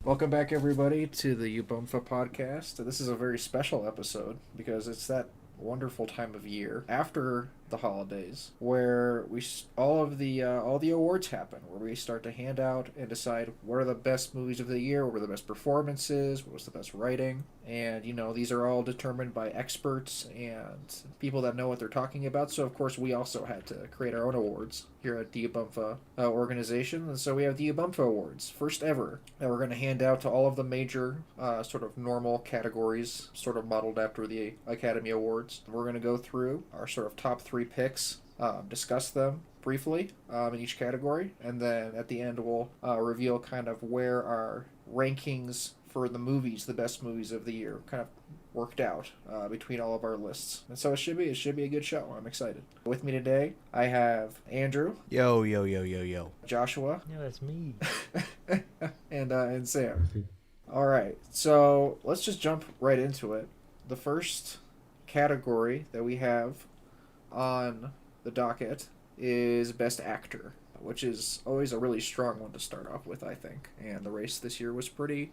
Welcome back, everybody, to the Ubumfa podcast. This is a very special episode because it's that wonderful time of year after the holidays where all the awards happen, where we start to hand out and decide what are the best movies of the year, what were the best performances, what was the best writing, and these are all determined by experts and people that know what they're talking about. So of course we also had to create our own awards here at the Ubumfa organization, and so we have the Ubumfa Awards, first ever, that we're going to hand out to all of the major sort of normal categories, sort of modeled after the Academy Awards. We're going to go through our sort of top three picks, discuss them briefly in each category, and then at the end we'll reveal kind of where our rankings for the movies, the best movies of the year, kind of worked out between all of our lists. And so it should be a good show. I'm excited. With me today, I have Andrew. Yo, yo, yo, yo, yo. Joshua. Yeah, that's me. and Sam. All right, so let's just jump right into it. The first category that we have on the docket is Best Actor, which is always a really strong one to start off with, I think. And the race this year was pretty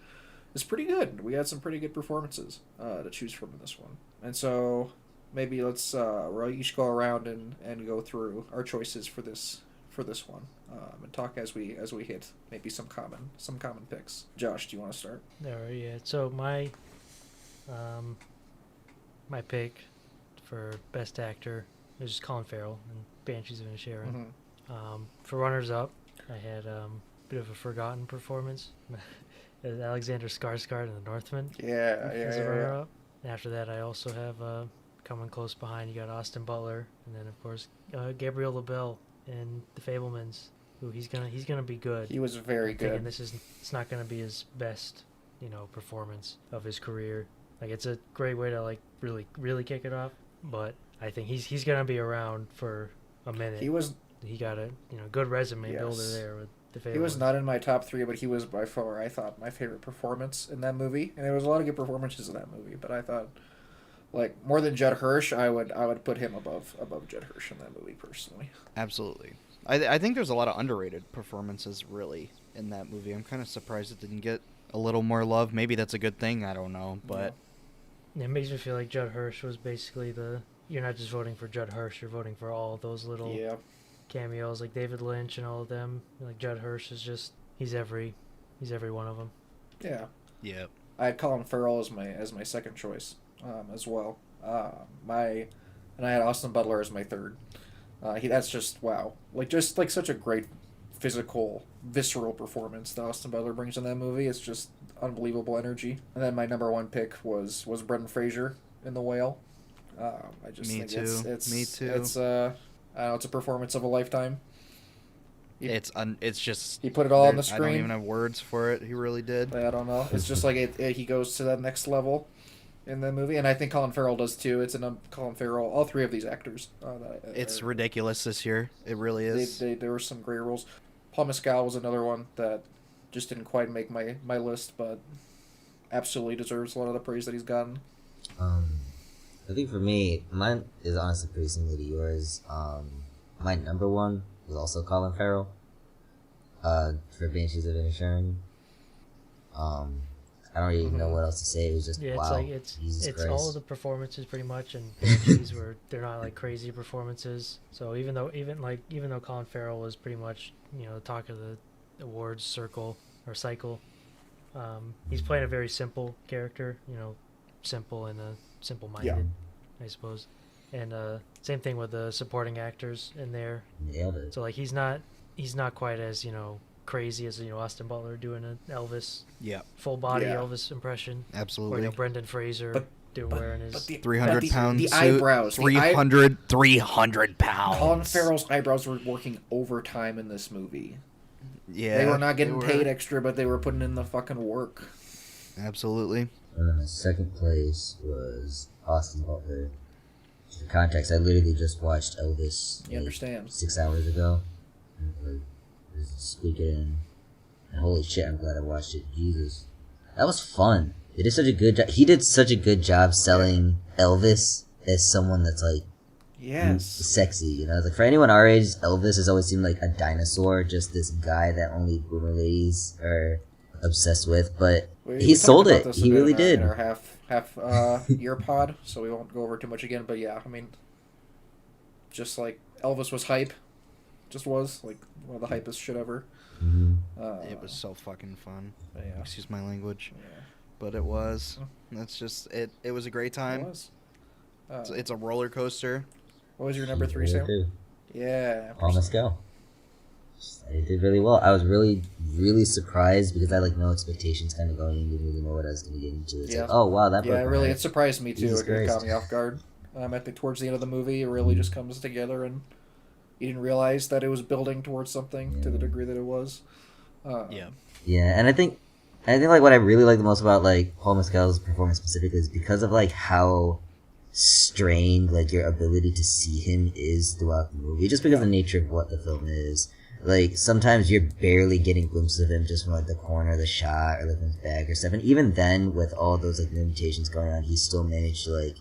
good. We had some pretty good performances to choose from in this one. And so maybe we'll each go around and go through our choices for this one, and talk as we hit maybe some common picks. Josh, do you want to start? Yeah. So my pick for Best Actor is Colin Farrell in Banshees of Inisherin. Mm-hmm. For runners up, I had a bit of a forgotten performance. Alexander Skarsgård in The Northman. As a runner-up. And after that, I also have coming close behind. You got Austin Butler, and then of course Gabriel LaBelle in The Fabelmans. Who he's gonna be good. He was very good. And it's not gonna be his best, performance of his career. Like, it's a great way to really kick it off. But I think he's gonna be around for a minute. He got a good resume builder there with. He was not in my top three, but he was by far, I thought, my favorite performance in that movie. And there was a lot of good performances in that movie, but I thought, more than Judd Hirsch, I would put him above Judd Hirsch in that movie personally. Absolutely. I think there's a lot of underrated performances, really, in that movie. I'm kind of surprised it didn't get a little more love. Maybe that's a good thing. I don't know, but... Yeah, it makes me feel like Judd Hirsch was basically you're not just voting for Judd Hirsch, you're voting for all those little... Yeah. Cameos like David Lynch and all of them. Like Judd Hirsch is just he's every one of them. Yeah. Yeah. I had Colin Farrell as my second choice as well. And I had Austin Butler as my third. That's just wow. Just such a great physical, visceral performance that Austin Butler brings in that movie. It's just unbelievable energy. And then my number one pick was Brendan Fraser in The Whale. I just Me think too. Me too. It's a performance of a lifetime. It's just... He put it all on the screen. I don't even have words for it. He really did. I don't know. It's just he goes to that next level in the movie, and I think Colin Farrell does too. It's Colin Farrell, all three of these actors. It's ridiculous this year. It really is. There were some great roles. Paul Mescal was another one that just didn't quite make my list, but absolutely deserves a lot of the praise that he's gotten. I think for me, mine is honestly pretty similar to yours. My number one was also Colin Farrell, for Banshees of Inisherin. I don't really know what else to say. It was just wow. It's all of the performances pretty much, and Banshees they're not crazy performances. So even though Colin Farrell was pretty much the talk of the awards circle or cycle, he's playing a very simple character. Simple and simple-minded, I suppose. And same thing with the supporting actors in there. Yeah. So he's not quite as crazy as Austin Butler doing an Elvis, full body Elvis impression. Absolutely. Or Brendan Fraser wearing his 300 pound the suit. eyebrows, 300 pounds. Colin Farrell's eyebrows were working overtime in this movie. Yeah, they were not getting paid extra, but they were putting in the fucking work. Absolutely. And then the second place was Austin Butler. For context, I literally just watched Elvis. You understand? 6 hours ago. Speaking, and holy shit, I'm glad I watched it. Jesus, that was fun. It did such a good job. He did such a good job selling Elvis as someone that's sexy. For anyone our age, Elvis has always seemed like a dinosaur, just this guy that only boomer ladies are obsessed with, but We he talked sold about it. this a He bit really in our, did. in our half year pod, so we won't go over too much again. But yeah, I mean, just like Elvis was hype, just was like one of the hypest shit ever. Hmm. It was so fucking fun. Yeah. Excuse my language, Yeah. but it was. That's just it. It was a great It time. was. It's a roller coaster. What was your number He 3, really Sam? did. Yeah. Paul Mescal. He did really well. I was really, really surprised because I had like no expectations kind of going into. Didn't really know what I was going to get into. It's Yeah. like, oh wow, that Yeah, broke my really, heart. it surprised me too. Jesus It caught Christ. me off guard. I think towards the end of the movie, it really just comes together, and you didn't realize that it was building towards something to the degree that it was. Yeah. Yeah, and I think like what I really like the most about like Paul Mescal's performance specifically is because of like how strained like your ability to see him is throughout the movie, just because of the nature of what the film is. Like sometimes you're barely getting glimpses of him just from like the corner of the shot or like his bag or stuff, and even then, with all those like limitations going on, he still managed to like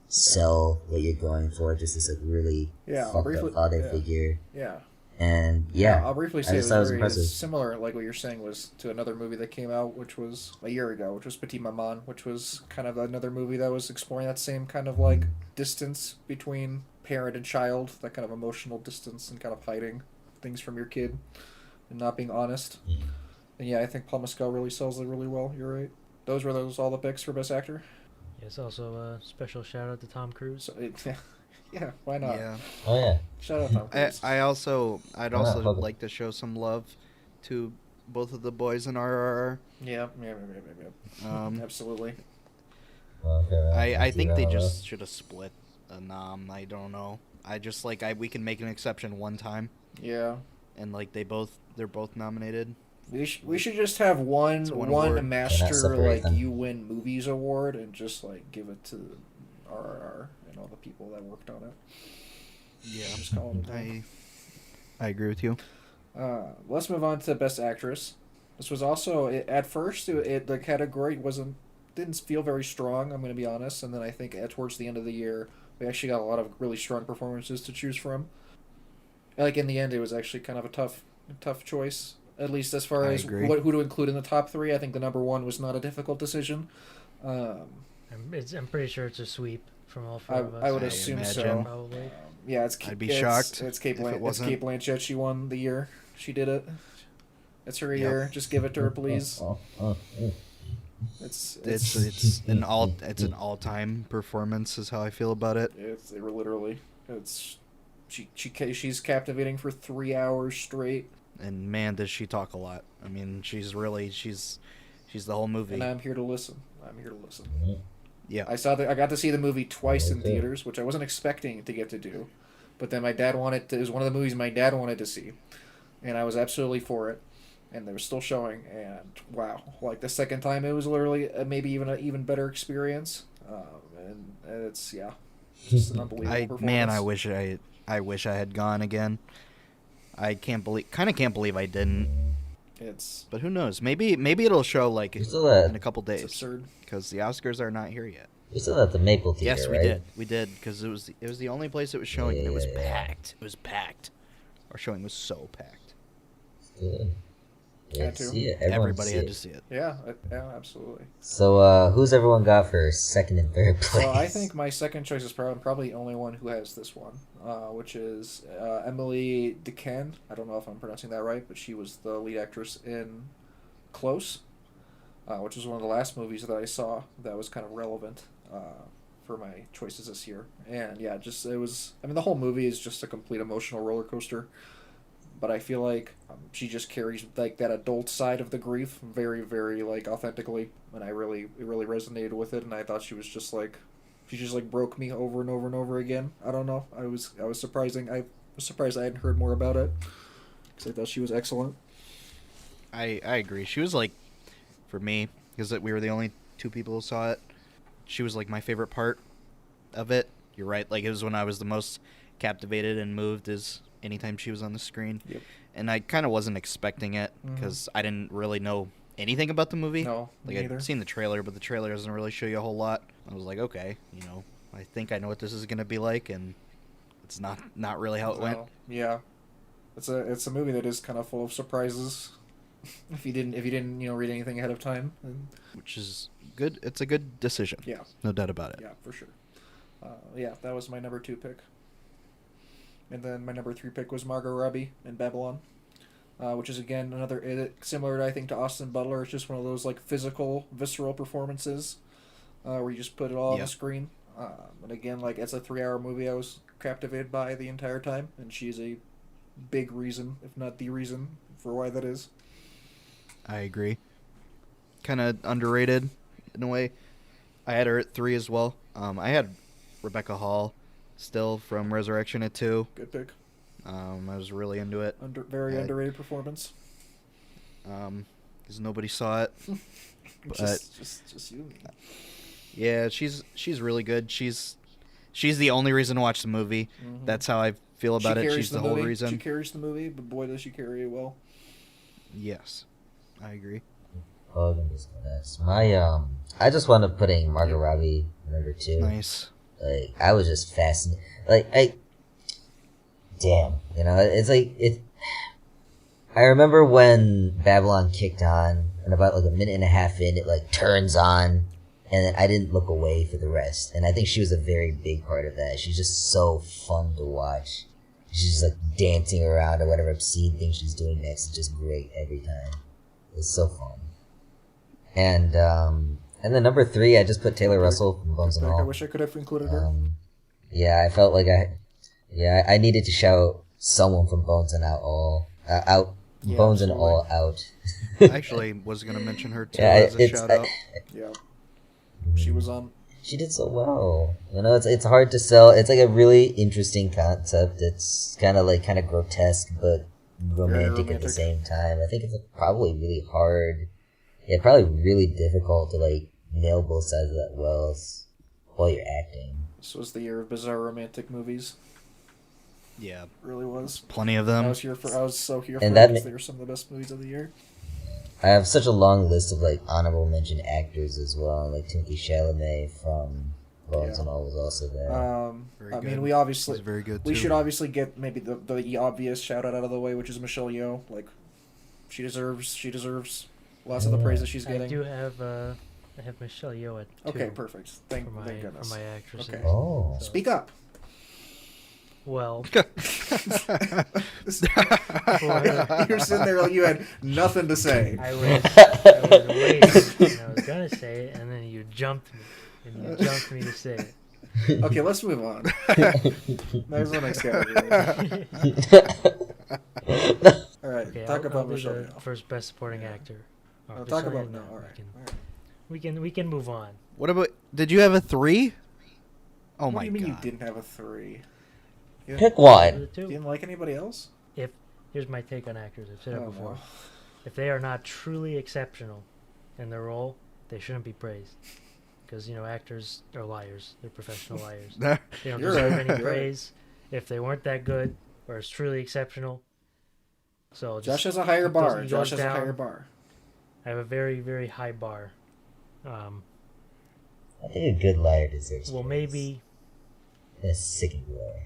sell what you're going for, just this like really fucked up father figure. Yeah. And I'll briefly say I it just was thought it was very impressive. similar, like what you're saying, was to another movie that came out, which was a year ago, which was Petit Maman, which was kind of another movie that was exploring that same kind of like distance between parent and child, that kind of emotional distance and kind of hiding things from your kid and not being honest. And yeah, I think Paul Mescal really sells it really well. You're right. Those were all the picks for Best Actor. Yes, also a special shout out to Tom Cruise. So yeah, why not? Yeah. Oh yeah. Shout out Tom Cruise. I'd also fuck it. like to show some love to both of the boys in RRR. Yeah. Um, Absolutely. I think they just should have split a nom. I don't know. I just like we can make an exception one time, Yeah. and like they're both nominated. We should just have one It's one award. And master not separate like them. you win movies award and just like give it to RRR and all the people that worked on it. Yeah, Just call them done. I agree with you. Let's move on to Best Actress. This was also at first the category didn't feel very strong. I'm going to be honest, and then I think towards the end of the year we actually got a lot of really strong performances to choose from. Like in the end, it was actually kind of a tough choice. At least as far I as agree. who to include in the top 3, I think the number 1 was not a difficult decision. I'm pretty sure it's a sweep from all 4 of us. I would I assume imagine. so. Probably. Yeah, I'd be shocked It's Kate if it wasn't. It's Kate Blanchett. She won the year. She did it. It's her Yep. year. Just give it to her, please. It's an all-time performance is how I feel about it. She's captivating for 3 hours straight, And man, does she talk a lot. I mean, she's the whole movie. and I'm here to listen. Yeah. I got to see the movie twice in Okay. theaters, which I wasn't expecting to get to do, but then my dad wanted to. It was one of the movies my dad wanted to see, and I was absolutely for it. And they were still showing, and wow, like the second time, it was literally maybe even an even better experience. And it's just an unbelievable performance. I wish I had gone again. I can't believe I didn't. It's But who knows? Maybe it'll show like You still at in a couple it's days absurd. because the Oscars are not here yet. you still at the Maple Theater, Yes, we right? did because it was the only place it was showing, and it was Yeah. packed. It was packed. Our showing was so packed. Good. Yeah, Had to. see it. Everyone Everybody see had it. to see it. Yeah, absolutely. So, who's everyone got for second and third place? So I think my second choice is probably the only one who has this one, which is Emily Dequenne. I don't know if I'm pronouncing that right, but she was the lead actress in Close, which was one of the last movies that I saw that was kind of relevant for my choices this year. And yeah, it was. I mean, the whole movie is just a complete emotional roller coaster. But I feel like she just carries like that adult side of the grief very, very like authentically, and it really resonated with it. And I thought she just broke me over and over and over again. I don't know. I was surprised I hadn't heard more about it because I thought she was excellent. I agree. She was like, for me, because we were the only 2 people who saw it. She was like my favorite part of it. You're right. Like it was when I was the most captivated and moved is anytime she was on the screen. Yep. And I kind of wasn't expecting it because I didn't really know anything about the movie. No, me like neither. I'd seen the trailer, but the trailer doesn't really show you a whole lot. I was like, okay, I think I know what this is gonna be like, and it's not really how it went. Yeah, it's a movie that is kind of full of surprises. If you didn't read anything ahead of time, then which is good. It's a good decision. yeah, No doubt about it. yeah, for sure. Yeah, that was my number 2 pick. And then my number 3 pick was Margot Robbie in Babylon, which is again similar, I think, to Austin Butler. It's just one of those like physical, visceral performances where you just put it all on the screen. And again, like it's a 3-hour movie I was captivated by the entire time, and she's a big reason, if not the reason, for why that is. I agree. Kind of underrated in a way. I had her at 3 as well. I had Rebecca Hall still from Resurrection at 2. Good pick. I was really into it. Very underrated performance. Because nobody saw it. But just you and me. Yeah, she's really good. She's the only reason to watch the movie. Mm-hmm. That's how I feel about it. She's the whole movie. reason. She carries the movie, but boy, does she carry it well. Yes, I agree. Oh, goodness. I just want to put in Margot Robbie number 2. Nice. Like, I was just fascinated. Damn, it's like it. I remember when Babylon kicked on, and about like a minute and a half in, it like turns on, and then I didn't look away for the rest. And I think she was a very big part of that. She's just so fun to watch. She's just like dancing around or whatever obscene thing she's doing next is just great every time. It's so fun. And then number 3, I just put Taylor Russell from Bones and All. I wish I could have included her. Yeah, I felt like I needed to shout someone from Bones and All out. Yeah, Bones absolutely. and All out. I actually was going to mention her too Yeah, as a shout out. Yeah, she was on. She did so well. It's hard to sell. It's like a really interesting concept. It's kind of grotesque, but romantic at the same time. I think it's probably really hard. Yeah, probably really difficult to like nail both sides of that well while you're acting. This was the year of bizarre romantic movies. Yeah, It really was. plenty of them. I was so here for And it because they were some of the best movies of the year. I have such a long list of like honorable mention actors as well. Like Timothée Chalamet from Bones and All was also there. Very I good. mean, we obviously He's very good we too. should obviously get maybe the obvious shout out of the way, which is Michelle Yeoh. Like, she deserves lots of the praise that she's getting. I do have I have Michelle Yeoh at 2. Okay, perfect. Thank for goodness. my actresses. Okay. Oh. So- Speak up. Well, You're sitting there like you had nothing to say. I was waiting, and I was gonna say it, and then you jumped me to say it. Okay, let's move on. There's the next category. All right, Okay, talk I'll about do Michelle the Yeoh. first best supporting actor. I'll talk about no. no. All right. We can move on. What about? Did you have a 3? Oh What my do you mean god! you didn't have a 3? You Pick The one. two. didn't like anybody else? Here's my take on actors. I've said it Oh, before. no. If they are not truly exceptional in their role, they shouldn't be praised. Because actors are liars. They're professional liars. They don't You're deserve right. any You're right. praise if they weren't that good or is truly exceptional. So Josh just has a higher keep those bar. egos Josh has a down. higher bar. I have a very, very high bar. I think a good liar deserves Well, praise. maybe A sickening liar.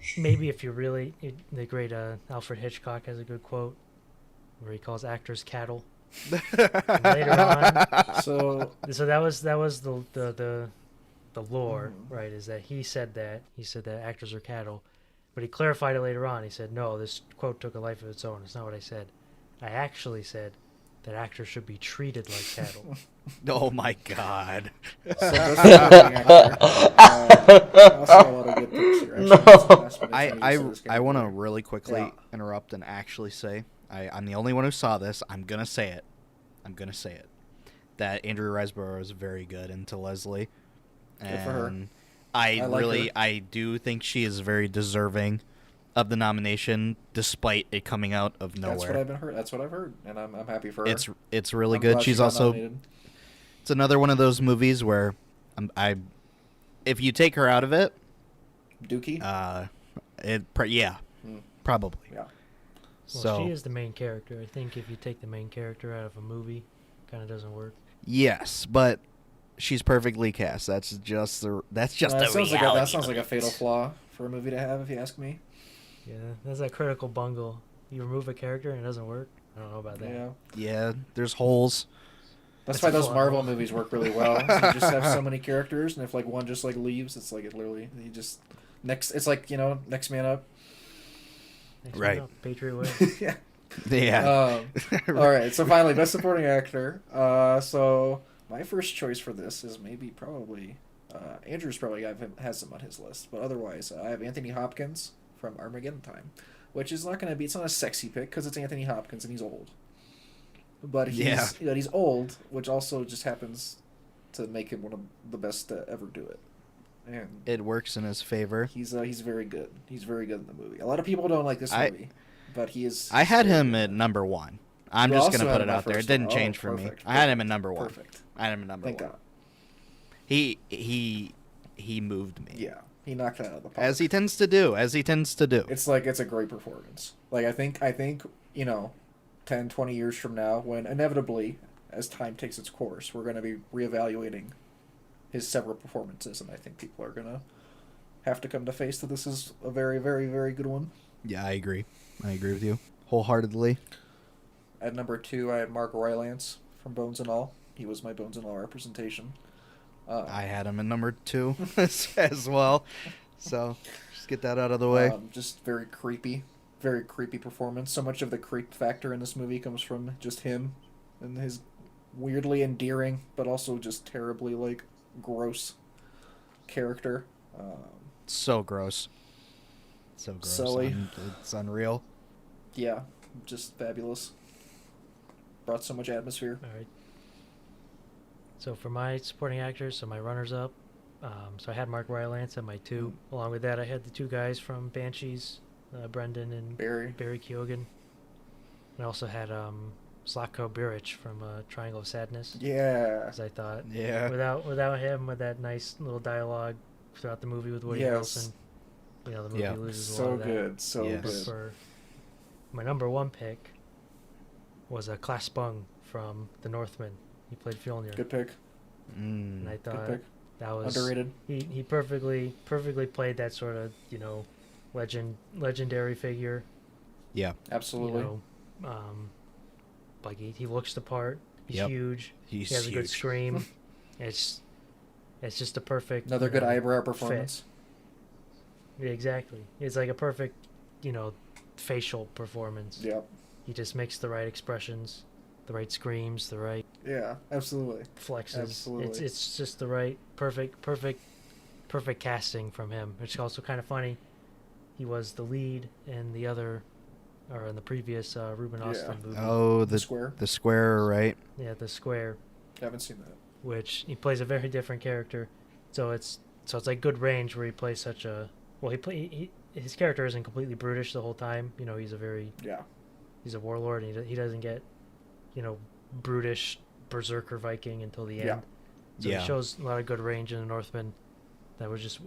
if you really the great Alfred Hitchcock has a good quote where he calls actors cattle. And later on, So so that was the lore, Mhm. right? Is that he said that actors are cattle, but he clarified it later on. He said, no, this quote took a life of its own. It's not what I said. I actually said that actors should be treated like cattle. Oh my god! So this is an actor. I saw a lot of good picks here. Actually, No. that's the last minute thing you I said is I want to category. really quickly Yeah. interrupt and actually say I'm the only one who saw this. I'm gonna say it. That Andrew Riseborough is very good into Leslie. Good for her. And I like really her. I do think she is very deserving of the nomination, despite it coming out of nowhere. That's what I've heard, and I'm happy for her. It's really I'm good. glad she She's got also nominated. it's another one of those movies where if you take her out of it, Dookie. yeah, Mm. probably. Yeah. Well, So she is the main character. I think if you take the main character out of a movie, kind of doesn't work. yes, but she's perfectly cast. That's just a That reality. sounds like a fatal flaw for a movie to have, if you ask me. Yeah, that's that critical bungle. You remove a character and it doesn't work. I don't know about that. Yeah. Yeah, there's holes. That's That's why a those plot Marvel hole. movies work really well. So you just have so many characters, and if like one just like leaves, it's like it literally you just next. It's like next man up. Next Right. one up, Patriot Way. Yeah. Yeah. All right. So finally, best supporting actor. So my first choice for this is probably Andrew's probably has him on his list, but otherwise I have Anthony Hopkins from Armageddon Time, which is not going to be. It's not a sexy pick because it's Anthony Hopkins and he's old. But he's old, which also just happens to make him one of the best to ever do it. And It works in his favor. he's very good. He's very good in the movie. A lot of people don't like this movie, but he is. I had very him good. at number 1. I'm You just also going to had put him it at out there. It first didn't one. change Oh, for me. perfect, I had him perfect, at number 1. Perfect. I had him at number Thank 1. God. He moved me. Yeah, he knocked it out of the park. As he tends to do. It's a great performance. Like I think 10, 20 years from now, when inevitably, as time takes its course, we're going to be reevaluating his several performances, and I think people are going to have to come to face that this is a very, very, very good one. Yeah, I agree. I agree with you wholeheartedly. At number 2, I had Mark Rylance from Bones and All. He was my Bones and All representation. I had him at number 2 as well. So, just get that out of the way. Just very creepy performance. So much of the creep factor in this movie comes from just him and his weirdly endearing, but also just terribly like gross character. So gross. So gross. Silly. It's unreal. Yeah, just fabulous. Brought so much atmosphere. All right. So for my supporting actors, so my runners-up, so I had Mark Rylance at my 2. Along with that, I had the 2 guys from Banshees, Brendan and Barry. Keoghan. And I also had Slatko Buric from Triangle of Sadness. Yeah. Because I thought, Yeah. without him, with that nice little dialogue throughout the movie with Woody Yes. Harrelson, the movie Yeah. loses a lot So of that. good. So Yes. But good. for my number 1 pick was Klaas Bung from The Northman. He played Fjolnir. Good pick. And I Good thought pick. that was Underrated. he perfectly played that sort of legendary figure. Yeah. Absolutely. Like he looks the part. He's Yep. huge. He's He has a good huge. scream. it's just a perfect Another good eyebrow performance. Yeah, exactly. It's like a perfect facial performance. Yep. He just makes the right expressions, the right screams, the right Yeah. Absolutely. flexes. Absolutely. It's just the right perfect casting from him. Which is also kind of funny. He was the lead in the previous Ruben Yeah. Ostlund movie. Oh, The Square. The Square, right? Yeah, The Square, Haven't seen that. which he plays a very different character. So it's like good range where he plays such a his character isn't completely brutish the whole time. He's Yeah. he's a warlord, and he doesn't get brutish berserker Viking until the end. Yeah. So Yeah. he shows a lot of good range in the Northman that was just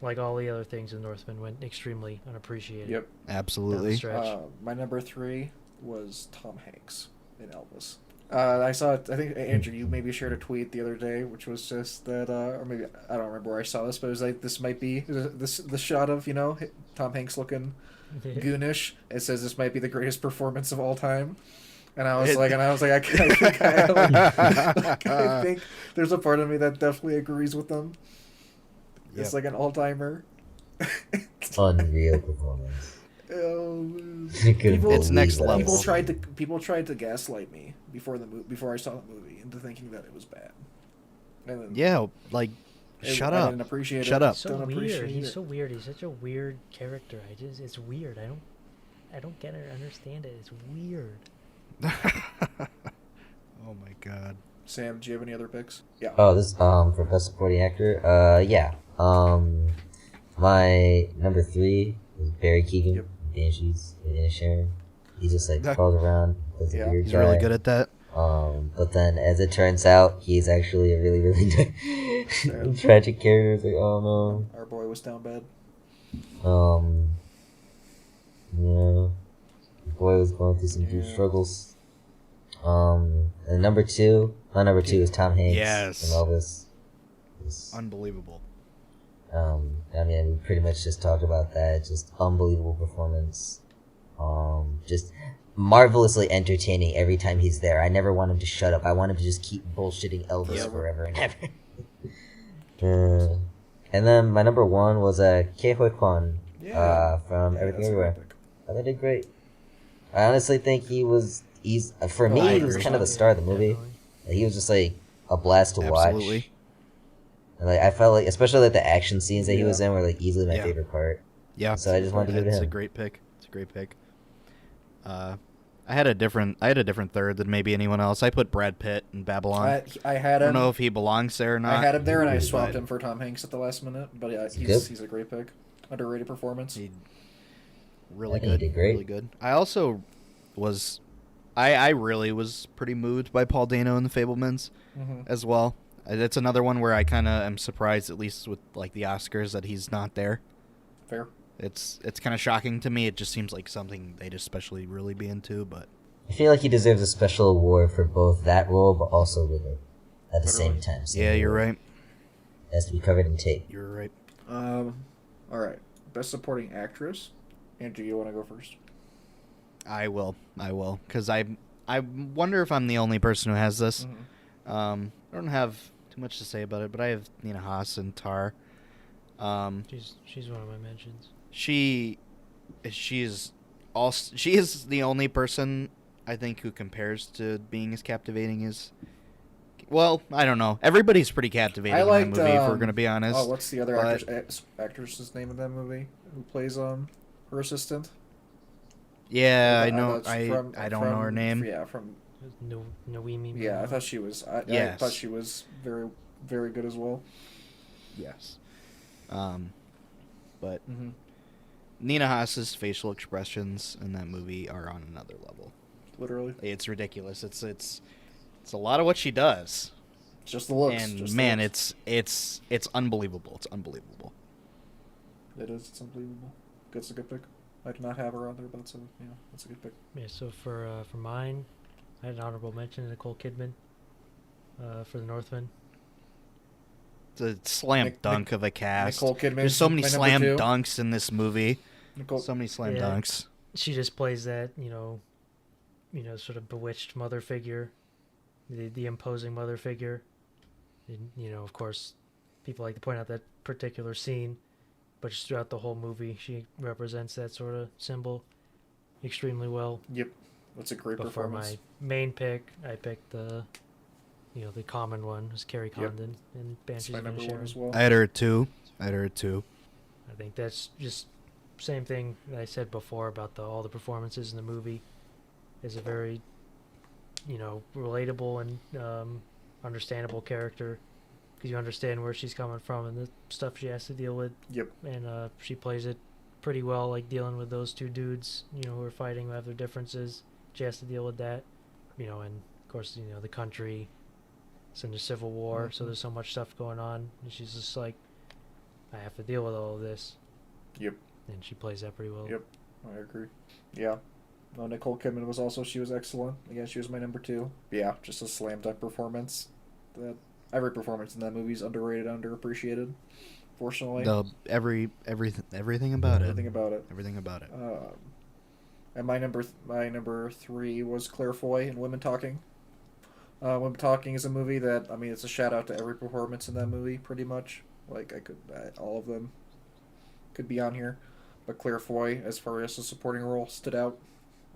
like all the other things in Northman went extremely unappreciated. Yep. Down the Absolutely. stretch. My number 3 was Tom Hanks in Elvis. I saw it. I think Andrew, you maybe shared a tweet the other day, which was just that, or maybe I don't remember where I saw this, but it was like this might be the shot of Tom Hanks looking goonish. It says this might be the greatest performance of all time. And I was like, I think there's a part of me that definitely agrees with them. It's Yep. like an all-timer. Unreal performance. Oh, man. I couldn't People- It's believe next that. level. People tried to gaslight me before I saw the movie into thinking that it was bad. And then Yeah, like, shut I up. didn't appreciate Shut it. up. He's so Don't weird. appreciate He's it. so weird. He's such a weird character. It's weird. I don't get it. Understand it. It's weird. Oh my god. Sam, do you have any other picks? Yeah. Oh, this for best supporting actor. Yeah. My number 3 is Barry Keoghan, Yep. Banshees and Inisherin. He just like crawls around, plays a Yeah. weird He's guy. really good at that. But then as it turns out, he's actually a really, really Sad. tragic character. It's like, oh Our boy was down bad. no. Yeah. The boy was going through some huge Yeah. struggles. And my number 2 is Tom Hanks Yes. from Elvis. It's- Unbelievable. I mean, we pretty much just talked about that. Just unbelievable performance. Just marvelously entertaining every time he's there. I never want him to shut up. I want him to just keep bullshitting Elvis forever and ever. And then my number one was Ke Huy Quan from Everything Everywhere. I thought he did great. I honestly think he was for me he was kind of the star of the movie. Definitely. He was just like a blast to watch. Absolutely. And, like I felt like, especially like the action scenes that he was in, were like easily my favorite part. Yeah. So I just wanted to give it to It's him. a great pick. It's a great pick. I had a different third than maybe anyone else. I put Brad Pitt in Babylon. I had I him. don't know if he belongs there or not. I had him there, and I but swapped him for Tom Hanks at the last minute. But yeah, he's a great pick. Underrated performance. He really I think good. he did great. Really good. I also was, I really was pretty moved by Paul Dano and the Fabelmans as well. It's another one where I kind of am surprised, at least with like the Oscars, that he's not there. Fair. It's kind of shocking to me. It just seems like something they'd especially really be into, but I feel like he deserves a special award for both that role, but also with it at the same time. So yeah, you're right. It has to be covered in tape. You're right. All right. Best supporting actress. Andrew, you want to go first? I will, because I wonder if I'm the only person who has this. I don't have too much to say about it, but I have Nina Haas and Tar. She's one of my mentions. She is the only person I think who compares to being as captivating as. Well, I don't know. Everybody's pretty captivating in that movie, if we're gonna be honest. Oh, what's the other actress's name in that movie? Who plays her assistant? Yeah, I I know. thought I don't know her name. Yeah, from Noemi. yeah. I thought she was. I Yes. thought she was very, very good as well. Yes. But Nina Haas's facial expressions in that movie are on another level. Literally, It's ridiculous. It's a lot of what she does. just the looks. And just the man, looks. it's unbelievable. It's unbelievable. It is. It's unbelievable. That's a good pick. I did not have her on there, but that's a good pick. Yeah. So for mine, I had an honorable mention, Nicole Kidman, for The Northman. It's a slam dunk of a cast. Nicole Kidman. There's so many my slam number 2. dunks in this movie. Nicole, So many slam Yeah. dunks. She just plays that, sort of bewitched mother figure, the imposing mother figure. And, of course, people like to point out that particular scene, but just throughout the whole movie, she represents that sort of symbol extremely well. Yep, that's a great But for performance. my main pick, I picked the common one, was Carrie Condon in That's Banshees my of number 1 Inisherin. as well. I had her at 2. I think that's just same thing that I said before about all the performances in the movie. Is a very, relatable and understandable character, because you understand where she's coming from and the stuff she has to deal with. Yep. And she plays it pretty well, like dealing with those two dudes, who are fighting, who have their differences. She has to deal with that, and of course, the country. It's in the Civil War, so there's so much stuff going on, and she's just like, I have to deal with all of this. Yep. And she plays that pretty well. Yep. I agree. Yeah. No, Nicole Kidman she was excellent. Again, she was my number 2. But yeah, just a slam dunk performance. That every performance in that movie is underrated, underappreciated. Fortunately. Everything about it. Everything about it. Everything about it. And my number 3 was Claire Foy in Women Talking. Women Talking is a movie that, it's a shout out to every performance in that movie, pretty much. Like, all of them could be on here. But Claire Foy, as far as the supporting role, stood out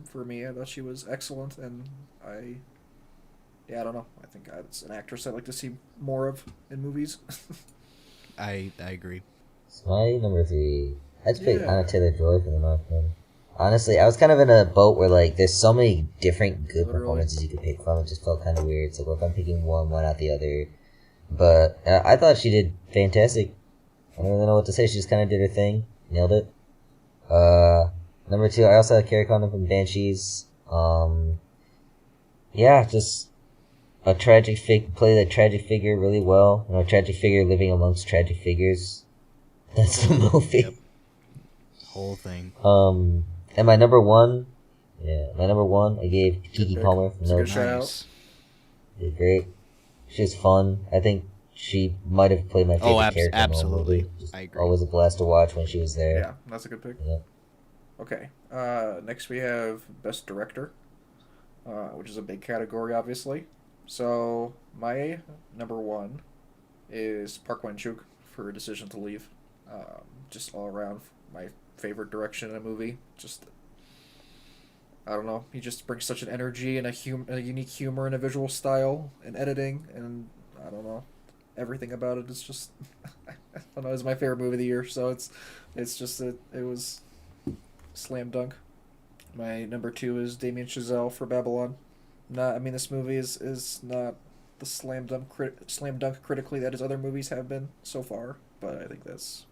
for me. I thought she was excellent, and I don't know. I think it's an actress I'd like to see more of in movies. I agree. So my number 3, I'd pick Anna Taylor-Joy for The Northman. Honestly, I was kind of in a boat where, like, there's so many different good performances you could pick from. It just felt kind of weird. So if I'm picking one, why not the other? But I thought she did fantastic. I don't really know what to say. She just kind of did her thing. Nailed it. Number 2, I also had Carrie Condon from Banshees. Just a play the tragic figure really well. A tragic figure living amongst tragic figures. That's the movie. Yep. Whole thing. And my number 1, I gave Keke Palmer from Good Nose. shout. Nice. Did great. She was fun. I think she might have played my favorite character in the whole absolutely. movie. Just I agree. always a blast to watch when she was there. Yeah, that's a good pick. Yeah. Okay. Next we have Best Director, which is a big category, obviously. So my number one is Park Chan-wook for Decision to Leave. Just all around my favorite direction in a movie. Just I don't know. He just brings such an energy and a unique humor and a visual style and editing, and I don't know. Everything about it is just I don't know. It's my favorite movie of the year, so it's just it was slam dunk. My number two is Damien Chazelle for Babylon. Not, I mean, this movie is not the slam dunk critically that his other movies have been so far, but I think that's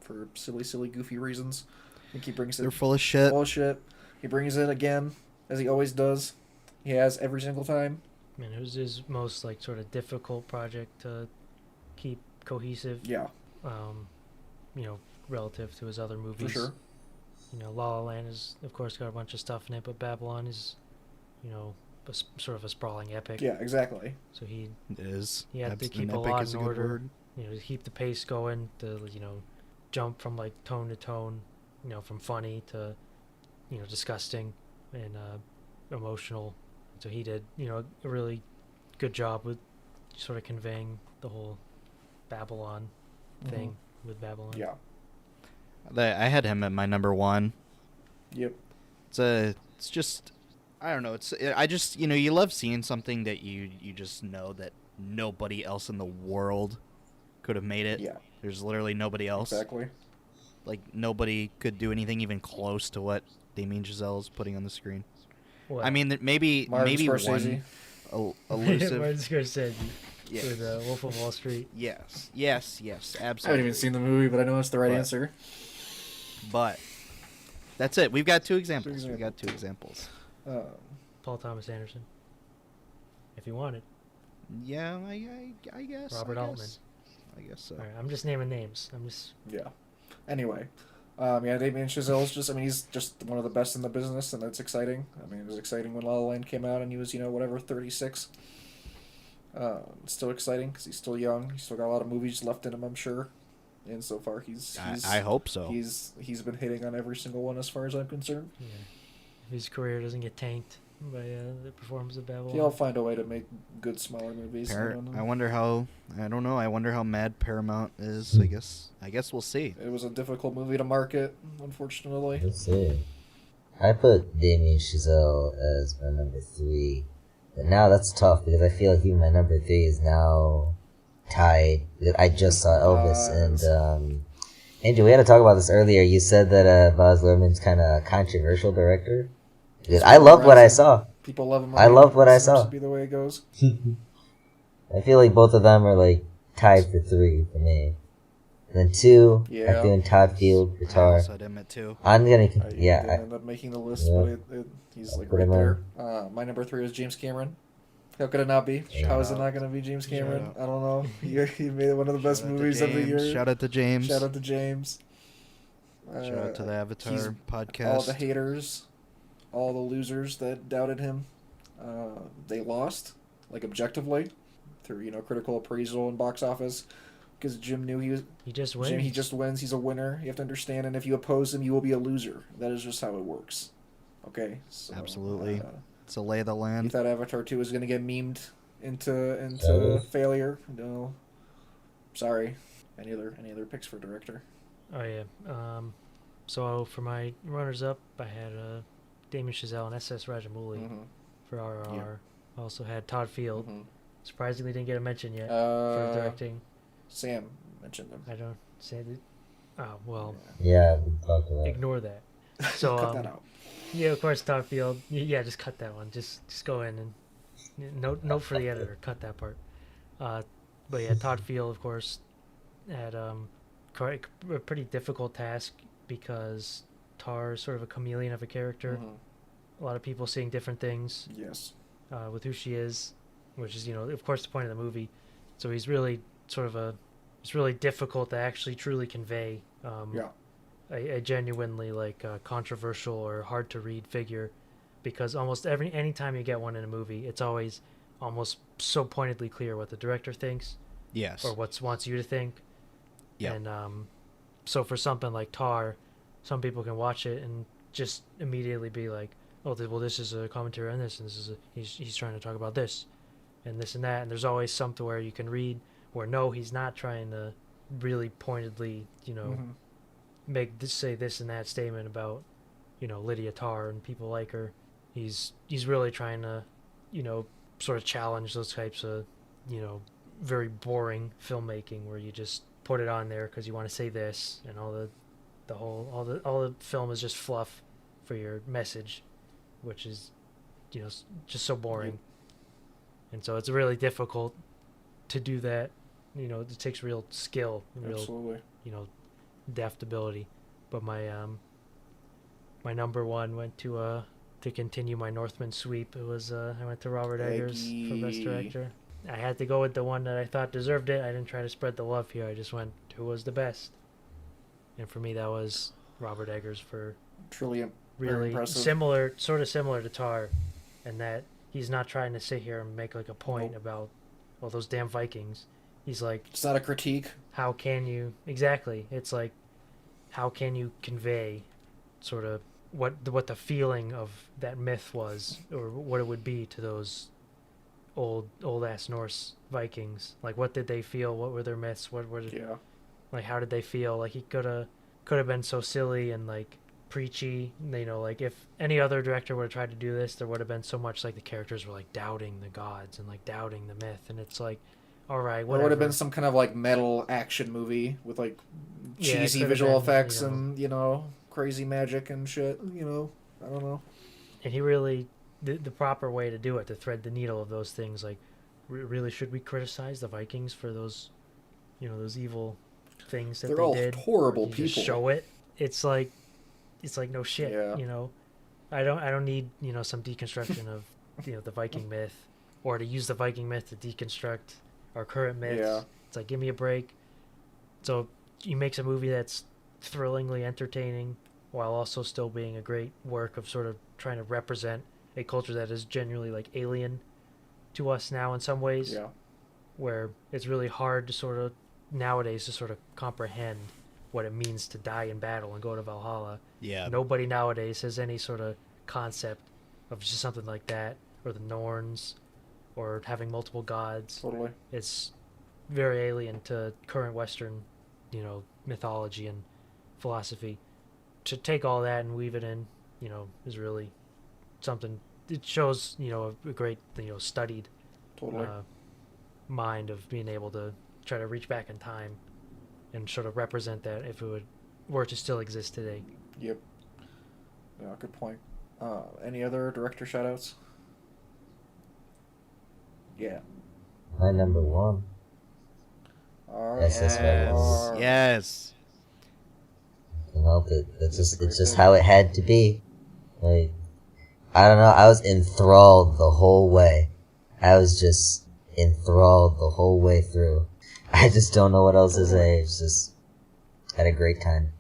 for silly, goofy reasons. I think he brings it. They're full of shit. Full of shit. He brings it again, as he always does. He has every single time. I mean, it was his most like sort of difficult project to keep cohesive. Yeah, You know, relative to his other movies. for sure. You know, La La Land is of course got a bunch of stuff in it, but Babylon is, you know, sort of a sprawling epic. Yeah, exactly. So he Is. He had to Abs- keep an a epic lot is in a good order. word. You know, to keep the pace going, to jump from like tone to tone, from funny to, disgusting and emotional. So he did, a really good job with sort of conveying the whole Babylon thing with Babylon. Yeah. I had him at my number one. Yep. It's just, I don't know. I just, you love seeing something that you just know that nobody else in the world could have made it. Yeah. There's literally nobody else. Exactly. Like, nobody could do anything even close to what Damien Chazelle is putting on the screen. What? I mean, maybe Martin maybe Scorsese. one Martin elusive. Scorsese Yes. with Wolf of Wall Street. Yes, I absolutely. haven't even seen the movie, but I know it's the right But- answer. But that's it. We've got two Two examples. examples. We got two examples. Paul Thomas Anderson. If you wanted. Yeah, I guess. Robert Altman. I guess so. All right, I'm just naming names. Yeah. Anyway, yeah, Damien Chazelle's just, I mean, he's just one of the best in the business, and that's exciting. I mean, it was exciting when La La Land came out, and he was, 36. Still exciting, because he's still young. He's still got a lot of movies left in him, I'm sure. And so far, he's I hope so. He's been hitting on every single one as far as I'm concerned. Yeah. If his career doesn't get tanked by the performance of Babylon. He'll find a way to make good smaller movies. I wonder how. I don't know. I wonder how mad Paramount is. I guess we'll see. It was a difficult movie to market, unfortunately. Let's see. I put Damien Chazelle as my number 3. But now that's tough because I feel like even my number 3 is now tied. I just saw Elvis and Andrew, we had to talk about this earlier. You said that Baz Luhrmann's kind of a controversial director. Because I loved what I saw. People love him. I loved what I Seems saw. to be the way it goes. I feel like both of them are like tied for 3 for me. And then 2, Yeah. I'm doing Todd Field for I Tar. also had him at two. I'm gonna, I didn't end up making the list, Yeah. but he's like Put right him there. My number 3 was James Cameron. How could it not be? Shout How is it out. not going to be James Cameron? Shout I don't know. He made it one of the best Shout out to movies of the James. year. Shout out to James. Shout out to James. Shout out to the he's- Avatar podcast. All the haters, all the losers that doubted him, they lost, like objectively, through critical appraisal and box office, because Jim knew He just wins. He just wins. He's a winner. You have to understand, and if you oppose him, you will be a loser. That is just how it works. Okay. So, Absolutely. It's a lay of the You land. thought Avatar 2 was going to get memed into Oh. failure? No. Sorry. Any other picks for director? Oh yeah. So for my runners up, I had Damien Chazelle and S.S. Rajamouli Mm-hmm. for RRR. Yeah. I also had Todd Field. Mm-hmm. Surprisingly, didn't get a mention yet for directing. Sam mentioned him. I don't say that. Oh well, Yeah, we talked about it. ignore that. So Cut that out. yeah, of course, Todd Field. Yeah, just cut that one. Just go in and note for the editor. Cut that part. But yeah, Todd Field, of course, had a pretty difficult task because Tar is sort of a chameleon of a character. Mhm. A lot of people seeing different things Yes. with who she is, which is of course the point of the movie. So he's really it's really difficult to actually truly convey Yeah. a genuinely controversial or hard to read figure, because almost any time you get one in a movie, it's always almost so pointedly clear what the director thinks Yes. or wants you to think. Yeah. And so for something like Tar, some people can watch it and just immediately be like, oh, well, this is a commentary on this, and this is he's trying to talk about this, and this and that, and there's always something where you can read where no, he's not trying to really pointedly, say this and that statement about, Lydia Tarr and people like her. He's really trying to, sort of challenge those types of, very boring filmmaking where you just put it on there because you want to say this, and all the film is just fluff for your message, which is, just so boring. And so it's really difficult to do that. It takes real skill, real, Absolutely. deft ability. But my my number one went to continue my Northman sweep. It was I went to Robert Eggers for best director. I had to go with the one that I thought deserved it. I didn't try to spread the love here. I just went who was the best. And for me, that was Robert Eggers for Truly really impressive. sort of similar to Tar, and that he's not trying to sit here and make like a point about, well, those damn Vikings. He's like, it's not a critique. how can you exactly? It's like, how can you convey, sort of what the feeling of that myth was, or what it would be to those old ass Norse Vikings? Like, what did they feel? What were their myths? What were like, how did they feel? Like, he could have been so silly and like preachy. Like if any other director would have tried to do this, there would have been so much like the characters were like doubting the gods and like doubting the myth, and it's like, all right, whatever. It would have been some kind of like metal action movie with like cheesy could have visual been, effects and crazy magic and shit. I don't know. And he really the proper way to do it, to thread the needle of those things. Like, really, should we criticize the Vikings for those, those evil things that They're they all did? horrible You people. just show it. It's like no shit. Yeah. I don't need some deconstruction of the Viking myth, or to use the Viking myth to deconstruct our current myths. Yeah. It's like, give me a break. So he makes a movie that's thrillingly entertaining while also still being a great work of sort of trying to represent a culture that is genuinely like alien to us now in some ways. Yeah. Where it's really hard to sort of nowadays to sort of comprehend what it means to die in battle and go to Valhalla. Yeah. Nobody nowadays has any sort of concept of just something like that, or the Norns, or having multiple gods. Totally. It's very alien to current Western, mythology and philosophy. To take all that and weave it in, is really something. It shows, a great, studied Totally. mind of being able to try to reach back in time and sort of represent that if it were to still exist today. Yep. Yeah, good point. Any other director shoutouts? Yeah. My number one. RRR. Yes. Can't help it. It's just how it had to be. Like, I don't know. I was enthralled the whole way. I was just enthralled the whole way through. I just don't know what else to say. It's just had a great time.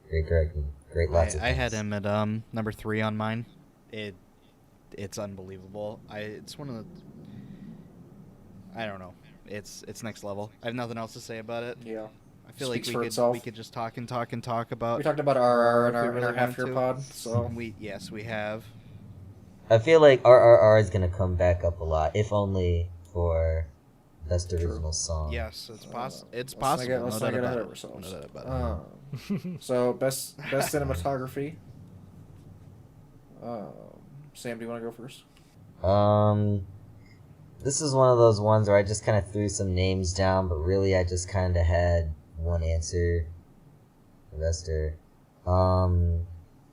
Great directing. Great lots of I things. had him at number 3 on mine. It's unbelievable. It's one of the, I don't know. It's next level. I have nothing else to say about it. Yeah. I feel Speaks like for we itself. could just talk and talk and talk about. We talked about RRR in if we our really half year wanted to. pod, so Yes, we have. I feel like RRR is gonna come back up a lot, if only for best original song. Yes, it's possible. It's let's not possible. Let's no not doubt get ahead about of it. ourselves. No doubt about it. So best cinematography. Sam, do you want to go first? This is one of those ones where I just kind of threw some names down, but really I just kind of had one answer. Investor.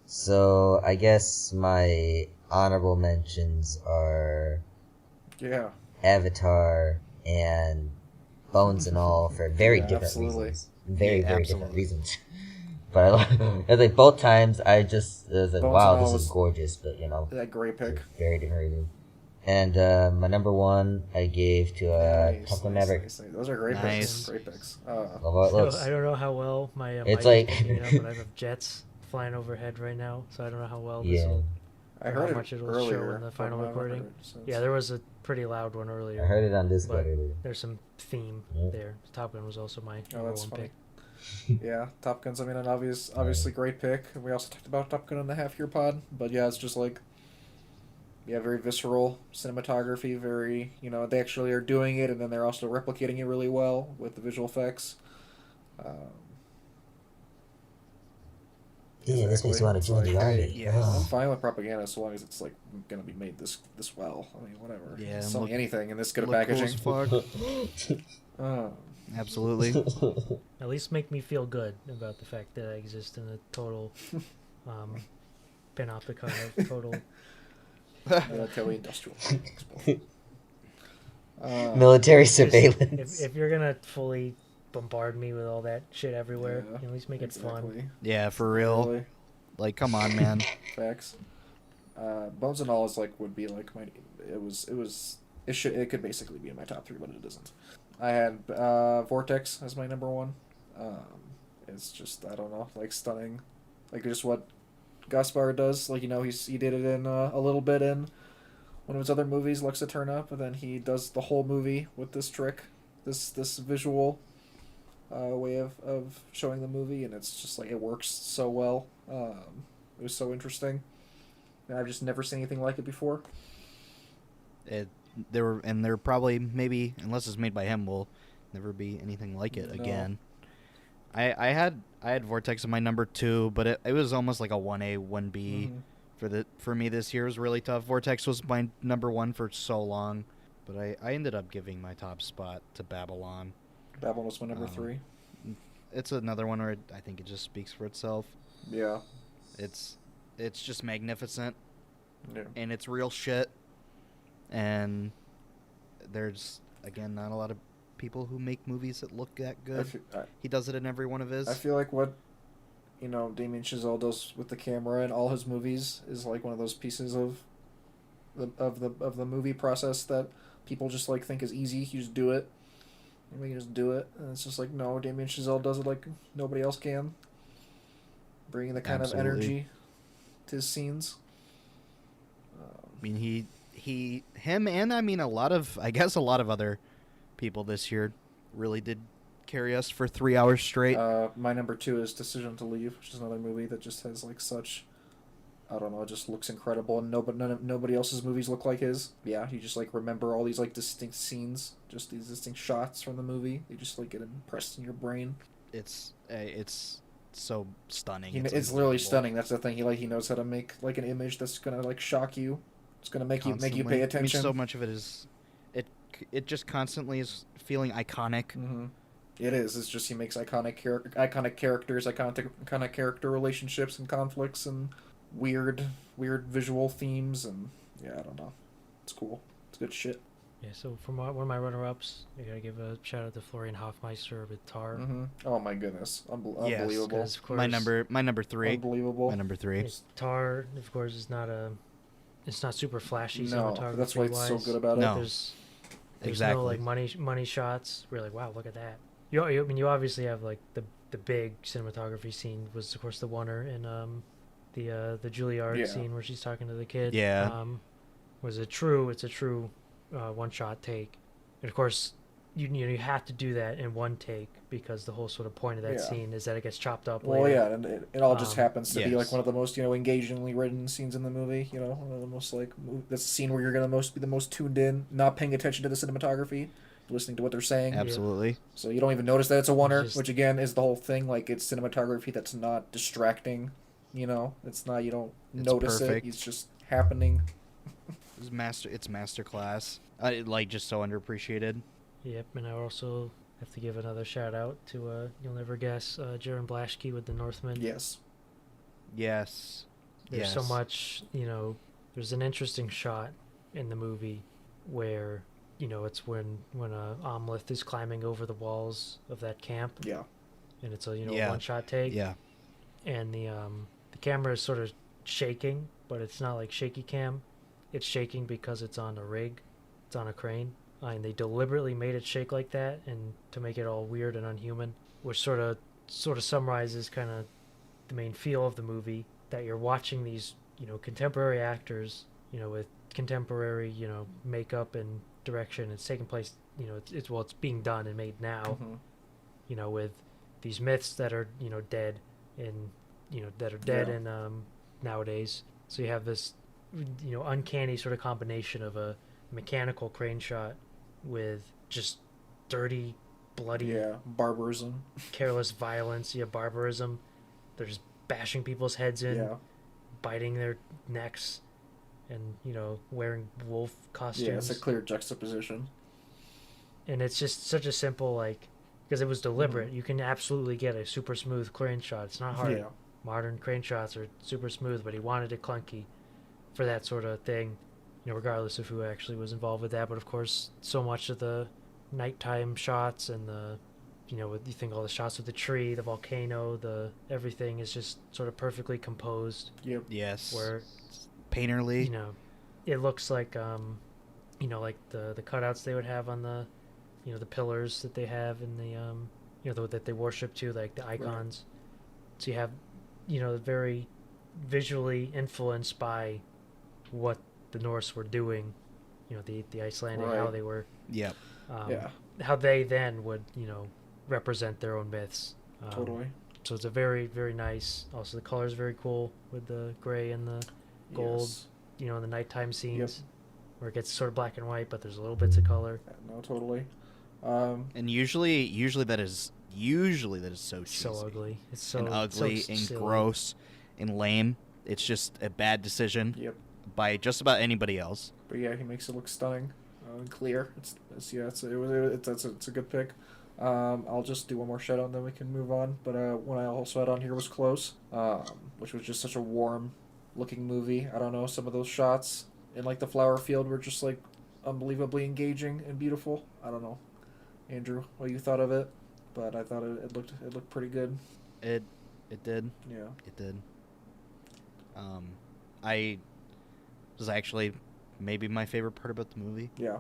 So I guess my honorable mentions are Yeah. Avatar and Bones and All for very Yeah, different absolutely. reasons. Very Yeah, different absolutely. reasons. But I like both times I just was like, Bones wow, and All this was- is gorgeous, but That great pick. very different reasons. And my number one I gave to Top Gun Maverick. nice. Those are great Nice. picks. Great picks. Love how it So looks. I don't know how well my It's mic like- is picking it up, but I have jets flying overhead right now, so I don't know how well this Yeah. will. I how heard it much it'll show earlier in the but final I haven't recording. heard it since. Yeah, there was a pretty loud one I earlier. heard it on Discord But earlier. there's some theme Yeah. there. Top Gun was also my Oh, number that's one funny. pick. Yeah, Top Gun's, I mean, an obviously great pick. We also talked about Top Gun in the half year pod, but yeah, it's just like, yeah, very visceral cinematography, very, they actually are doing it, and then they're also replicating it really well with the visual effects. Um, Yeah, this makes exactly. you want to It's join the like, hey, army. Yes. I'm Ugh. fine with propaganda so long as it's like going to be made this well. I mean, whatever. Yeah, Just and sell look, me anything in this good of look cool packaging. as fuck. Um, Absolutely. At least make me feel good about the fact that I exist in a total panopticon of total. military industrial complex. Military Just surveillance. if you're gonna fully bombard me with all that shit everywhere, Yeah, at least make it fun. exactly. Yeah, for real. Really, Like, come on, man. facts. Bones and All is like would be like my. It could basically be in my top three, but it isn't. I had Vortex as my number one. It's just, I don't know, like stunning, like just what Gaspar does. Like, he did it in a little bit in one of his other movies, Lux Eterna, but then he does the whole movie with this trick, this visual way of showing the movie, and it's just like it works so well. It was so interesting, and I've just never seen anything like it before. There probably, maybe, unless it's made by him, will never be anything like it No. again. I had Vortex in my number 2, but it was almost like a 1A 1B. For me this year. It was really tough. Vortex was my number 1 for so long, but I ended up giving my top spot to Babylon. Babylon was my number three. It's another one where I think it just speaks for itself. Yeah. It's just magnificent, Yeah. and it's real shit. And there's, again, not a lot of people who make movies that look that good. He does it in every one of his. I feel like what Damien Chazelle does with the camera in all his movies is like one of those pieces of the movie process that people just like think is easy. You just do it. And we can just do it, and it's just like, no, Damien Chazelle does it like nobody else can. Bringing the kind Absolutely. of energy to his scenes. I mean, him, and I mean a lot of other people this year really did carry us for 3 hours straight. My number 2 is Decision to Leave, which is another movie that just has like such, I don't know, just looks incredible, and nobody else's movies look like his. Yeah, you just like remember all these like distinct scenes, just these distinct shots from the movie. They just like get impressed in your brain. It's so stunning. It's literally stunning. That's the thing. He knows how to make like an image that's gonna like shock you. It's gonna make you pay attention. I mean, so much of it is it just constantly is feeling iconic. Mm-hmm. It is. It's just he makes iconic characters, iconic character relationships and conflicts and weird visual themes, and yeah, I don't know. It's cool. It's good shit. Yeah, so for one of my runner-ups, I gotta give a shout out to Florian Hofmeister with Tar. Mm-hmm. Oh my goodness, Yes, unbelievable. 'Cause, of course, My number 3. Unbelievable. My number 3. Tar, of course, is not super flashy No, cinematography. that's why it's so good about it. No. There's Exactly. no like money shots. We're like, wow, look at that. I mean, you obviously have like the big cinematography scene was of course the oneer in the Juilliard scene where she's talking to the kid. Yeah. It's a true one shot take, and of course you have to do that in one take because the whole sort of point of that scene is that it gets chopped up Well, later. yeah, and it all just happens to be yes. like one of the most engagingly written scenes in the movie. One of the most like that's the scene where you're gonna be the most tuned in, not paying attention to the cinematography, listening to what they're saying. Absolutely. So you don't even notice that it's a oneer, Just- which again is the whole thing. Like it's cinematography that's not distracting. It's not, you don't It's notice perfect. it. It's just happening. It's masterclass. Like just so underappreciated. Yep, and I also have to give another shout out to you'll never guess Jaron Blaschke with The Northman. Yes. Yes. There's so much, there's an interesting shot in the movie where, it's when Amleth is climbing over the walls of that camp, Yeah. and it's a, one-shot take. Yeah. And the camera is sort of shaking, but it's not like shaky cam. It's shaking because it's on a rig. It's on a crane. And they deliberately made it shake like that and to make it all weird and unhuman, which sort of summarizes kind of the main feel of the movie, that you're watching these, contemporary actors, with contemporary, makeup and direction. It's taking place, it's being done and made now, Mhm. with these myths that are dead in that are dead Yeah. in nowadays. So you have this uncanny sort of combination of a mechanical crane shot with just dirty, bloody, Yeah, barbarism. careless violence. You have barbarism. They're just bashing people's heads in, Yeah, biting their necks, and wearing wolf yeah, costumes. it's a clear juxtaposition. And it's just such a simple, like, because it was deliberate. Mhm. You can absolutely get a super smooth crane shot. It's not hard. Yeah, Modern crane shots are super smooth, but he wanted it clunky for that sort of thing, regardless of who actually was involved with that. But of course, so much of the nighttime shots and the what you think, all the shots with the tree, the volcano, the everything is just sort of perfectly composed, yep, Yes. where Painterly. it looks like like the cutouts they would have on the the pillars that they have in the that they worship to, like the icons. So you have very visually influenced by what the Norse were doing, the Icelandic, how Right. they were Yep. yeah, how they then would represent their own myths. totally. So it's a very, very nice. Also, the color is very cool with the gray and the gold. Yes. In the nighttime scenes, where it gets sort of black and white, but there's little bits of color. Yeah, no, totally. And usually that is so cheesy. So ugly. It's so and ugly so and silly. gross and lame. It's just a bad decision Yep. by just about anybody else. But yeah, he makes it look stunning and clear. It's a good pick. I'll just do one more shout out and then we can move on. But one I also had on here was Close, which was just such a warm looking movie. I don't know, some of those shots in like the flower field were just like unbelievably engaging and beautiful. I don't know, Andrew, what you thought of it, but I thought it looked pretty good. It did. Yeah. It did. I was actually maybe my favorite part about the movie Yeah.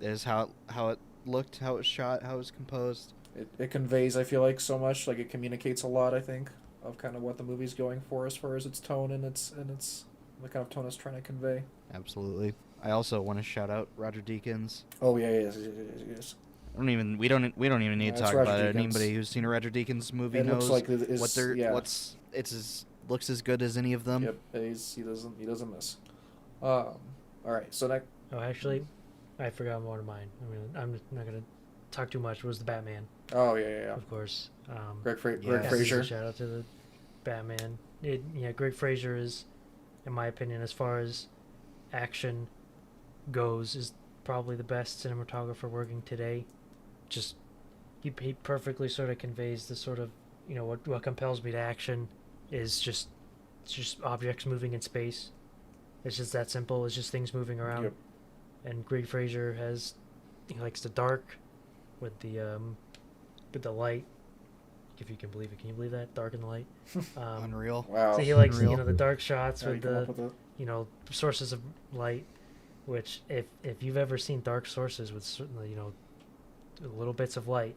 is how it looked, how it was shot, how it was composed. It conveys, I feel like, so much. Like it communicates a lot, I think, of kind of what the movie's going for as far as its tone and its the kind of tone it's trying to convey. Absolutely. I also want to shout out Roger Deakins. Oh yeah, yes. We don't even need Yeah, to it's talk Roger about it. Deakins. Anybody who's seen a Roger Deakins movie It knows looks like it's, what they're yeah. looks as good as any of them. Yep, he doesn't miss. All right, so that Oh, actually, I forgot one of mine. I'm not gonna talk too much. It was the Batman, yeah. of course. Greg Yes. Fraser. Shout out to the Batman. Greg Fraser is, in my opinion, as far as action goes, is probably the best cinematographer working today. Just he perfectly sort of conveys the sort of what compels me to action is just it's just objects moving in space. It's just that simple. It's just things moving around. Yep. And Greg Fraser he likes the dark with the light. If you can believe it, can you believe that? Dark and the light. Unreal. Wow. So he likes Unreal. the dark shots How with you come the up with it? sources of light, which if you've ever seen dark sources with certainly little bits of light,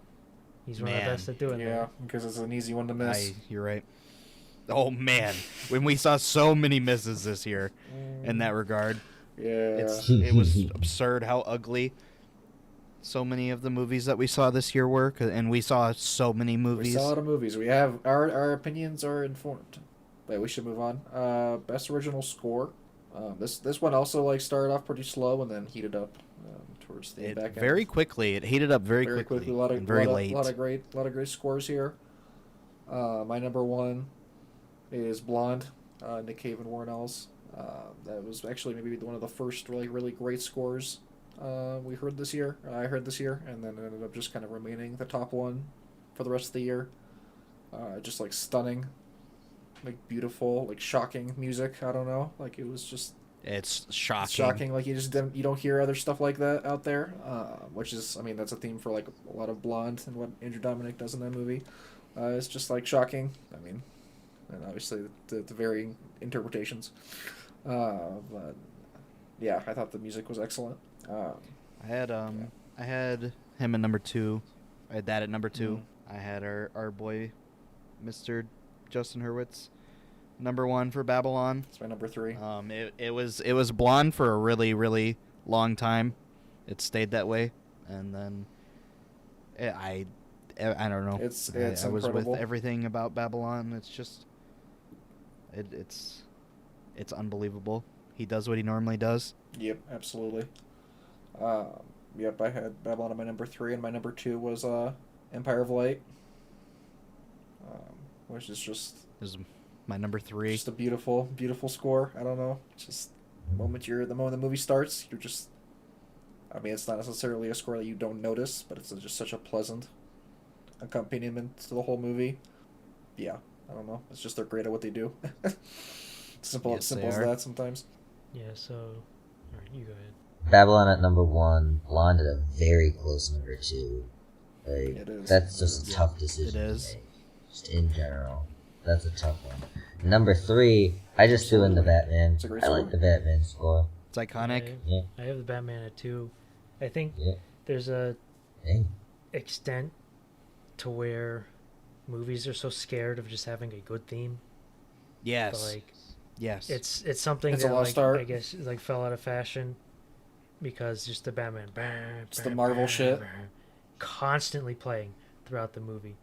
he's one of the Man. best at doing Yeah, that. because it's an easy one to miss. You're right. Oh man, when we saw so many misses this year in that regard, Yeah. it was absurd how ugly so many of the movies that we saw this year were, and we saw so many We movies. saw a lot of movies. We have our opinions are informed. But we should move on. Best original score. This one also like started off pretty slow and then heated up towards the back end. Very quickly. It heated up very, Very quickly. A lot of and very lot late. Of great scores here. My number one is Blonde, Nick Cave and Warren Ellis. That was actually maybe one of the first really great scores we heard this year. I heard this year, and then it ended up just kind of remaining the top one for the rest of the year. Just like stunning, like beautiful, like shocking music. I don't know, like it was just It's shocking. shocking. Like you don't hear other stuff like that out there. Which is, I mean, that's a theme for like a lot of Blonde and what Andrew Dominic does in that movie. It's just like shocking. I mean, and obviously the varying interpretations. But yeah, I thought the music was excellent. I had him at number 2. I had that at number 2. Mhm. I had our boy, Mr. Justin Hurwitz, number 1 for Babylon. It's my number 3. It was Blonde for a really long time. It stayed that way, and then I don't know. It's I was with incredible. everything about Babylon. It's just, it's unbelievable. He does what he normally does. Yep, absolutely. Yep, I had Babylon on my number 3, and my number 2 was Empire of Light, which is just This is my number 3. just a beautiful, beautiful score. I don't know, just the moment the movie starts, you're just. I mean, it's not necessarily a score that you don't notice, but it's just such a pleasant accompaniment to the whole movie. Yeah, I don't know. It's just they're great at what they do. Simple, Yes, simple they as are. that sometimes. Yeah. So, all right, you go ahead. Babylon at number 1, Blonde at a very close number 2. Like, It is. that's just a Yeah, tough decision it to is. make. Just in general. That's a tough one. Number 3, I just threw in the Batman. It's a great I like score. the Batman score. It's iconic. Yeah. I have the Batman at 2. I think Yeah. there's a Hey. extent to where movies are so scared of just having a good theme. Yes. But like yes. it's something It's a that lost like art. I guess like fell out of fashion because just the Batman It's the Marvel shit. constantly playing throughout the movie.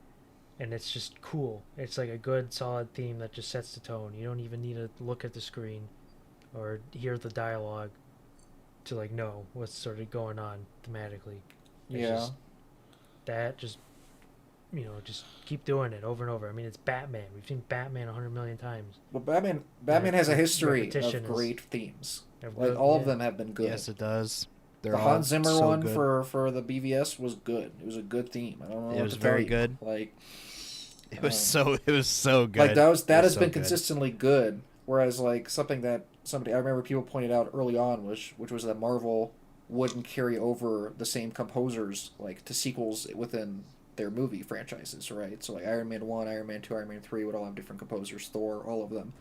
And it's just cool. It's like a good solid theme that just sets the tone. You don't even need to look at the screen or hear the dialogue to like know what's sort of going on thematically. It's Yeah. just that just just keep doing it over and over. I mean, it's Batman. We've seen Batman 100 million times. But Batman has a the history repetition of is- great themes. They're Like good, all of yeah. them have been good. Yes, it does. They're The all Hans Zimmer so one good. for the BVS was good. It was a good theme. I don't know. It what was to very tell you. good. Like It was um, so good. like that It has was so been good. consistently good. Whereas like something that somebody I remember people pointed out early on which was that Marvel wouldn't carry over the same composers like to sequels within their movie franchises, right? So like Iron Man 1, Iron Man 2, Iron Man 3 would all have different composers, Thor, all of them.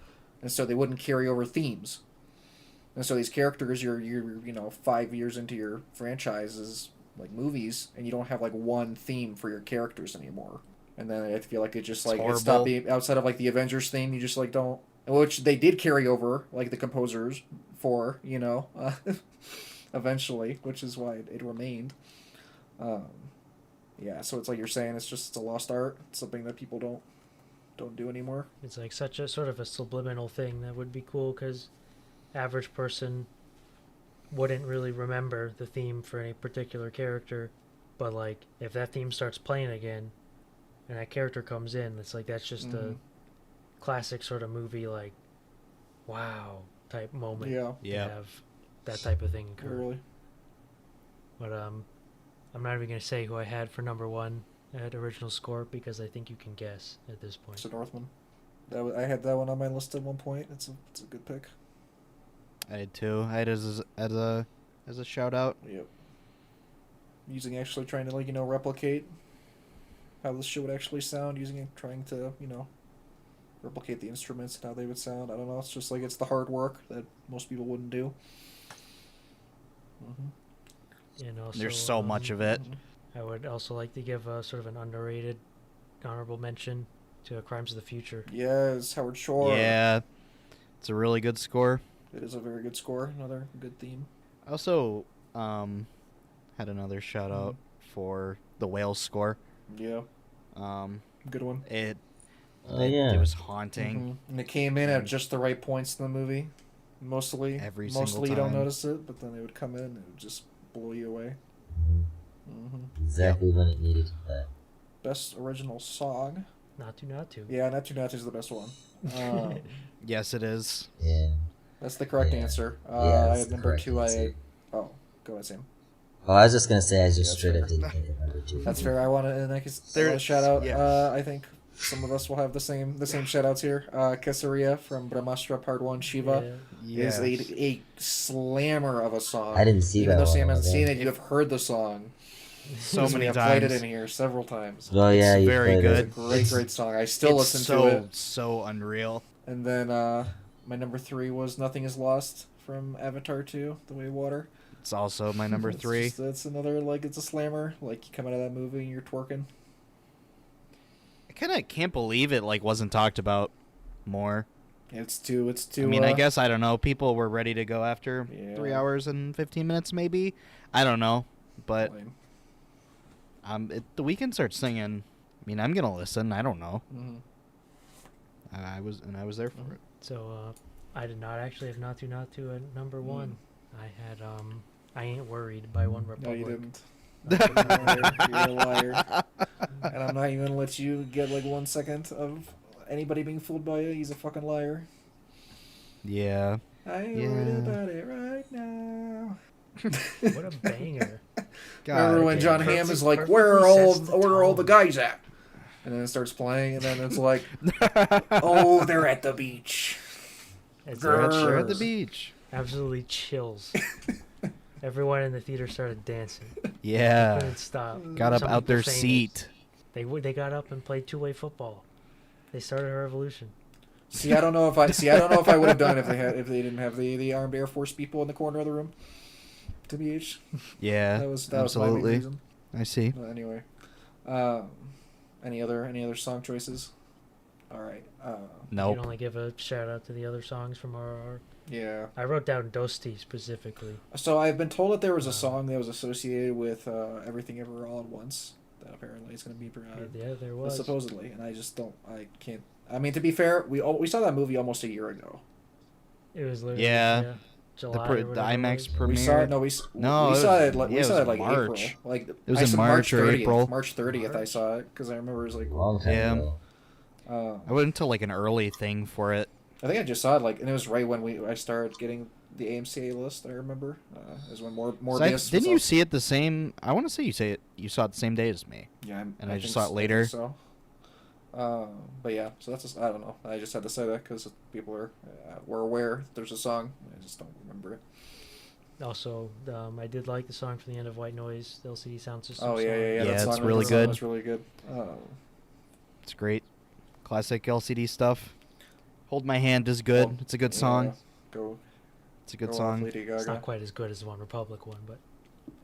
And so they wouldn't carry over themes. And so these characters you're 5 years into your franchises like movies and you don't have like one theme for your characters anymore. And then I feel like it just like it stopped horrible. being outside of like the Avengers theme, you just like don't which they did carry over like the composers for, eventually, which is why it remained. Um, yeah, so it's like you're saying, it's a lost art. It's something that people don't do anymore. It's like such a sort of a subliminal thing that would be cool because average person wouldn't really remember the theme for any particular character, but like if that theme starts playing again and that character comes in, it's like that's just a Mhm. classic sort of movie like wow type moment. Yeah, Yeah. To have that type of thing occur. really. But I'm not even gonna say who I had for number 1 at original score because I think you can guess at this point. It's a Northman. I had that one on my list at one point. It's a good pick. I had two. I had it as a shout out. Yep. Trying to replicate how this shit would actually sound, trying to replicate the instruments and how they would sound. I don't know. It's just like it's the hard work that most people wouldn't do. And also, There's so much of it. I would also like to give a sort of an underrated honorable mention to Crimes of the Future. Yes, Howard Shore. Yeah, it's a really good score. It is a very good score. Another good theme. I also had another shout out for the Whales score. Yeah, Um, good one. it Oh, yeah. it was haunting. Mhm. And it came in at just the right points in the movie. Mostly Single you don't time. notice it, but then they would come in and it would just blow you away. Exactly when it needed to play. Best original song. Not to. Yeah, Natu Natu is the best one. Um, Yes, it is. Yeah. that's the correct Yeah. answer. Yeah, I that's had the number correct 2. answer. Oh, go ahead, Sam. Oh, I was just gonna say I just That's straight up fair. didn't think of number 2. That's fair. I want to There- shout out. yeah. I think some of us will have the same shout outs here. Kesseria from Brahmastra Part 1 Shiva Yes. is a slammer of a song. I didn't see Even that though Sam one, hasn't okay. seen it, you have heard the song. So Because we many have played it times. in here several times. Oh yeah, It's you very played good. it. Great, great song. I still It's listen so to it. so unreal. And then my number 3 was Nothing Is Lost from Avatar 2, The Way of Water. It's also my number 3. That's another, it's a slammer. Like, you come out of that movie and you're twerking. I kind of can't believe it wasn't talked about more. It's too. I mean, I guess I don't know. People were ready to go after Yeah. 3 hours and 15 minutes, maybe. I don't know, but lame. The Weeknd starts singing. I mean, I'm gonna listen. I don't know. Mhm. I was there for it. So I did not actually have Not To at number one. I had I Ain't Worried by One No, Republic. you didn't. You're a liar. And I'm not even gonna let you get like 1 second of anybody being fooled by you. He's a fucking liar. Yeah. I ain't worried about it right now. What a banger. Remember when okay. John Hamm is like, Perfectly where sets the are all the tone. guys at? And then it starts playing, and then it's like, oh, they're at the beach. It's Grr. We're at the beach. absolutely chills. Everyone in the theater started dancing. Yeah. Couldn't stop. Got up Some out people their fainted. seat. They got up and played two-way football. They started a revolution. See, I don't know if I would have done it if they didn't have the armed Air Force people in the corner of the room. To BH. Yeah. That was my main absolutely. reason. I see. But anyway, any other song choices? All right. You Nope. can only give a shout out to the other songs from RR. Yeah. I wrote down Dosti specifically. So I've been told that there was a song that was associated with Everything Ever All at Once that apparently is going to be Yeah, there was. supposedly, and I can't. I mean, to be fair, we saw that movie almost a year ago. It was literally Yeah. July. The or whatever it IMAX was. premiere. We saw it. No, we saw it. Like, yeah, we it saw was it like March. April. Like It was I in said March or 30th, April. March 30th. I March? saw it because I remember it was like. A long time Yeah. ago. I went to like an early thing for it. I think I just saw it like, and it was right when I started getting the AMC list. I remember is when more So I- Morbius. didn't you was see it the same? I want to say you saw it the same day as me. Yeah, And I just think saw it s- later. think so. But yeah, so that's just, I don't know. I just had to say that because people were aware there's a song. I just don't remember it. Also, I did like the song from the end of White Noise, the LCD Sound System. Oh yeah, yeah, yeah. Yeah, that it's song, really that song good. was really good. It's great. Classic LCD stuff. Hold My Hand is good. Well, It's a good yeah, song. Go. It's a good go off, song. Lady It's Gaga. not quite as good as the One Republic one, but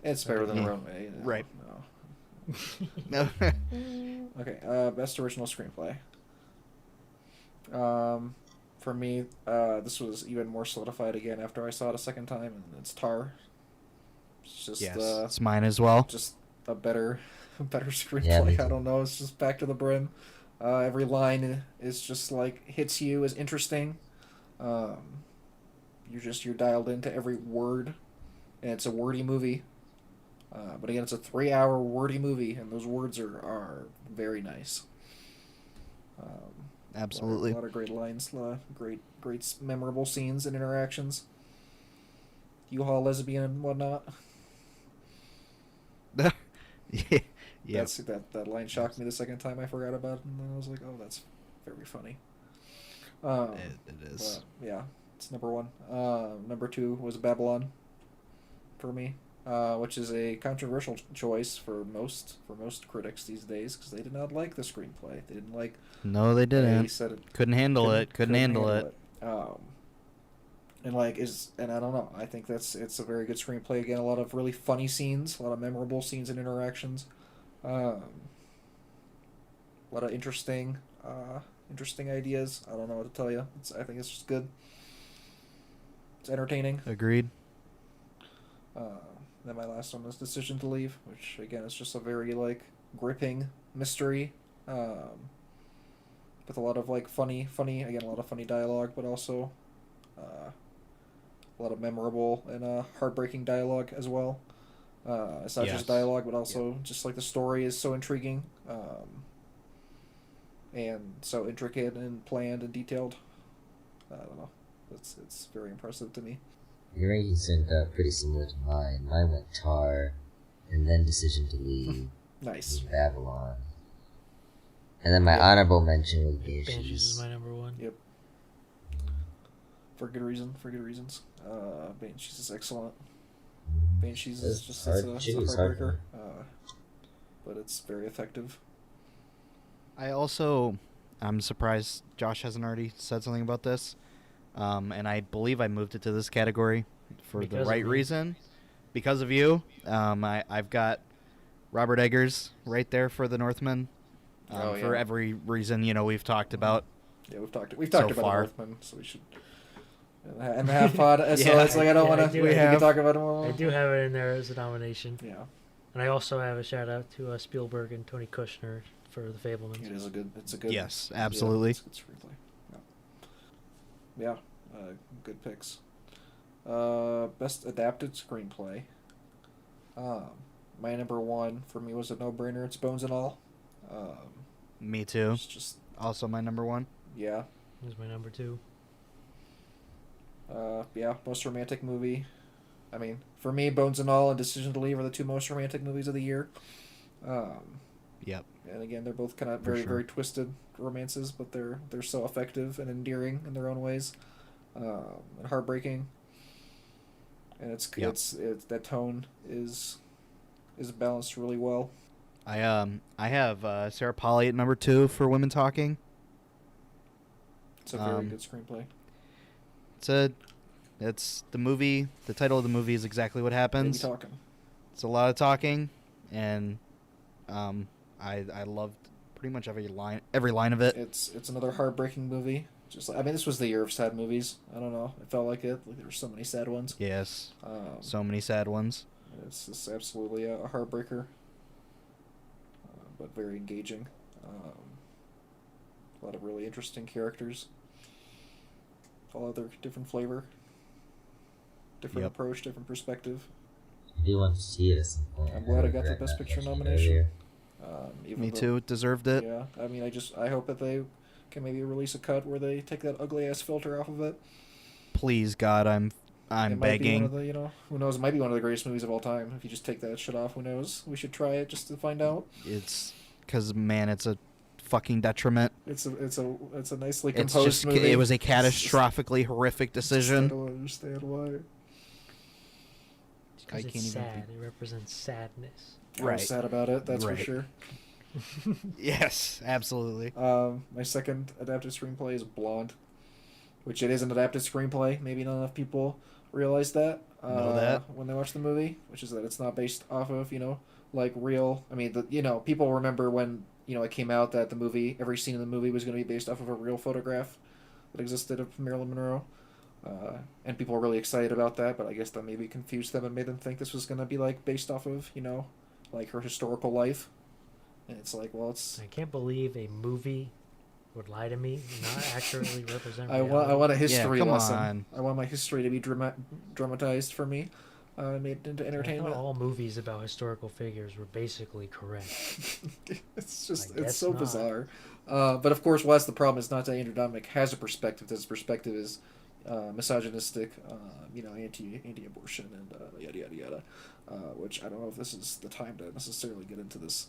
It's better than Mm. Runway. Right. No. No. Okay. Best original screenplay. For me, this was even more solidified again after I saw it a second time, and it's Tar. It's just yes, it's mine as well. just a better screenplay. Yeah, me I too. don't know. It's just back to the brim. Every line is just like hits you as interesting. You're dialed into every word, and it's a wordy movie. But again, it's a 3-hour wordy movie, and those words are very nice. Absolutely. A lot of great lines, a lot of great memorable scenes and interactions. U-Haul lesbian and whatnot. Yeah. Yep. That line shocked me the second time I forgot about it, and then I was like, oh, that's very funny. It is. But, yeah, it's number one. Number two was Babylon, for me, which is a controversial choice for most critics these days because they did not like the screenplay. They didn't like. No, they They didn't. said it Couldn't handle it. Couldn't handle it. And I don't know. I think it's a very good screenplay. Again, a lot of really funny scenes, a lot of memorable scenes and interactions, a lot of interesting ideas. I don't know what to tell you. I think it's just good. It's entertaining. Agreed. Then my last one was Decision to Leave, which again is just a very like gripping mystery. With a lot of like funny again, a lot of funny dialogue, but also a lot of memorable and heartbreaking dialogue as well. It's not Yes. just dialogue, but also just like the story is so intriguing, and so intricate and planned and detailed. I don't know. It's very impressive to me. Your rankings turned out pretty similar to mine. Mine went Tar, and then Decision to Leave, Nice. and Babylon. And then my honorable mention was Banshees is Banshees. my number one. Yep. For good reasons. Banshees is excellent. Banshees is just it's a It's hard heartbreaker, but it's very effective. I'm surprised Josh hasn't already said something about this. And I believe I moved it to this category for Because the of right me. reason. Because of you. I've got Robert Eggers right there for The Northman. Oh, For yeah. every reason, we've talked about. Yeah, we've talked So about far. Northman, so we should. And the half pod. So Yeah. it's like I don't Yeah, I want to. do- We I can have- talk about it more. I do have it in there as a nomination. Yeah. And I also have a shout out to Spielberg and Tony Kushner for The Fablemans. It is a good. It's a good. Yes, absolutely. Yeah, it's a good screenplay. Yeah, good picks. Best adapted screenplay. My number one for me was a no-brainer. It's Bones and All. Me too. It's just Also my number one. yeah. Is my number 2. Yeah, most romantic movie. I mean, for me, Bones and All and Decision to Leave are the two most romantic movies of the year. Yep. And again, they're both kind of For very, sure. very twisted romances, but they're so effective and endearing in their own ways, and heartbreaking. And it's that tone is balanced really well. I have Sarah Polley at number 2 for Women Talking. It's a very good screenplay. It's the movie. The title of the movie is exactly what happens. Maybe talking. It's a lot of talking, and I loved pretty much every line of it. It's another heartbreaking movie. Just I mean, this was the year of sad movies. I don't know. It felt like it. Like there were so many sad ones. Yes, So so many sad ones. it's just absolutely a heartbreaker, but very engaging. A lot of really interesting characters. All of their different flavor, different Yep. approach, different perspective. I do want to see it at some point. I'm glad I got the regret Best not Picture watching it nomination. earlier. Even Me though- too. It deserved it. Yeah, I mean, I hope that they can maybe release a cut where they take that ugly ass filter off of it. Please, God, I'm It might be one begging. of the, who knows? It might be one of the greatest movies of all time. If you just take that shit off, who knows? We should try it just to find out. It's because man, it's a fucking detriment. It's a nicely It's composed just movie. it was a It's just- catastrophically horrific I decision. don't understand why. Because I it's can't even sad. It represents sadness. I Right. was sad about it. That's Right. for sure. Yes, absolutely. My second adapted screenplay is Blonde, which it is an adapted screenplay. Maybe not enough people realize that. Know that. When they watch the movie, which is that it's not based off of like real. I mean, people remember when it came out that the movie, every scene in the movie was going to be based off of a real photograph that existed of Marilyn Monroe. And people were really excited about that, but I guess that maybe confused them and made them think this was going to be like based off of like her historical life. And it's like, well, it's I can't believe a movie would lie to me and not accurately represent I reality. want a history come lesson. on. I want my history to be dramatized for me, made into I thought entertainment. all movies about historical figures were basically correct. It's just I it's guess so not. bizarre. But of course, well, that's the problem. It's not that Andrew Dominic has a perspective. His perspective is misogynistic, anti-abortion, and yada yada yada. Which I don't know if this is the time to necessarily get into this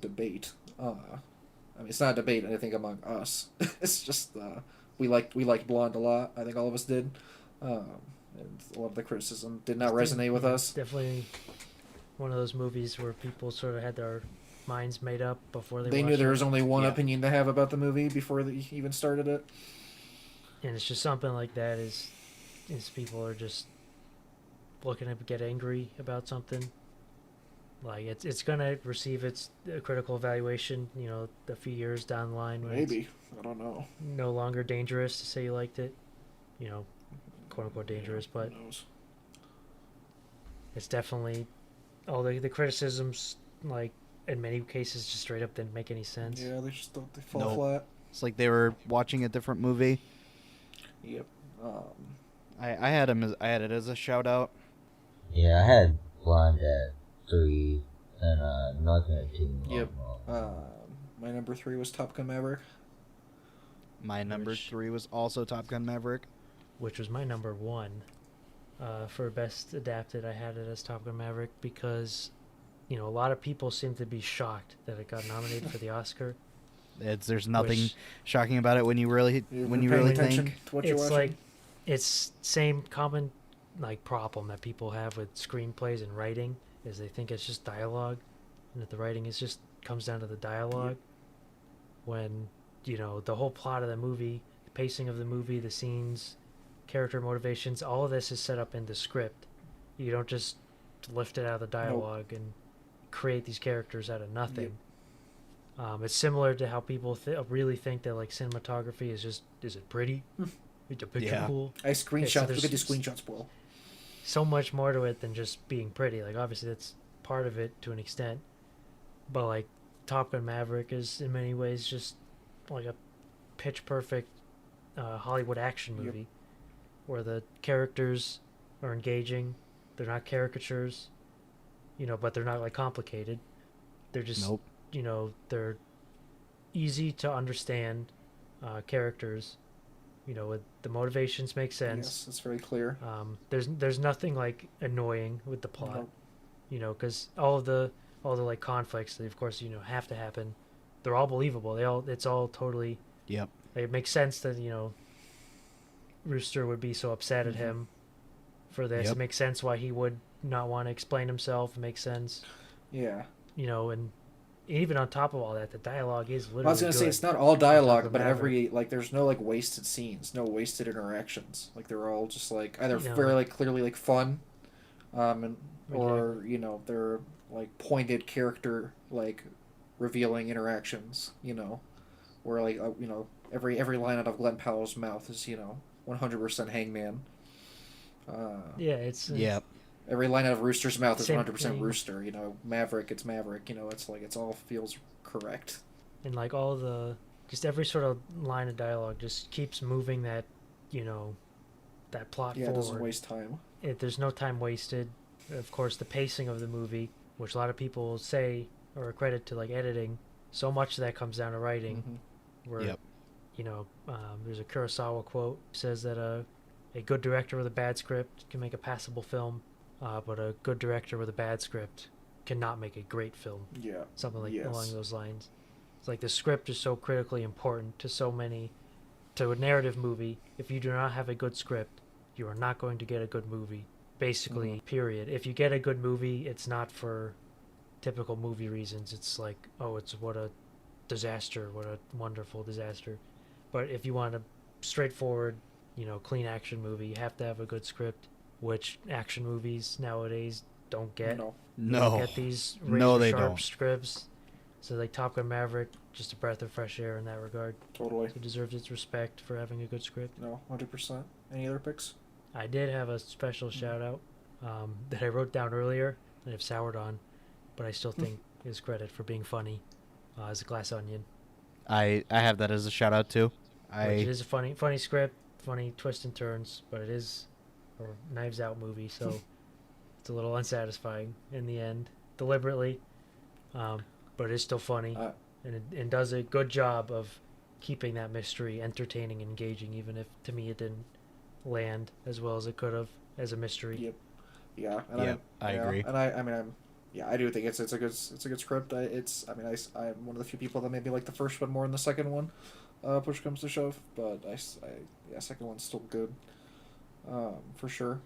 debate. I mean, it's not a debate, I think, among us. It's just we liked Blonde a lot. I think all of us did, and a lot of the criticism did not resonate with us. Definitely one of those movies where people sort of had their minds made up before they They knew watched there it. was only one Yeah. opinion to have about the movie before they even started it. And it's just something like that is people are just looking to get angry about something. Like it's gonna receive its critical evaluation, a few years down the line when it's Maybe, I don't know. no longer dangerous to say you liked it, quote unquote dangerous, but Who knows? it's definitely all the criticisms, like in many cases, just straight up didn't make any sense. Yeah, they just don't. They fall Nope. flat. It's like they were watching a different movie. Yep. I had it as a shout out. Yeah, I had Blonde at 3, and Northman at 2. Yep. My number 3 was Top Gun Maverick. My number Which- 3 was also Top Gun Maverick. Which was my number 1. For best adapted, I had it as Top Gun Maverick because, a lot of people seem to be shocked that it got nominated for the Oscar. There's nothing Which- shocking about it when you really You're when you paying really attention think. to what you're It's watching. like it's same common problem that people have with screenplays and writing is they think it's just dialogue, and that the writing is just comes down to the dialogue. When the whole plot of the movie, the pacing of the movie, the scenes, character motivations, all of this is set up in the script. You don't just lift it out of the dialogue and create these characters out of nothing. It's similar to how people really think that like cinematography is it pretty? Is the picture Yeah. cool? I there's screenshot. Look at the screenshots, bro. So much more to it than just being pretty. Like obviously that's part of it to an extent, but like Top Gun Maverick is in many ways just like a pitch perfect Hollywood action Yep. movie where the characters are engaging. They're not caricatures, but they're not like complicated. They're just, Nope. They're easy to understand characters. With the motivations make sense. Yes, it's very clear. There's nothing like annoying with the plot, No. because all the like conflicts that of course have to happen. They're all believable. It's all totally. Yep. Like, it makes sense that Rooster would be so upset at him for this. Yep. It makes sense why he would not want to explain himself. It makes sense, Yeah. and even on top of all that, the dialogue is literally. I was gonna say good. it's not all dialogue, but Maverick. every like there's no like wasted scenes, no wasted interactions. Like they're all just like either No. very like clearly like fun, and or they're like pointed character like revealing interactions. Where like every line out of Glenn Powell's mouth is 100% Hangman. Yeah, it's Yep. Every line out of Rooster's mouth is Same 100% thing. Rooster. Maverick, it's Maverick. It's like it's all feels correct. and like all the just every sort of line of dialogue just keeps moving that that plot Yeah, it forward. doesn't waste time. There's no time wasted. Of course, the pacing of the movie, which a lot of people say or credit to like editing, so much of that comes down to writing. Mhm. Where Yep. there's a Kurosawa quote says that a good director with a bad script can make a passable film, but a good director with a bad script cannot make a great film. Yeah. Something like Yes. along those lines. It's like the script is so critically important to a narrative movie. If you do not have a good script, you are not going to get a good movie. Basically, period. If you get a good movie, it's not for typical movie reasons. It's like, oh, it's what a disaster, what a wonderful disaster. But if you want a straightforward, clean action movie, you have to have a good script, which action movies nowadays don't get. No. You No. don't get these No, they razor-sharp don't. scripts. So like Top Gun Maverick, just a breath of fresh air in that regard. Totally. It deserves its respect for having a good script. No. 100%. Any other picks? I did have a special shout out that I wrote down earlier and have soured on, but I still think is credit for being funny as a Glass Onion. I have that as a shout out too. Which is a funny script, funny twists and turns, but it is a Knives Out movie, so it's a little unsatisfying in the end, deliberately, but it is still funny, and does a good job of keeping that mystery entertaining and engaging, even if to me it didn't land as well as it could have as a mystery. Yep. Yeah. And Yep, I agree. And I do think it's a good script. I'm one of the few people that maybe like the first one more than the second one. Push comes to shove, but second one's still good. For sure.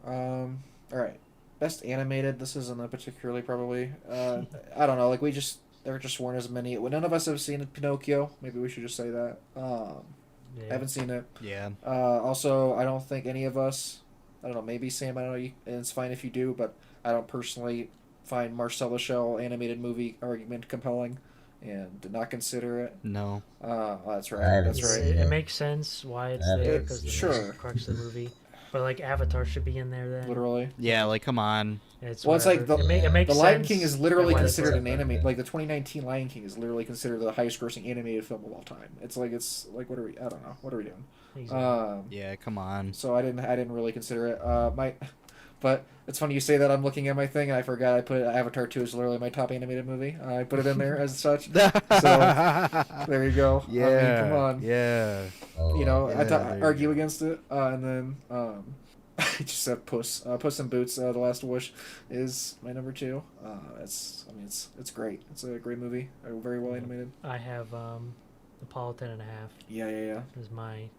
All right. Best animated. This isn't a particularly probably. I don't know. Like there just weren't as many. Well, none of us have seen Pinocchio. Maybe we should just say that. Yeah. I haven't seen it. Yeah. Also, I don't think any of us. I don't know. Maybe Sam. I don't know. And it's fine if you do, but I don't personally find Marcel the Shell animated movie argument compelling, and did not consider it. No. That's I right. haven't That's seen right. It makes sense why it's Yeah, there it's- because Sure. the crux of the movie. But like Avatar should be in there then. Literally. Yeah, like come on. It's Well, it's like whatever. it makes the Lion sense King is literally why they considered put an it there. anime. Like the 2019 Lion King is literally considered the highest grossing animated film of all time. It's like what are we? I don't know. What are we doing? Exactly. Yeah, come on. So I didn't really consider it. But it's funny you say that. I'm looking at my thing and I forgot I put Avatar 2 is literally my top animated movie. I put it in there as such. There you go. Yeah. I mean, come on. Yeah. Oh, I there you argue go. against it, and then I just said Puss. Puss in Boots. The Last Wish is my number 2. It's great. It's a great movie. Very well animated. I have Apollo 10 and a half Yeah. is my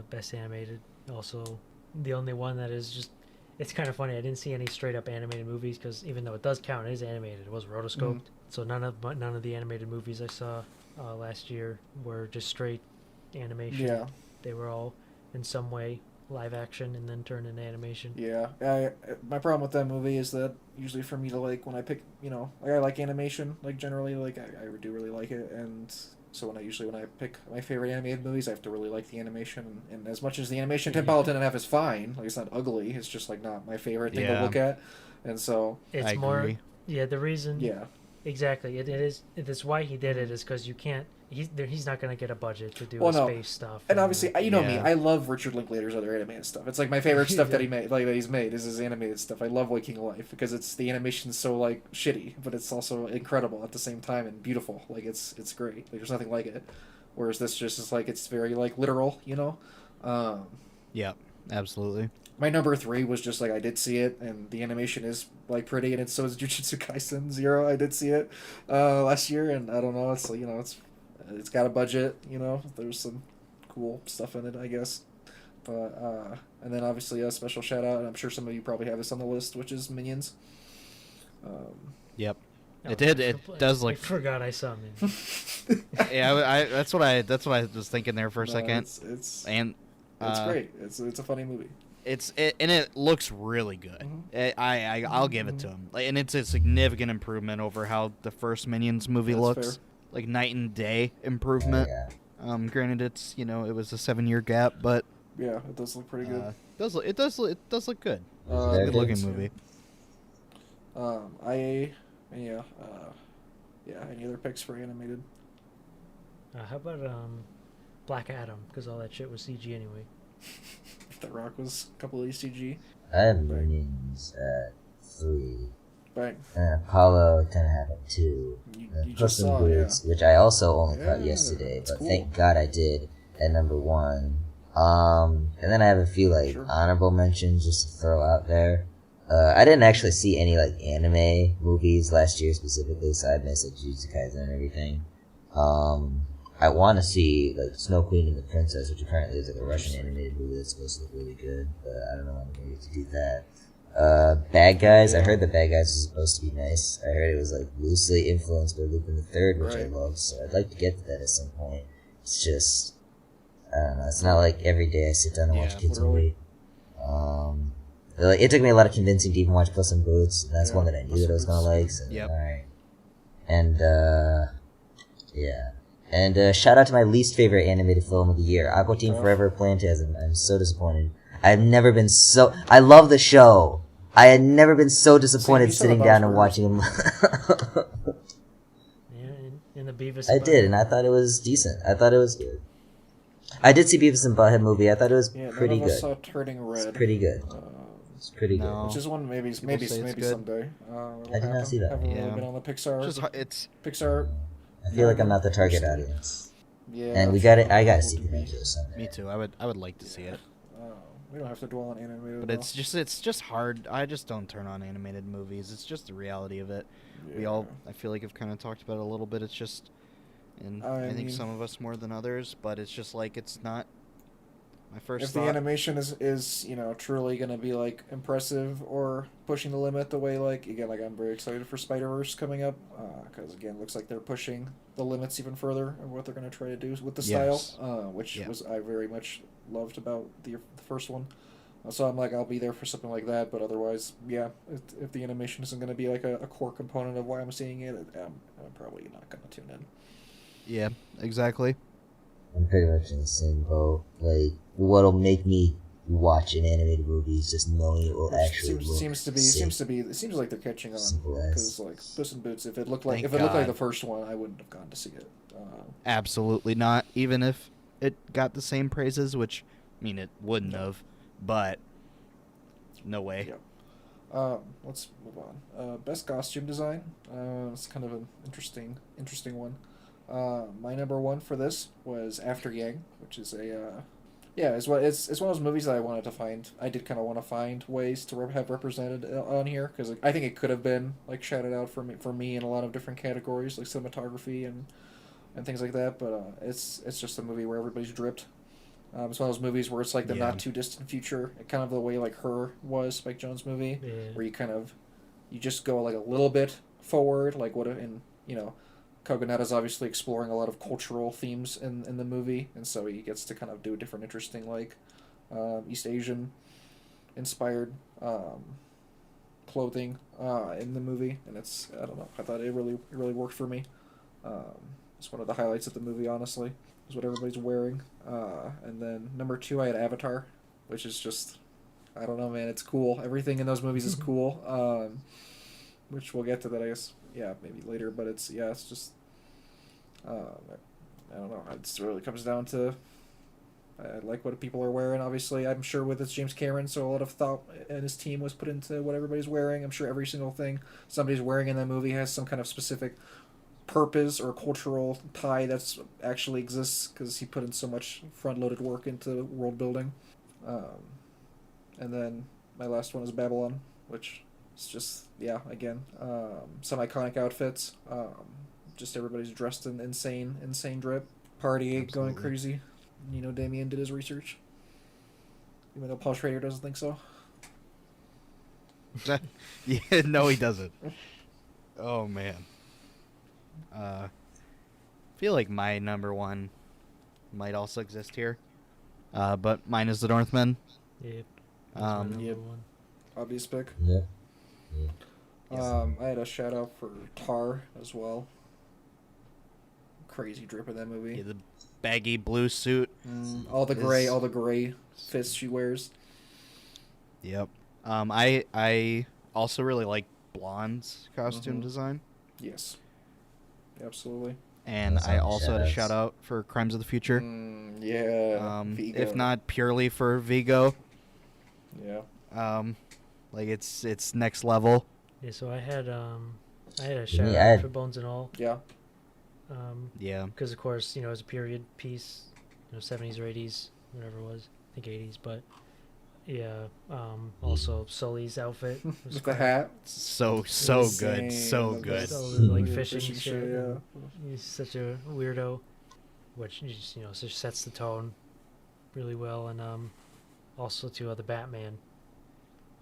best animated. Also, the only one that is just. It's kind of funny. I didn't see any straight up animated movies because even though it does count, it is animated. It was rotoscoped. So none of the animated movies I saw last year were just straight animation. Yeah. They were all in some way live action and then turned into animation. Yeah. My problem with that movie is that usually for me to like when I pick, like I like animation, like generally, like I do really like it, and so when I pick my favorite animated movies, I have to really like the animation, and as much as the animation Tim Paul 10 and a half is fine, like it's not ugly, it's just like not my favorite thing to Yeah. look at. And so It's I more. agree. Yeah, the reason. yeah, Exactly. It is. It's why he did it is because you can't. He's not gonna get a budget to do well, a no, space stuff. and obviously, you know me, Yeah. I love Richard Linklater's other animated stuff. It's like my favorite stuff that Yeah. he made, like that he's made, is his animated stuff. I love Waking Life because it's the animation's so like shitty, but it's also incredible at the same time and beautiful. Like it's great. Like there's nothing like it. Whereas this just is like it's very like literal, you know. Um, Yep. Absolutely. my number three was just like I did see it, and the animation is like pretty, and it's so is Jujutsu Kaisen Zero. I did see it last year, and I don't know. It's like, it's got a budget. You know, there's some cool stuff in it, I guess. But and then obviously a special shout out, and I'm sure some of you probably have this on the list, which is Minions. Yep. Oh, It did. It does I look. forgot I saw him. Yeah. That's what I was thinking there for a No, second. It's And great. It's a funny movie. and it looks really good. Mhm. I'll give it to him. Like, and it's a significant improvement over how the first Minions movie That's looks. fair. Like night and day improvement. Yeah. Granted, it's it was a 7-year gap, but Yeah, it does look pretty good. it does look good. Uh, Good looking Thanks. movie. Any other picks for animated? How about Black Adam? Because all that shit was CG anyway. The Rock was a couple of CG. I have Minions at 3. Bang. And Apollo kind of have it 2. You And just Puss in saw, Boots, which I also only Yeah, caught yesterday, that's but cool. thank God I did at number 1. And then I have a few Sure. honorable mentions just to throw out there. I didn't actually see any anime movies last year specifically, so I missed Jujutsu Kaisen and everything. I want to see Snow Queen and the Princess, which apparently is a Russian animated movie that's supposed to look really good, but I don't know when I'm going to do that. Bad Guys. I heard the Bad Guys was supposed to be nice. I heard it was loosely influenced by Lupin the Third, which I Right. love. So I'd like to get to that at some point. It's just I don't know. It's not like every day I sit down and watch a Yeah, kids literally. movie. It took me a lot of convincing to even watch Puss in Boots, and that's Yeah, one that I knew Puss that in I was gonna Boots. like. So Yep. all right. And yeah. And shout out to my least favorite animated film of the year, Aqua Teen Oh. Forever Plantasm. I'm so disappointed. I've never been so. I love the show. I had never been so disappointed you saw sitting the down and Bosworth. watching him. Yeah, in the Beavis. I and did, Butthead. and I thought it was decent. I thought it was good. I did see Beavis and Butthead movie. I thought it was Yeah, pretty none of us good. saw Turning Red. It's pretty good. It's pretty No. good. Which is one maybe People maybe say it's maybe good. someday. I did not see that. Haven't really Yeah. been on the Pixar. It's just it's Pixar. I feel like I'm not the target audience. Yeah. And we got it. I gotta see Pinocchio someday. me too. I would like to see it, We don't have to dwell on animated. but it's just hard. I just don't turn on animated movies. It's just the reality of it. Yeah. We all, I feel like, have kind of talked about it a little bit. It's just, and I I think mean- some of us more than others, but it's just it's not my first If the thought. animation is truly gonna be impressive or pushing the limit the way again I'm very excited for Spider-Verse coming up because again looks like they're pushing the limits even further of what they're gonna try to do with the Yes. style which Yeah. was I very much loved about the first one. So I'm I'll be there for something like that, but otherwise, yeah, if the animation isn't going to be a core component of why I'm seeing it, I'm probably not going to tune in. Yeah, exactly. I'm pretty much in the same boat. What'll make me watch an animated movie is just knowing it will Which actually look seems to be it seems like they're catching on Simple as. because Puss in Boots, if it looked like Thank the God. first one, I wouldn't have gone to see it. Absolutely not. Even if it got the same praises, which it wouldn't have, but no way. Yeah. Let's move on. Best costume design. It's kind of an interesting one. My number one for this was After Yang, which is it's one of those movies that I wanted to find. I did kind of want to find ways to have represented on here because I think it could have been shouted out for me in a lot of different categories like cinematography and things like that. But it's just a movie where everybody's dripped. It's one of those movies where it's the Yeah. not too distant future, kind of the way Her was, Spike Jonze movie, Yeah. where you just go a little bit forward, Kogonada's obviously exploring a lot of cultural themes in the movie, and so he gets to kind of do different interesting East Asian inspired clothing in the movie, and I don't know, I thought it really worked for me. It's one of the highlights of the movie, honestly, is what everybody's wearing. And then number 2, I had Avatar, which is just I don't know, man. It's cool. Everything in those movies is cool. Which we'll get to that, I guess. Yeah, maybe later. But it's just. I don't know. It really comes down to. I like what people are wearing. Obviously, I'm sure with it's James Cameron, so a lot of thought and his team was put into what everybody's wearing. I'm sure every single thing somebody's wearing in that movie has some kind of specific purpose or cultural tie that's actually exists because he put in so much front-loaded work into world building. And then my last one is Babylon, which is just some iconic outfits. Just everybody's dressed in insane drip, party going Absolutely. crazy. Damien did his research, even though Paul Schrader doesn't think so. Yeah, no, he doesn't. Oh man. I feel like my number one might also exist here, but mine is the Northman. Yep. That's my number Yep. one. Obvious pick. Yeah. I had a shout out for Tar as well. Crazy drip in that movie. Yeah, the baggy blue suit. All the gray fists she wears. Yep. I also really like Blonde's costume Mhm. design, Yes. Absolutely. and That's I on also had a shoutouts. shout out for Crimes of the Future. Yeah. Vigo. If not purely for Vigo, Yeah. like it's next level. Yeah, so I had a shout Me, out for Bones and All. Yeah. Yeah. Because of course, it's a period piece, 70s or 80s, whatever it was. I think 80s, but yeah. Also Sully's outfit was With the quite- hat. So Insane. good, so The good. best. So, like Yeah, fishing fishing shit. shit, yeah. He's such a weirdo, which just sets the tone really well, and also to the Batman.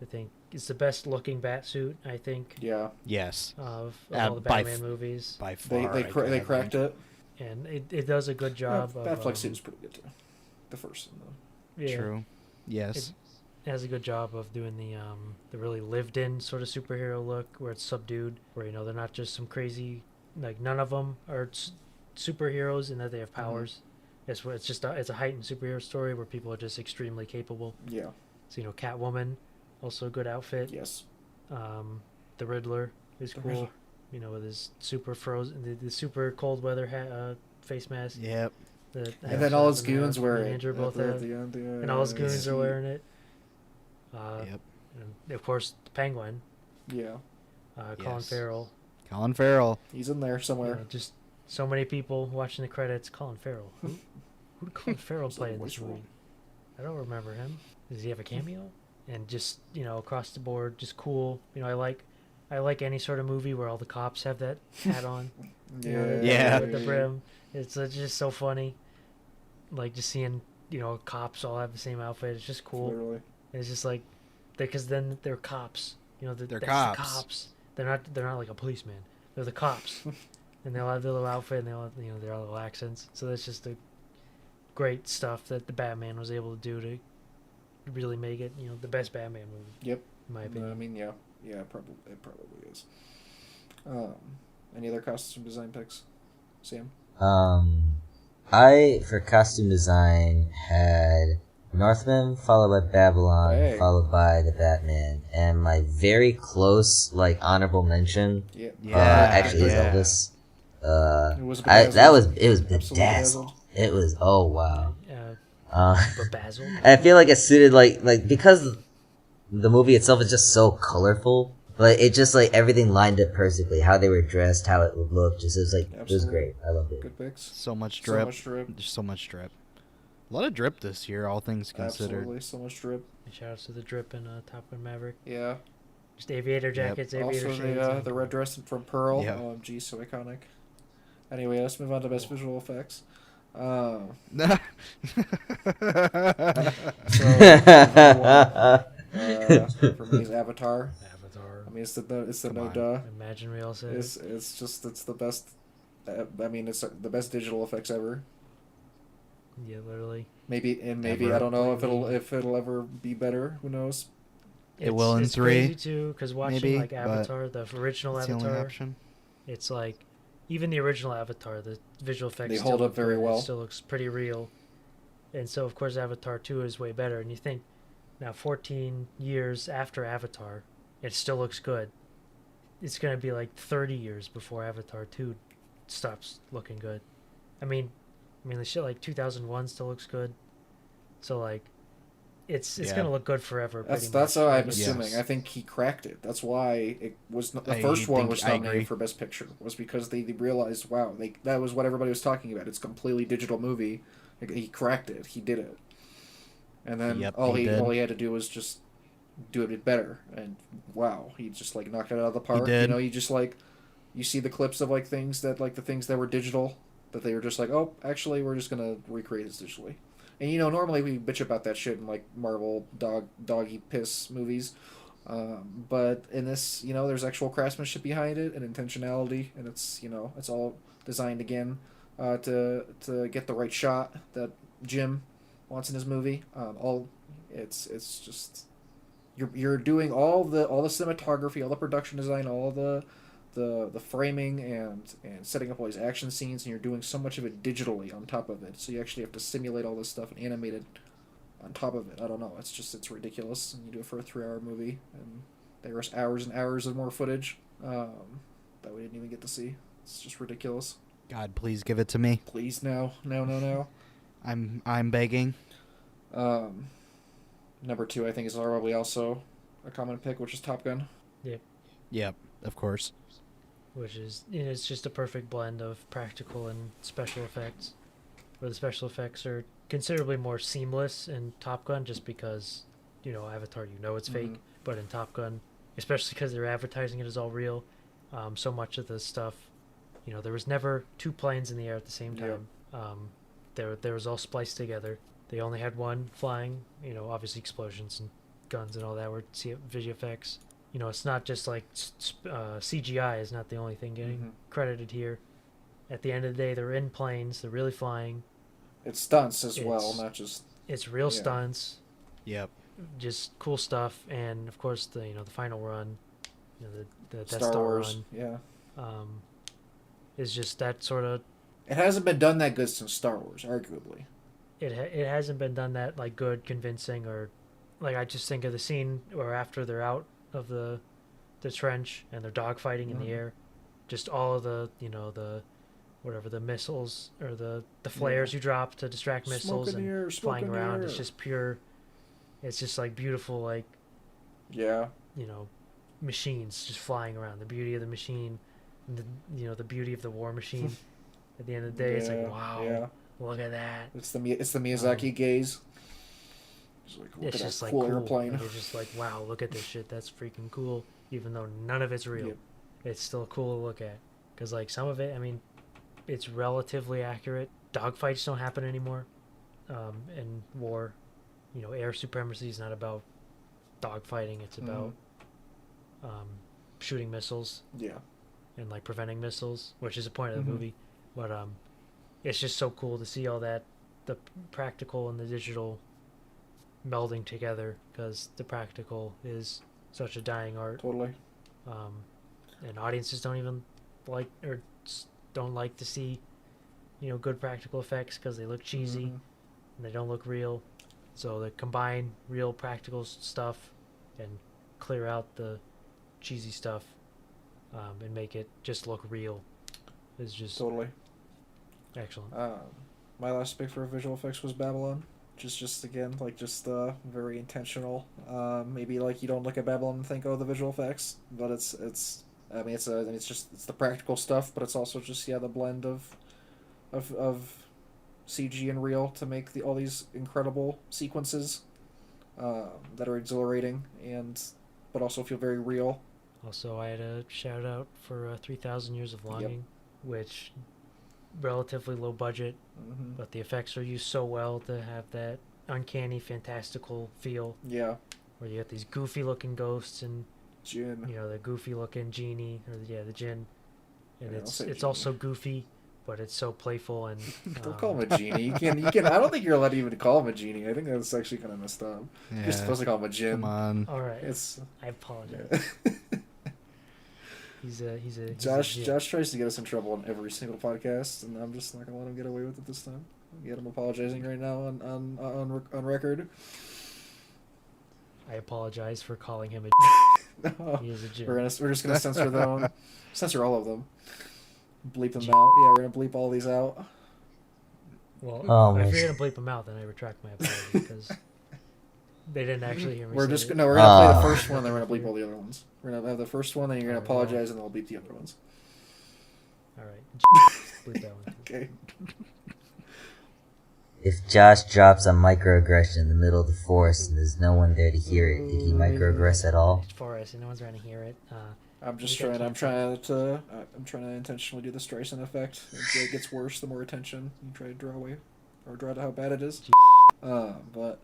I think it's the best looking Batsuit. I think Yeah. Yes, of Uh, all the by Batman movies, by They far. they they cracked it. and it does a good job. Yeah, of, Batfleck suit was pretty good too. The first one though. yeah, True. Yes. It has a good job of doing the really lived in sort of superhero look where it's subdued, where they're not just some crazy, like none of them are superheroes in that they have powers. It's just it's a heightened superhero story where people are just extremely capable. Yeah. So Catwoman, also a good outfit. Yes. The Riddler is The cool. With his super frozen, the super cold weather face mask. Yep. And then all his goons wear it. Andrew both at have, the end, yeah, and all his yeah, goons yeah. are wearing it. Yep. And of course, the Penguin, Yeah. Colin Yes. Farrell. Colin Farrell. He's in there somewhere. Just so many people watching the credits. Colin Farrell. Who did Colin Farrell He's play like, in "What's this wrong?" movie? I don't remember him. Does he have a cameo? And just across the board, just cool. I like any sort of movie where all the cops have that hat on. Yeah. With the brim. It's just so funny. Like just seeing cops all have the same outfit. It's just cool. Literally. It's just like, because then they're cops. They're that's the cops. cops. They're not like a policeman. They're the cops, and they'll have their little outfit and they'll have their little accents. So that's just the great stuff that the Batman was able to do to really make it the best Batman movie. Yep. In my No, opinion. I mean, yeah, it probably is. Any other costume design picks, Sam? I for costume design had Northman, followed by Babylon, Hey. followed by the Batman, and my very close honorable mention Yeah. actually is yeah. Elvis. It was It was Absolutely bedazzled. bedazzled. It was wow. Uh, Uh, Basil. and I feel like it suited like because the movie itself is just so colorful. Like it just everything lined up perfectly. How they were dressed, how it would look, it was it was Absolutely. great. I loved it. Good picks. So much So drip. much drip. There's so much drip. A lot of drip this year, all things considered. Absolutely, so much drip. Shout outs to the drip and Top Gun Maverick. Yeah. Just aviator jackets, aviator Also, shades. the red dress from Pearl. Yeah. OMG, so iconic. Anyway, let's move on to best visual effects. So, for me, is Avatar. Avatar. I mean, it's the Come no on. duh. Imagine we all said It's the best. I mean, it's the best digital effects ever. yeah, literally. Maybe Ever. I don't know if it'll ever be better. Who knows? It will in it's 3, crazy too, because watching maybe, like but Avatar, the original It's the only Avatar, option. it's like even the original Avatar, the visual effects They still hold look up very good, well. It still looks pretty real, and so of course Avatar 2 is way better. And you think Now, 14 years after Avatar, it still looks good. It's gonna be like 30 years before Avatar 2 stops looking good. The shit like 2001 still looks good. So like, it's Yeah. gonna look good forever. That's how I'm Like, assuming. Yes. I think he cracked it. That's why it was the I first one think- was I agree. nominated for Best Picture, was because they realized, wow, that was what everybody was talking about. It's a completely digital movie. He cracked it. He did it. And then Yep, all he did. all he had to do was just do it better. And wow, he just like knocked it out of the park. did. You just like you see the clips of like things that like the things that were digital that they were just like, oh, actually, we're just gonna recreate this digitally. And normally we bitch about that shit in like Marvel doggy piss movies, but in this, there's actual craftsmanship behind it and intentionality, and it's all designed again to get the right shot that Jim wants in his movie. It's just you're doing all the cinematography, all the production design, all the framing and setting up all these action scenes, and you're doing so much of it digitally on top of it. So you actually have to simulate all this stuff and animate it on top of it. I don't know. It's ridiculous. And you do it for a 3-hour movie, and there's hours and hours of more footage that we didn't even get to see. It's just ridiculous. God, please give it to me. Please, no. I'm begging. Number 2, I think, is probably also a common pick, which is Top Gun. Yep, of course. which is it's just a perfect blend of practical and special effects, where the special effects are considerably more seamless in Top Gun, just because Avatar, it's fake, but in Top Gun, especially because they're advertising it as all real, so much of the stuff, there was never 2 planes in the air at the same time. There was all spliced together. They only had one flying, obviously explosions and guns and all that were visual effects. It's not just like CGI is not the only thing getting credited here. At the end of the day, they're in planes. They're really flying. It's stunts as well, not just... It's real stunts. Yep. Just cool stuff, and of course the the final run, the Death Star Star Wars, run, is just that sort of. It hasn't been done that good since Star Wars, arguably. It hasn't been done that like good, convincing, or like I just think of the scene where after they're out of the trench and they're dogfighting in the air, just all of the the missiles or the flares you drop to distract missiles and flying around. It's just pure. It's just like beautiful, like machines just flying around. The beauty of the machine, and the beauty of the war machine. At the end of the day, it's like wow, look at that. It's the Miyazaki gaze. It's just like cool. Airplane. It's just like wow, look at this shit. That's freaking cool. Even though none of it's real, it's still cool to look at. Because like some of it, it's relatively accurate. Dogfights don't happen anymore. In war, air supremacy is not about dogfighting. It's about shooting missiles. Yeah. And like preventing missiles, which is the point of the movie. But it's just so cool to see all that, the practical and the digital melding together, because the practical is such a dying art. Totally. And audiences don't even like or don't like to see, good practical effects because they look cheesy and they don't look real. So they combine real practical stuff and clear out the cheesy stuff, and make it just look real. It's just totally excellent. My last pick for visual effects was Babylon. Just again, like just very intentional. Maybe like you don't look at Babylon and think, oh, the visual effects, but it's the practical stuff, but it's also just the blend of CG and real to make all these incredible sequences that are exhilarating but also feel very real. Also, I had a shout out for 3,000 Years of Longing, which relatively low budget, but the effects are used so well to have that uncanny, fantastical feel. Yeah. Where you get these goofy looking ghosts and Jinn. The goofy looking genie or the Jinn, and it's genie. also goofy, but it's so playful and. Don't call him a genie. You can. I don't think you're allowed to even call him a genie. I think that's actually kind of messed up. Yeah. You're supposed to call him a Jinn. Come on. All right. I apologize. He's a Josh tries to get us in trouble on every single podcast, and I'm just not gonna let him get away with it this time. I'll get him apologizing right now on record. I apologize for calling him a. No, He is a Jew. we're just gonna censor them. Censor all of them. Bleep them out. Yeah, we're gonna bleep all these out. Well, Oh, if my- you're gonna bleep them out, then I retract my apology because they didn't actually hear me. We're say just it. no. We're gonna play the Ah. first one, then we're gonna bleep all the other ones. We're gonna have the first one, then you're gonna Alright, well. apologize, and then we'll bleep the other ones. All right, bleep that one. Too. Okay. If Josh drops a microaggression in the middle of the forest and there's no one there to hear it, did he microaggress at all? It's forest, and no one's gonna hear it. I'm just You guys trying. can- I'm trying to intentionally do the Streisand effect. It gets worse the more attention you try to draw away, or draw to how bad it is. But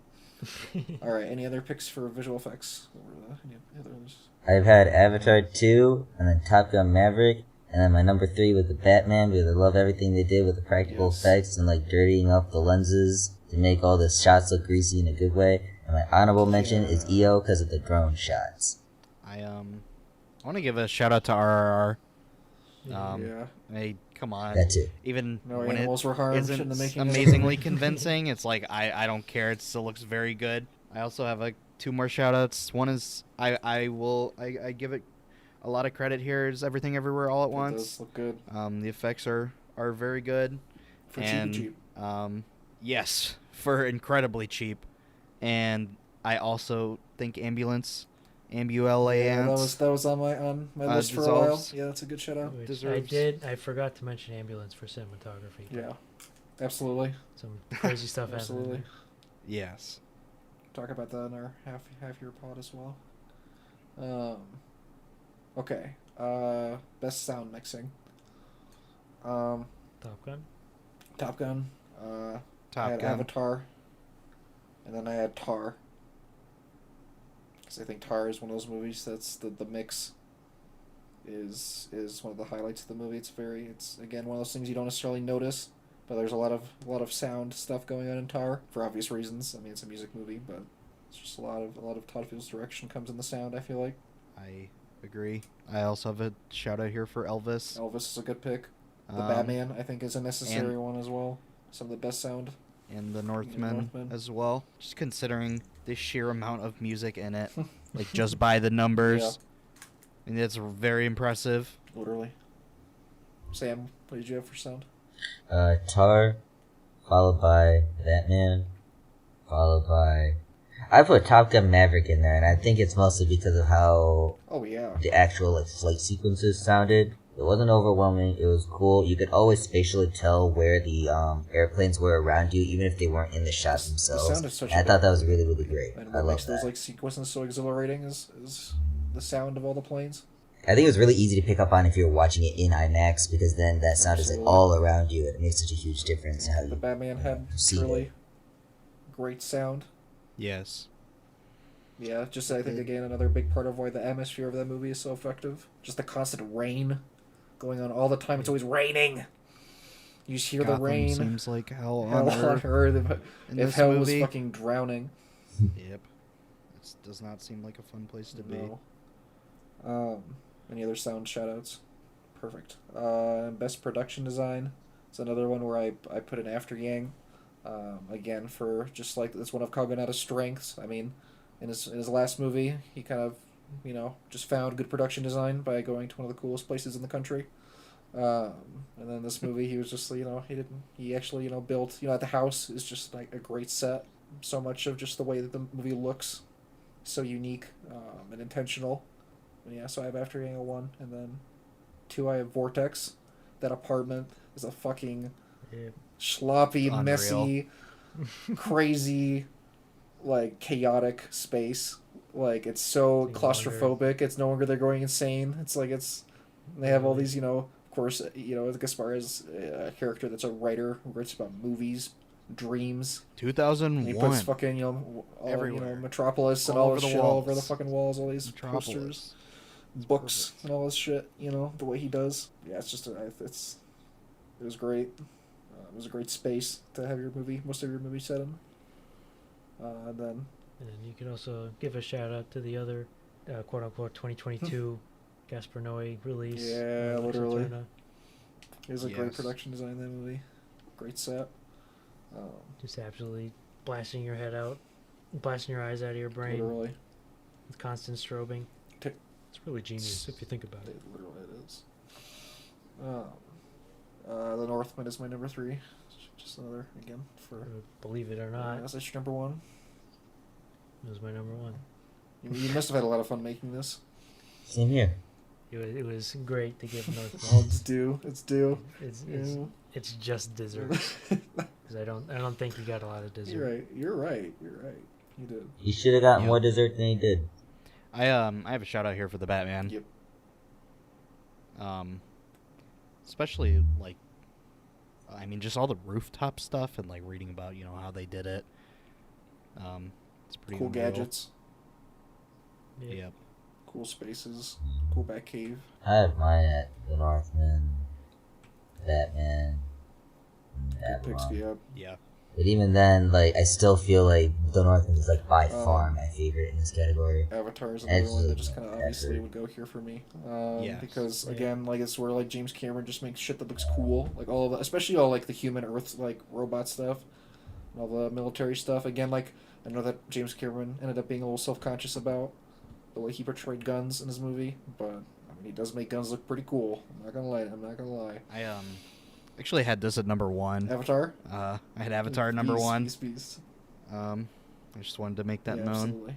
all right. Any other picks for visual effects? Or any others? I've had Avatar 2, and then Top Gun Maverick, and then my number 3 with the Batman, because I love everything they did with the practical Yes. effects and like dirtying up the lenses to make all the shots look greasy in a good way. And my honorable mention is EO because of the drone shots. I want to give a shout out to RRR. Yeah. Yeah. Hey, come on. That too. Even No when it animals were harmed isn't in the making of the amazingly movie. convincing, it's like I don't care. It still looks very good. I also have two more shout outs. One is I give it a lot of credit here. Is Everything Everywhere All at It Once. does look good. The effects are very good. For and cheap. yes, for incredibly cheap. And I also think Ambulance. Yeah, that was on my list for a while. dissolves. Yeah, that's a good shout out. Which Deserves- I forgot to mention ambulance for cinematography. Yeah, absolutely, Some crazy stuff happening. absolutely. Yes. Talk about that in our half year pod as well. Okay. Best sound mixing. Top Gun. Top Gun. I Top had Gun. Avatar. And then I had Tar. Because I think Tar is one of those movies that's the mix is one of the highlights of the movie. It's again one of those things you don't necessarily notice, but there's a lot of sound stuff going on in Tar for obvious reasons. I mean, it's a music movie, but it's just a lot of Todd Field's direction comes in the sound, I feel like. I agree. I also have a shout out here for Elvis. Elvis is a good pick. The Um, Batman, I think, is a necessary and- one as well. Some of the best sound. and the Northman, Northman. as well. Just considering the sheer amount of music in it, like just by the numbers, I mean, it's very impressive. Literally. Sam, what did you have for sound? Tar, followed by Batman, followed by... I put Top Gun Maverick in there, and I think it's mostly because of how Oh yeah. the actual like flight sequences sounded. It wasn't overwhelming. It was cool. You could always spatially tell where the airplanes were around you, even if they weren't in the shot The themselves. sound is such And I a thought big that was part. really, really great. And I what love makes those that. like sequences so exhilarating is the sound of all the planes. I think it was really easy to pick up on if you were watching it in IMAX, because then that sound is like Absolutely. all around you, and it makes such a huge difference in how The you Batman had see really it. great sound. Yes. Yeah, just I think again another big part of why the atmosphere of that movie is so effective. Just the constant rain going on all the time. It's always raining. You just hear Gotham the rain. seems like hell Hell on earth. If in this hell movie. was fucking drowning. Yep. It does not seem like a fun place to be. No. Any other sound shoutouts? Perfect. Best production design. It's another one where I put an After Yang. Again, for just like it's one of Kaganada's strengths. I mean, in his last movie, he kind of, just found good production design by going to one of the coolest places in the country. And then this movie, he was just, he actually, built, at the house is just like a great set. So much of just the way that the movie looks, so unique and intentional. And yeah, so I have After Yang 1, and then 2 I have Vortex. That apartment is a fucking Yeah. sloppy, Unreal. messy, crazy, like chaotic space. Like it's so Makes me claustrophobic. It's no longer they're going insane. It's like they have all these, of course, Gaspar is a character that's a writer who writes about movies, dreams. And he 2001. puts fucking all, Everywhere. Metropolis and All all over this the shit all over the walls. fucking walls. All these Metropolis. posters, It's books, perfect. and all this shit. The way he does. Yeah, it's just it was great. It was a great space to have most of your movie set in. And then And you can also give a shout out to the other quote unquote 2022 Gaspar Noé release. Yeah, Lex literally. Eterna. it was a great Yes. production design in that movie. Great set. Just absolutely blasting your head out, blasting your eyes out of your brain. Literally. with constant strobing. Tick. It's really genius if you think about it. It literally is. The Northman is my number 3. Just another, again, for... Believe it or not, That's your number 1. it was my number 1. You must have had a lot of fun making this. Same here. It was great to give Northman. Oh, it's due. It's due. It's just dessert. Because I don't think he got a lot of dessert. You're right. You did. He should have got Yep. more dessert than he did. I have a shout out here for the Batman. Yep. Especially like, I mean, just all the rooftop stuff and like reading about how they did it. It's pretty Cool unreal. gadgets. Yeah. Yep. Cool spaces. Cool Batcave. I have mine at the Northman, Batman, and Good picks. Babylon. Yeah. Yeah. But even then, like, I still feel like the Northman is like by Oh. far my favorite in this category. Avatar is another one that just kind of Absolutely. obviously would go here for me. Yes. Because Yeah. again, like it's where like James Cameron just makes shit that looks cool, like all of the, especially all like the human Earth like robot stuff, and all the military stuff. Again, like I know that James Cameron ended up being a little self-conscious about the way he portrayed guns in his movie, but I mean he does make guns look pretty cool. I'm not gonna lie. I actually had this at number 1. Avatar. I had Avatar at number Beast, 1. Beast. I just wanted to make that Yeah, known. absolutely.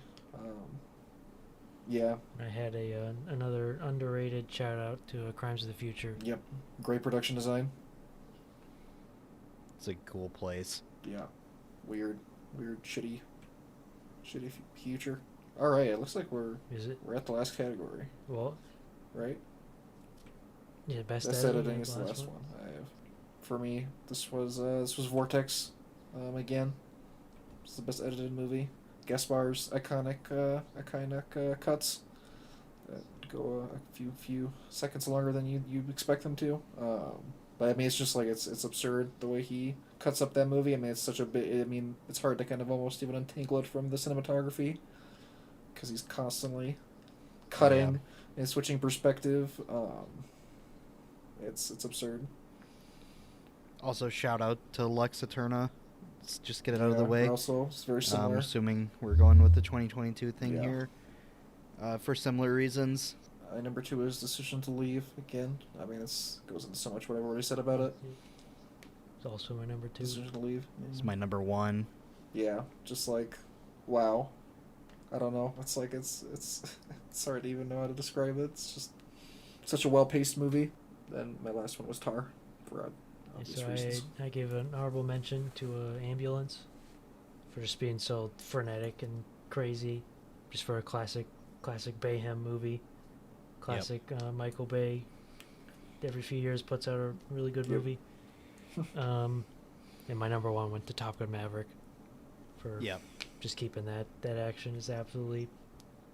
Yeah. I had another underrated shout out to Crimes of the Future. Yep. Great production design. It's a cool place. Yeah. Weird, shitty future. All right, it looks like we're Is it? at the last category, Well, right? yeah, best Best editing editing is the last one. I have. For me, this was Vortex, again. It's the best edited movie. Guest bars, iconic cuts that go a few seconds longer than you expect them to. But I mean, it's just like it's absurd the way he cuts up that movie. I mean, it's such a bit. I mean, it's hard to kind of almost even untangle it from the cinematography because he's constantly cutting and switching perspective. It's absurd. Also, shout out to Lux Eterna. Let's just get it out of the Yeah, way. Also, it's very similar. Assuming we're going with the 2022 thing Yeah. here. For similar reasons. Number 2 is Decision to Leave. Again, I mean, it goes into so much what I've already said about it. It's also my number 2. Decision to Leave. It's my number 1. Yeah, just like, wow. I don't know. It's like it's it's hard to even know how to describe it. It's just such a well-paced movie. Then my last one was Tar, for obvious So reasons. I gave an honorable mention to Ambulance for just being so frenetic and crazy, just for a classic Bayhem movie. Classic Michael Bay. Every few years puts out a really good Yep. movie. And my number 1 went to Top Gun Maverick for just keeping that action is absolutely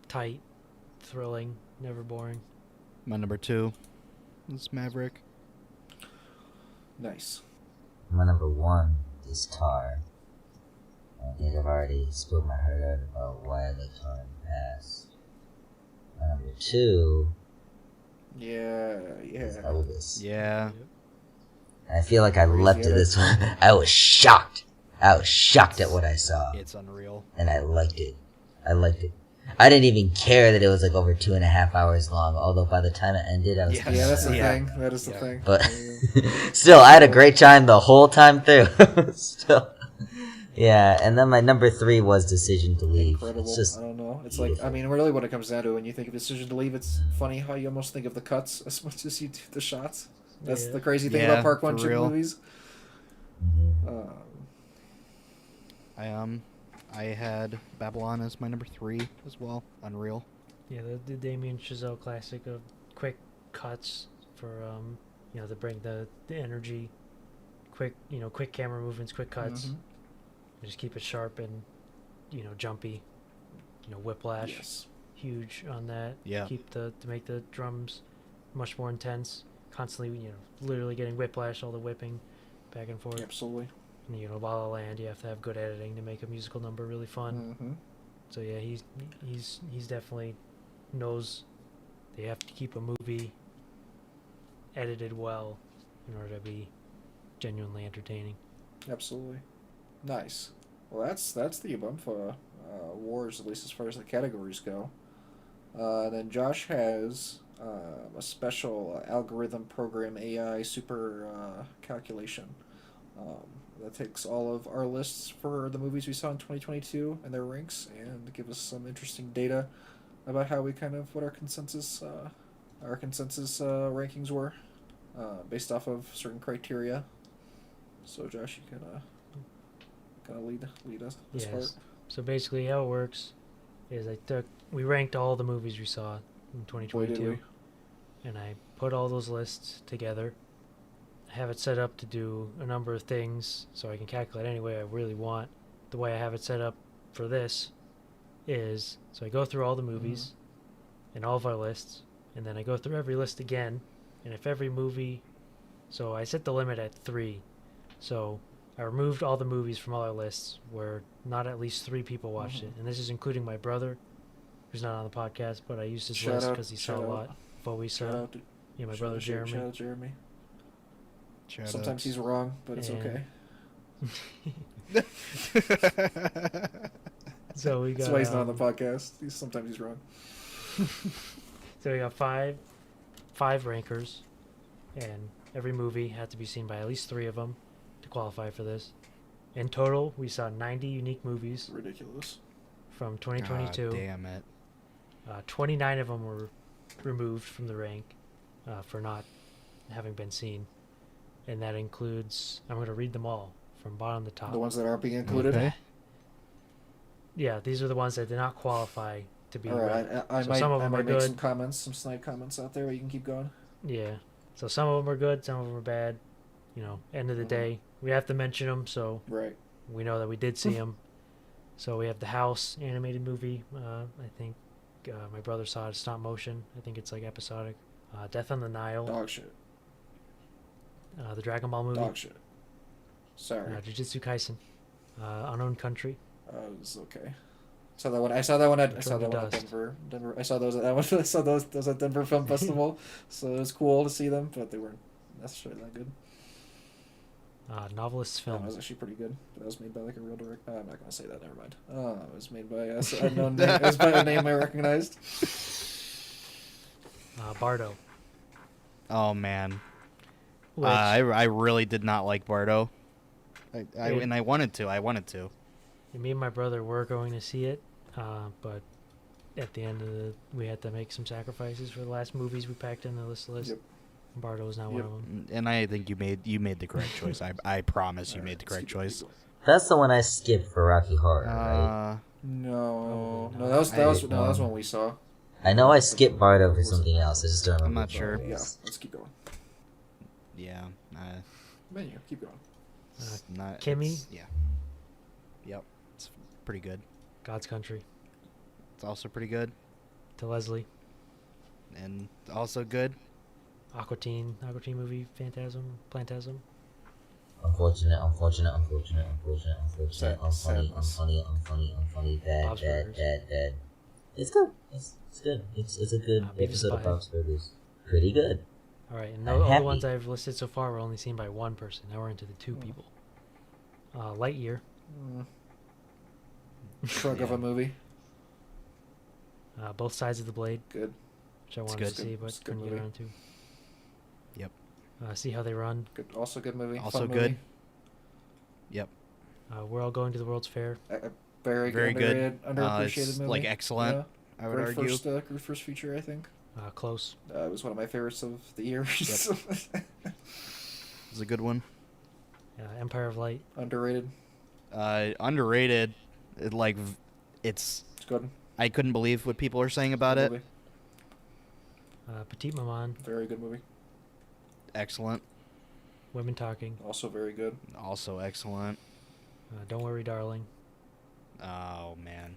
tight, thrilling, never boring. My number 2 is Maverick. Nice. My number 1 is Tar. I think I've already spilled my heart out about why I like Tar in the past. My number 2 Yeah. is Elvis. Yeah. I feel like I leapt to this one. I was shocked. I was shocked at what I saw. It's unreal. And I liked it. I didn't even care that it was like over 2.5 hours long, although by the time it ended, I was Yeah. Yeah, that's the Yeah. thing. That is the Yeah. thing. But still, I had a great time the whole time through. Still. Yeah, and then my number 3 was Decision to Leave. Incredible. It's just I don't know. It's like, I beautiful. mean, really what it comes down to when you think of Decision to Leave, it's funny how you almost think of the cuts as much as you do the shots. That's Yeah. the crazy thing Yeah, about Park for One-Chip real. movies. Mhm. I had Babylon as my number 3 as well. Unreal. Yeah, the Damien Chazelle classic of quick cuts for to bring the energy, quick camera movements, quick cuts, Mhm. just keep it sharp and jumpy, whiplash, Yes. huge on that. Yeah. Keep to make the drums much more intense, constantly literally getting whiplash, all the whipping back and forth. Absolutely. And, La La Land, you have to have good editing to make a musical number really fun. Mm-hmm. So yeah, he's definitely knows they have to keep a movie edited well in order to be genuinely entertaining. Absolutely. Nice. Well, that's the Ubumfa awards, at least as far as the categories go. Then Josh has a special algorithm program AI super calculation um, that takes all of our lists for the movies we saw in 2022 and their ranks and give us some interesting data about how we kind of what our consensus rankings were based off of certain criteria. So Josh, you can kind of lead us this part. Yes. So basically, how it works is we ranked all the movies we saw in Boy, did 2022, we. and I put all those lists together. I have it set up to do a number of things, so I can calculate any way I really want. The way I have it set up for this is so I go through all the movies and all of our lists, and then I go through every list again, and if every movie, so I set the limit at 3, so I removed all the movies from all our lists where not at least 3 people watched it, and this is including my brother, who's not on the podcast, but I used his Shout list out- because he saw shout a out- lot of what we Shout saw. out to Yeah, my shout brother out- Jeremy. Shout out Jeremy. Shout Sometimes he's wrong, but it's And- okay. So we got. That's why he's not on the podcast. Sometimes he's wrong. So we got five rankers, and every movie had to be seen by at least 3 of them to qualify for this. In total, we saw 90 unique movies Ridiculous. from 2022. Damn it. 29 of them were removed from the rank for not having been seen, and that includes. I'm going to read them all from bottom to top. The ones that aren't being included. Okay. Yeah, these are the ones that did not qualify to be All right, ranked. I So might, some of I them might are make good. some comments, some snide comments out there. But you can keep going. Yeah. So some of them are good, some of them are bad. You know, end of the Mhm. day, we have to mention them so Right. we know that we did see them. So we have the House animated movie. I think my brother saw it stop motion. I think it's like episodic. Death on the Nile. Dog shit. The Dragon Ball movie. Dog shit. Sorry. Jujutsu Kaisen. Unknown Country. It was okay. Saw that one. I saw that one at Jordan Dust. Denver. I saw those at that one. I saw those at Denver Film Festival. So it was cool to see them, but they weren't necessarily that good. Novelist's That film. one was actually pretty good. That was made by like a real director. I'm not gonna say that. Never mind. It was made by a unknown name. It was by a name I recognized. Bardo. Oh man. Which, I really did not like Bardo. Yeah. And I wanted to. me and my brother were going to see it, but at the end of we had to make some sacrifices for the last movies we packed in the list. Yep. Bardo was not one Yep. of them. And I think you made the correct choice. I promise you All made right, the correct let's keep choice. going. That's the one I skipped for Rocky Horror, right? No, Probably no, not. that was I that did was one. one we saw. I know I skipped Bardo for something else. I just don't remember. I'm not which one sure. it Yeah, was. let's keep going. Yeah. Menu, keep going. It's not Kimmy? it's- Yeah. Yep. It's pretty good. God's Country. It's also pretty good. To Leslie. And also good. Aqua Teen movie. Plantasm. Unfortunate. Sadness. Unfunny. Bad. Bob's Burgers. It's good. It's good. It's a good Beavis episode of Butthead. Bob's Burgers. Pretty good. All right, and I'm all the happy. ones I've listed so far were only seen by one person. Now we're into the 2 people. Lightyear. Shrug of Yeah. a movie. Both Sides of the Blade, Good. which I It's wanted good. to see, It's but a good couldn't get movie. around to. Yep. See How They Run. Good. Also good movie. Also Fun good. movie. Yep. We're All Going to the World's Fair. Very Very good. Underappreciated It's movie. like excellent. Yeah. I would Great argue. first feature, I think. Close. It was one of my favorites of the year. It's a good one. Empire of Light. Underrated. Underrated. It's. It's good. I couldn't believe what people are saying about it. Movie. Petite Maman. Very good movie. Excellent. Women Talking. Also very good. Also excellent. Don't Worry, Darling. Oh man.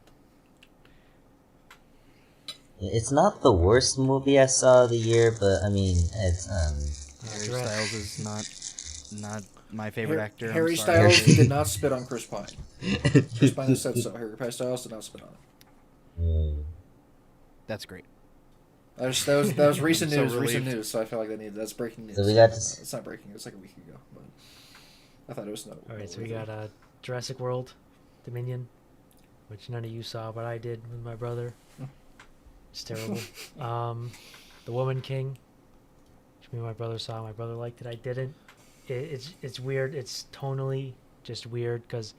It's not the worst movie I saw of the year, but I mean, it's Harry Dredd. Styles is not my favorite actor. I'm Harry sorry. Styles did not spit on Chris Pine. Chris Pine said so. Harry Styles did not spit on it. That's great. That was recent I'm so news. Recent relieved. news. So I feel like that's breaking news. So we got to It's not breaking. It was like a week ago, but I thought it was All right, so we got Jurassic World, Dominion, which none of you saw, but I did with my brother. It's terrible. The Woman King, which me and my brother saw. My brother liked it. I didn't. It's weird. It's tonally just weird because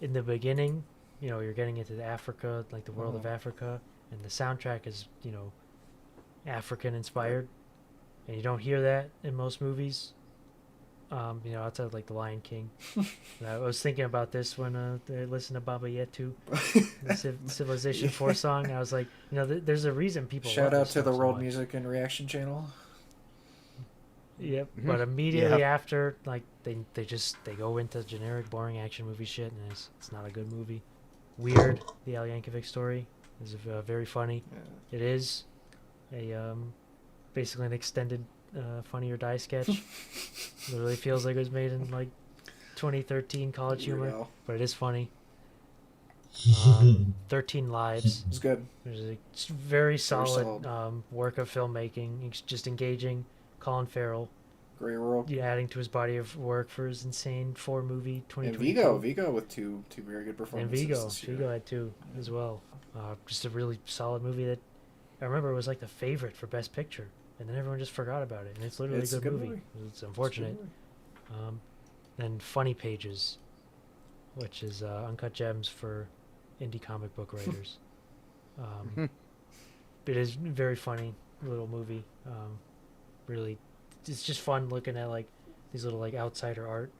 in the beginning, you're getting into Africa, like the world of Africa, and the soundtrack is, African inspired, and you don't hear that in most movies. Outside of like The Lion King. And I was thinking about this when I listened to Baba Yetu, the Civilization 4 song. I was like, there's a reason people Shout love out this to the stuff so World much. Music and Reaction channel. Yep. But immediately after, like they go into generic, boring action movie shit, and it's not a good movie. Weird. The Al Yankovic story is very funny. Yeah. It is a basically an extended Funny or Die sketch. Literally feels like it was made in like 2013 College Humor, but it is funny. 13 Lives. It's good. There's a very solid work of filmmaking. It's just engaging. Colin Farrell, Grey World. adding to his body of work for his insane 4-movie 2022. And Vigo with two very good performances. And Vigo had two as well. Just a really solid movie that I remember was like the favorite for Best Picture, and then everyone just forgot about it. And it's literally a good movie. It's unfortunate. Then Funny Pages, which is Uncut Gems for indie comic book writers. It is very funny little movie. Really, it's just fun looking at like these little like outsider art,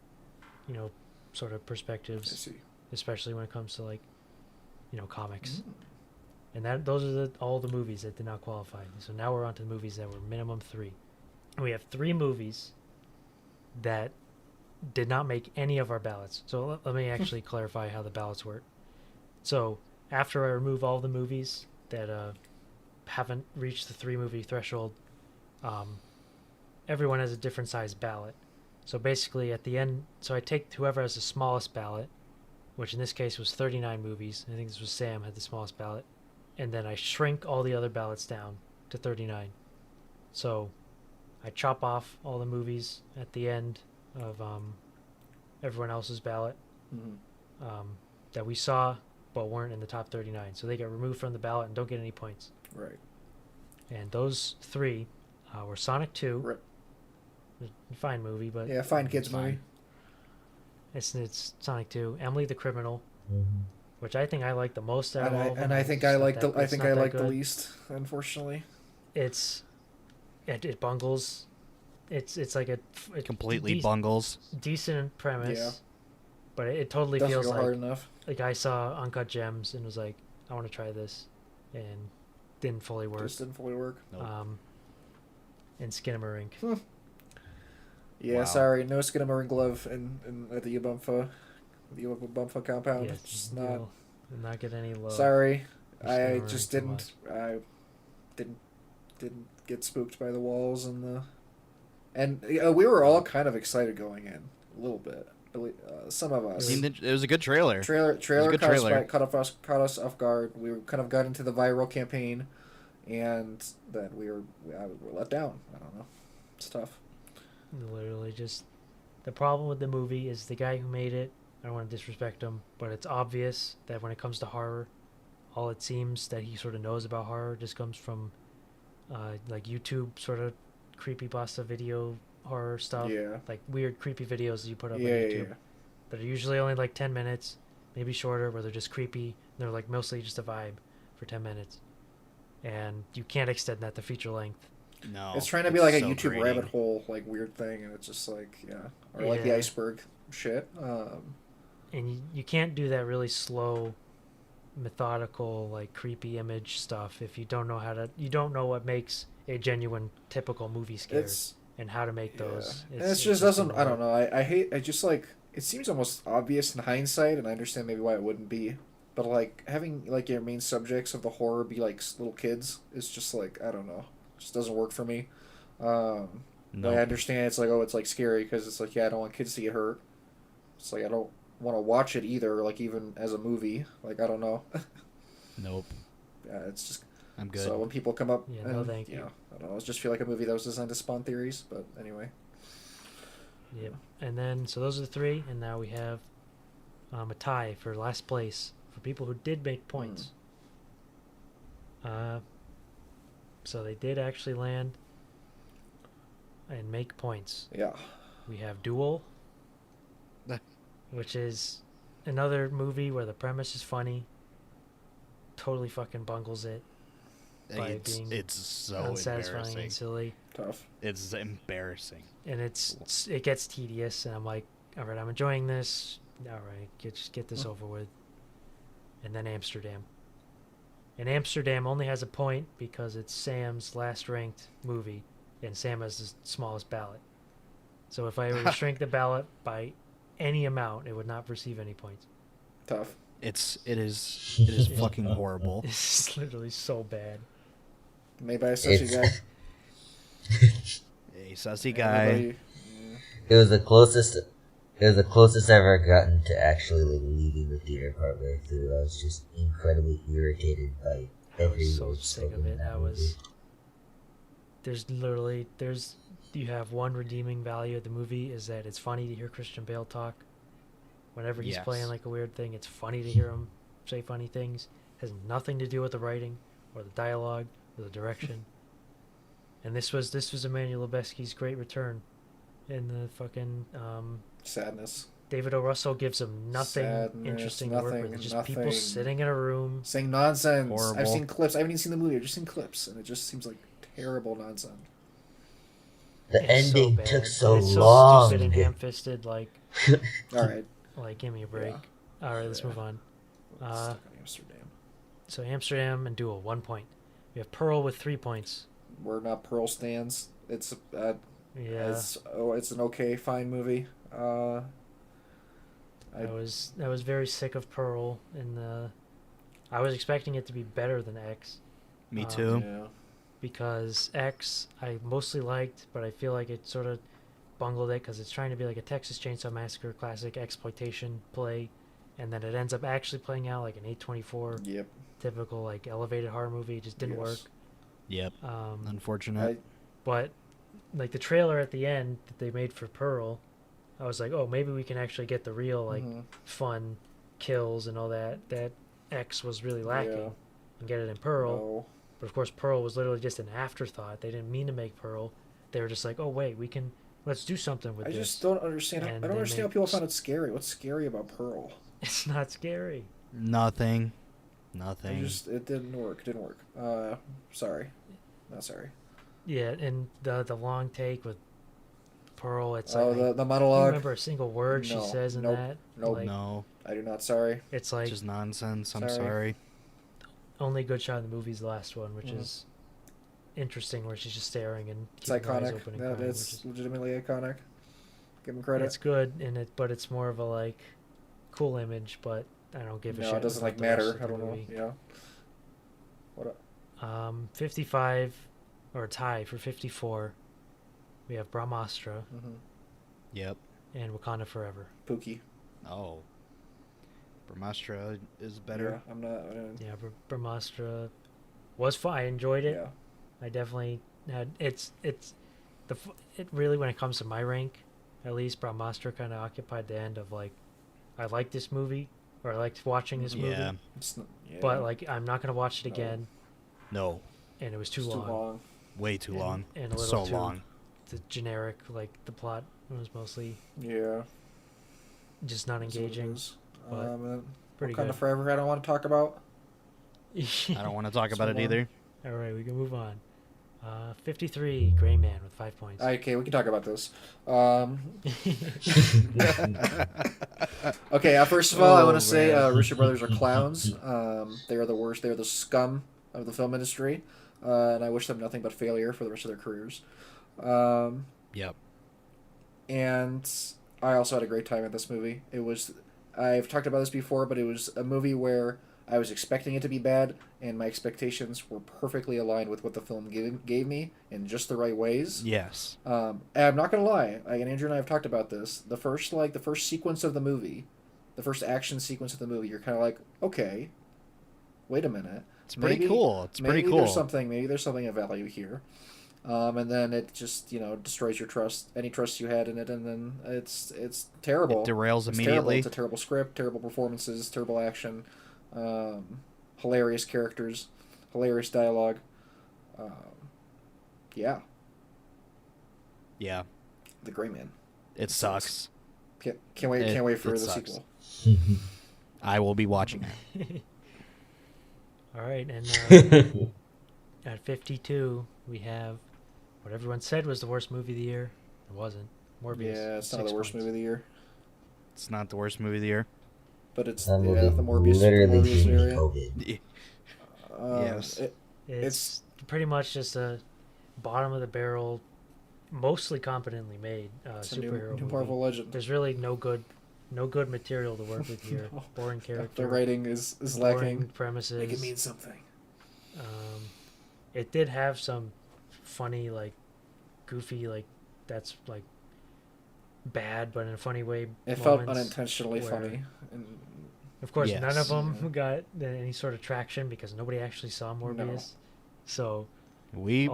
sort of perspectives. I see. Especially when it comes to like, comics. And those are all the movies that did not qualify. So now we're on to the movies that were minimum 3. And we have 3 movies that did not make any of our ballots. So let me actually clarify how the ballots work. So after I remove all the movies that haven't reached the 3-movie threshold, everyone has a different size ballot. So basically at the end, so I take whoever has the smallest ballot, which in this case was 39 movies. I think this was Sam had the smallest ballot. And then I shrink all the other ballots down to 39. So I chop off all the movies at the end of everyone else's ballot that we saw but weren't in the top 39. So they get removed from the ballot and don't get any points. Right. And those 3 were Sonic 2. Right. A fine movie, but... Yeah, fine kids movie. It's Sonic 2. Emily the Criminal. Which I think I like the most out of all of them. And I think I like the good. least, unfortunately. It bungles. It's like a completely bungles. Decent premise. Yeah. But it totally Doesn't feels go like hard enough. Like I saw Uncut Gems and was like, I want to try this, and didn't fully work. Just didn't fully work. Nope. And Skinamarink. Yeah, Wow. sorry, no Skinamarink glove at the Ubumfa compound. Yeah, Just not. Did not get any love. Sorry, I Skinamarink just so didn't. I didn't get spooked by the walls and we were all kind of excited going in a little bit. Some of us. I mean, it was a good trailer. Trailer good trailer. caught us off guard. We kind of got into the viral campaign, and then we were let down. I don't know. It's tough. Literally, just the problem with the movie is the guy who made it. I don't want to disrespect him, but it's obvious that when it comes to horror, all it seems that he sort of knows about horror just comes from like YouTube sort of creepypasta video horror stuff. Yeah. Like weird creepy videos that you put up on Yeah, YouTube yeah. that are usually only like 10 minutes, maybe shorter, where they're just creepy. They're like mostly just a vibe for 10 minutes. And you can't extend that to feature length. No, It's trying to be like a so YouTube grating. rabbit hole, like weird thing, and it's just like or like the Yeah. iceberg shit. And you can't do that really slow, methodical, like creepy image stuff if you don't know what makes a genuine typical movie scare and how to make those. And it just doesn't. I don't know. I just like it seems almost obvious in hindsight, and I understand maybe why it wouldn't be. But like having like your main subjects of the horror be like little kids is just like I don't know. It just doesn't work for me. No. I understand it's like it's like scary because it's like I don't want kids to get hurt. It's like I don't want to watch it either. Like even as a movie, like I don't know. Nope. Yeah, it's just. I'm good. So when people come up, Yeah, no, thank you. I don't know. I just feel like a movie that was designed to spawn theories. But anyway. Yep. And then so those are the 3, and now we have a tie for last place for people who did make points. So they did actually land and make points. Yeah. We have Duel, which is another movie where the premise is funny. Totally fucking bungles it by being It's so unsatisfying embarrassing. and silly. Tough. It's embarrassing. And it gets tedious, and I'm like, all right, I'm enjoying this. All right, just get this over with. And then Amsterdam. And Amsterdam only has a point because it's Sam's last ranked movie, and Sam has the smallest ballot. So if I were to shrink the ballot by any amount, it would not receive any points. Tough. It is fucking horrible. It's literally so bad. Made by a sushi guy. A sussy guy. Everybody- It was the closest. It was the closest I've ever gotten to actually like leaving the theater partway through. I was just incredibly irritated by I every was so word sick spoken of in it. that I movie. was. You have one redeeming value of the movie is that it's funny to hear Christian Bale talk. Whenever he's Yes. playing like a weird thing, it's funny to hear him say funny things. Has nothing to do with the writing or the dialogue or the direction. And this was Emmanuel Lubezki's great return in the fucking Sadness. David O. Russell gives him nothing Sadness, interesting to work nothing, with. It's just nothing. people sitting in a room. Saying nonsense. Horrible. I've seen clips. I haven't even seen the movie. I've just seen clips, and it just seems like terrible nonsense. The It's so ending bad. took so And it's long. so stupid and ham-fisted. Like, All right. give me a break. Yeah. All right, let's Yeah. move on. Stuck in Amsterdam. So Amsterdam and Duel, 1 point. We have Pearl with 3 points. We're not Pearl stands. It's Yeah. it's an okay, fine movie. I was very sick of Pearl, and I was expecting it to be better than X. Me too. Yeah. Because X I mostly liked, but I feel like it sort of bungled it because it's trying to be like a Texas Chainsaw Massacre classic exploitation play, and then it ends up actually playing out like an A24 Yep. typical like elevated horror movie. It just didn't Yes. work. Yep. Um, Unfortunate. but like the trailer at the end that they made for Pearl, I was like, oh, maybe we can actually get the real like fun kills and all that X was really lacking, Yeah. and get it in Pearl. No. But of course, Pearl was literally just an afterthought. They didn't mean to make Pearl. They were just like, oh wait, let's do something with I this. just don't understand. And I don't they understand how make- people found it scary. What's scary about Pearl? It's not scary. Nothing. It didn't work. Didn't work. Sorry. Not sorry. Yeah, and the long take with Pearl, it's Oh, like the I don't monologue. remember a single word she No. says in Nope. that. Nope. Like, No. I do not. Sorry. it's like Just nonsense. I'm Sorry. sorry. only good shot in the movie's the last one, which Mhm. is interesting, where she's just staring and It's keeping her eyes iconic. open and That crying, it's which is, legitimately iconic. Give him credit. it's good in it, but it's more of a like cool image. But I don't give a shit. No, it doesn't about like the rest matter. of I the don't know. movie. Yeah. What? 55 or a tie for 54. We have Brahmastra Yep. and Wakanda Forever. Pookie. Oh. Brahmastra is better. Yeah, I'm not. Yeah, Brahmastra was fun. I enjoyed it. Yeah. I definitely had it really, when it comes to my rank, at least Brahmastra kind of occupied the end of like, I liked this movie, or I liked watching this movie, Yeah. It's not, yeah. but like I'm not gonna watch it No. again, No. and it was too It's long. too long. Way too And- long. and a So little too- long. The generic, like the plot was mostly Yeah. just not That's what it engaging. is. but Pretty Kind good. of forever. I don't want to talk about. I don't want to talk So about it long. either. All right, we can move on. 53, Gray Man with 5 points. Okay, we can talk about this. Okay, first of all, I Oh, want to say man. Russo brothers are clowns. They are the worst. They are the scum of the film industry, and I wish them nothing but failure for the rest of their careers. Yep. And I also had a great time at this movie. I've talked about this before, but it was a movie where I was expecting it to be bad, and my expectations were perfectly aligned with what the film gave me in just the right ways. Yes. And I'm not gonna lie, and Andrew and I have talked about this. The first sequence of the movie, the first action sequence of the movie, you're kind of like, okay, wait a minute. It's pretty Maybe- cool. It's pretty Maybe cool. Maybe there's something of value here. And then it just destroys your trust, any trust you had in it, and then it's terrible. It derails It's terrible. immediately. It's a terrible script, terrible performances, terrible action, hilarious characters, hilarious dialogue. Yeah, Yeah, The Gray Man. it sucks. Can't wait. Can't wait for It the sucks. sequel. I will be watching it. All right, and at 52 we have what everyone said was the worst movie of the year. It wasn't. Morbius. Yeah, it's not 6 the worst points. movie of the year, It's not the worst movie of the year. but it's That movie the Morbius. literally Morbius gave me area. COVID. Yes. It's pretty much just a bottom of the barrel, mostly competently made It's a superhero new movie. Marvel legend. There's really no good material to work with here. No. Boring character. The writing is boring lacking. premises. Make it mean something. It did have some funny, like, goofy, like, that's like bad, but in a funny way. It felt moments unintentionally where- funny. And Of course, Yes. none of them Yeah. got any sort of traction because nobody actually saw Morbius. So We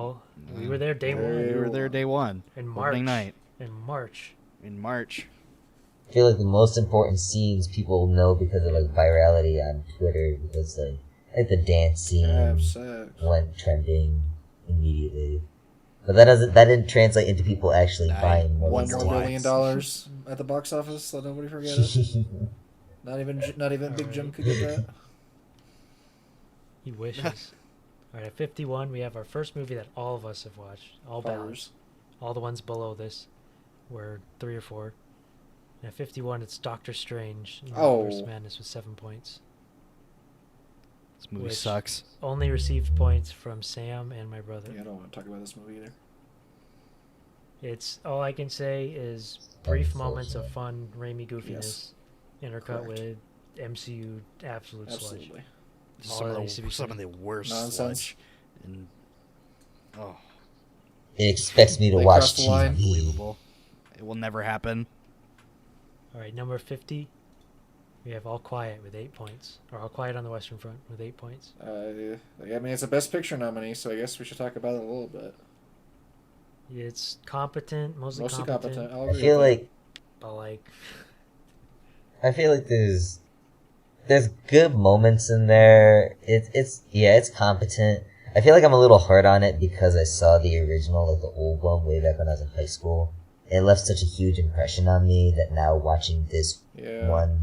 we were there day Very one we were there day one. in Opening March. night In March. in March. I feel like the most important scenes people know because of like virality on Twitter, because like the dance scene went trending immediately. But that didn't translate into people actually buying more. $1 wonder more why. billion dollars at the box office. Let nobody forget it. Not even Big All Jim right. could get that. He wishes. All right, at 51, we have our first movie that all of us have watched. All balanced. All the ones below this were 3 or 4. And at 51, it's Doctor Strange. Multiverse of Madness with 7 points. This movie Which- sucks. Only received points from Sam and my brother. Yeah, I don't want to talk about this movie either. It's all I can say is brief moments of fun Raimi goofiness Yes. intercut Correct. with MCU absolute sludge. Absolutely. All Some that of needs to be some said. of the worst Nonsense. sludge. And oh, It expects me to They watch crossed the line. TV. unbelievable! It will never happen. All right, number 50, we have All Quiet with 8 points. Or All Quiet on the Western Front with 8 points. I mean, it's a Best Picture nominee, so I guess we should talk about it a little bit. It's competent, mostly competent, I'll I agree feel with like but like, there's good moments in there. It's competent. I feel like I'm a little hard on it because I saw the original, like the old one, way back when I was in high school. It left such a huge impression on me that now watching this that.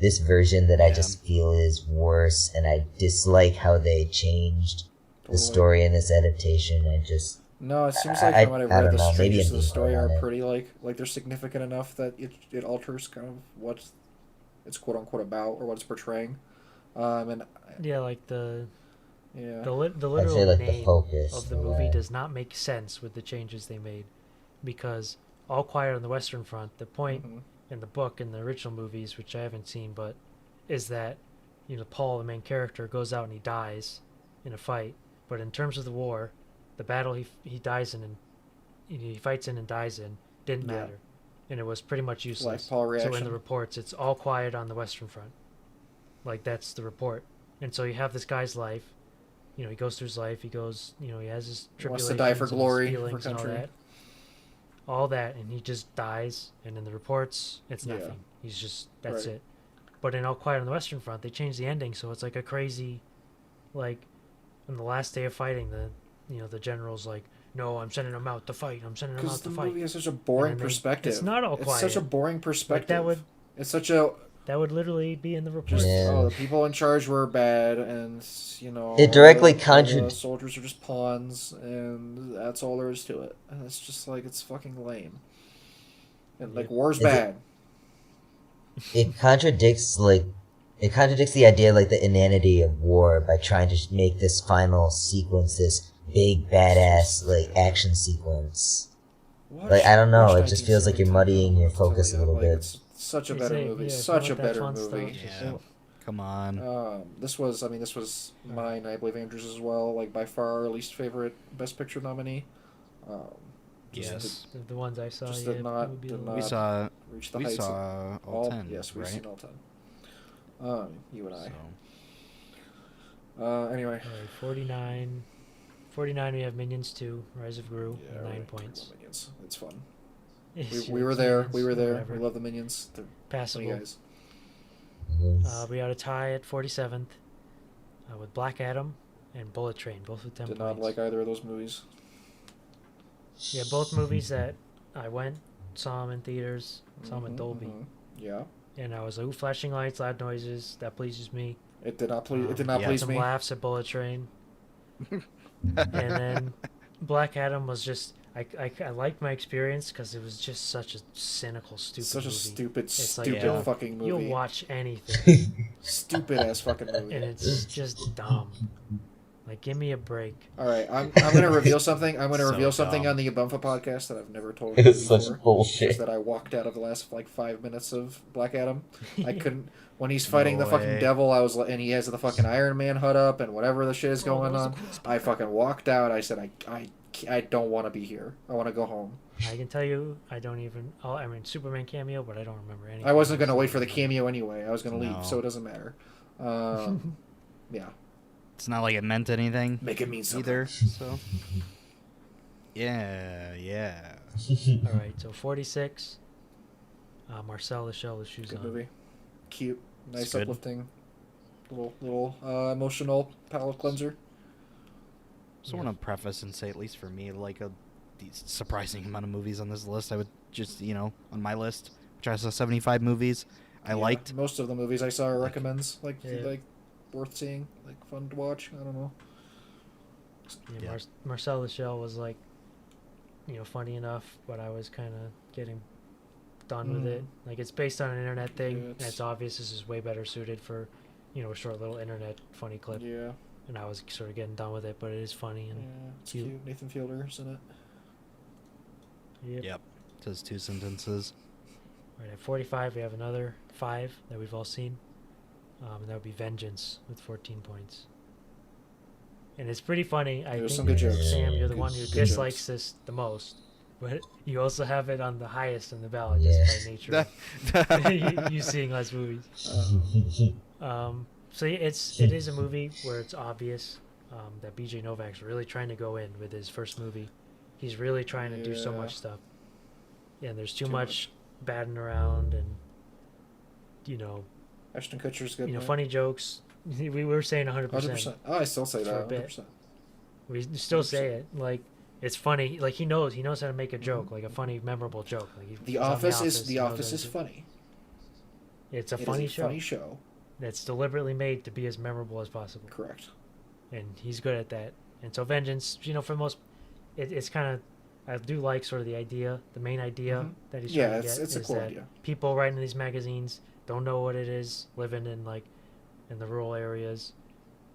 this version that I Yeah. just feel is worse, and I dislike how they changed the Totally. story in this adaptation. No, it seems like I from what I've don't read, the know, maybe changes I'm to the being story hard on are it. pretty like they're significant enough that it alters kind of what it's quote unquote about or what it's portraying. And yeah, like the yeah, the I'd say literal like the name focus of the movie does not make sense with the changes they made, because All Quiet on the Western Front, the point Mhm. in the book and the original movies, which I haven't seen, but is that Paul, the main character, goes out and he dies in a fight, but in terms of the war, the battle he dies in and he fights in and dies in didn't Yeah. matter, and it was pretty much useless. Like Paul So reaction. in the reports, it's All Quiet on the Western Front, like that's the report, and so you have this guy's life. He goes through his life. He goes, he has his He wants tribulations, to die for and his glory, for feelings, and country. all that, and he just dies. And in the reports, it's Yeah. nothing. He's just that's Right. it. But in All Quiet on the Western Front, they changed the ending, so it's like a crazy, like, on the last day of fighting, the general's like, "No, I'm sending him out to fight. I'm sending him out Because to the fight." movie has such a boring And then perspective. it's not All It's Quiet. such a boring perspective. It's such a That would literally be in the reports. just Yeah. the people in charge were bad, and It directly all the soldiers are just pawns, and that's all there is to it. And it's just like it's fucking lame. And like war's Is bad. it contradicts the idea, like the inanity of war, by trying to make this final sequence this big badass like action sequence. Watch- Like, I don't know, watch it just feels like you're 1917. muddying your I'll tell focus you, a little like, bit. It's such a They better say, movie. yeah, if you Such a want that better fun movie. stuff, Yeah. Come on. This was mine. I believe Andrew's as well. Like by far our least favorite Best Picture nominee. Just Yes. The ones I saw, Just yeah, did not- it would be a did little- We not saw reach the we heights. saw all 10, Yes, we've right? seen all 10. You and I. So, Anyway. All right, 49. 49, we have Minions 2, Rise of Gru, Yeah, with we're 9 gonna talk points. about Minions. It's fun. It's We were there. Minions, We were there. whatever. We love the Minions. They're funny Passable. guys. We got a tie at 47th with Black Adam and Bullet Train, both with 10 Did points. not like either of those movies. Yeah, both movies that I went, saw them in theaters, saw them in Dolby. Yeah. And I was like, ooh, flashing lights, loud noises, that pleases me. It did not please. It did not yeah. please Some me. laughs at Bullet Train. And then Black Adam was just, I liked my experience because it was just such a cynical, stupid Such a movie. stupid, It's like, stupid fucking movie. You'll watch anything, Stupid ass fucking movie. and it's just dumb. Like, give me a break. All right, I'm gonna reveal something. I'm gonna So reveal something dumb. on the Ubumfa podcast that I've never told It you is such before. bullshit. Is that I walked out of the last like 5 minutes of Black Adam. I couldn't. When he's fighting No the fucking way. devil, I was like, and he has the fucking Iron Man hood up and whatever the shit is going that was on. the coolest I fucking walked out. I said, I don't want to be here. I want to go home. I can tell you, I don't even. Oh, I mean, Superman cameo, but I don't remember anything. I wasn't gonna else. wait for the cameo anyway. I was gonna No. leave, so it doesn't matter. Yeah, It's not like it meant anything make it mean something. either. So. Yeah. All right, so 46. Marcel the Shell with Shoes Good on. movie, cute, nice, It's good. uplifting, little emotional palate cleanser. So I want to preface and say, at least for me, like a surprising amount of movies on this list. I would just, on my list, which I saw 75 movies, I Yeah, liked. most of the movies I saw. Are Like- recommends like Yeah. worth seeing, like fun to watch. I don't know. Yeah, Yeah. Marcel the Shell was like, funny enough, but I was kind of getting done with it. Like, it's based on an internet thing, Yeah, and it's obvious this is way better suited for, a short little internet funny clip. Yeah, And I was sort of getting done with it, but it is funny and it's cute. cute. Nathan Fielder's in it. Yep. Yep. Says 2 sentences. Right at 45, we have another 5 that we've all seen, and that would be Vengeance with 14 points. And it's pretty funny. I There's think, some good jokes. Sam, you're the Good- one who good dislikes jokes. this the most, but you also have it on the highest in the ballot Yeah. just by nature of you seeing less movies. So yeah, it is a movie where it's obvious that BJ Novak's really trying to go in with his first movie. He's really trying to do so Yeah. much stuff, and there's too Too much batting around, and Ashton Kutcher's good. in it. funny jokes. We were saying 100%. 100%. Oh, I still say For that. a bit. 100%. We still say it like it's funny. Like he knows how to make a joke, Mm-hmm. like a funny, memorable joke. Like The he's on Office he is knows how to- funny. It's a It is funny show Funny show. that's deliberately made to be as memorable as possible, Correct. and he's good at that. And so Vengeance, for the most, it's kind of. I do like sort of the main idea Mhm. that he's Yeah, trying to it's get a is cool that idea. people writing these magazines don't know what it is living in in the rural areas,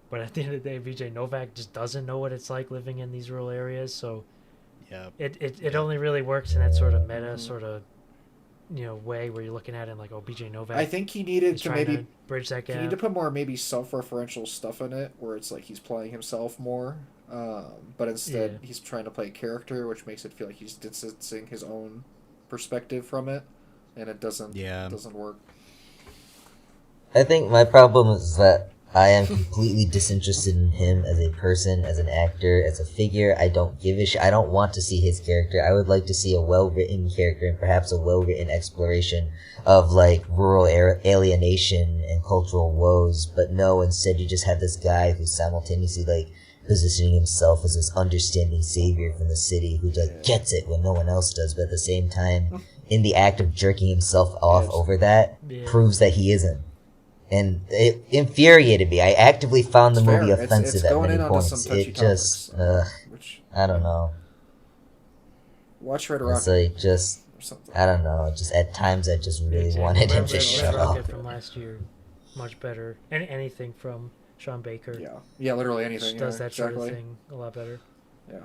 but at the end of the day, VJ Novak just doesn't know what it's like living in these rural areas. So Yep. it only really works in that sort of meta Mhm. sort of way where you're looking at it like, oh, BJ Novak. I think he needed is to trying maybe to bridge that he gap. need to put more maybe self-referential stuff in it, where it's like he's playing himself more, but instead Yeah. he's trying to play a character, which makes it feel like he's distancing his own perspective from it, and it doesn't work. I think my problem is that I am completely disinterested in him as a person, as an actor, as a figure. I don't give a shit. I don't want to see his character. I would like to see a well-written character and perhaps a well-written exploration of rural alienation and cultural woes. But no, instead you just have this guy who's simultaneously positioning himself as this understanding savior from the city who just gets it when no one else does, but at the same time, in the act of jerking himself off over that, Yeah. proves that he isn't. And it infuriated me. I actively found the It's movie fair. offensive It's at going many in onto points. some touchy It just, topics, which I don't know. watch Red It's Rocket just, or something. I don't know. Just at times I just really Exactly. wanted him Red- to Red shut Rocket up. from last year, much better. Anything from Sean Baker Yeah, literally anything. just does yeah, that exactly. sort of thing a lot better. Yeah.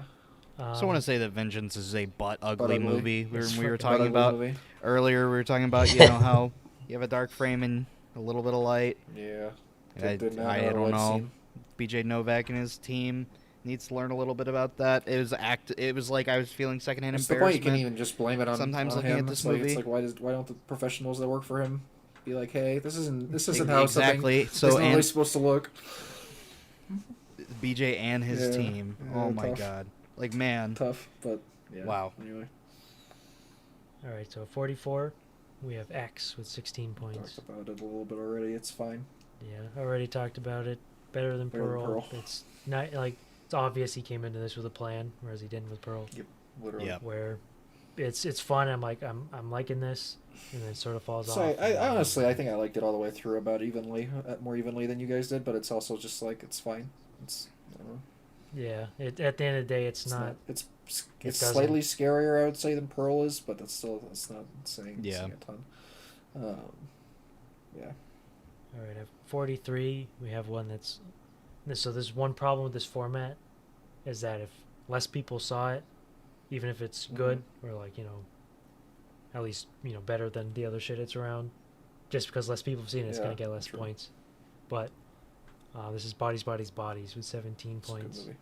So I want to say that Vengeance is a butt ugly ugly. movie. We It's were fucking talking Ugly about movie. earlier. We were talking about how you have a dark frame and a little bit of light. Yeah. And Did not I know don't what know. scene. BJ Novak and his team needs to learn a little bit about that. It was like I was feeling secondhand That's the point. You embarrassment. can even just blame it on Sometimes on looking him. at this It's like, movie. it's like why don't the professionals that work for him be like, hey, this isn't how Exactly. something So is normally and supposed to look. BJ and his Yeah. team. Yeah, Oh my tough. god. Like man. Tough, but yeah. Wow. Anyway, All right, so 44, we have X with 16 points. talked about it a little bit already. It's fine. Yeah, already talked about it. Better than Better than Pearl. Pearl. It's not it's obvious he came into this with a plan, whereas he didn't with Pearl. Yep. Literally. Yeah. where it's fun. I'm liking this, and then it sort of falls So off. I honestly, I think I liked it all the way through about evenly, more evenly than you guys did. But it's also just like it's fine. It's I don't know. Yeah. At the end of the day, it's It's not. It's It it's doesn't- slightly scarier, I would say, than Pearl is, but that's not saying Yeah. a ton. Um, yeah. All right, at 43, we have one that's. So there's one problem with this format, is that if less people saw it, even if it's good or like at least better than the other shit it's around, just because less people have seen it, it's Yeah, gonna get less true. points. But this is Bodies, Bodies, Bodies with 17 It's a good points. movie.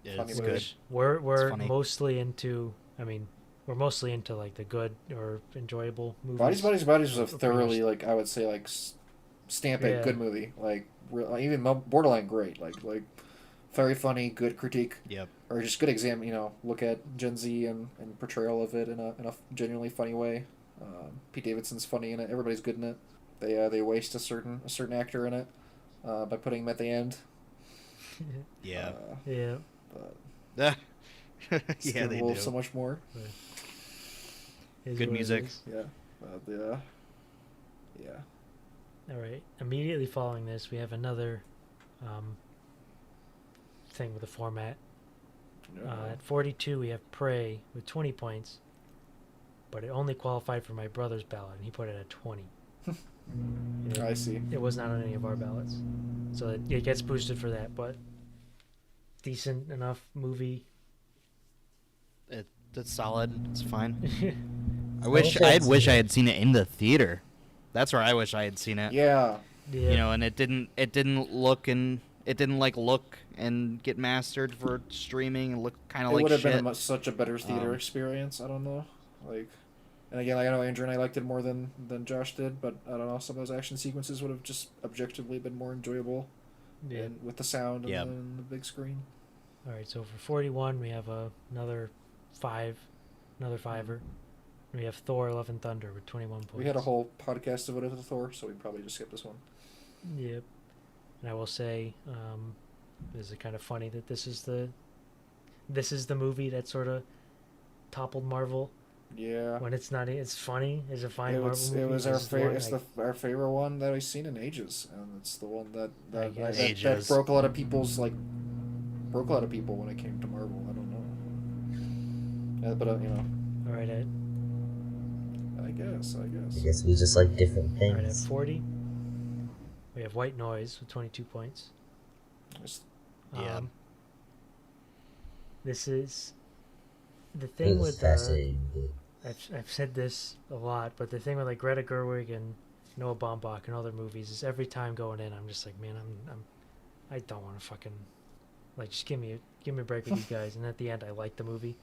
Yeah, Funny it's movie. good. We're funny. mostly into. I mean, we're mostly into like the good or enjoyable movies. Bodies was a Pretty thoroughly like I would say like stamp it Yeah. good movie, like even borderline great, like very funny, good critique, Yep. or just good exam. Look at Gen Z and portrayal of it in a genuinely funny way. Pete Davidson's funny in it. Everybody's good in it. They waste a certain actor in it by putting him at the end. Yeah. Yeah. But Yeah, give they Wolf do. so much more. Is Good what it music. is. Yeah. Yeah. All right. Immediately following this, we have another thing with the format. At 42, we have Prey with 20 points, but it only qualified for my brother's ballot, and he put it at 20. I see. It was not on any of our ballots, so it gets boosted for that. But decent enough movie. That's solid. It's fine. I I wish wish I I'd had seen it in the theater. That's where I wish I had seen it. Yeah. Yeah. And it didn't look and get mastered for streaming and look kind of It like would have shit. been such a better theater experience. I don't know, like, and again, I know Andrew and I liked it more than Josh did, but I don't know. Some of those action sequences would have just objectively been more enjoyable, Yeah. and with the sound and Yep. the big screen. All right. So for 41, we have another fiver. We have Thor: Love and Thunder with 21 points. We had a whole podcast devoted to Thor, so we probably just skipped this one. Yep. And I will say, this is kind of funny that this is the movie that sort of toppled Marvel Yeah. when it's not. It's funny. It's a fine It Marvel was, movie. it was This our is the one, favorite. It's like, our favorite one that we've seen in ages, and it's the one that I guess. that Ages. broke a lot of people's broke a lot of people when it came to Marvel. I don't know. Yeah, but all right. I guess. I guess we just like different All right. At things. 40, we have White Noise with 22 points. Just- Yeah. This is the It thing was with fascinating. I've said this a lot, but the thing with like Greta Gerwig and Noah Baumbach and other movies is every time going in, I'm just like, man, I don't want to fucking just give me a break with these guys. And at the end, I like the movie,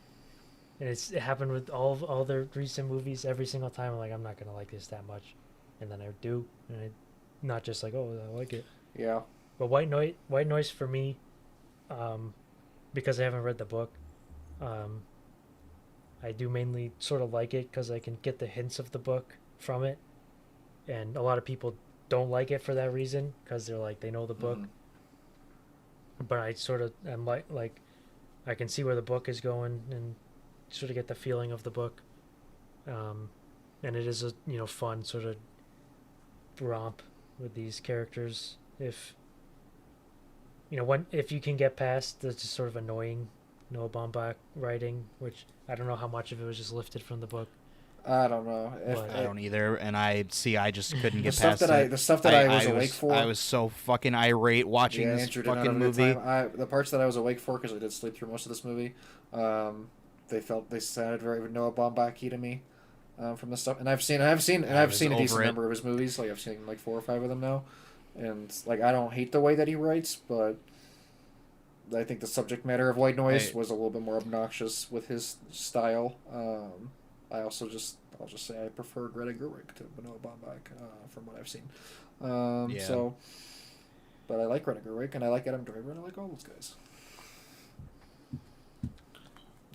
and it happened with all their recent movies. Every single time, I'm like, I'm not gonna like this that much, and then I do, and I not just like, oh, I like it. yeah. But White Noise for me, because I haven't read the book, I do mainly sort of like it because I can get the hints of the book from it, and a lot of people don't like it for that reason because they're like they know the book. Mhm. But I sort of am like I can see where the book is going and sort of get the feeling of the book, and it is a fun sort of romp with these characters if if you can get past the just sort of annoying Noah Baumbach writing, which I don't know how much of it was just lifted from the book. I don't know. But- I don't either, and I just couldn't The get stuff past that it. the stuff that I was awake for. I was so fucking irate watching this Andrew did not fucking have a good movie. time. The parts that I was awake for, because I did sleep through most of this movie, they sounded very Noah Baumbach-y to me, from the stuff. And I've seen was a decent over it. number of his movies. Like I've seen like 4 or 5 of them now, and like I don't hate the way that he writes, but I think the subject matter of White Noise Right. was a little bit more obnoxious with his style. I'll just say I prefer Greta Gerwig to Noah Baumbach, from what I've seen. Yeah. So, but I like Greta Gerwig, and I like Adam Driver, and I like all those guys.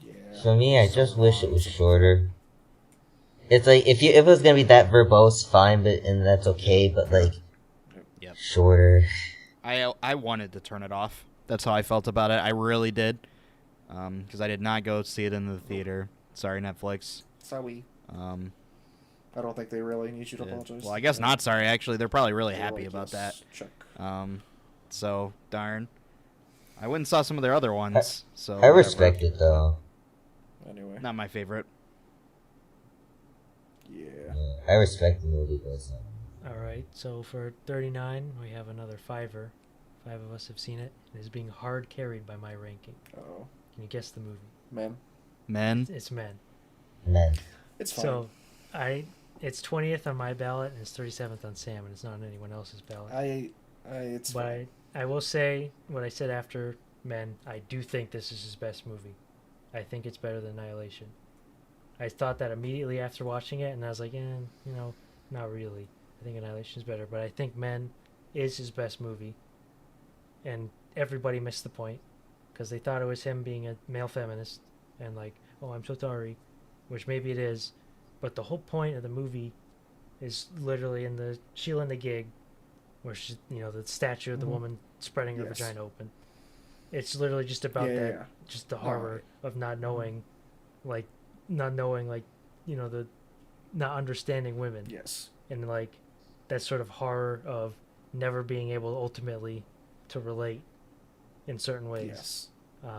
Yeah. For me, I just wish it was shorter. It's like if it was gonna be that verbose, fine, and that's okay. But like, Yep. shorter. I wanted to turn it off. That's how I felt about it. I really did. because I did not go see it in the theater. Sorry, Netflix. Sorry. Um, I don't think they really need you to apologize. well, I guess not sorry. Actually, they're probably really They're happy like, about yes, that. Check. So darn. I went and saw some of their other ones. So I whatever. respect it though. Anyway. Not my favorite. Yeah. Yeah, I respect the movie, but All right, so for 39, we have another fiver. 5 of us have seen it. It is being hard carried by my ranking. Oh. Can you guess the movie? Man. Men. It's Men. man, It's fine. So, it's 20th on my ballot and it's 37th on Sam, and it's not on anyone else's ballot. It's But fine. I will say what I said after Men. I do think this is his best movie. I think it's better than Annihilation. I thought that immediately after watching it, and I was like, not really. I think Annihilation is better, but I think Men is his best movie. And everybody missed the point because they thought it was him being a male feminist and like, oh, I'm so sorry, which maybe it is, but the whole point of the movie is literally in the Sheila and the Gig, where she, the statue of the Mhm. woman spreading her Yes. vagina open. It's literally just about that, Yeah. just the No, horror of not knowing, the not understanding women, Yes. and like that sort of horror of never being able ultimately to relate in certain ways Yes.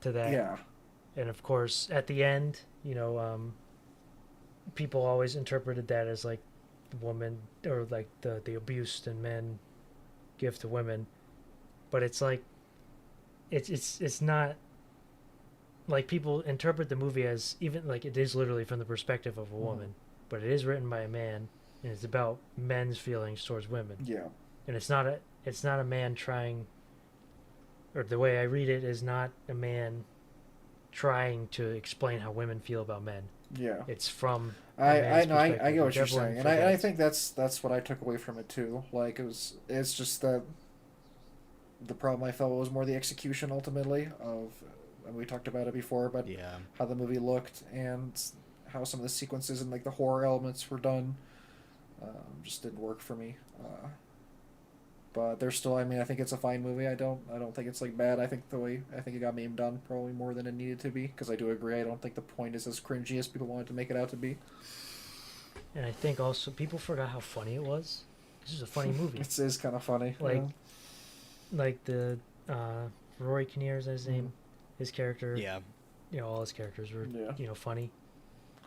to that. Yeah. And of course, at the end, people always interpreted that as like the woman or like the abuse that men give to women, but it's like it's not like people interpret the movie as even like it is literally from the perspective of a woman, but it is written by a man and it's about men's feelings towards women. Yeah. And it's not a man trying, or the way I read it is not a man trying to explain how women feel about men. Yeah. It's from I man's know I perspective, get what which you're everyone saying, and I forgets. think that's what I took away from it too. Like it's just that the problem I felt was more the execution ultimately of, and we talked about it before, but Yeah. how the movie looked and how some of the sequences and like the horror elements were done, just didn't work for me. But there's still, I mean, I think it's a fine movie. I don't think it's like bad. I think it got memed on probably more than it needed to be, because I do agree. I don't think the point is as cringy as people wanted to make it out to be. And I think also people forgot how funny it was. This is a funny movie. It is kind of funny. Like, yeah. like the Rory Kinnear is his name. His character. Yeah. All his characters were Yeah. funny.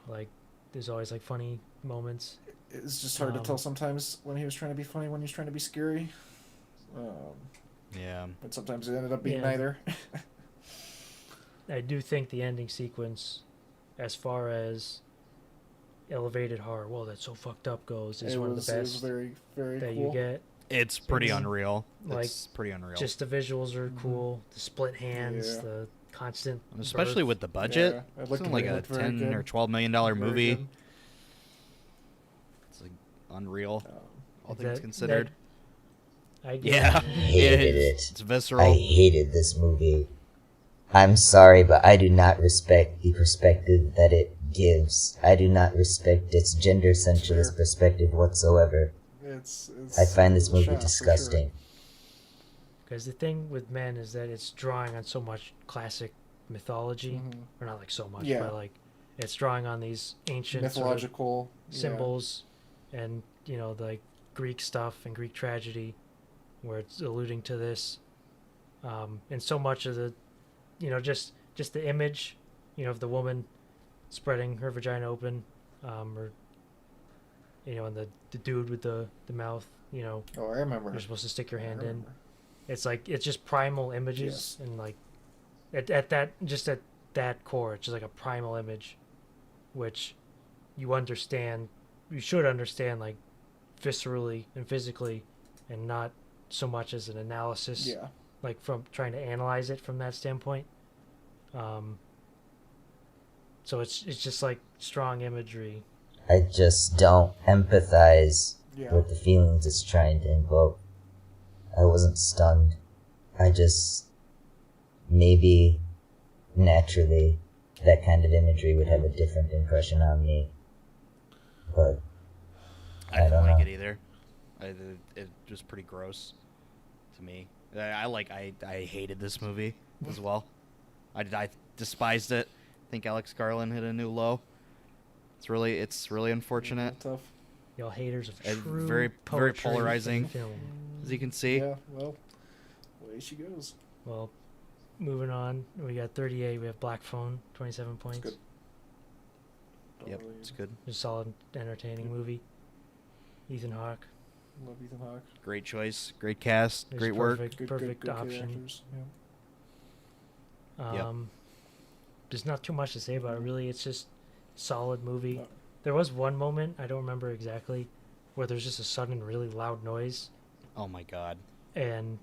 Like there's always like funny moments. It's just hard to tell sometimes when he was trying to be funny, when he was trying to be scary. Yeah. But sometimes it ended up being Yeah. neither. I do think the ending sequence, as far as elevated horror, well, that's so fucked up goes, is one of the It was best very, very that cool. you get. It's pretty Mhm. unreal. Like, It's pretty unreal. Just the visuals are Mhm. cool. The split hands, Yeah. the constant, Especially birth. with the budget. Yeah, It's like a looked very $10 good. or $12 million Very movie. good. It's like unreal, all Is things that- considered. I get Yeah. it. hated it. It's I visceral. hated this movie. I'm sorry, but I do not respect the perspective that it gives. I do not respect its gender centralist Fair. perspective whatsoever. It's I find this a movie shaft, for disgusting. Because the thing with Men is that it's drawing on so much classic mythology, Sure. or not like so much, Yeah. but like it's drawing on these ancient sort of Mythological symbols and like Greek stuff and Greek tragedy, where it's alluding to this, and so much of the, just the image, of the woman spreading her vagina open, or and the dude with the mouth, Yeah. Oh, I remember. you're supposed to stick your I hand in. remember. It's like it's just primal images, and like at that core, it's just like a primal image, which you should understand like viscerally and physically, and not so much as an analysis, Yeah. like from trying to analyze it from that standpoint. So it's just like strong imagery. I just don't empathize Yeah. with the feelings it's trying to invoke. I wasn't stunned. I just, maybe naturally, that kind of imagery would have a different impression on me. But I I didn't don't like know. it either. It was pretty gross to me. I hated this movie as well. I despised it. I think Alex Garland hit a new low. It's really unfortunate. Tough. Y'all haters of And true very poetry polarizing. in film. As you can see. Yeah, well, away she goes. Well, moving on, we got 38. We have Black Phone, 27 points. good. Yep, it's good. Just solid, entertaining movie. Ethan Hawke. Love Ethan Hawke. Great choice. Great cast. There's Great work. Perfect good option. actors. Yeah. Yep. There's not too much to say about it, really. It's just solid movie. No. There was one moment, I don't remember exactly, where there's just a sudden really loud noise. Oh my god. And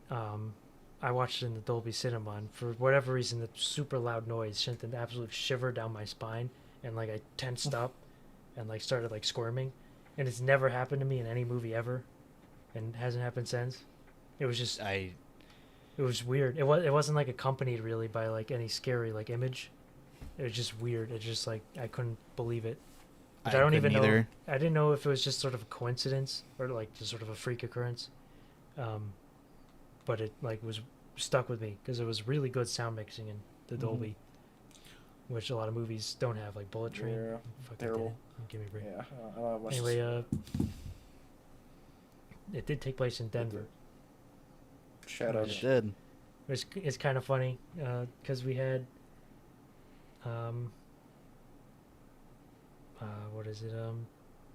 I watched it in the Dolby Cinema, and for whatever reason, the super loud noise sent an absolute shiver down my spine, and like I tensed up and like started like squirming. And it's never happened to me in any movie ever, and hasn't happened since. It was just it was weird. It wasn't like accompanied really by like any scary like image. It was just weird. It just like I couldn't believe it. Which I don't even know. either. I didn't know if it was just sort of a coincidence or like just sort of a freak occurrence. But it like was stuck with me because it was really good sound mixing in the Dolby, which a lot of movies don't have, like Bullet Train. Yeah, Fucking terrible. did it. Give me a break. Yeah. I don't have much to Anyway, say. it did take place in Denver. Shout out. It did. It's kind of funny because we had what is it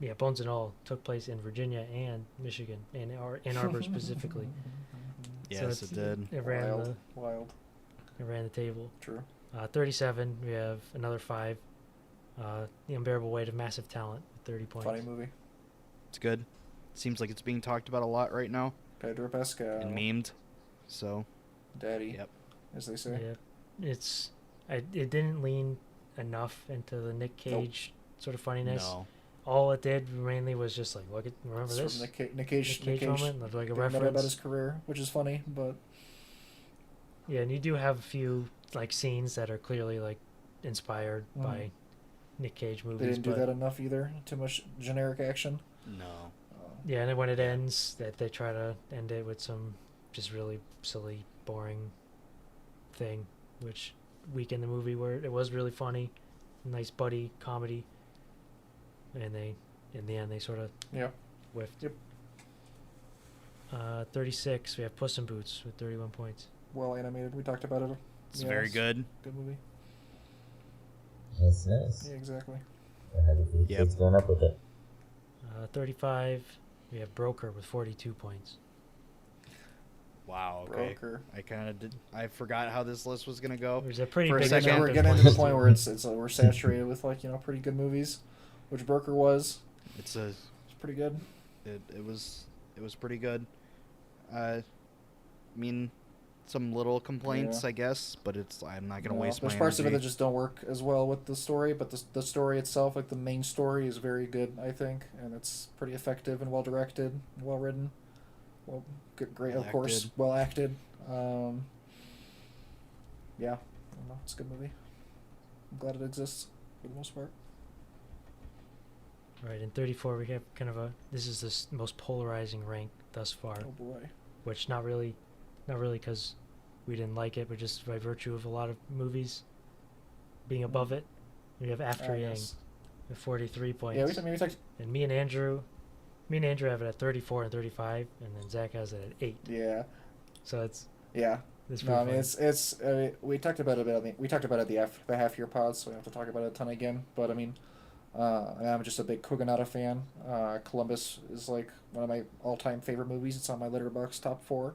yeah, Bones and All took place in Virginia and Michigan and Ann Arbor specifically. Yes, it did. It ran Wild. it ran the table. True. 37 we have another 5, The Unbearable Weight of Massive Talent with 30 points. Funny movie. It's good. Seems like it's being talked about a lot right now Pedro Pascal. and memed. So, Daddy. yep. As they say. Yeah, it didn't lean enough into the Nick Cage sort of funniness. No. All it did mainly was just like remember It's this from Nick Cage moment, like a being meta about reference. his career, which is funny, but Yeah, and you do have a few like scenes that are clearly like inspired by Nick Cage movies. they didn't do but that enough either. Too much generic action. No. yeah, and then when it ends, that they try to end it with some just really silly, boring thing, which weakened the movie where it was really funny, nice buddy comedy, and they in the end they sort of whiffed. Yep. 36 we have Puss in Boots with 31 points. Well animated. We talked about it. It's very good. Good movie. Yes, yes. Yeah, exactly. I had a few Yep. kids growing up with it. 35 we have Broker with 42 points. Wow, okay. Broker. I kind of did. I forgot how this list was going to go. There's a pretty For a big second, amount We're of getting to the points point too. where it's we're saturated with like pretty good movies, which Broker was. It's pretty good. it was pretty good. I mean, some little complaints, Yeah. I guess, but I'm not going to waste There's my parts of it energy. that just don't work as well with the story, but the story itself, like the main story, is very good, I think, and it's pretty effective and well directed, well written, well, good, great, Well of course, acted. well acted. Yeah, I don't know, it's a good movie. I'm glad it exists for the most part. Right, in 34 we have kind of this is the most polarizing rank thus far, Oh boy. which not really because we didn't like it, but just by virtue of a lot of movies being above it. We have After Yang Yes. with 43 points. Yeah, we talked. And me and Andrew have it at 34 and 35, and then Zach has it at 8. Yeah, So it's yeah. pretty No, I mean funny. it's we talked about it a bit. We talked about it the half year pod, so we don't have to talk about it a ton again. But I mean, I'm just a big Kogonada fan. Columbus is like one of my all time favorite movies. It's on my Letterboxd top 4.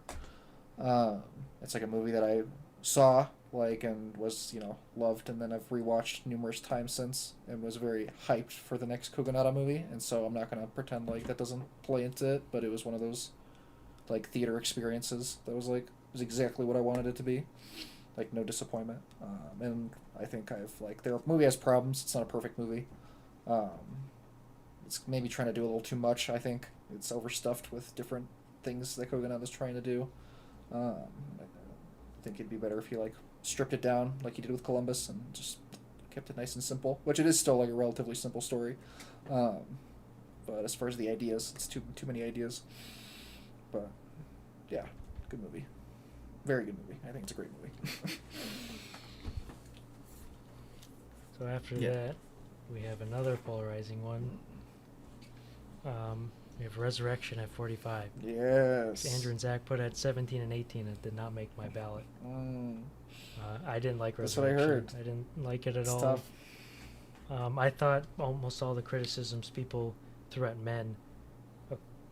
It's like a movie that I saw and was loved, and then I've rewatched numerous times since, and was very hyped for the next Kogonada movie. And so I'm not gonna pretend like that doesn't play into it, but it was one of those theater experiences that was exactly what I wanted it to be. No disappointment. And I think the movie has problems. It's not a perfect movie. It's maybe trying to do a little too much. I think it's overstuffed with different things that Kogonada's trying to do. I think it'd be better if he stripped it down like he did with Columbus and just kept it nice and simple, which it is still a relatively simple story. But as far as the ideas, it's too many ideas. But yeah, good movie. Very good movie. I think it's a great movie. So after Yeah. that, we have another polarizing one. We have Resurrection at 45. Yes. Andrew and Zach put at 17 and 18. It did not make my ballot. I didn't like That's what I Resurrection. heard. I didn't like it at It's all. tough. I thought almost all the criticisms people threw at Men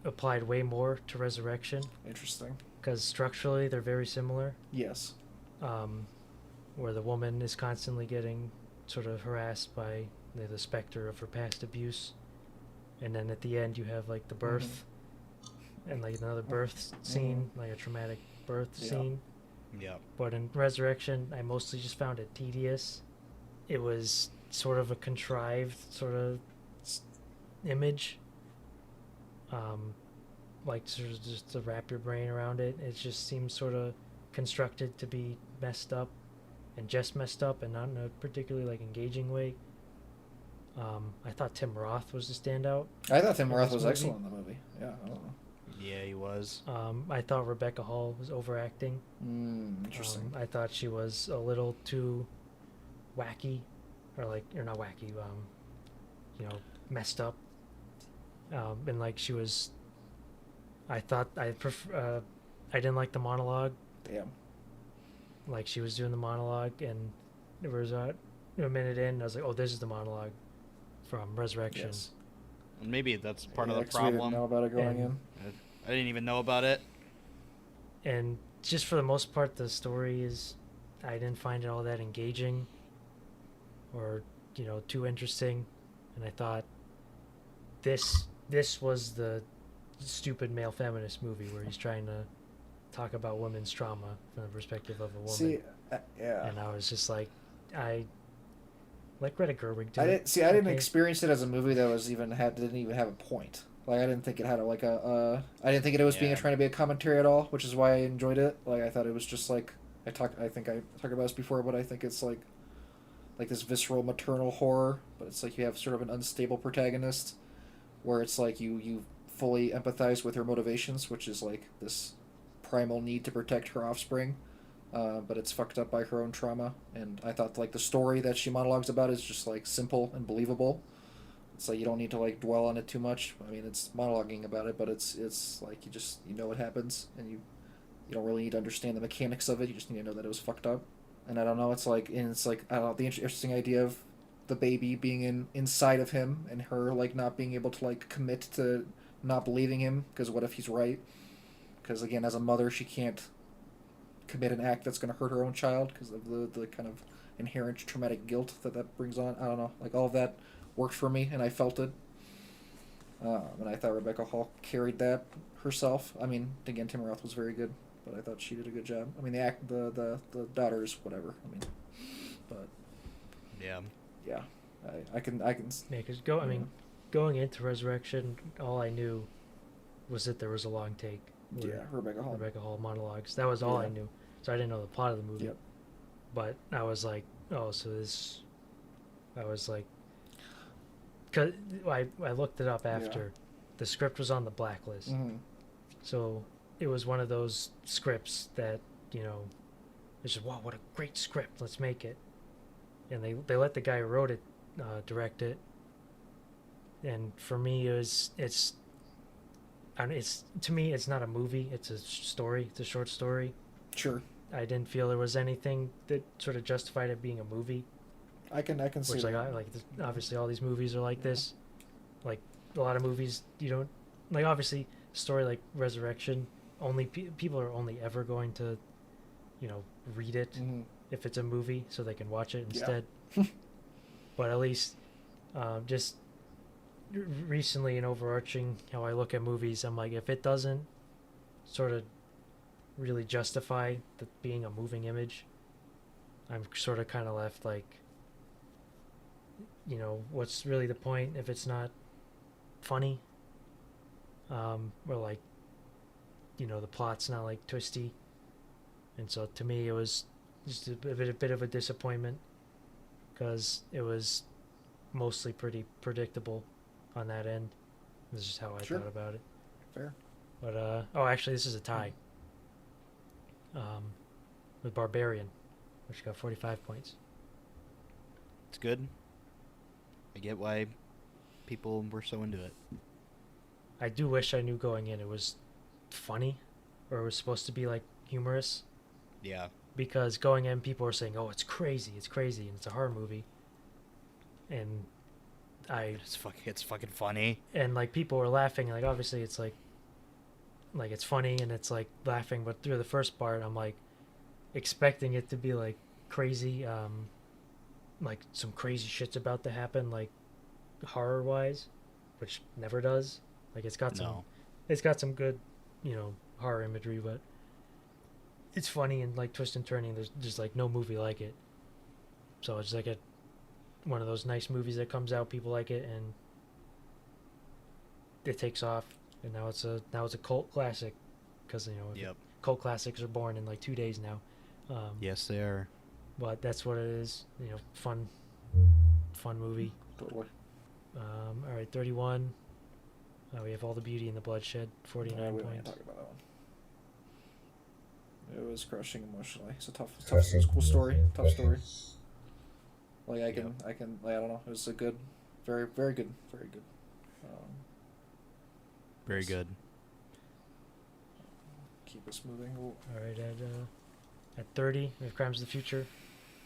applied way more to Resurrection Interesting. because structurally they're very similar. Yes. Where the woman is constantly getting sort of harassed by the specter of her past abuse, and then at the end you have like the birth and like another birth scene, like a traumatic birth scene. Yeah. But in Resurrection, I mostly just found it tedious. It was sort of a contrived sort of image, like sort of just to wrap your brain around it. It just seems sort of constructed to be messed up, and just messed up, and not in a particularly like engaging way. I thought Tim Roth was the standout. I thought Tim in Roth this was movie. excellent in the movie. Yeah, I don't know. Yeah, he was. I thought Rebecca Hall was overacting. Interesting. I thought she was a little too wacky, or not wacky, messed up. And like she was, I didn't like the monologue. Damn. Like she was doing the monologue, and there was a minute in, I was like, oh, this is the monologue from Resurrection. Yes. Maybe that's part of the 'cause we didn't problem. know about it going And- in. I didn't even know about it. And just for the most part, the story I didn't find it all that engaging or, too interesting. And I thought this was the stupid male feminist movie where he's trying to talk about women's trauma from the perspective of a woman. See, yeah. And I was just like, I like Greta Gerwig. I didn't okay. experience it as a movie that didn't even have a point. Like I didn't think it had I didn't think it was being Yeah. trying to be a commentary at all, which is why I enjoyed it. Like I thought it was just like I think I talked about this before, but I think it's like this visceral maternal horror, but it's like you have sort of an unstable protagonist where it's like you fully empathize with her motivations, which is like this primal need to protect her offspring. But it's fucked up by her own trauma, and I thought like the story that she monologues about is just like simple and believable. It's like you don't need to like dwell on it too much. I mean, it's monologuing about it, but it's like you know what happens, and you don't really need to understand the mechanics of it. You just need to know that it was fucked up. And I don't know. It's like I don't know, the interesting idea of the baby being inside of him, and her like not being able to like commit to not believing him, because what if he's right? Because again, as a mother, she can't commit an act that's going to hurt her own child because of the kind of inherent traumatic guilt that brings on. I don't know, like all of that worked for me, and I felt it. And I thought Rebecca Hall carried that herself. I mean, again, Tim Roth was very good, but I thought she did a good job. I mean, the daughters, whatever. I mean, but Yeah. I can. Yeah, 'cause going into Resurrection, all I knew was that there was a long take. Yeah, Rebecca Hall. Rebecca Hall monologues. That was all I Yeah. knew. So I didn't know the plot of the movie. Yep. But I was like, oh, so this. I was like, cause I looked it up after. The script was on the blacklist. Mm-hmm. So it was one of those scripts that it's just, wow, what a great script. Let's make it. And they let the guy who wrote it direct it. And for me, to me, it's not a movie. It's a story. It's a short story. Sure. I didn't feel there was anything that sort of justified it being a movie. I can see Which that. obviously all these movies are like this. Like a lot of movies, you don't like. Obviously, a story like Resurrection, only people are only ever going to, read it Mhm. if it's a movie, so they can watch it Yeah. instead. But at least, just recently and overarching, how I look at movies, I'm like, if it doesn't sort of really justify being a moving image, I'm sort of kind of left like, what's really the point if it's not funny? Or like, the plot's not like twisty. And so to me, it was just a bit of a disappointment because it was mostly pretty predictable on that end. This is just how I Sure. thought about it. Fair. But actually, this is a tie. With Barbarian, which got 45 points. It's good. I get why people were so into it. I do wish I knew going in it was funny, or it was supposed to be like humorous. Yeah. Because going in, people are saying, "Oh, it's crazy, and it's a horror movie," and It's fucking funny. and like people were laughing. Like obviously, it's like it's funny and it's like laughing, but through the first part, I'm like expecting it to be like crazy, like some crazy shit's about to happen, like horror wise, which never does. Like it's got some good, horror imagery, but it's funny and like twist and turning. There's just like no movie like it. So it's like one of those nice movies that comes out, people like it, and it takes off. And now it's a cult classic, because Yep. cult classics are born in like 2 days now. Yes, they are. But that's what it is. Fun movie. Totally. All right, 31. We have All the Beauty and the Bloodshed, 49 We don't need points. to talk about that one. It was crushing emotionally. It's a tough, Crushing cool story. emotion, Tough story. crushing. Like I can, like, I don't know. It was a good, very, very good, very good. Very good. Keep us moving. All right, at 30, we have Crimes of the Future,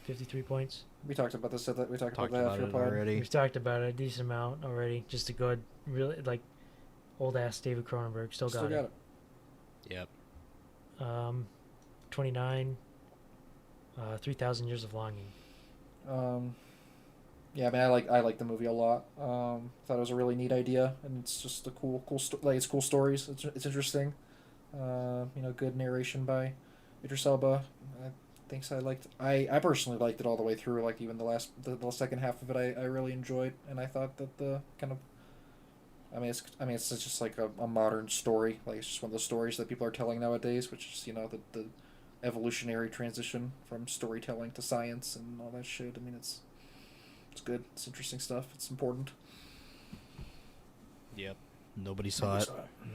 53 points. We talked about this. We talked Talked about that about after it pod. already. We've talked about it a decent amount already. Just a good, really like old ass David Cronenberg. Still got it. Yep. 29. 3,000 Years of Longing. Yeah, I mean, I like the movie a lot. Thought it was a really neat idea, and it's just a cool like it's cool stories. It's interesting. Good narration by Idris Elba. I personally liked it all the way through. Like even the second half of it, I really enjoyed, and I thought that the kind of, it's just like a modern story. Like it's just one of those stories that people are telling nowadays, which is the evolutionary transition from storytelling to science and all that shit. I mean, it's good. It's interesting stuff. It's important. Yep. Nobody saw it.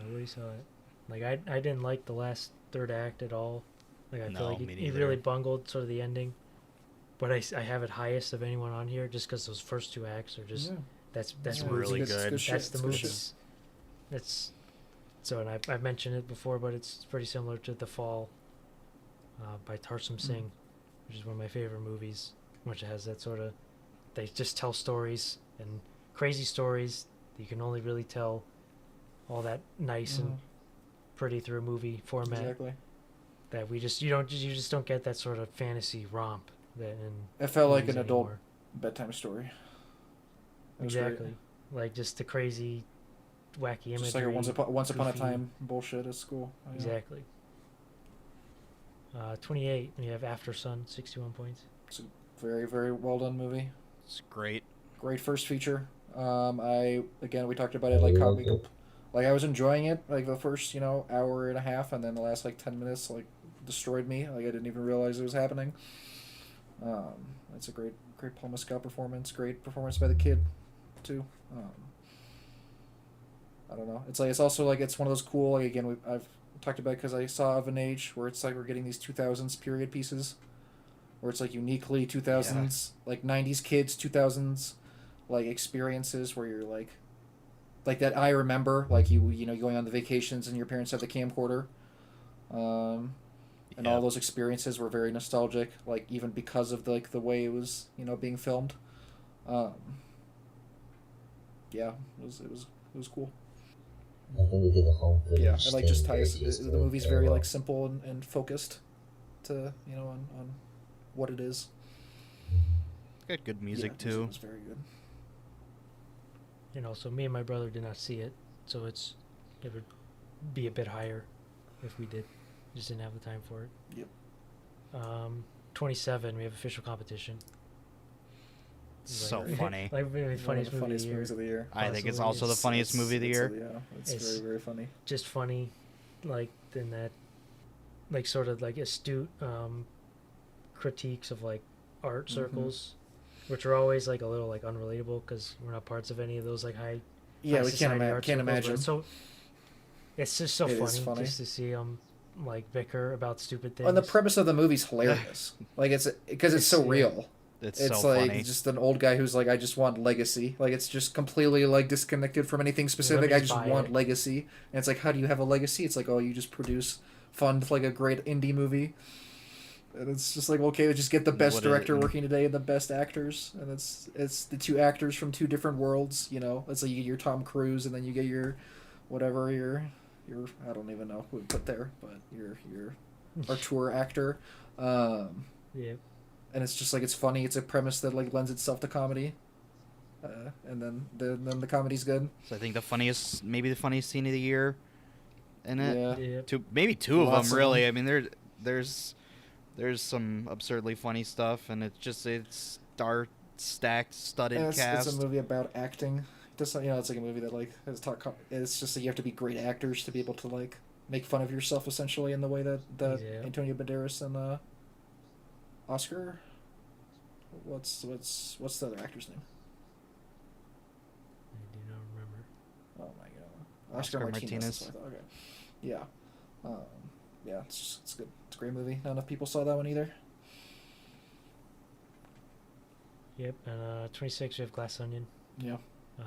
Nobody saw it. Like I didn't like the last third act at all. Like I feel No, like me he neither. really bungled sort of the ending. But I have it highest of anyone on here just because those first two acts are just that's It's the really movies. good. It's shit. That's the It's good shit. movies. It's so, and I've mentioned it before, but it's pretty similar to The Fall by Tarsum Singh, which is one of my favorite movies, which has that sort of, they just tell stories and crazy stories that you can only really tell all that nice and pretty through a movie format. Exactly. That you just don't get that sort of fantasy romp that in It felt like movies an adult anymore. bedtime story. It was Exactly. Like just the crazy, wacky imagery. Just like a once upon a goofy. time bullshit. It's cool. Yeah. Exactly. 28. We have After Sun, 61 points. Very, very well done movie. It's great. Great first feature. We talked about it, like caught me like I was enjoying it like the first hour and a half, and then the last like 10 minutes like destroyed me. Like I didn't even realize it was happening. It's a great Paul Mescal performance. Great performance by the kid, too. I don't know. It's also like it's one of those cool. Like again, I've talked about because I saw Of an Age, where it's like we're getting these 2000s period ppieces, where it's like uniquely 2000s, like 90s kids 2000s, like experiences where you're like that. I remember like you going on the vacations and your parents have the camcorder. And all those experiences were very nostalgic, like even because of the way it was being filmed. Yeah, it was cool. I think they did the home footage. Yeah, it like just thing ties very the movie's very well. like simple and focused to on what it is. It's got good music Yeah, too. It was very good. So me and my brother did not see it, so it would be a bit higher if we did. Just didn't have the time for it. Yep. 27. We have Official Competition. So funny. Like maybe One of funniest the movie funniest of the year. movies of the year. I think it's Possibly. also the funniest movie of the year. Yeah, it's It's- very, very funny. Just funny, like in that, like sort of like astute critiques of like art circles, which are always like a little like unrelatable because we're not parts of any of those like high. Yeah, high we society art can't circles, but imagine. it's just so It is funny, funny. just to see them like bicker about stupid things. And the premise of the movie's hilarious. Like it's because it's so Yeah. real. It's It's so like funny. just an old guy who's like, I just want legacy. Like it's just completely like disconnected from anything Let specific. me I just just buy want it. legacy. And it's like, how do you have a legacy? It's like, oh, you just fund like a great indie movie. And it's just like, okay, just get the best What director it, working today and the best actors, and it's the two actors from two different worlds. It's like you get your Tom Cruise, and then you get your whatever your I don't even know who to put there, but your Artur actor. Yep. And it's just like it's funny. It's a premise that like lends itself to comedy, and then the comedy's good. so I think maybe the funniest scene of the year in it. Yeah, Yep. Maybe two of Lots them of really. them. I mean, there's some absurdly funny stuff, and it's stacked, studded and it's a cast. movie about acting. It's like a movie that like has taught. It's just that you have to be great actors to be able to like make fun of yourself essentially in the way that Yeah. Antonio Banderas and Oscar. What's the other actor's name? I do not remember. Oh my god, Oscar Oscar Martinez. Martinez. That's what I thought. Okay, yeah, yeah. It's good. It's a great movie. Not enough people saw that one either. Yep. And 26 we have Glass Onion. Yeah,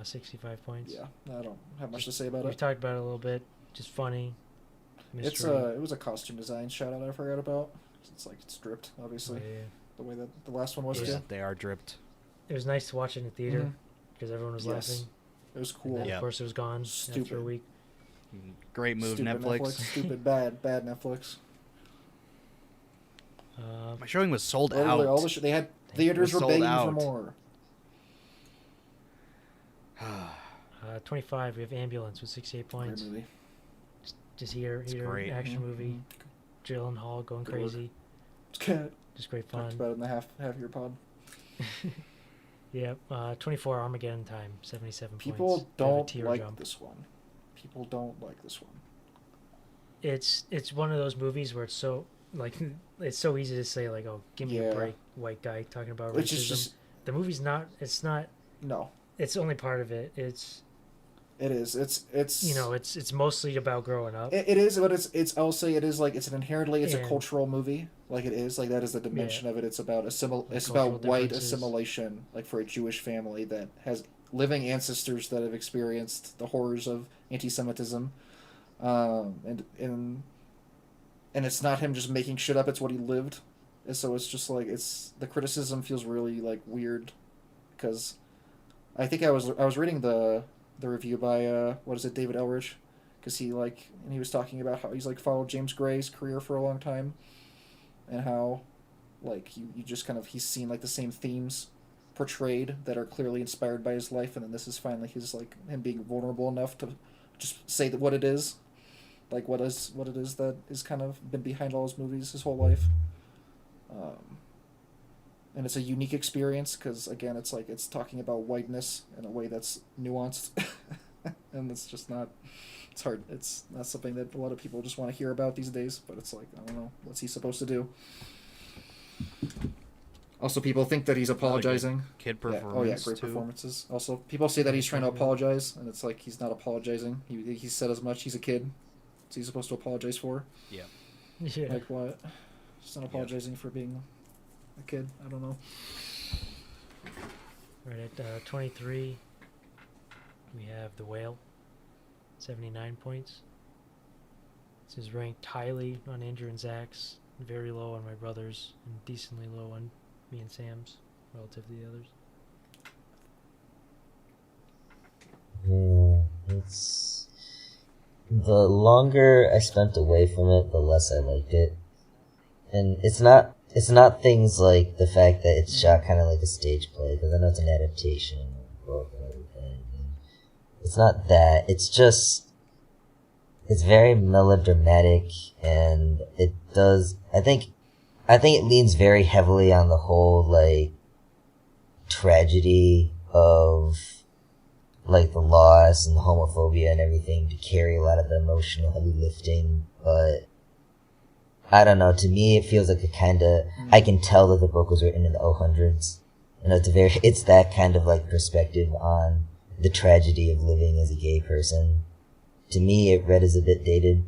65 points. yeah. I don't have much to say about We it. talked about it a little bit. Just funny. It's Mystery. it was a costume design shout out I forgot about. It's like it's dripped, obviously, Oh, yeah. the way that the last one was Yeah. too. They are dripped. It was nice to watch it in the theater Mhm. because everyone was Yes. laughing. It was And cool. then, Yeah. of course, it was gone after a Stupid. week. Great move, Stupid Netflix. Stupid bad Netflix. My showing was sold Literally, out. they had theaters was were sold begging out. for more. 25 we have Ambulance with 68 Great points. movie. Just here, great. action Mhm. movie. Gyllenhaal going Good work. crazy. Talked Just great fun. about it in the half your pod. Yep. 24 Armageddon Time, 77 People points. Bit of a don't tear like jump. this one. People don't like this one. It's one of those movies where it's so like it's so easy to say like, oh, give me Yeah. a break, white guy talking about Which racism. is just The movie's not. It's not. no. It's only part of it. It's It is. It's it's mostly about growing up. It is, but it's I'll say it is like it's a And- cultural movie. Like it is like that is the dimension of it. It's about it's cultural about white differences. assimilation, like for a Jewish family that has living ancestors that have experienced the horrors of anti-Semitism, and it's not him just making shit up. It's what he lived, and so it's just like it's the criticism feels really like weird, because I think I was reading the review by what is it, David Elridge, because he was talking about how he's like followed James Gray's career for a long time, and how like you just kind of he's seen like the same themes portrayed that are clearly inspired by his life, and then this is finally his like him being vulnerable enough to just say that what it is, like what it is that is kind of been behind all his movies his whole life. And it's a unique experience because again it's like it's talking about whiteness in a way that's nuanced and it's just not it's hard, it's not something that a lot of people just want to hear about these days, but it's like I don't know, what's he supposed to do? Also, people think that he's apologizing. Kid Yeah. performance. Oh yeah, great too. performances. Also, people say that he's trying to apologize, and it's like he's not apologizing. He said as much. He's a kid. What's he supposed to apologize for? Yeah. Yeah. Like what? He's not apologizing for being a kid. I don't know. Right at 23, we have The Whale, 79 points. This is ranked highly on Andrew and Zach's, very low on my brother's, and decently low on me and Sam's, relative to the others. It's the longer I spent away from it, the less I liked it. And it's not things like the fact that it's shot kind of like a stage play, because I know it's an adaptation of a book and everything. And it's not that. It's just it's very melodramatic, and it does. I think it leans very heavily on the whole like tragedy of like the loss and the homophobia and everything to carry a lot of the emotional heavy lifting, but I don't know, to me it feels like I can tell that the book was written in the 00s. You know, it's that kind of like perspective on the tragedy of living as a gay person. To me it read as a bit dated,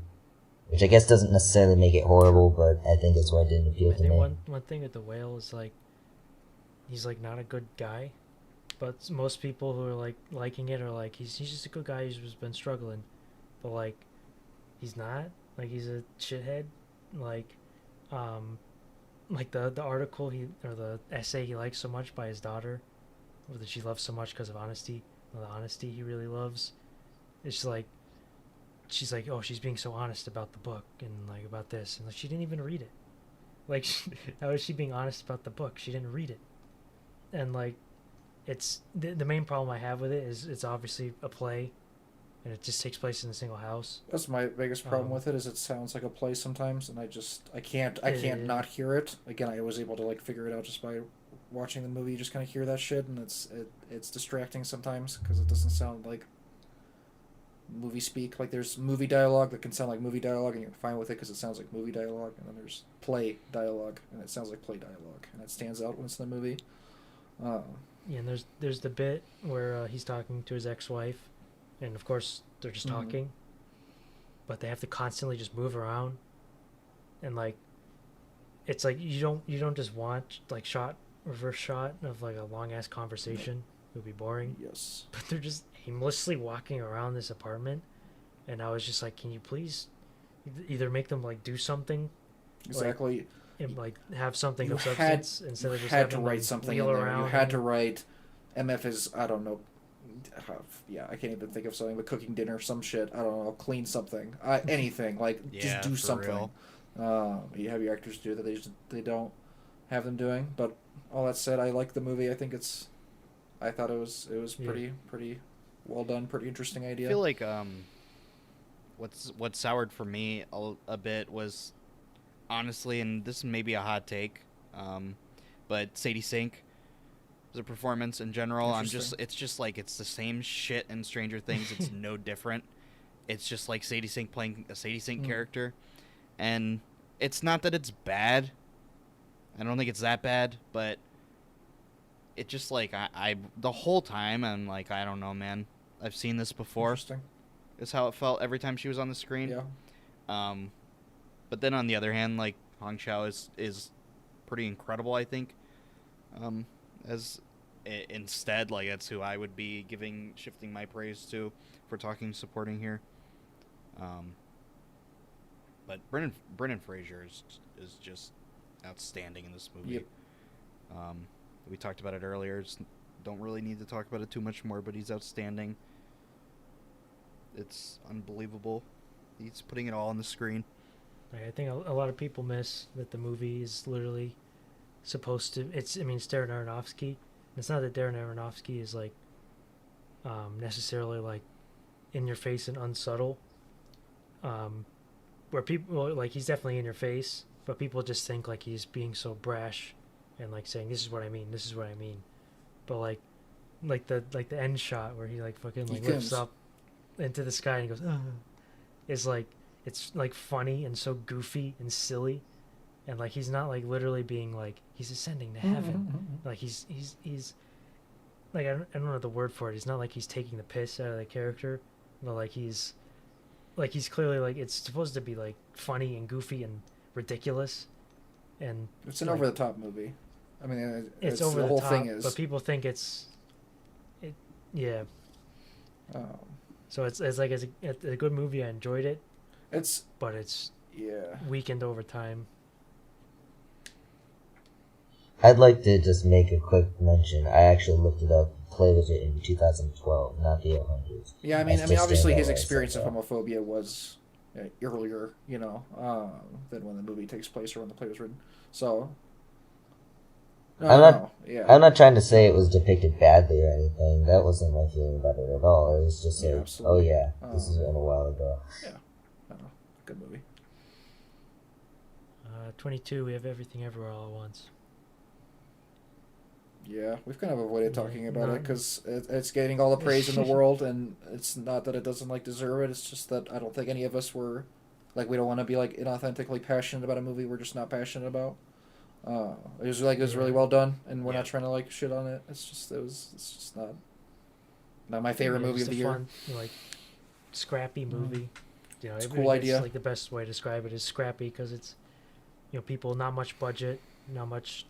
which I guess doesn't necessarily make it horrible, but I think that's why it didn't appeal I to think me. one thing with The Whale is like, he's like not a good guy, but most people who are like liking it are like he's just a good guy who's been struggling, but like he's not. Like he's a shithead. Like, um, like the article he or the essay he likes so much by his daughter, or that she loves so much because of honesty, or the honesty he really loves. It's just like she's like, oh, she's being so honest about the book and like about this, and like she didn't even read it. Like, how is she being honest about the book? She didn't read it, and like, it's the main problem I have with it is it's obviously a play, and it just takes place in a single house. That's my biggest problem with it, is it sounds like a play sometimes, and I can't not hear it. Again, I was able to like figure it out just by watching the movie. You just kind of hear that shit, and it's distracting sometimes because it doesn't sound like movie speak. Like there's movie dialogue that can sound like movie dialogue, and you're fine with it because it sounds like movie dialogue, and then there's play dialogue, and it sounds like play dialogue, and it stands out when it's in the movie. Yeah, and there's the bit where he's talking to his ex-wife, and of course they're just talking, but they have to constantly just move around, and like, it's like you don't just want like reverse shot of like a long ass conversation. It would be boring. Yes. But they're just aimlessly walking around this apartment, and I was just like, can you please either make them like do something, Exactly. and like have something You of had- substance instead of just had to having write them something wheel in there. around. You had to write. MF is, I don't know. Yeah, I can't even think of something. But cooking dinner, some shit. I don't know. Clean something. Anything. Like Yeah, just do for something. You have your actors do that. They don't have them doing. But all that said, I like the movie. I thought it was pretty well done. Pretty interesting idea. I feel like what soured for me a bit was, honestly, and this may be a hot take, but Sadie Sink, the performance in general, it's just like it's the same shit in Stranger Things. It's no different. It's just like Sadie Sink playing a Sadie Sink character, and it's not that it's bad. I don't think it's that bad, but it just like I the whole time I'm like, I don't know, man. I've seen this before. Interesting. Is how it felt every time she was on the screen. Yeah. But then on the other hand, like Hong Chao is pretty incredible, I think. Instead, like that's who I would be shifting my praise to for talking supporting here. But Brendan Fraser is just outstanding in this movie. Yep. We talked about it earlier. Don't really need to talk about it too much more, but he's outstanding. It's unbelievable. He's putting it all on the screen. I think a lot of people miss that the movie is literally supposed to. It's Darren Aronofsky. It's not that Darren Aronofsky is like necessarily like in your face and unsubtle. Where people like he's definitely in your face, but people just think like he's being so brash and like saying this is what I mean, this is what I mean. But like the end shot where he like fucking like lifts up into the sky and goes, is like it's like funny and so goofy and silly, and like he's not like literally being like he's ascending to heaven. Like he's like I don't know the word for it. It's not like he's taking the piss out of the character, but like he's clearly like it's supposed to be like funny and goofy and ridiculous, and It's an like, over the top movie. I mean, it's over the whole top, thing is. but people think yeah. Um, So it's like it's a good movie. I enjoyed it, but it's yeah. weakened over time. I'd like to just make a quick mention. I actually looked it up. Played it in 2012, not the 800s. Yeah, I mean, obviously his experience of homophobia was earlier, than when the movie takes place or when the play was written. So, I'm not trying to say it was depicted badly or anything. That wasn't my feeling about it at all. It was just like, absolutely. This is written a while ago. Yeah, good movie. 22. We have Everything Everywhere All at Once. Yeah, we've kind of avoided talking about it because it's getting all the praise in the world, and it's not that it doesn't deserve it. It's just that I don't think any of us were we don't want to be inauthentically passionate about a movie we're just not passionate about. It was really well done, and we're not trying to shit on it. It's just not my favorite movie of the year. Fun, scrappy movie. It's a cool idea. The best way to describe it is scrappy because it's people not much budget, not much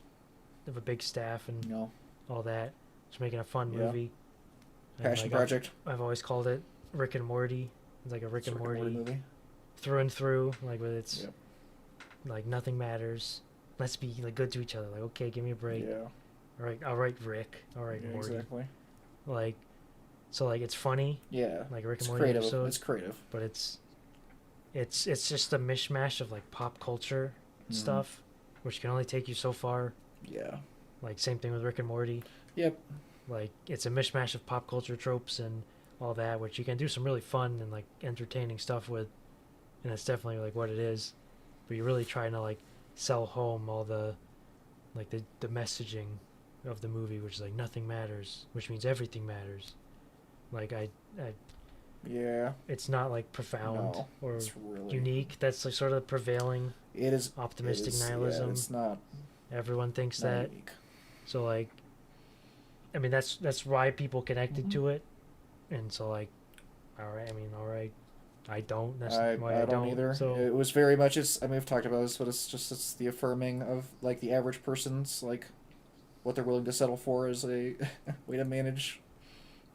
of a big staff and No. all that. Just making a fun Yeah. movie. And, Passion like, project. I've always called it Rick and Morty. It's like a Rick and Morty movie. through and through. Like with its Yep. like nothing matters. Let's be like good to each other. Like okay, give me a break. Yeah. All right, Rick. All right, Yeah, Morty. exactly. Like, so like it's funny. Yeah. Like Rick It's and Morty creative. episodes. It's creative. But it's just a mishmash of like pop culture Mhm. stuff, which can only take you so far. Yeah. Like same thing with Rick and Morty. Yep. Like it's a mishmash of pop culture tropes and all that, which you can do some really fun and like entertaining stuff with, and that's definitely like what it is. But you're really trying to like sell home all the like the messaging of the movie, which is like nothing matters, which means everything matters. Like I Yeah. it's not like profound No. or It's really unique. That's like sort of the prevailing It is optimistic it is, nihilism. Yeah, it's not. Everyone thinks Not that. unique. So like, I mean that's why people connected Mhm. to it, and so like, all right. I mean, all right. I don't. That's I why I don't either. So It was very much. It's. I mean, we've talked about this, but it's the affirming of like the average person's like what they're willing to settle for as a way to manage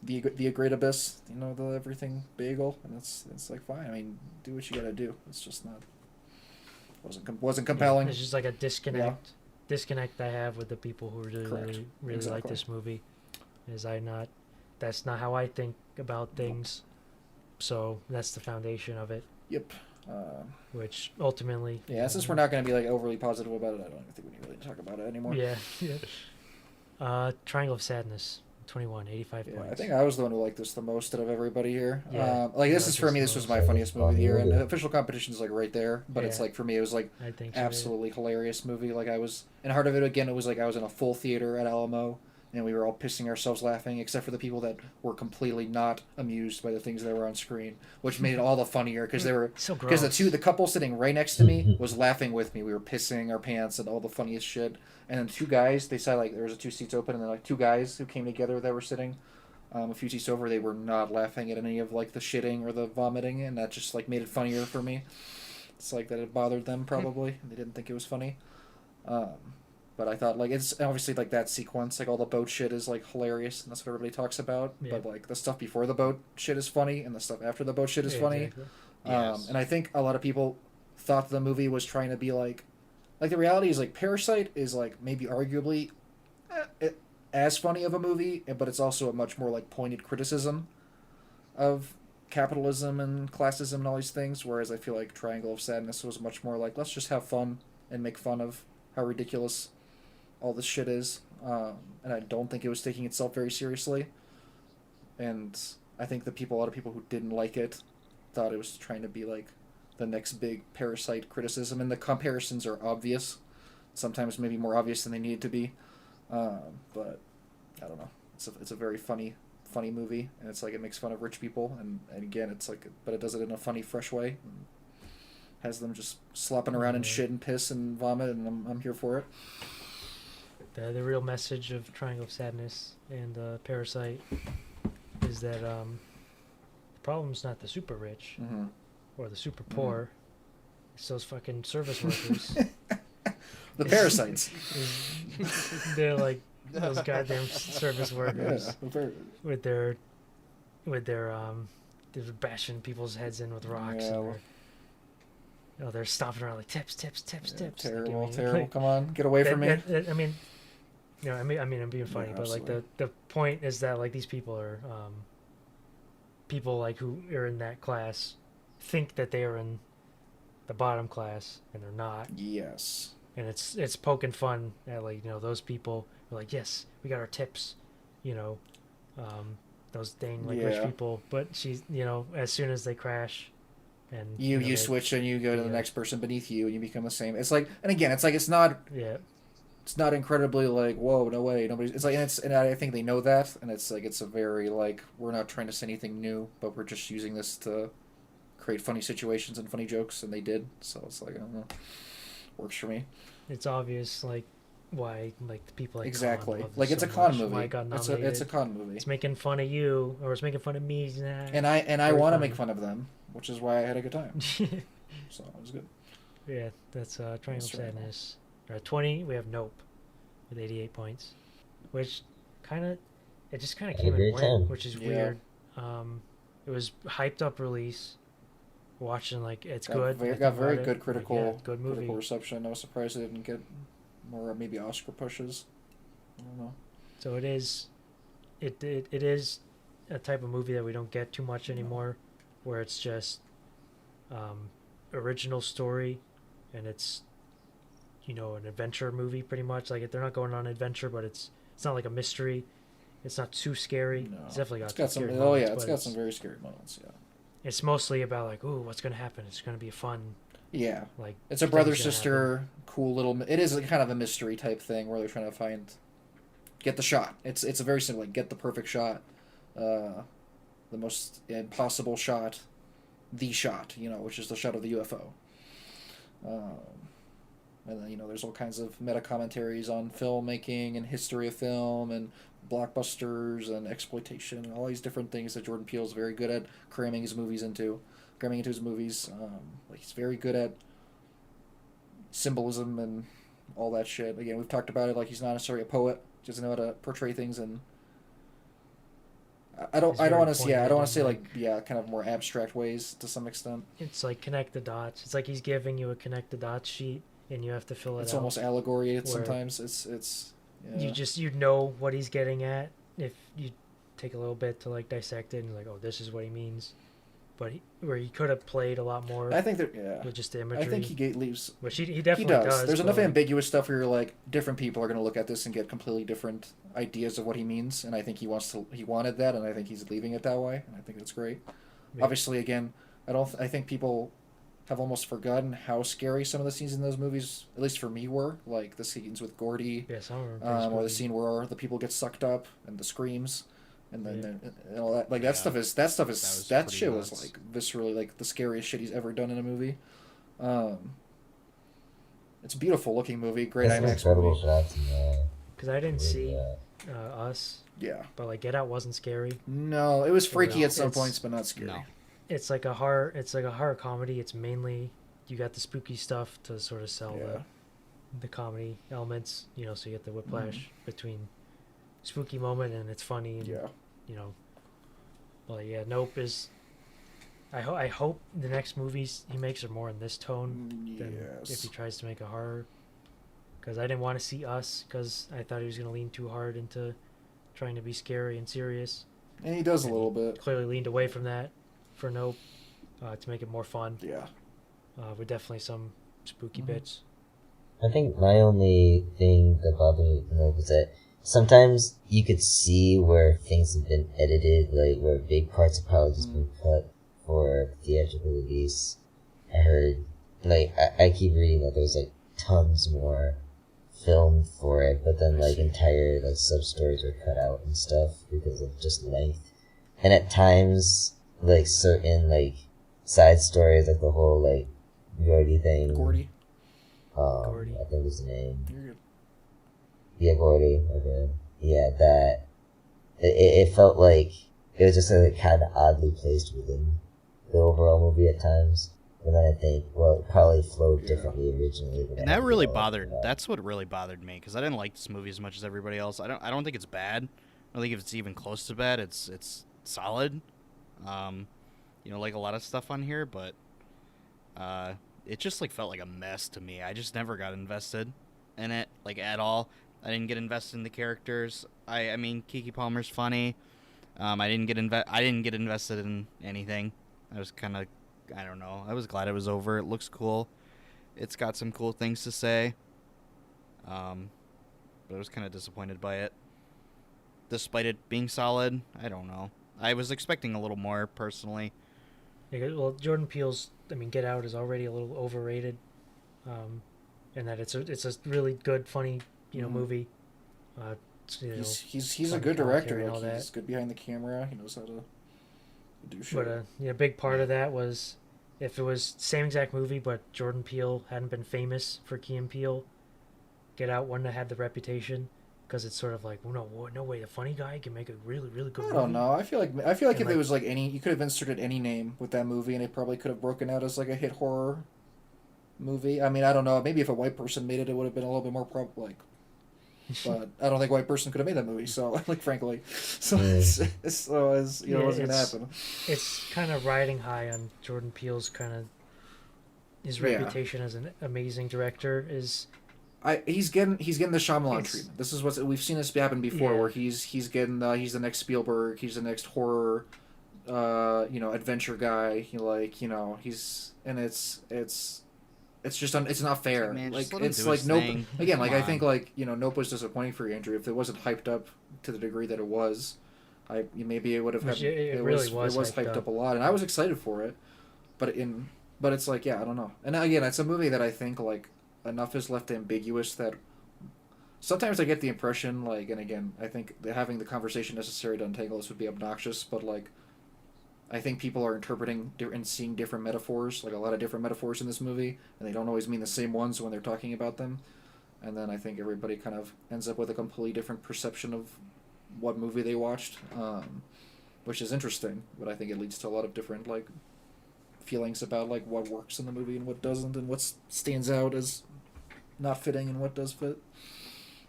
the great abyss. You know, the everything bagel, and it's like fine. I mean, do what you gotta do. It's just not. Wasn't compelling. It's just like a disconnect I have with the people who really Correct. really like Exactly. this movie. Is I not. That's not how I think about things. So that's the foundation of it, Yep. which ultimately. Yeah. Since we're not going to be like overly positive about it, I don't even think we need really to talk about it anymore. Yeah. Triangle of Sadness, 21, 85 Yeah, points. I think I was the one who liked this the most out of everybody here. Yeah, Like this I is like for this me. the This was most. my funniest movie of the year, and Yeah. official competition is like right there. But it's Yeah. like for me, it was like I think so, absolutely hilarious movie. Like I was, and heart of it again, it was like I was in a full theater at Alamo, and we were all pissing ourselves laughing, except for the people that were completely not amused by the things that were on screen, which made it all the funnier because they were So because gross. the couple sitting right next to me was laughing with me. We were pissing our pants and all the funniest shit. And then two guys, they said like there was two seats open, and then like two guys who came together that were sitting a few seats over. They were not laughing at any of like the shitting or the vomiting, and that just like made it funnier for me. It's like that it bothered them probably. They didn't think it was funny. But I thought like it's obviously like that sequence, like all the boat shit is like hilarious, and that's what everybody talks about. Yeah. But like the stuff before the boat shit is funny, and the stuff after the boat shit is Yeah, funny. exactly. Yes. And I think a lot of people thought the movie was trying to be like the reality is like Parasite is like maybe arguably as funny of a movie, but it's also a much more like pointed criticism of capitalism and classism and all these things. Whereas I feel like Triangle of Sadness was much more like let's just have fun and make fun of how ridiculous all this shit is. And I don't think it was taking itself very seriously. And I think a lot of people who didn't like it thought it was trying to be like the next big Parasite criticism, and the comparisons are obvious, sometimes maybe more obvious than they need to be. But I don't know. It's a very funny movie, and it's like it makes fun of rich people, and again it's like, but it does it in a funny, fresh way. And has them just slopping around in Yeah. shit and piss and vomit, and I'm here for it. The real message of Triangle of Sadness and Parasite is that the problem's not the super rich Mm-hmm. or the super poor. It's those fucking service workers. The parasites. They're like those goddamn service Yeah, workers the par- with their they're bashing people's heads in with rocks. Yeah, And they're stomping around like tips. yeah, Like, terrible, I mean, terrible. like, Come on, get away from me. I mean, I mean, I'm being funny, Yeah, but like absolutely. the point is that like these people are people like who are in that class think that they are in the bottom class and they're not, Yes. and it's poking fun at like those people who are like, yes, we got our tips, those dang like rich Yeah. people, but she's as soon as they crash and You they- switch and you go to the Yeah. next person beneath you and you become the same. It's like, and again, it's like it's not incredibly like whoa, no way, nobody's. It's like, and I think they know that, and it's like it's a very like we're not trying to say anything new, but we're just using this to create funny situations and funny jokes, and they did. So it's like I don't know, works for me. it's obvious like why like the people like Exactly, Khan love like this it's a so con much, movie. why it got It's nominated. a con movie, It's making fun of you, or it's making fun of me. Nah. and I Very want to funny. make fun of them, which is why I had a good time. So it was good. Yeah, that's Triangle of That's Triangle. Sadness. 20, we have Nope. with 88 points, which it just kind of Had a came and great went, time. which is Yeah. weird. It was hyped up release. Watching like it's Got good. very, I got think very about good it, critical like, yeah, good movie. critical reception. I was surprised it didn't get more maybe Oscar pushes. I don't know. So it is a type of movie that we don't get too much anymore, where it's just original story, and it's an adventure movie pretty much. Like they're not going on an adventure, but it's not like a mystery. It's not too scary. No. It's definitely got It's got some. scary Oh moments, yeah, it's but got some very scary moments. Yeah. it's mostly about like, ooh, what's gonna happen? It's gonna be a fun Yeah. like. It's a things brother gonna sister cool little. It is a kind of a mystery type thing where they're trying to get the shot. It's a very simple like get the perfect shot, the most impossible shot, the shot. Which is the shot of the UFO. And then there's all kinds of meta commentaries on filmmaking and history of film and blockbusters and exploitation and all these different things that Jordan Peele's very good at cramming into his movies. Like he's very good at symbolism and all that shit. Again, we've talked about it. Like he's not necessarily a poet; he doesn't know how to portray things, and I don't want to say like kind of more abstract ways to some extent. It's like connect the dots. It's like he's giving you a connect the dots sheet, and you have to fill it It's out. almost allegory. where Sometimes it's yeah. You know what he's getting at if you take a little bit to like dissect it and like, oh, this is what he means. But where he could have played a lot more. I think that with just the imagery. I think he leaves. Which he He definitely does. There's but, enough like, ambiguous stuff where you're like, different people are going to look at this and get completely different ideas of what he means, and I think he wanted that, and I think he's leaving it that way, and I think that's great. Yeah. Obviously, again, I think people have almost forgotten how scary some of the scenes in those movies, at least for me, were. Like the scenes with Gordy, Yeah, some are or the scene where the people get sucked up and the screams. And then Yeah. and all that, like Yeah. that was that pretty shit nuts. was like viscerally like the scariest shit he's ever done in a movie. It's a beautiful looking movie, great There's some IMAX incredible movie. shots in there. Because I didn't see Yeah. Us, Yeah, but like Get Out wasn't scary. no, it was freaky No, at some it's- points, but not scary. No. It's like a horror comedy. It's mainly you got the spooky stuff to sort of sell Yeah. the comedy elements. So you get the whiplash between spooky moment and it's funny and Yeah, Well, yeah, Nope is. I hope the next movies he makes are more in this tone than if yes. he tries to make a horror. Because I didn't want to see Us because I thought he was going to lean too hard into trying to be scary and serious. And he does a And little he bit. Clearly leaned away from that for Nope to make it more fun. Yeah, With definitely some spooky Mhm. bits. I think my only thing that bothered me the most was that sometimes you could see where things have been edited, like where big parts have probably just been cut for theatrical release. I heard, like, I keep reading that there's like tons more filmed for it, but then like entire like sub stories were cut out and stuff because of just length. And at times, like certain like side stories, like the whole like Gordy thing. Gordy. Gordy. I think his name. You're good. Yeah, Gordy. Okay. Yeah, that. It felt like it was just like kind of oddly placed within the overall movie at times. And then I think, well, it probably flowed differently originally. And that really bothered. That's what really bothered me because I didn't like this movie as much as everybody else. I don't think it's bad. I don't think if it's even close to bad. It's solid. Like a lot of stuff on here, but it just like felt like a mess to me. I just never got invested in it like at all. I didn't get invested in the characters. I mean, Keke Palmer's funny. I didn't get invested in anything. I was kind of, I don't know. I was glad it was over. It looks cool. It's got some cool things to say. But I was kind of disappointed by it. Despite it being solid, I don't know. I was expecting a little more personally. Yeah, well, Jordan Peele's, Get Out is already a little overrated, in that it's a really good, funny, movie. He's a funny good director. commentary and all Like, that. he's good behind the camera. He knows how to do shit. But a big part of that was if it was same exact movie, but Jordan Peele hadn't been famous for Key and Peele, Get Out wouldn't have had the reputation because it's sort of like, well, no way, a funny guy can make a really, really good I movie. don't know. I feel like And, if like- it was like any, you could have inserted any name with that movie, and it probably could have broken out as like a hit horror movie. I mean, I don't know. Maybe if a white person made it, it would have been a little bit more but I don't think a white person could have made that movie. So, like, frankly, so Mm. it wasn't gonna happen. It's kind of riding high on Jordan Peele's kind of his Yeah. reputation as an amazing director is. He's getting the Shyamalan It's- treatment. This is what we've seen this happen before, Yeah. where he's getting he's the next Spielberg, he's the next horror, adventure guy. He's and it's just it's not fair. Man, like just let him it's do like his Nope thing. again. Like Come I think on. Nope was disappointing for you, Andrew. If it wasn't hyped up to the degree that it was, maybe it would have had Which it really was it was hyped hyped up. up a lot, and I was excited for it. But it's like, yeah, I don't know. And again, it's a movie that I think like enough is left ambiguous that sometimes I get the impression, like, and again, I think that having the conversation necessary to untangle this would be obnoxious, but like, I think people are interpreting and seeing different metaphors, like a lot of different metaphors in this movie, and they don't always mean the same ones when they're talking about them. And then I think everybody kind of ends up with a completely different perception of what movie they watched, which is interesting. But I think it leads to a lot of different like feelings about like what works in the movie and what doesn't, and what stands out as not fitting and what does fit.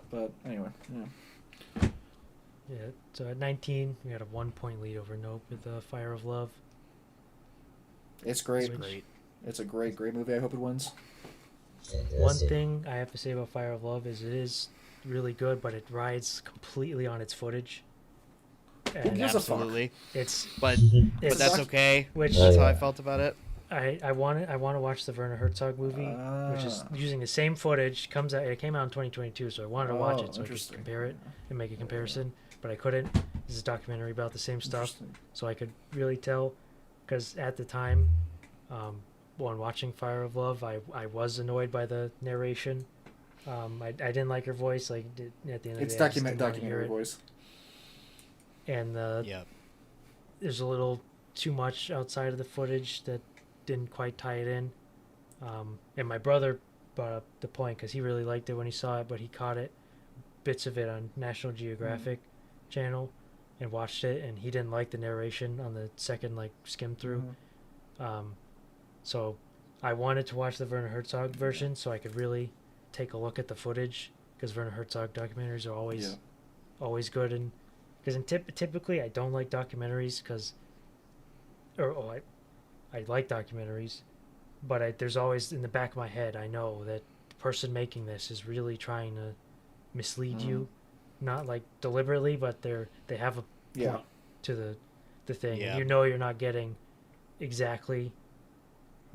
But anyway, yeah. Yeah, so at 19, we had a 1-point lead over Nope with Fire of Love. It's great. Which- Great. It's a great movie. I hope it wins. One thing I have to say about Fire of Love is it is really good, but it rides completely on its footage. And gives a fuck? Absolutely. it's But it's that's okay. which Oh, That's how yeah. I felt about it. I want to watch the Werner Herzog movie, which is using the same footage. It came out in 2022, so I wanted to watch it so I could Interesting. compare it and make a comparison, but I couldn't. This is a documentary about the same stuff, Interesting. so I could really tell. Because at the time, when watching Fire of Love, I was annoyed by the narration. I didn't like her voice. Like at the end of It's the day, I just didn't wanna hear documentary it. voice. And Yeah. there's a little too much outside of the footage that didn't quite tie it in. And my brother brought up the point because he really liked it when he saw it, but he caught bits of it on National Geographic channel and watched it, and he didn't like the narration on the second like skim through. Mhm. So I wanted to watch the Werner Herzog version so I could really take a look at the footage, because Werner Herzog documentaries are always good. And because typically I don't like documentaries I like documentaries, but there's always in the back of my head, I know that the person making this is really trying to mislead you, not like deliberately, but they have a Yeah. point to the thing. Yeah. And you're not getting exactly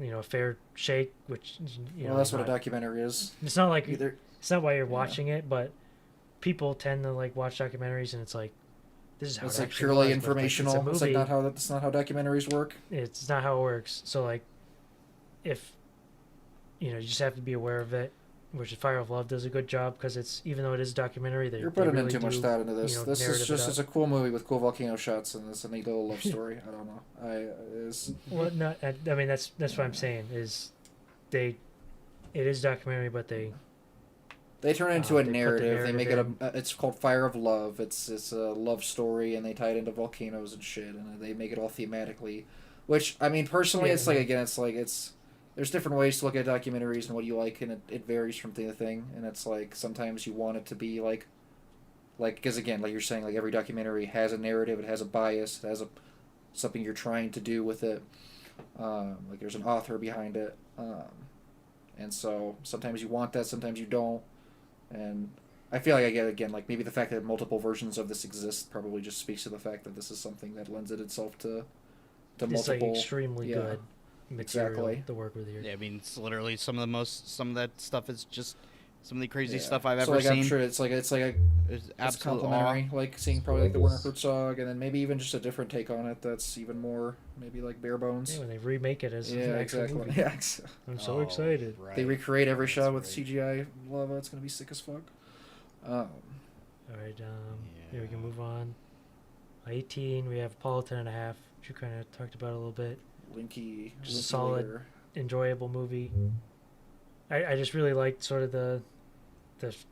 a fair shake, which Well, that's what a not- documentary is. it's not like Either it's not why you're Yeah. watching it, but people tend to like watch documentaries and it's like this is how it's it like actually purely was, but, like, informational. it's a It's like movie. that's not how documentaries work. It's not how it works. So like, if you just have to be aware of it, which Fire of Love does a good job because it's even though it is a documentary, You're putting they in really too much do, thought into this. This is narrative it just up. it's a cool movie with cool volcano shots and it's a neat little love story. I don't know. Well, no, I mean that's what I'm saying is it is documentary, but they They turn it into they a put the narrative. They make it narrative it's called Fire of Love. It's a love story, and they tie it into volcanoes and shit, and they make it all thematically. Which I mean, personally, Yeah, it's like again, it's there's different ways to look at documentaries and what you like, and it varies from thing to thing. And it's like sometimes you want it to be like because again, like you're saying, like every documentary has a narrative, it has a bias, it has something you're trying to do with it. Like there's an author behind it, and so sometimes you want that, sometimes you don't. And I feel like again, like maybe the fact that multiple versions of this exist probably just speaks to the fact that this is something that lends it itself to it's multiple. like extremely yeah, good material exactly. to work with here. Yeah, I mean, it's literally some of that stuff is just some of the crazy Yeah. stuff I've So, ever like, I'm seen. sure it's like It's it's absolute complimentary, awe. like seeing probably like the Werner Herzog, and then maybe even just a different take on it that's even more maybe like bare bones. Yeah, when they remake it as Yeah, an actual exactly. movie. Yeah, I'm so Oh, excited. right. they recreate every shot with That's CGI lava. It's gonna be sick as fuck. All right, here we can move on. 18, we have Apollo 10.5, which you kind of talked about a little bit. Linky, Just a Linky solid later. Enjoyable movie. I just really liked sort of the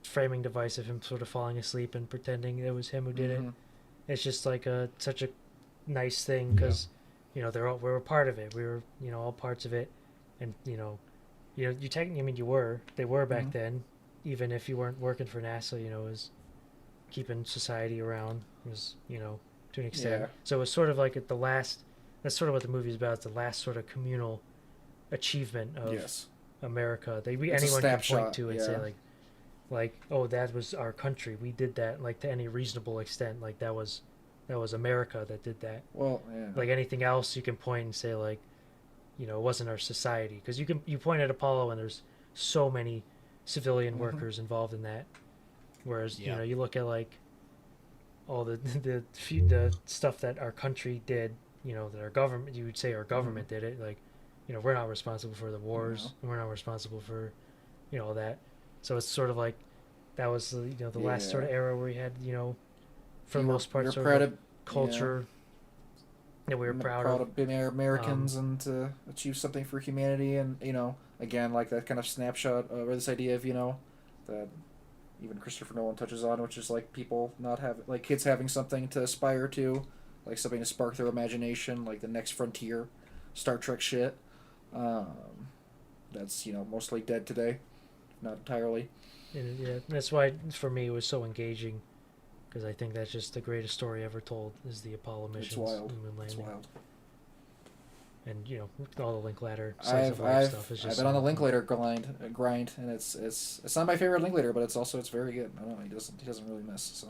framing device of him sort of falling asleep and pretending it was him who did it. Mhm. It's just like such a nice thing because we were part of it. We were all parts of it, and they were. They were back Mhm. then, even if you weren't working for NASA, you know, was keeping society around, was, you know, to an extent. Yeah. So it's sort of like at the last. That's sort of what the movie is about. It's the last sort of communal achievement of Yes. America. It's a Anyone can snapshot, point to and yeah. say like, oh, that was our country. We did that, like, to any reasonable extent. Like that was America that did that. Well, yeah. Like anything else, you can point and say like, you know, it wasn't our society, because you point at Apollo and there's so many civilian workers involved in that. Whereas you Yeah. know, you look at like all the stuff that our country did, you know, that our government, you would say our government did it, like, you know, we're not responsible for the wars, and we're not responsible for, you know, all that. So it's sort of like that was the, you know, the last sort of era where we had, you know, for the most part, you're sort proud of of culture that we were proud of. being Americans and to achieve something for humanity, and you know, again, like that kind of snapshot or this idea of, you know, that even Christopher Nolan touches on, which is like people not have, like kids having something to aspire to, like something to spark their imagination, like the next frontier, Star Trek shit. Um, that's, you know, mostly dead today, not entirely. And yeah, that's why for me it was so engaging, because I think that's just the greatest story ever told, is the Apollo missions, It's wild. the moon It's landing, wild. and you know, all the Linklater slice of life I've stuff is I've just been on the so- Linklater grind, and it's not my favorite Linklater, but it's very good. I don't know, he doesn't really miss. So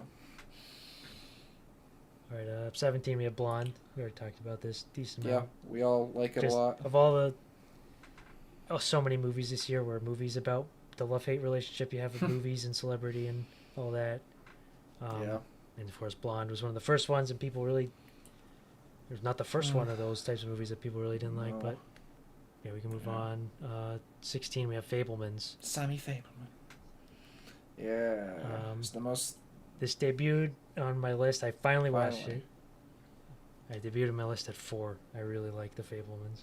All right, 17 we have Blonde. We already talked about this decent yeah, amount. we all like it Just a lot. of all the so many movies this year were movies about the love-hate relationship you have with movies and celebrity and all that. Yeah. And of course, Blonde was one of the first ones, and people really. It was not the first one of those types of movies that people really didn't like, No. but yeah, we can move Yeah. on. 16, we have Fablemans. Sammy Fableman. Yeah, it's the most. This debuted on my list. I finally watched Finally. it. I debuted on my list at 4. I really like the Fablemans.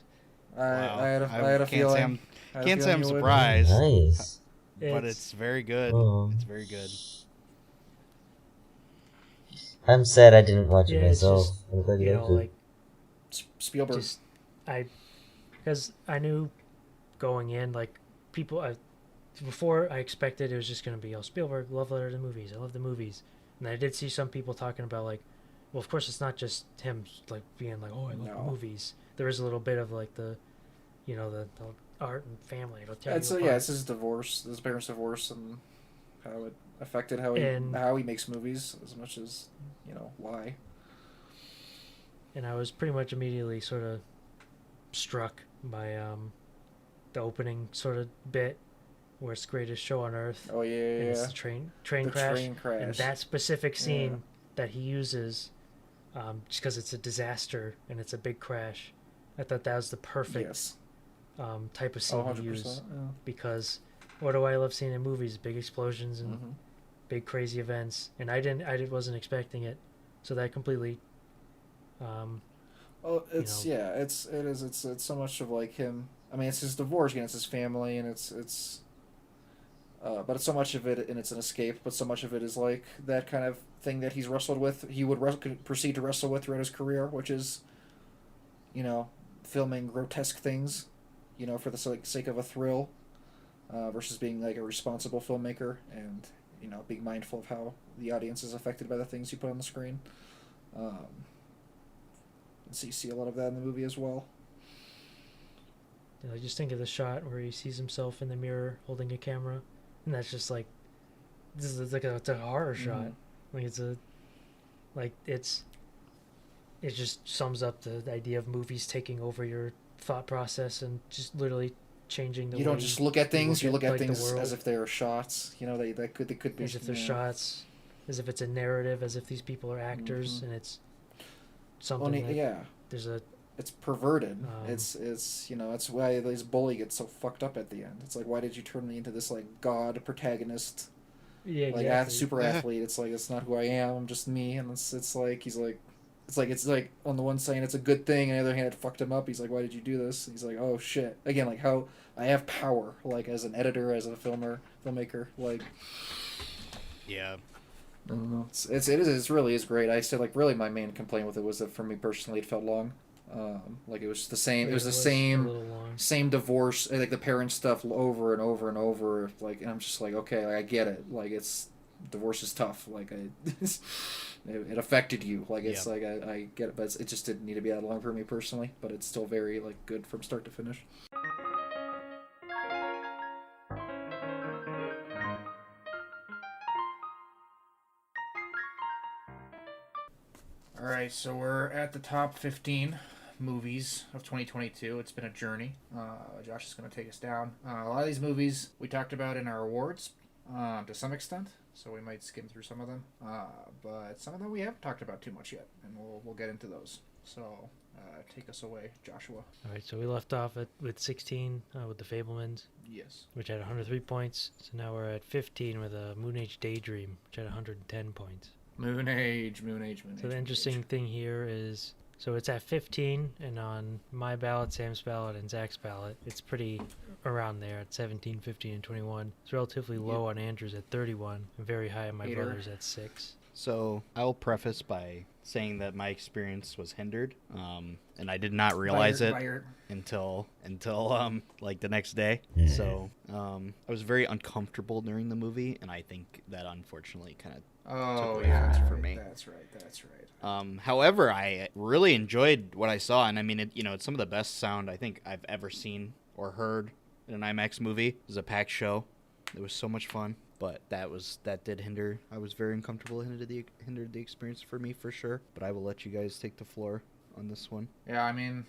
Wow. I had a can't feeling. say I'm, I had a can't say feeling I'm you would. surprised, Nice. but it's very good. Oh. It's very good. I'm sad I didn't watch Yeah, it it's myself. just, I'm glad you you know, liked it. like Spielberg. just because I knew going in, like, before I expected it was just going to be, oh, Spielberg, love letter to movies. I love the movies. And I did see some people talking about, like, well, of course it's not just him, like, being like, oh, I love No. movies. There is a little bit of, like, the, you know, the art and family. It'll tear It's you yeah, apart. it's his divorce, his parents' divorce, and how it affected how And- he makes movies as much as, you know, why. And I was pretty much immediately sort of struck by the opening sort of bit where it's greatest show on earth. Oh yeah, And it's yeah. the train The crash. train crash. And that specific scene Yeah. that he uses, just because it's a disaster and it's a big crash, I thought that was the perfect Yes. type of Oh, scene to use. 100%. Yeah. Because what do I love seeing in movies? Big explosions and Mhm. big crazy events, and I wasn't expecting it, so that completely. Oh, it's know. yeah, it's so much of like him. I mean, it's his divorce again, it's his family, and it's. But it's so much of it, and it's an escape. But so much of it is like that kind of thing that he's wrestled with. He would proceed to wrestle with throughout his career, which is, you know, filming grotesque things, you know, for the sake of a thrill, versus being like a responsible filmmaker and, you know, being mindful of how the audience is affected by the things you put on the screen. So you see a lot of that in the movie as well. You know, just think of the shot where he sees himself in the mirror holding a camera, and that's just like, this is like it's a horror shot. Like it just sums up the idea of movies taking over your thought process and just literally changing the You way don't just look at things; you look at like, the things world. as if they are shots. You know, they could be As if they're yeah. shots, as if it's a narrative, as if these people are actors, Mhm. and it's something that yeah, there's a it's perverted. Um, It's you know, it's why this bully gets so fucked up at the end. It's like, why did you turn me into this like god protagonist, yeah, like exactly. super athlete? It's like, it's not who I am. I'm just me. And it's like he's like. It's like on the one side it's a good thing, and on the other hand it fucked him up. He's like, why did you do this? And he's like, oh shit. Again, like how I have power, like as an editor, as a filmmaker, like. Yeah. I don't know. It really is great. I said, like, really my main complaint with it was that for me personally it felt long. Like it was the same. It was the a same. little long. same divorce, like the parent stuff over and over and over. Like, and I'm just like, okay, like, I get it. Like, it's divorce is tough. Like, it affected you. Like, it's like I get it, but it just didn't need to be that long for me personally. But it's still very like good from start to finish. All right, so we're at the top 15 movies of 2022. It's been a journey. Josh is going to take us down. A lot of these movies we talked about in our awards to some extent, so we might skim through some of them. But some of them we haven't talked about too much yet, and we'll get into those. So take us away, Joshua. All right, so we left off with 16 with The Fablemans, Yes. which had 103 points. So now we're at 15 with a Moon Age Daydream, which had 110 points. Moon Age. So the interesting thing here is, so it's at 15, and on my ballot, Sam's ballot, and Zach's ballot, it's pretty around there at 17, 15, and 21. It's relatively low on Andrew's at 31, and very high on my Hater. brother's at 6. So I will preface by saying that my experience was hindered, and I did not realize it until like the next day. So I was very uncomfortable during the movie, and I think that unfortunately kind of took away from it for me. That's right. However, I really enjoyed what I saw, and I mean, it's some of the best sound I think I've ever seen or heard in an IMAX movie. It was a packed show. It was so much fun. But that did hinder. I was very uncomfortable. Hindered the experience for me for sure. But I will let you guys take the floor on this one. Yeah, I mean,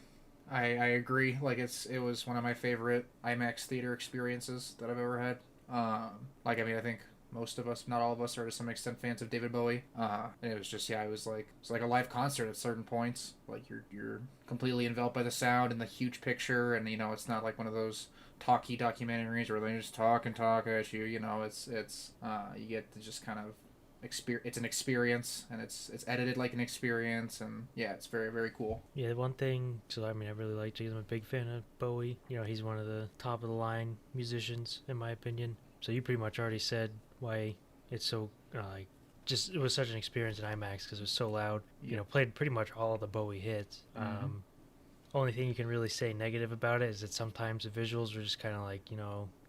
I agree. Like it was one of my favorite IMAX theater experiences that I've ever had. I think most of us, not all of us, are to some extent fans of David Bowie. And it was just it was like a live concert at certain points. Like you're completely enveloped by the sound and the huge picture, and it's not like one of those talky documentaries where they just talk at you. It's you get to just kind of experience. It's an experience, and it's edited like an experience, and yeah, it's very, very cool. Yeah, the one thing, so I mean, I really liked it. I'm a big fan of Bowie. He's one of the top of the line musicians in my opinion. So you pretty much already said why it's so it was such an experience in IMAX because it was so loud. Played pretty much all of the Bowie hits. Only thing you can really say negative about it is that sometimes the visuals are just kind of like,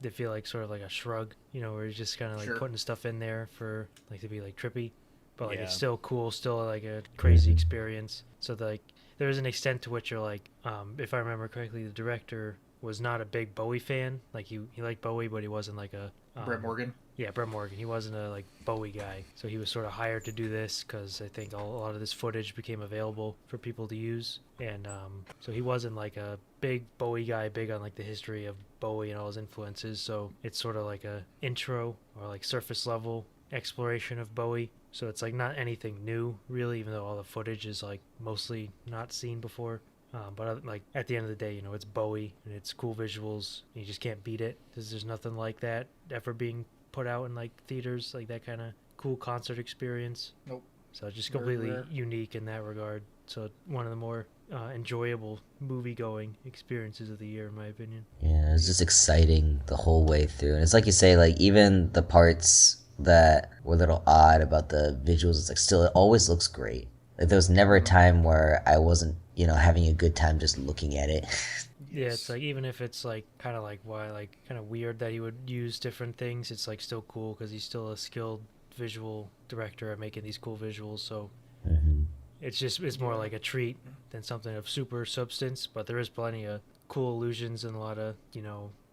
they feel like sort of like a shrug, where you're just kind of like putting stuff in there for like to be like trippy, but like it's still cool, still like a crazy experience. So like there is an extent to which you're like, if I remember correctly, the director was not a big Bowie fan. Like he liked Bowie, but he wasn't like a Brett Morgan. Yeah, Brett Morgan. He wasn't a like Bowie guy, so he was sort of hired to do this because I think a lot of this footage became available for people to use, and so he wasn't like a big Bowie guy, big on like the history of Bowie and all his influences. So it's sort of like a intro or like surface level exploration of Bowie. So it's like not anything new really, even though all the footage is like mostly not seen before. But like at the end of the day, it's Bowie and it's cool visuals. And you just can't beat it because there's nothing like that ever being put out in like theaters, like that kind of cool concert experience. Nope. So it's just completely unique in that regard. So one of the more enjoyable movie-going experiences of the year, in my opinion. Yeah, it's just exciting the whole way through, and it's like you say, like even the parts that were a little odd about the visuals, it's like still it always looks great. Like there was never a time where I wasn't, having a good time just looking at it. Yeah, it's like even if it's like kind of like why like kind of weird that he would use different things, it's like still cool because he's still a skilled visual director at making these cool visuals. So it's more like a treat than something of super substance. But there is plenty of cool illusions and a lot of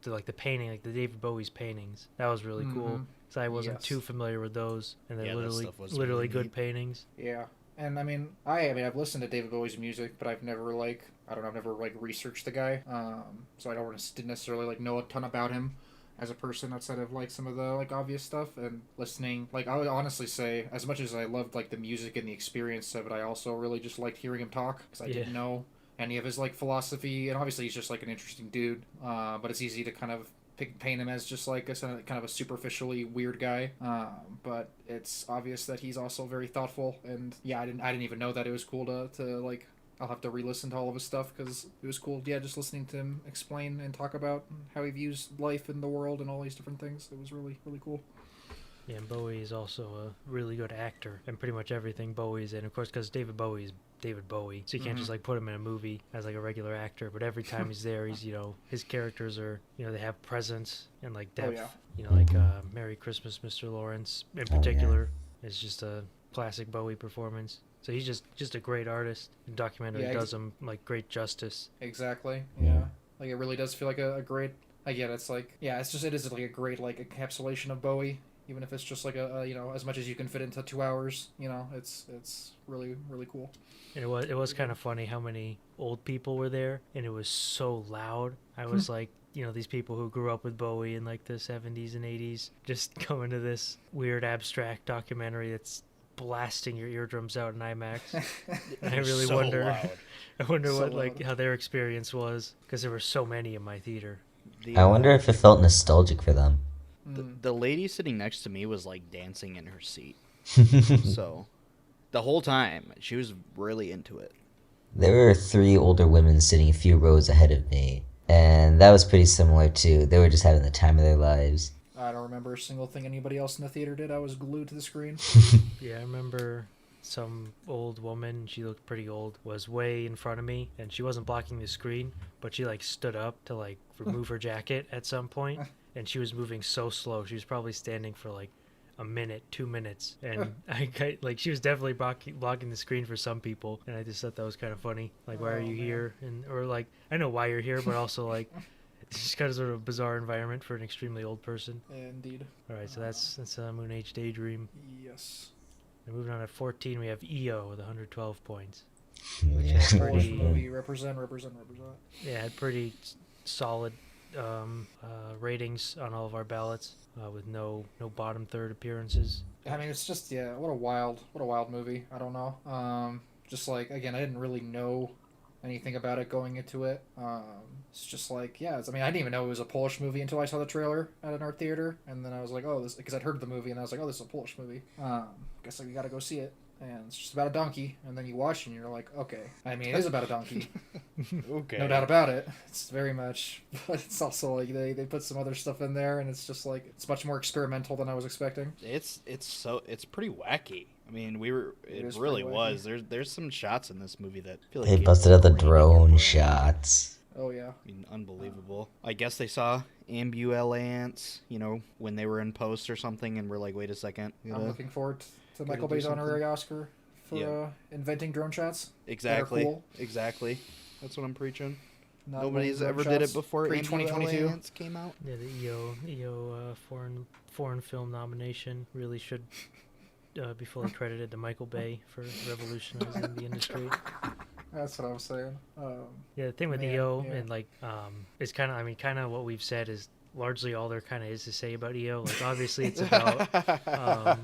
like the painting, like the David Bowie's paintings. That was really cool. So I wasn't too familiar with those, and they're literally really good neat paintings. Yeah. And I mean, I've listened to David Bowie's music, but I've never researched the guy. So I didn't necessarily know a ton about him as a person outside of some of the obvious stuff. And listening, I would honestly say, as much as I loved the music and the experience of it, I also really just liked hearing him talk because I didn't know any of his philosophy. And obviously, he's just an interesting dude. But it's easy to kind of paint him as just kind of a superficially weird guy, but it's obvious that he's also very thoughtful. And I didn't even know that. It was cool to I'll have to re-listen to all of his stuff because it was cool. Yeah, just listening to him explain and talk about how he views life and the world and all these different things. It was really, really cool. Yeah, and Bowie is also a really good actor, and pretty much everything Bowie's in. Of course, because David Bowie is David Bowie, so you can't just like put him in a movie as like a regular actor. But every time he's there, he's his characters are they have presence and like depth. yeah. Like Merry Christmas, Mr. Lawrence in particular is just a classic Bowie performance. So he's just a great artist. The documentary does him like great justice. Exactly. Yeah. Like it really does feel like a great. Again, it's like it is like a great like encapsulation of Bowie. Even if it's just like a as much as you can fit into 2 hours, it's really really cool. And it was kind of funny how many old people were there, and it was so loud. I was like, these people who grew up with Bowie in like the 70s and 80s just going to this weird abstract documentary that's blasting your eardrums out in IMAX. And I really so wonder loud. I wonder So what like loud. how their experience was, because there were so many in my theater. I wonder if it felt nostalgic for them. The lady sitting next to me was like dancing in her seat. So the whole time she was really into it. There were 3 older women sitting a few rows ahead of me, and that was pretty similar too. They were just having the time of their lives. I don't remember a single thing anybody else in the theater did. I was glued to the screen. Yeah, I remember some old woman, she looked pretty old, was way in front of me, and she wasn't blocking the screen, but she like stood up to like remove her jacket at some point, and she was moving so slow. She was probably standing for like a minute, 2 minutes, and like she was definitely blocking the screen for some people, and I just thought that was kind of funny. Like, why are you here? Or like, I know why you're here, but also like, it's just kind of sort of a bizarre environment for an extremely old person. Indeed. All right, so that's Moon Age Daydream. Yes. And moving on at 14, we have EO with 112 points. Polish Pretty, movie. Represent. yeah, had pretty solid ratings on all of our ballots, with no bottom third appearances. I mean, it's just what a wild movie. I don't know. Just like again, I didn't really know anything about it going into it. It's just like I didn't even know it was a Polish movie until I saw the trailer at an art theater, and then I was like, oh, this, because I'd heard the movie, and I was like, oh, this is a Polish movie. Guess we gotta go see it. And it's just about a donkey, and then you watch and you're like, okay. I mean, it is about a donkey. Okay. No doubt about it. It's very much, but it's also like they put some other stuff in there, and it's just like it's much more experimental than I was expecting. It's pretty wacky. I mean, it is really pretty was. There's some shots in this movie that feel like They gave busted out the rating drone everywhere. shots. Oh yeah. I mean, unbelievable. I guess they saw ambulance, when they were in post or something, and we're like, wait a second. I'm looking forward to Michael do Bay's something. honorary Oscar for Yeah. Inventing drone shots. Exactly. cool. Exactly. That's what I'm preaching. Not Nobody's only ever drone did it shots before. pre-2022. Ambulance came out. Yeah, the EO foreign film nomination really should be fully credited to Michael Bay for revolutionizing the industry. That's what I'm saying. Yeah, the thing with Man, EO yeah. and it's kind of what we've said is largely all there kind of is to say about EO. Like, obviously it's about it's about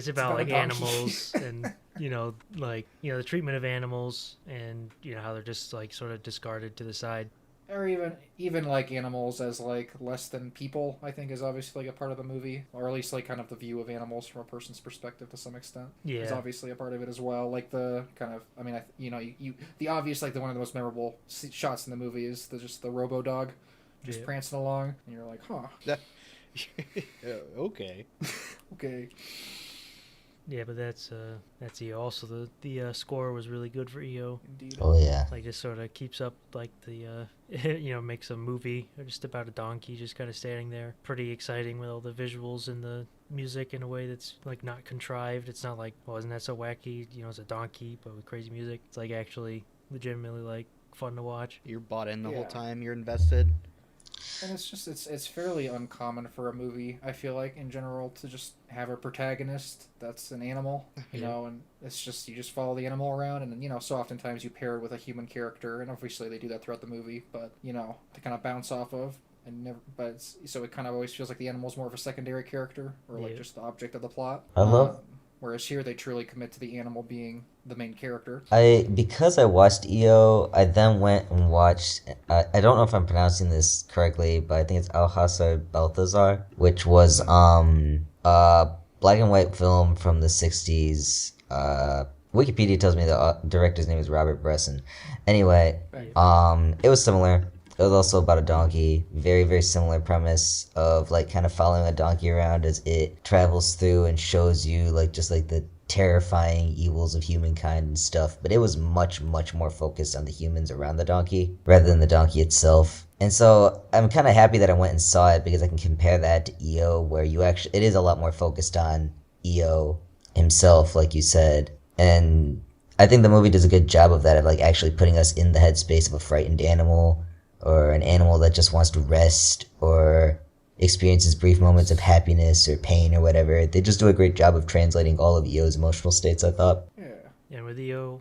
about like a donkey. animals and the treatment of animals, and how they're just like sort of discarded to the side. Or even like animals as like less than people, I think is obviously like a part of the movie, or at least like kind of the view of animals from a person's perspective to some extent. Is Yeah, obviously a part of it as well. Like the kind of, I mean, the obvious, like the one of the most memorable shots in the movie is just the robo dog just Yeah. prancing along, and you're like, huh, Okay. okay. yeah, but that's EO. Also, the score was really good for EO. Indeed. Oh yeah. Like, just sort of keeps up like the makes a movie just about a donkey just kind of standing there. Pretty exciting with all the visuals and the music in a way that's like not contrived. It's not like, oh, isn't that so wacky? It's a donkey but with crazy music. It's like actually legitimately like fun to watch. You're bought in the whole Yeah. time. You're invested. And it's just it's fairly uncommon for a movie, I feel like, in general, to just have a protagonist that's an animal, Yeah. and it's just you just follow the animal around, and then so oftentimes you pair it with a human character, and obviously they do that throughout the movie, but to kind of bounce off of, and never, but so it kind of always feels like the animal's more of a secondary character, or like Yeah. just the object of the plot. I love- Whereas here they truly commit to the animal being the main character. Because I watched EO, I then went and watched. I don't know if I'm pronouncing this correctly, but I think it's Alhassa Balthazar, which was a black and white film from the '60s. Wikipedia tells me the director's name is Robert Bresson. Anyway, Right. it was similar. It It was also about a donkey. Very, very similar premise of like kind of following a donkey around as it travels through and shows you like just like the terrifying evils of humankind and stuff. But it was much, much more focused on the humans around the donkey rather than the donkey itself. And so I'm kind of happy that I went and saw it because I can compare that to EO, where you actually it is a lot more focused on EO himself, like you said. And I think the movie does a good job of that, of like actually putting us in the headspace of a frightened animal or an animal that just wants to rest or experiences brief moments of happiness or pain or whatever. They just do a great job of translating all of EO's emotional states, I thought. Yeah. And with EO,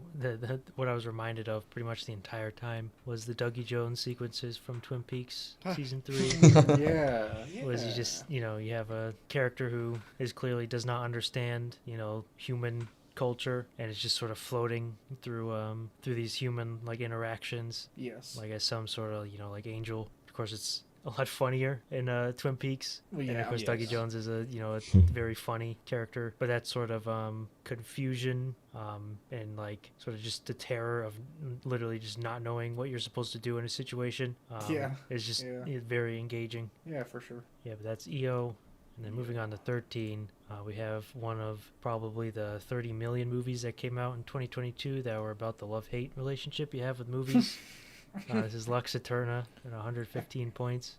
what I was reminded of pretty much the entire time was the Dougie Jones sequences from Twin Peaks season 3. Yeah. Was you just, you have a character who is clearly does not understand, human culture, and is just sort of floating through these human like interactions, Yes. like as some sort of like angel. Of course, it's a lot funnier in Twin Peaks. Well, And yeah, of course, yes. Dougie Jones is a very funny character. But that sort of confusion and like sort of just the terror of literally just not knowing what you're supposed to do in a situation. Is just very engaging. Yeah, for sure. Yeah, but that's EO. And then moving on to 13, we have one of probably the 30 million movies that came out in 2022 that were about the love-hate relationship you have with movies. This is Lux Eterna at 115 points.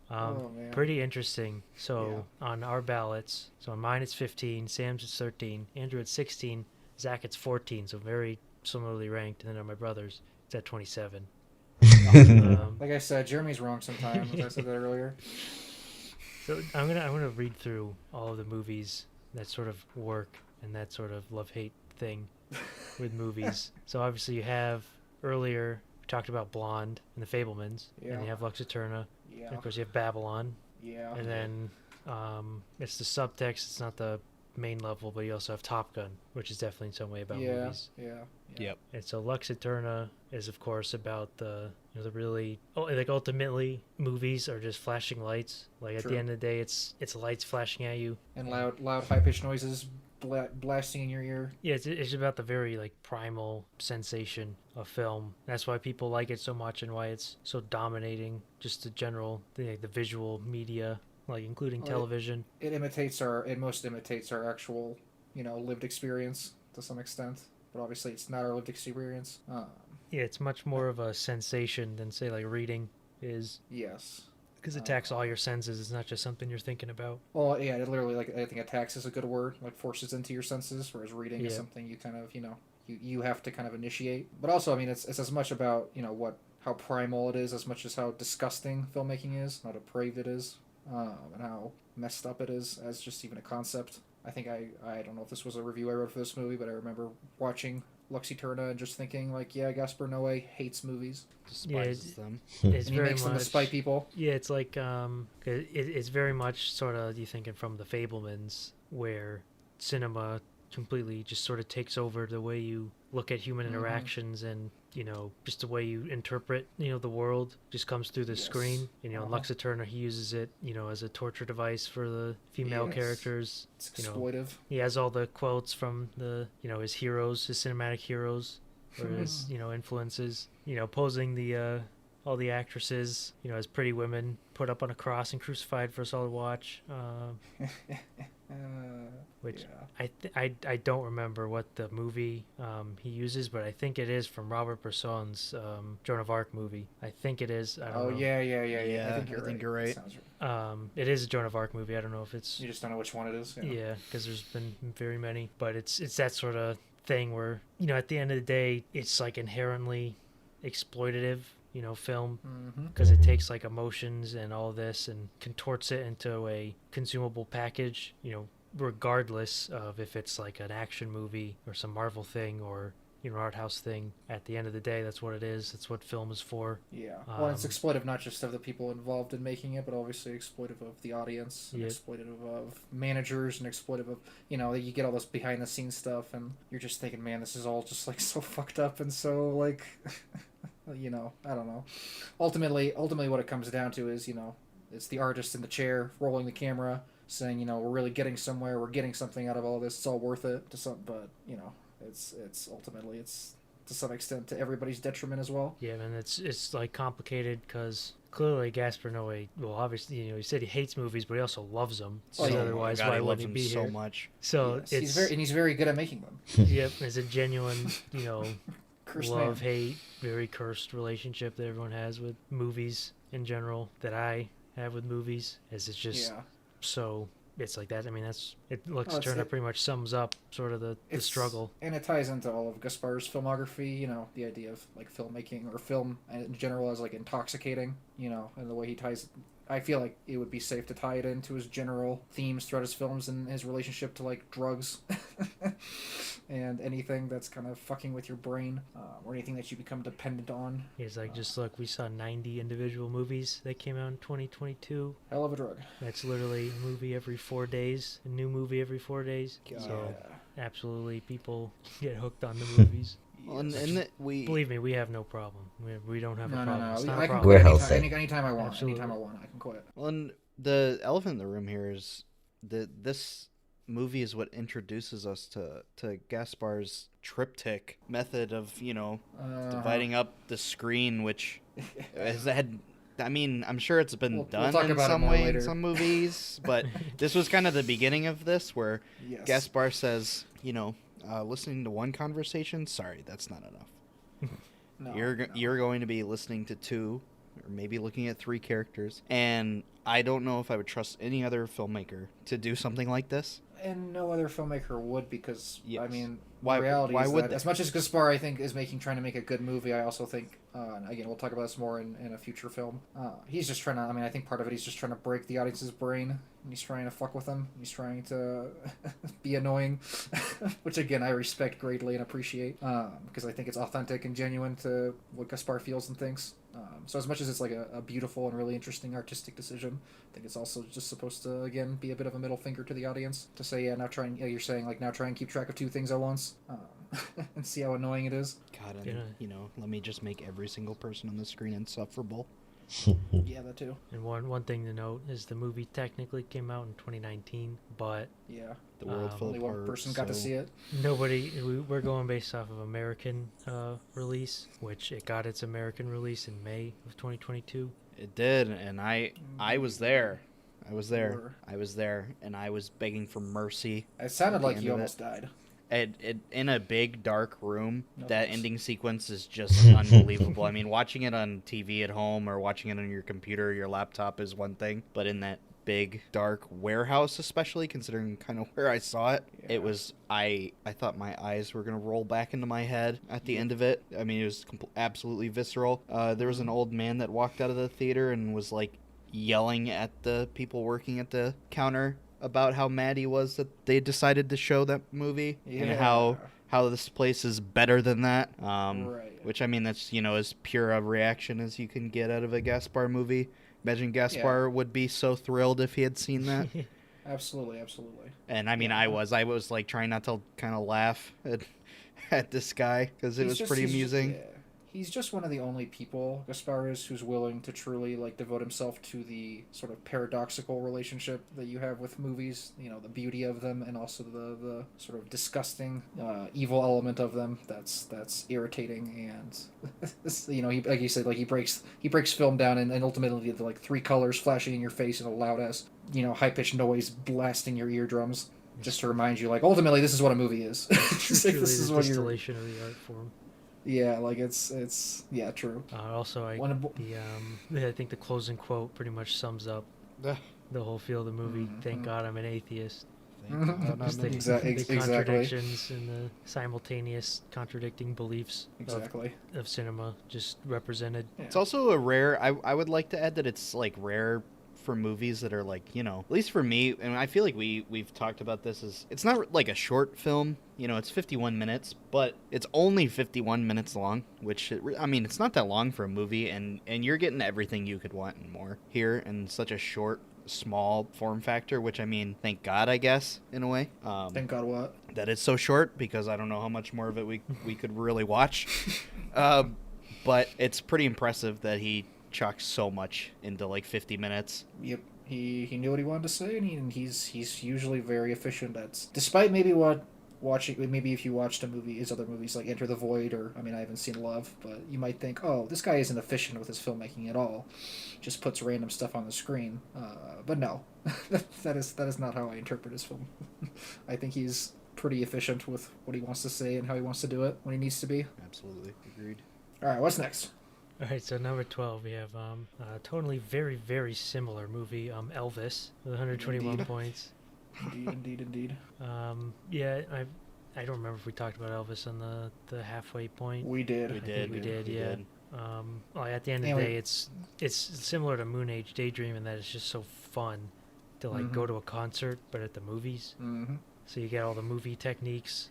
Oh, man. Pretty interesting. So on our ballots, so on mine it's 15, Sam's it's 13, Andrew it's 16, Zach it's 14, so very similarly ranked. And then on my brother's, it's at 27. Like I said, Jeremy's wrong sometimes. I said that earlier. So I'm gonna read through all of the movies that sort of work in that sort of love-hate thing with movies. So obviously you have earlier we talked about Blonde and The Fabelmans, and you have Lux Eterna, Yeah. and of course you have Babylon, Yeah. and then it's the subtext. It's not the main level, but you also have Top Gun, which is definitely in some way about movies. Yeah. Yep. And so Lux Eterna is of course about the the really like ultimately movies are just flashing lights. Like at True. the end of the day, it's lights flashing at you. And loud, high-pitched noises blasting in your ear. Yeah, it's about the very like primal sensation of film. That's why people like it so much and why it's so dominating. Just the general the visual media, like including television. It most imitates our actual, lived experience to some extent. But obviously, it's not our lived experience. Yeah, it's much more of a sensation than say like reading is. Yes. Because it attacks all your senses. It's not just something you're thinking about. Well, yeah, it literally, like, I think attacks is a good word, like forces into your senses, whereas reading is something you kind of, you have to kind of initiate. But also, I mean, it's as much about, how primal it is as much as how disgusting filmmaking is, how depraved it is, and how messed up it is as just even a concept. I think I don't know if this was a review I wrote for this movie, but I remember watching Lux Eterna and just thinking, like, yeah, Gaspar Noé hates movies. Despises them. It's And he very makes them much to spite people. Yeah, it's like it's very much sort of you thinking from The Fabelmans, where cinema completely just sort of takes over the way you look at human interactions and just the way you interpret the world just comes through the screen. Lux Eterna, he uses it as a torture device for the female characters. It's exploitive. He has all the quotes from the his heroes, his cinematic heroes, or his influences. Posing the all the actresses as pretty women put up on a cross and crucified for us all to watch. Which I don't remember what the movie he uses, but I think it is from Robert Bresson's Joan of Arc movie. I think it is. I don't know. Yeah. Yeah, I think you're right. Sounds right. It is a Joan of Arc movie. I don't know if it's. You just don't know which one it is. Yeah, because there's been very many, but it's that sort of thing where at the end of the day, it's like inherently exploitative. Film, because it takes like emotions and all this and contorts it into a consumable package, regardless of if it's like an action movie or some Marvel thing or art house thing. At the end of the day, that's what it is. That's what film is for. Yeah. Well, it's exploitive not just of the people involved in making it, but obviously exploitive of the audience, and exploitive of managers, and exploitive of you get all this behind the scenes stuff, and you're just thinking, man, this is all just like so fucked up and so like. I don't know. Ultimately, what it comes down to is, it's the artist in the chair rolling the camera, saying, we're really getting somewhere, we're getting something out of all this, it's all worth it to some, but it's ultimately it's to some extent to everybody's detriment as well. Yeah, and it's like complicated because clearly Gaspar Noé, well, obviously, he said he hates movies, but he also loves them. Oh, So yeah. otherwise, God, why he wouldn't loves he him be so here? much. So Yes, it's he's very good at making them. yep, it's a genuine, Cursed love man. hate, very cursed relationship that everyone has with movies in general. That I have with movies, is it's just Yeah. so it's like that. I mean, it looks Well, turner pretty much sums up sort of the struggle. And it ties into all of Gaspar's filmography, the idea of like filmmaking or film in general as like intoxicating, and the way he ties. I feel like it would be safe to tie it into his general themes throughout his films and his relationship to like drugs and anything that's kind of fucking with your brain or anything that you become dependent on. He's like, just look, we saw 90 individual movies that came out in 2022. Hell of a drug. That's literally a movie every 4 days, a new movie every 4 days. God. So absolutely, people get hooked on the movies. Well, and we Believe me, we have no problem. We don't have a No, problem. no, It's no. not I a can problem. quit We're anytime, healthy. anytime I want. Absolutely. Anytime I want, I can quit. Well, and the elephant in the room here is that this movie is what introduces us to Gaspar's triptych method of dividing up the screen, which has had. I mean, I'm sure it's been We'll done talk in about it some more way later. in some movies, but this was kind of the beginning of this, where Yes. Gaspar says, listening to one conversation, sorry, that's not enough. No, You're going to be listening to 2, or maybe looking at 3 characters, and I don't know if I would trust any other filmmaker to do something like this. And no other filmmaker would, because Yes. I mean, Why- the reality why is would that they? as much as Gaspar, I think, is trying to make a good movie, I also think, and again, we'll talk about this more in a future film. He's just trying to. I mean, I think part of it, he's just trying to break the audience's brain. And he's trying to fuck with them. He's trying to be annoying, which again I respect greatly and appreciate, because I think it's authentic and genuine to what Gaspar feels and thinks. So as much as it's like a beautiful and really interesting artistic decision, I think it's also just supposed to, again, be a bit of a middle finger to the audience to say, yeah, now try and, you're saying, like, now try and keep track of 2 things at once and see how annoying it is. God, and, let me just make every single person on the screen insufferable. Yeah, that too. And one thing to note is the movie technically came out in 2019, but Yeah. The world fell Only apart. one person got to see it. we're going based off of American release, which it got its American release in May of 2022. It did, and I was there. I was there. Were. I was there, and I was begging for mercy. It sounded At the like end you of almost died. In a big dark room. No, That it's- ending sequence is just unbelievable. I mean, watching it on TV at home or watching it on your computer or your laptop is one thing, but in that big dark warehouse, especially considering kind of where I saw it, Yeah. it was I thought my eyes were gonna roll back into my head at the end of it. I mean, it was absolutely visceral. There was an old man that walked out of the theater and was like yelling at the people working at the counter about how mad he was that they decided to show that movie and how this place is better than that. Right. Which, I mean, that's, as pure a reaction as you can get out of a Gaspar movie. Imagine Gaspar would be so thrilled if he had seen that. Absolutely. And I mean, Yeah. I was like trying not to kind of laugh at this guy because it was pretty amusing. He's just one of the only people, Gaspar is, who's willing to truly like devote himself to the sort of paradoxical relationship that you have with movies. The beauty of them, and also the sort of disgusting, evil element of them. That's irritating, and he, like you said, like he breaks film down, and ultimately the like 3 colors flashing in your face and a loud ass, high pitched noise blasting your eardrums. Just to remind you, like, ultimately, this is what a movie is. It's like, Truly this is the what you're. distillation of the art form. Yeah, like it's yeah, true. Also, I think the closing quote pretty much sums up Ugh. the whole feel of the movie. Mhm. Thank God I'm an atheist. Thank God I'm Just the, an Exactly. the contradictions and the simultaneous contradicting beliefs Exactly. of cinema just represented. Yeah. It's also a rare. I would like to add that it's like rare for movies that are like, at least for me, and I feel like we've talked about this, is it's not like a short film. It's 51 minutes, but it's only 51 minutes long, which I mean, it's not that long for a movie, and you're getting everything you could want and more here in such a short, small form factor, which, I mean, thank God, I guess, in a way. Thank God what? That it's so short, because I don't know how much more of it we could really watch. But it's pretty impressive that he chucks so much into like 50 minutes. Yep. He knew what he wanted to say, and he's usually very efficient at, despite maybe what watching, maybe if you watched his other movies like Enter the Void, or I mean, I haven't seen Love, but you might think, oh, this guy isn't efficient with his filmmaking at all. Just puts random stuff on the screen. But no, that is not how I interpret his film. I think he's pretty efficient with what he wants to say and how he wants to do it when he needs to be. Absolutely agreed. All right, what's next? All right, so number 12, we have a totally very, very similar movie, Elvis, with 121 Indeed. points. Indeed. Yeah, I don't remember if we talked about Elvis on the halfway point. We did. I think we did, We yeah. did. Well, at the end of the day, it's similar to Moon Age Daydream in that it's just so fun to like go to a concert, but at the movies. Mm-hmm. So you get all the movie techniques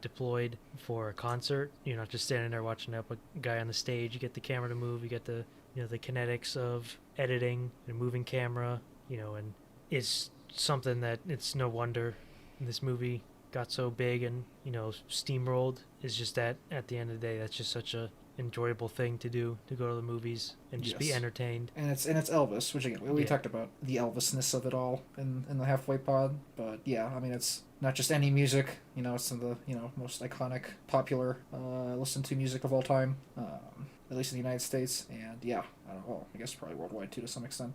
deployed for a concert. You're not just standing there watching a guy on the stage. You get the camera to move. You get the the kinetics of editing and moving camera. And it's something that it's no wonder this movie got so big and steamrolled. It's just that at the end of the day, that's just such a enjoyable thing to do, to go to the movies and just be Yes. entertained. And it's Elvis, which again we Yeah. talked about the Elvisness of it all in the halfway pod. But yeah, I mean it's not just any music. It's some of the most iconic, popular, listened to music of all time. At least in the United States, and yeah, I guess probably worldwide too to some extent.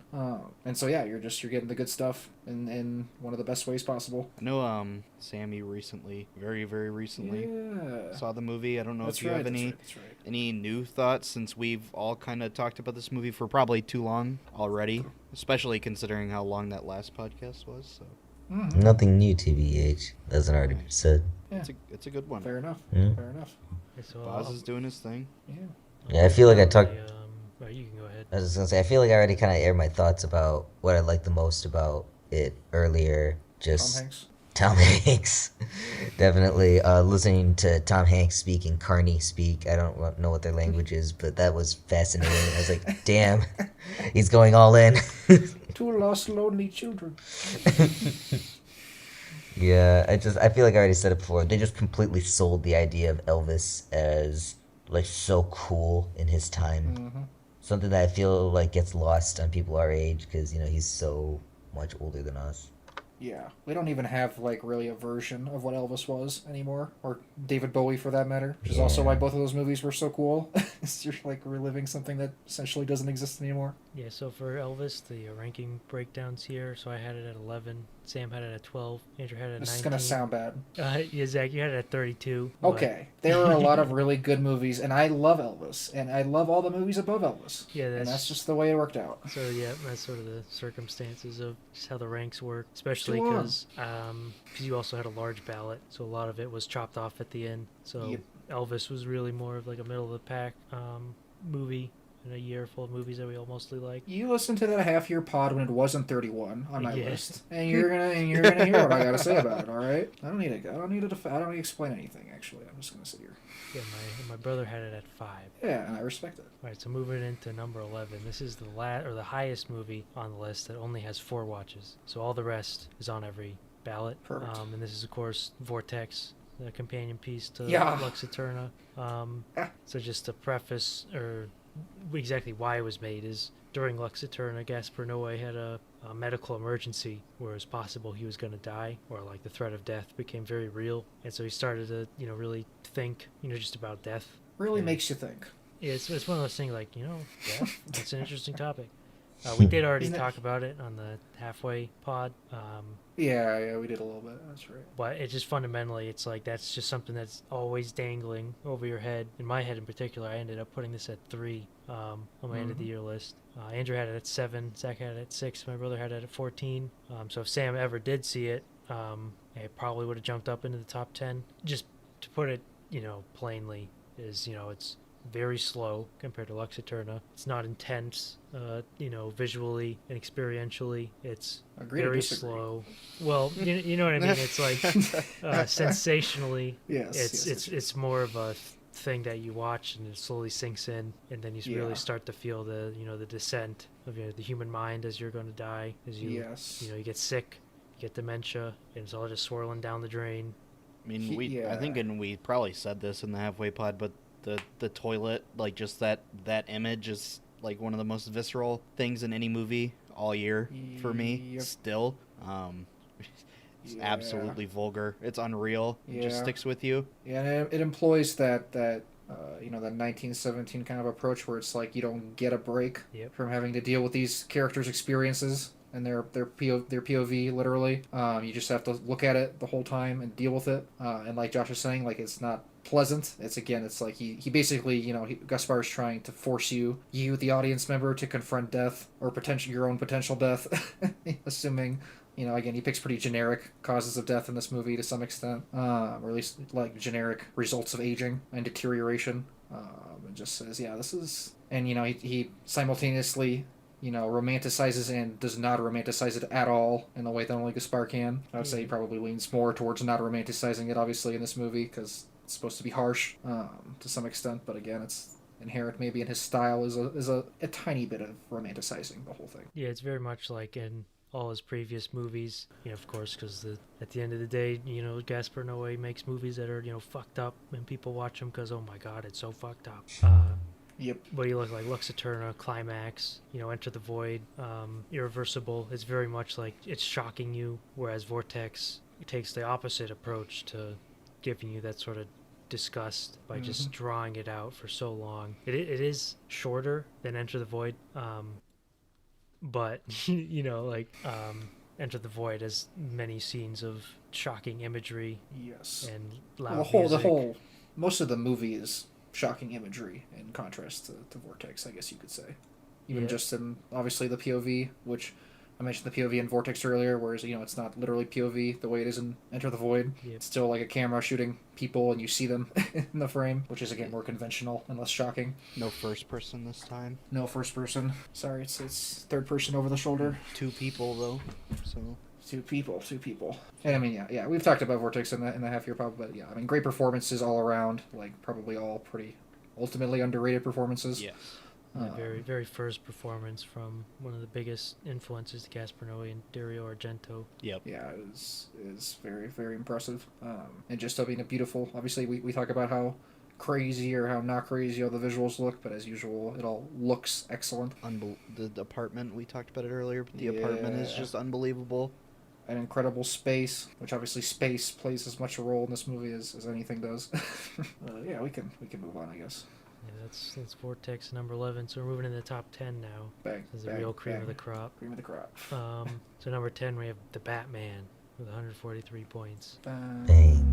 And so yeah, you're getting the good stuff in one of the best ways possible. I know Sammy recently, very, very recently, Yeah. saw the movie. I don't know That's if you right, have that's right. any new thoughts, since we've all kind of talked about this movie for probably too long already, especially considering how long that last podcast was. So Mm-hmm. Nothing new, TBH. Hasn't already been said. Yeah. it's a good one. Fair enough. Yeah. Fair enough. Okay, so Boz is doing his thing. Yeah. Yeah, I feel like I talked. Well, you can go ahead. I was just gonna say, I feel like I already kind of aired my thoughts about what I liked the most about it earlier. Tom Just Hanks. Tom Hanks. Definitely listening to Tom Hanks speak and Carney speak. I don't know what their language is, but that was fascinating. I was like, damn, he's going all in. Two lost lonely children. Yeah, I feel like I already said it before. They just completely sold the idea of Elvis as like so cool in his time. Mm-hmm. Something that I feel like gets lost on people our age because he's so much older than us. Yeah, we don't even have like really a version of what Elvis was anymore, or David Bowie for that matter, which is also Yeah. why both of those movies were so cool. You're like reliving something that essentially doesn't exist anymore. Yeah, so for Elvis, the ranking breakdowns here. So I had it at 11. Sam had it at 12. Andrew had it at 19. This is gonna sound bad. Yeah, Zach, you had it at 32. but- Okay, there are a lot of really good movies, and I love Elvis, and I love all the movies above Elvis. Yeah, And that's that's just the way it worked out. So yeah, that's sort of the circumstances of just how the ranks work, especially Go on. because you also had a large ballot, so a lot of it was chopped off at the end. So Yep. Elvis was really more of like a middle of the pack movie in a year full of movies that we all mostly like. You listened to that half year pod when it wasn't 31 on my Yeah. list, and you're gonna hear what I gotta say about it. All right, I don't need to explain anything. Actually, I'm just gonna sit here. Yeah, my brother had it at 5. Yeah, and I respect it. All right, so moving into number 11. This is the highest movie on the list that only has 4 watches. So all the rest is on every ballot. Perfect. And this is of course Vortex, the companion piece to Yeah. Lux Eterna. Ah. So just to preface or exactly why it was made is during Lux Eterna, Gaspar Noé had a medical emergency where it was possible he was going to die, or like the threat of death became very real, and so he started to really think just about death. Really Yeah. makes you think. Yeah, it's one of those things like, death. It's an interesting topic. We did already Isn't it- talk about it on the halfway pod, Yeah, we did a little bit. That's right. but it just fundamentally, it's like that's just something that's always dangling over your head. In my head in particular, I ended up putting this at 3 on my end of the year list. Andrew had it at 7, Zach had it at 6, my brother had it at 14. So if Sam ever did see it, it probably would have jumped up into the top 10. Just to put it, plainly, is it's very slow compared to Lux Eterna. It's not intense, visually and experientially. It's Agree to very disagree. slow. Well, you know what I mean. It's like sensationally, Yes. it's more of a thing that you watch and it slowly sinks in, and then you Yeah. really start to feel the the descent of the human mind as you're going to die, as you Yes. you get sick, you get dementia, and it's all just swirling down the drain. I mean, Yeah. I think, and we probably said this in the halfway pod, but the toilet, like just that image is like one of the most visceral things in any movie all year for me. Yep. Still, It's Yeah. absolutely vulgar. It's unreal. It just Yeah. sticks with you. Yeah, and it employs that you know, that 1917 kind of approach where it's like you don't get a break Yep. from having to deal with these characters' experiences and their POV literally. You just have to look at it the whole time and deal with it. And like Josh was saying, like it's not pleasant. It's like he basically, you know, Gaspar is trying to force you the audience member to confront death or potential your own potential death, assuming, you know, again, he picks pretty generic causes of death in this movie to some extent, or at least like generic results of aging and deterioration. And just says, yeah, this is, and you know, he simultaneously, you know, romanticizes and does not romanticize it at all in the way that only Gaspar can. I would say he probably leans more towards not romanticizing it, obviously, in this movie because it's supposed to be harsh to some extent. But again, it's inherent maybe in his style is a tiny bit of romanticizing the whole thing. Yeah, it's very much like in all his previous movies, you know, of course, because at the end of the day, you know, Gaspar Noé makes movies that are, you know, fucked up, and people watch them because, oh my god, it's so fucked up. Yep. What do you look like? Lux Eterna, Climax, you know, Enter the Void, Irreversible. It's very much like it's shocking you, whereas Vortex takes the opposite approach to giving you that sort of disgust by just drawing it out for so long. It is shorter than Enter the Void, but you know, like Enter the Void has many scenes of shocking imagery Yes. and Well, loud the music. whole, most of the movie is shocking imagery in contrast to Vortex, I guess you could say. Even Yeah. just in obviously the POV, which I mentioned the POV in Vortex earlier, whereas you know it's not literally POV the way it is in Enter the Void. Yep. It's still like a camera shooting people and you see them in the frame, which is again more conventional and less shocking. No first person this time. No first person. Sorry, it's third person over the shoulder. 2 people though. So Two people. And I mean, yeah, we've talked about Vortex in the half year pub, but yeah, I mean, great performances all around. Like probably all pretty ultimately underrated performances. yes. The very, very first performance from one of the biggest influences to Gaspar Noé and Dario Argento. Yep. Yeah, it is very, very impressive. And just being a beautiful. Obviously, we talk about how crazy or how not crazy all the visuals look, but as usual, it all looks excellent. The apartment, we talked about it earlier, but the apartment is Yeah. just unbelievable. An incredible space, which obviously space plays as much a role in this movie as anything does. Yeah, we can move on, I guess. Yeah, that's Vortex number 11. So we're moving into the top 10 now. Bang. This is the real cream of the crop. Cream of the crop. So number 10 we have the Batman with 143 points. Bang.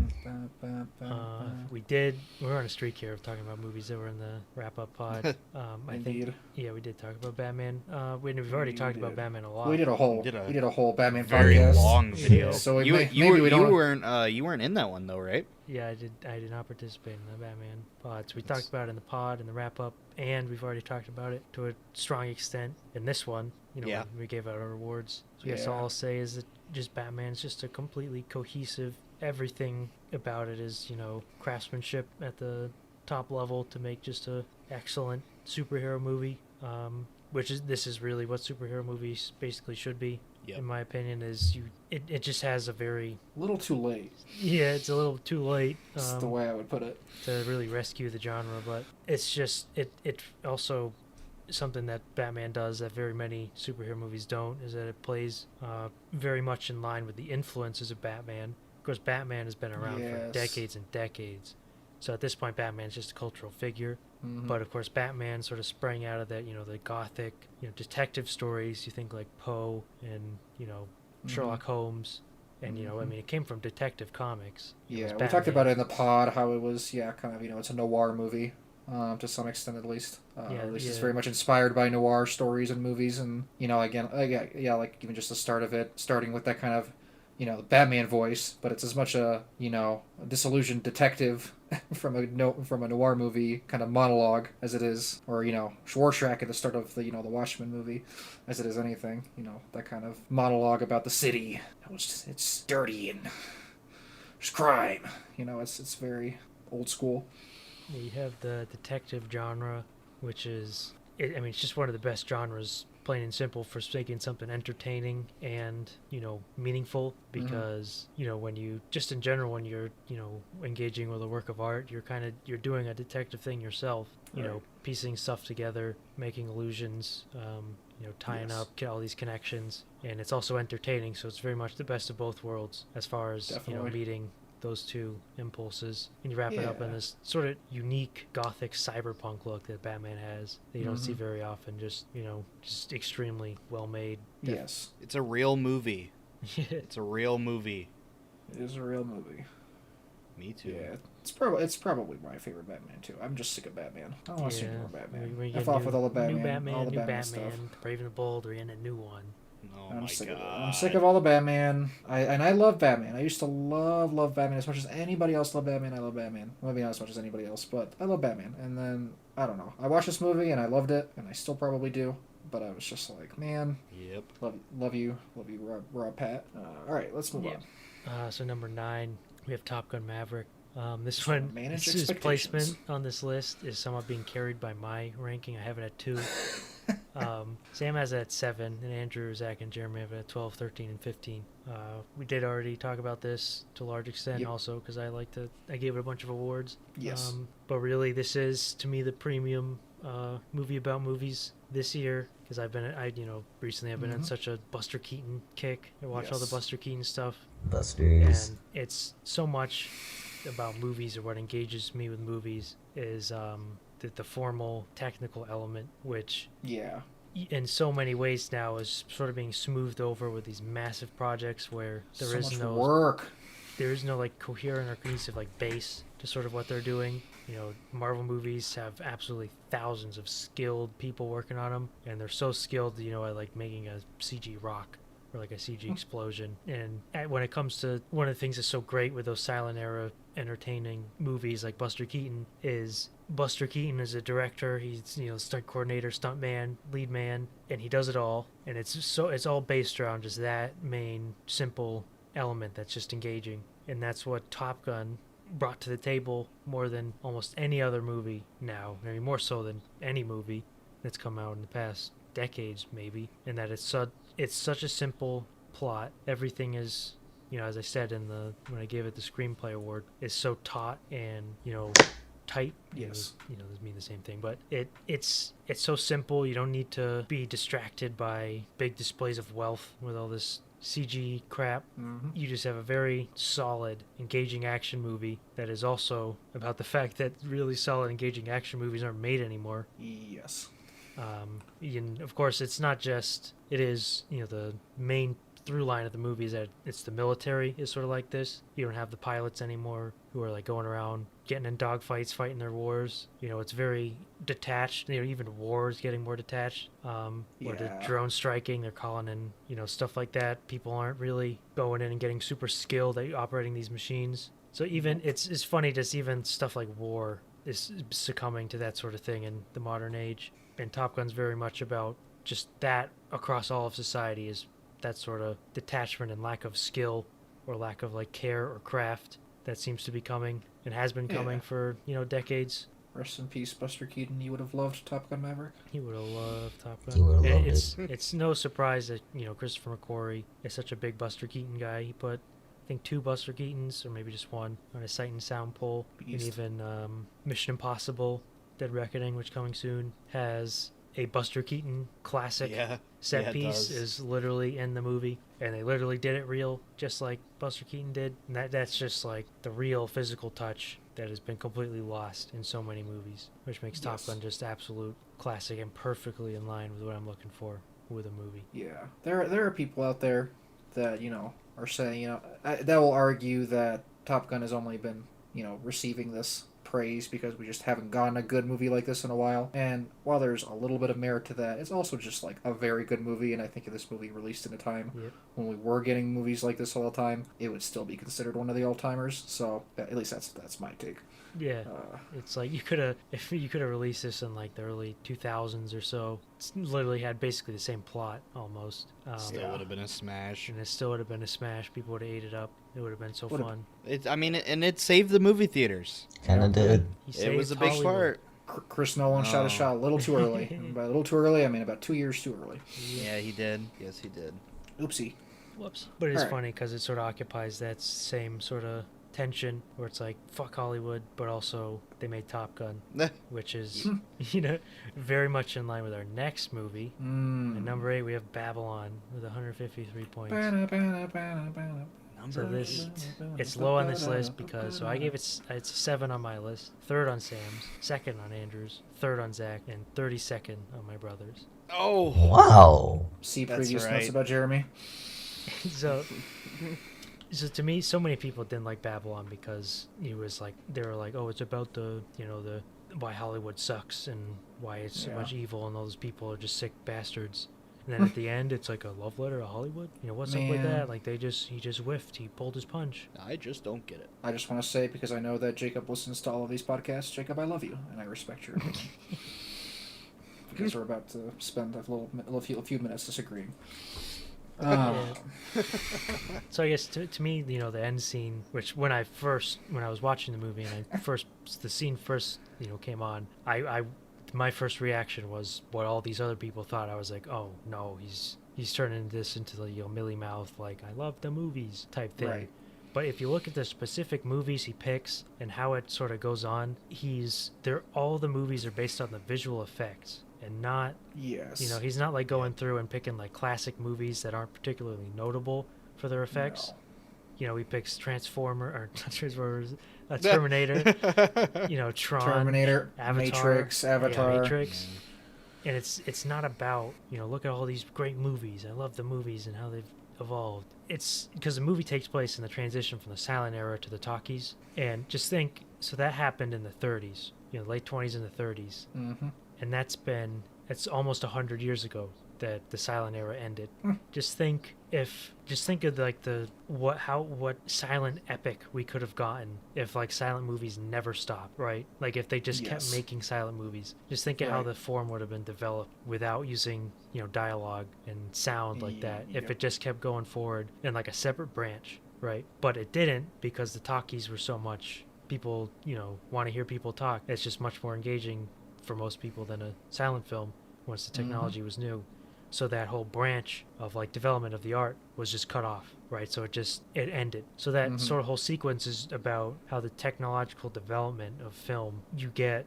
We're on a streak here of talking about movies that were in the wrap-up pod. I think, Indeed. yeah, we did talk about Batman. We've already We talked about did. Batman a lot. We did a whole did a we did a whole Batman Very podcast. long video. Yeah. So you maybe we don't. you weren't in that one though, right? Yeah, I did not participate in the Batman pods. We talked about it in the pod and the wrap-up, and we've already talked about it to a strong extent in this one. You know, Yeah. when we gave out our awards. So I guess all I'll say is that just Batman's just a completely cohesive. Everything about it is, you know, craftsmanship at the top level to make just a excellent superhero movie. This is really what superhero movies basically should be. Yep. In my opinion, is it just has a very A little too late. yeah, it's a little too late. That's the way I would put it. To really rescue the genre, but it's just it also something that Batman does that very many superhero movies don't, is that it plays very much in line with the influences of Batman. Of course, Batman has been around for Yes. decades and decades, so at this point Batman's just a cultural figure. Mhm. But of course Batman sort of sprang out of that, you know, the gothic, you know, detective stories. You think like Poe and, you know, Sherlock Holmes. And, you know, I mean, it came from detective comics. It was Yeah, we Batman. talked about it in the pod how it was, kind of, you know, it's a noir movie, to some extent at least. At least it's very much inspired by noir stories and movies, and you know, again, like even just the start of it, starting with that kind of, you know, Batman voice, but it's as much a, you know, a disillusioned detective from a noir movie kind of monologue as it is, or you know, Rorschach at the start of the, you know, the Watchmen movie, as it is anything, you know, that kind of monologue about the city. It's dirty and there's crime. You know, it's very old school. Yeah, you have the detective genre, which is, it's just one of the best genres, plain and simple, for making something entertaining and, you know, meaningful. Because, you know, when you're, you know, engaging with a work of art, you're doing a detective thing yourself, you know, piecing stuff together, making allusions, tying Yes. up, get all these connections, and it's also entertaining. So it's very much the best of both worlds as far as Definitely. meeting those two impulses, and you wrap it up in Yeah. this sort of unique gothic cyberpunk look that Batman has that you don't see Mhm. very often. Just extremely well made. Yes. It's a real movie. Yeah. It's a real movie. It is a real movie. Me too. Yeah, it's probably my favorite Batman too. I'm just sick of Batman. I don't want to see more Batman. We F get off with all the Batman, new Batman, all the new Batman stuff. Brave and the Bold, or in a new one. Oh I'm my sick god. of it. I'm sick of all the Batman. I love Batman. I used to love Batman as much as anybody else loved Batman. I love Batman. Well, maybe not as much as anybody else, but I love Batman. And then I don't know. I watched this movie and I loved it, and I still probably do. But I was just like, man, Yep. love you, Rob Pat. All right, let's move on. So number 9, we have Top Gun Maverick. This Just one, manage his expectations. placement on this list is somewhat being carried by my ranking. I have it at 2. Sam has it at 7, and Andrew, Zach, and Jeremy have it at 12, 13, and 15. We did already talk about this to a large extent, Yep. also because I gave it a bunch of awards. Yes. But really, this is to me the premium movie about movies this year, because recently I've been on Mhm. such a Buster Keaton kick. I watch all the Yes. Buster Keaton stuff, Busters. and it's so much about movies, or what engages me with movies is the formal technical element, which Yeah. in so many ways now is sort of being smoothed over with these massive projects where So there is much no work. like coherent or cohesive like base to sort of what they're doing. Marvel movies have absolutely thousands of skilled people working on them, and they're so skilled, at like making a CG rock or like a CG explosion. And when it comes to one of the things that's so great with those silent era entertaining movies like Buster Keaton is a director. He's stunt coordinator, stunt man, lead man, and he does it all. And it's all based around just that main simple element that's just engaging. And that's what Top Gun brought to the table more than almost any other movie now. I mean, more so than any movie that's come out in the past decades, maybe. And that it's such a simple plot. Everything is, as I said when I gave it the screenplay award, is so taut and tight. Yes. Those mean the same thing, but it's so simple. You don't need to be distracted by big displays of wealth with all this CG crap. Mm-hmm. You just have a very solid, engaging action movie that is also about the fact that really solid, engaging action movies aren't made anymore. Yes. Of course, it's not just. It is the main through line of the movie is that it's the military is sort of like this. You don't have the pilots anymore who are like going around getting in dogfights, fighting their wars. It's very detached. Even war is getting more detached. Or the Yeah. drone striking, they're calling in, stuff like that. People aren't really going in and getting super skilled at operating these machines. So even it's funny, just even stuff like war is succumbing to that sort of thing in the modern age. And Top Gun's very much about just that across all of society, is that sort of detachment and lack of skill or lack of like care or craft that seems to be coming and has been coming Yeah. for decades. Rest in peace, Buster Keaton. You would have loved Top Gun Maverick. He would have loved Top Gun. He would have And loved it's no surprise that Christopher McQuarrie is such a big Buster Keaton guy. He put, I think, 2 Buster Keatons, or maybe just one, on his Sight and Sound poll. Beast. And even Mission Impossible: Dead Reckoning, which coming soon, has a Buster Keaton classic Yeah. set Yeah, it piece does. is literally in the movie, and they literally did it real, just like Buster Keaton did. And that's just like the real physical touch that has been completely lost in so many movies, which makes Top Yes. Gun just absolute classic and perfectly in line with what I'm looking for with a movie. Yeah. There are people out there that are saying that will argue that Top Gun has only been receiving this praise because we just haven't gotten a good movie like this in a while. And while there's a little bit of merit to that, it's also just like a very good movie. And I think if this movie released in a time Yep. when we were getting movies like this all the time, it would still be considered one of the all-timers. So at least that's my take. Yeah, Uh, it's like you could have released this in like the early 2000s or so. It's literally had basically the same plot almost. Still Yeah. would have been a smash. And it still would have been a smash. People would have ate it up. It would have been so Would've- fun. It saved the movie theaters. Kinda did. He It was a saved big Hollywood. part. Chris Nolan shot his Oh. shot a little too early. And by a little too early, I mean about 2 years too early. Yeah, he did. Yes, he did. Oopsie. Whoops. But it's Alright. funny because it sort of occupies that same sort of tension where it's like fuck Hollywood, but also they made Top Gun, which is very much in line with our next movie. At number 8 we have Babylon with 153 points. So it's low on this list because I gave it's a 7 on my list, 3rd on Sam's, 2nd on Andrew's, 3rd on Zach, and 32nd on my brother's. Oh, Wow. See That's previous right. notes about Jeremy. So to me, so many people didn't like Babylon because they were like, oh, it's about the why Hollywood sucks and why it's so much evil and all those people are just sick bastards. And then at the end, it's like a love letter to Hollywood. What's up with that? Like he just whiffed. He pulled his punch. I just don't get it. I just want to say, because I know that Jacob listens to all of these podcasts, Jacob, I love you, and I respect your opinion. Because we're about to spend a few minutes disagreeing. So I guess to me, the end scene, which when I was watching the movie and the scene first came on, my first reaction was what all these other people thought. I was like, oh no, he's turning this into the Millie Mouth, like I love the movies type thing. Right. But if you look at the specific movies he picks and how it sort of goes on, all the movies are based on the visual effects and not, Yes. he's not like going through and picking like classic movies that aren't particularly notable for their effects. No. He picks Terminator, Tron, Terminator, Avatar, Avatar. Matrix. And it's not about, look at all these great movies. I love the movies and how they've evolved. It's because the movie takes place in the transition from the silent era to the talkies. And just think, so that happened in the 30s, late 20s and the 30s. Mm-hmm. And it's almost 100 years ago that the silent era ended. Just think of like what silent epic we could have gotten if like silent movies never stopped, right? Like if they just kept making silent movies. Just think of how the form would have been developed without using dialogue and sound like that. If it just kept going forward in like a separate branch, right? But it didn't, because the talkies were so much people want to hear people talk. It's just much more engaging for most people than a silent film once the technology was new. So that whole branch of like development of the art was just cut off, right? So it ended. So that sort of whole sequence is about how the technological development of film, you get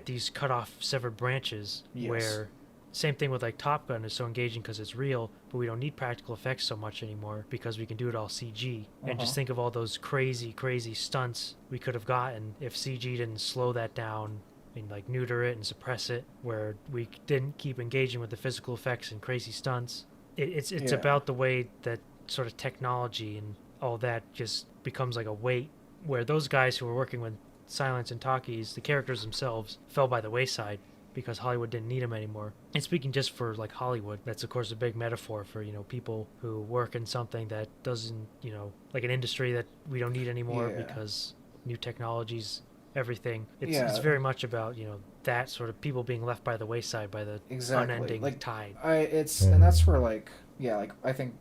these cut off severed branches where same thing with like Top Gun is so engaging because it's real, but we don't need practical effects so much anymore because we can do it all CG. And just think of all those crazy stunts we could have gotten if CG didn't slow that down and like neuter it and suppress it, where we didn't keep engaging with the physical effects and crazy stunts. It's about the way that sort of technology and all that just becomes like a weight, where those guys who were working with silence and talkies, the characters themselves, fell by the wayside because Hollywood didn't need them anymore. And speaking just for like Hollywood, that's of course a big metaphor for people who work in something that doesn't like an industry that we don't need anymore because new technologies, everything. It's very much about that sort of people being left by the wayside by the unending tide. And that's where I think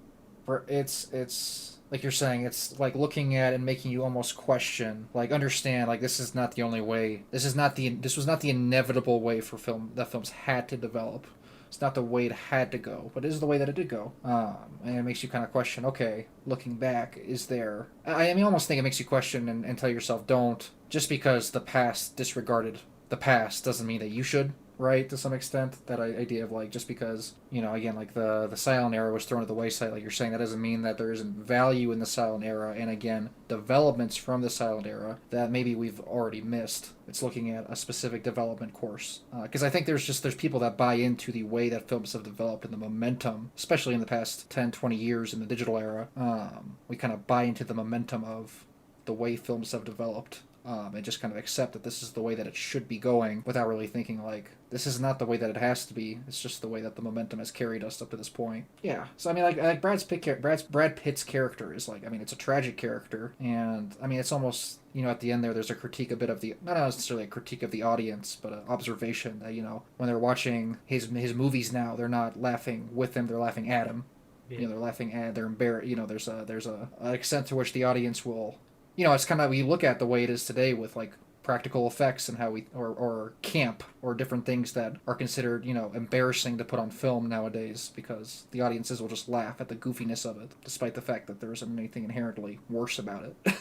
it's like you're saying, it's like looking at and making you almost question, like understand, like this is not the only way. This was not the inevitable way for films had to develop. It's not the way it had to go, but it is the way that it did go. And it makes you kind of question, okay, looking back, is there... I almost think it makes you question and tell yourself, don't. Just because the past disregarded the past doesn't mean that you should, right, to some extent. That idea of, like, just because, again, like, the silent era was thrown to the wayside, like you're saying, that doesn't mean that there isn't value in the silent era, and again, developments from the silent era that maybe we've already missed. It's looking at a specific development course. Because I think there's people that buy into the way that films have developed and the momentum, especially in the past 10, 20 years in the digital era. We kind of buy into the momentum of the way films have developed. And just kind of accept that this is the way that it should be going without really thinking, like, this is not the way that it has to be. It's just the way that the momentum has carried us up to this point. Yeah. So, like Brad Pitt's character is, like, it's a tragic character. And, it's almost, at the end there's a critique a bit of the, not necessarily a critique of the audience, but an observation that, when they're watching his movies now, they're not laughing with him, they're laughing at him. Yeah. They're laughing at, they're embarrassed. There's an extent to which the audience will... it's kind of, we look at the way it is today with, like, practical effects and how we or camp or different things that are considered embarrassing to put on film nowadays because the audiences will just laugh at the goofiness of it despite the fact that there isn't anything inherently worse about it.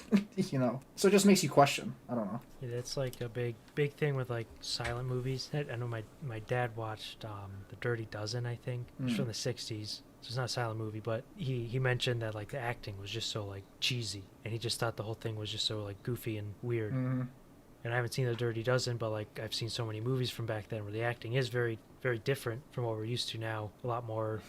So it just makes you question. I don't know. Yeah, that's like a big thing with like silent movies. I know my dad watched The Dirty Dozen, I think. It's from the 60s. So it's not a silent movie, but he mentioned that like the acting was just so like cheesy, and he just thought the whole thing was just so like goofy and weird. Mm-hmm. And I haven't seen The Dirty Dozen, but like I've seen so many movies from back then where the acting is very very different from what we're used to now. A lot more,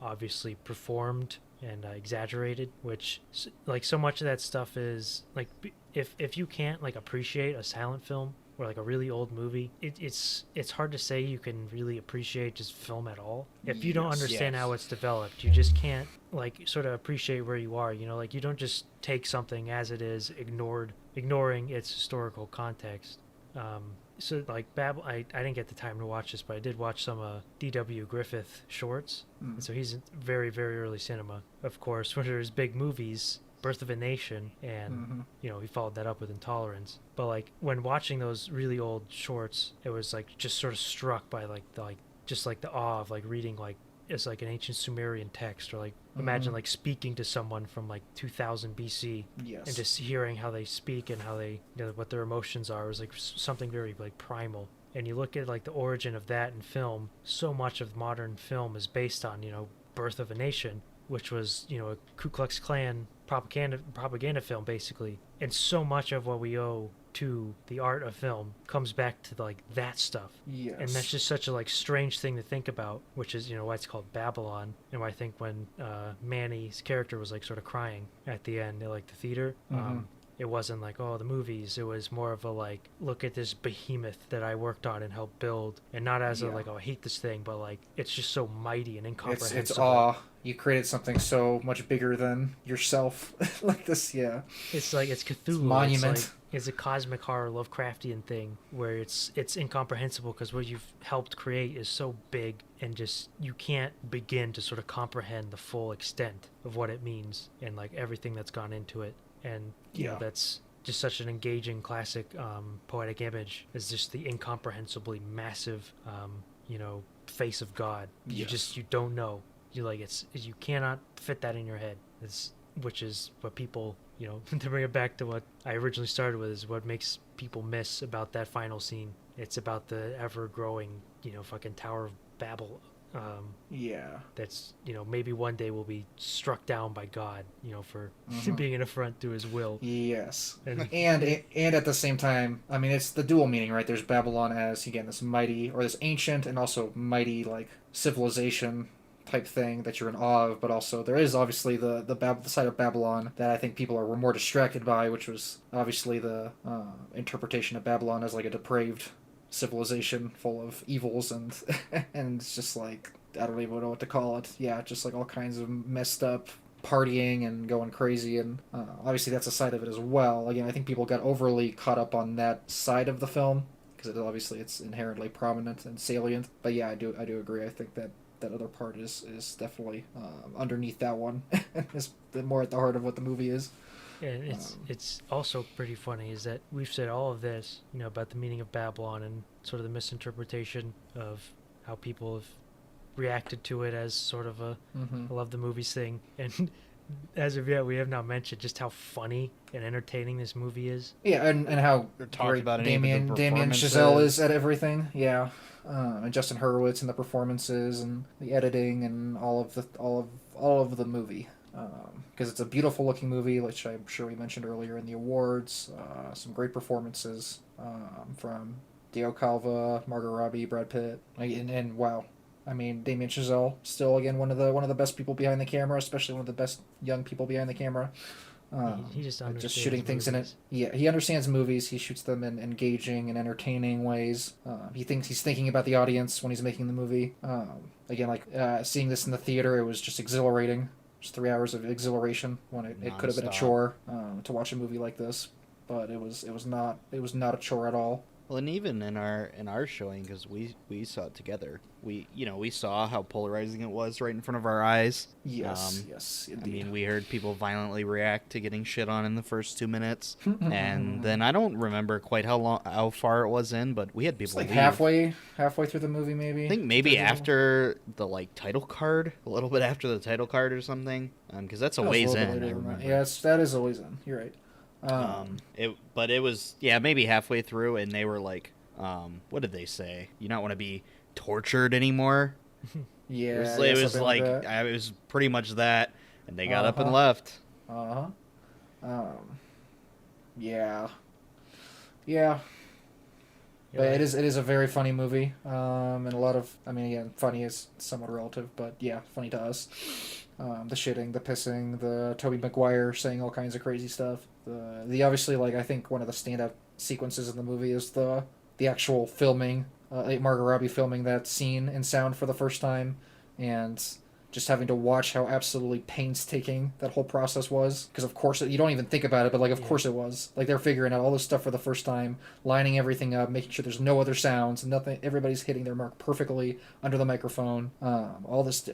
obviously performed and exaggerated, which like so much of that stuff is like if you can't like appreciate a silent film or like a really old movie, it's hard to say you can really appreciate just film at all. If you don't understand how it's developed, you just can't like sort of appreciate where you are. Like you don't just take something as it is, ignoring its historical context. So like I didn't get the time to watch this, but I did watch some D.W. Griffith shorts. And so he's very very early cinema, of course. One of his big movies, Birth of a Nation, and he followed that up with Intolerance. But like when watching those really old shorts, it was like just sort of struck by the awe of like reading like it's like an ancient Sumerian text, or like imagine like speaking to someone from like 2000 BC, and just hearing how they speak and how they what their emotions are. It was like something very like primal. And you look at like the origin of that in film, so much of modern film is based on Birth of a Nation, which was a Ku Klux Klan propaganda film basically. And so much of what we owe to the art of film comes back to like that stuff. Yes. And that's just such a like strange thing to think about, which is why it's called Babylon, and why I think when Manny's character was like sort of crying at the end at like the theater, it wasn't like, oh, the movies. It was more of a like, look at this behemoth that I worked on and helped build, and not as a like, oh, I hate this thing, but like it's just so mighty and incomprehensible. It's awe. You created something so much bigger than yourself, like this. Yeah. It's like it's Cthulhu. It's monument. It's a cosmic horror Lovecraftian thing where it's incomprehensible because what you've helped create is so big, and just you can't begin to sort of comprehend the full extent of what it means and like everything that's gone into it. And that's just such an engaging classic poetic image, is just the incomprehensibly massive face of God. You don't know. You cannot fit that in your head. Which is what people, to bring it back to what I originally started with, is what makes people miss about that final scene. It's about the ever growing fucking Tower of Babel. That's maybe one day will be struck down by God for being an affront to his will. Yes. And at the same time, I mean, it's the dual meaning, right? There's Babylon as again this mighty or this ancient and also mighty like civilization type thing that you're in awe of, but also there is obviously the side of Babylon that I think people were more distracted by, which was obviously the interpretation of Babylon as like a depraved civilization full of evils and and it's just like I don't even know what to call it. Yeah, just like all kinds of messed up partying and going crazy, and obviously that's a side of it as well. Again, I think people got overly caught up on that side of the film because it's inherently prominent and salient. But yeah, I do agree. I think that other part is definitely underneath that one is more at the heart of what the movie is. And it's also pretty funny is that we've said all of this, about the meaning of Babylon and sort of the misinterpretation of how people have reacted to it as sort of a I love the movies thing. And as of yet, we have not mentioned just how funny and entertaining this movie is. Yeah, and how great Damien Chazelle is at everything. Yeah, and Justin Hurwitz and the performances and the editing and all of the movie. Because it's a beautiful looking movie, which I'm sure we mentioned earlier in the awards. Some great performances from Diego Calva, Margot Robbie, Brad Pitt, and wow. I mean, Damien Chazelle, still again one of the best people behind the camera, especially one of the best young people behind the camera. He just understands just shooting things movies. in it. Yeah, he understands movies. He shoots them in engaging and entertaining ways. He thinks he's thinking about the audience when he's making the movie. Again, like seeing this in the theater, it was just exhilarating. Just 3 hours of exhilaration when it could have been a chore to watch a movie like this, but it was not a chore at all. Well, and even in our showing, because we saw it together, we saw how polarizing it was right in front of our eyes. Yes, yes, I indeed. mean, we heard people violently react to getting shit on in the first 2 minutes, and then I don't remember quite how far it was in, but we had It's people like leave. halfway through the movie, maybe. I think maybe after the like title card, a little bit after the title card or something, because that's a That was ways little bit in. I later than that. remember. Yeah, that is a ways in. You're right. But it was maybe halfway through, and they were like, what did they say? You don't want to be tortured anymore. Yeah, It yeah, was something like that. it was pretty much that, and they got up and Uh-huh. left. Uh huh. Yeah, yeah. You're But like, it is a very funny movie. And a lot of, I mean, again, funny is somewhat relative, but yeah, funny to us. The shitting, the pissing, the Tobey Maguire saying all kinds of crazy stuff. The obviously, like, I think one of the standout sequences in the movie is the actual filming, like Margot Robbie filming that scene in sound for the first time, and just having to watch how absolutely painstaking that whole process was. Because of course you don't even think about it, but like of course it was. Like they're figuring out all this stuff for the first time, lining everything up, making sure there's no other sounds, nothing. Everybody's hitting their mark perfectly under the microphone. All this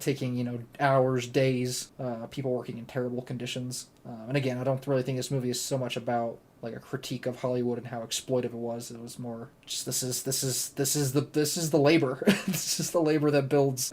taking hours, days. People working in terrible conditions. And again, I don't really think this movie is so much about like a critique of Hollywood and how exploitive it was. It was more just this is the labor. This is the labor that builds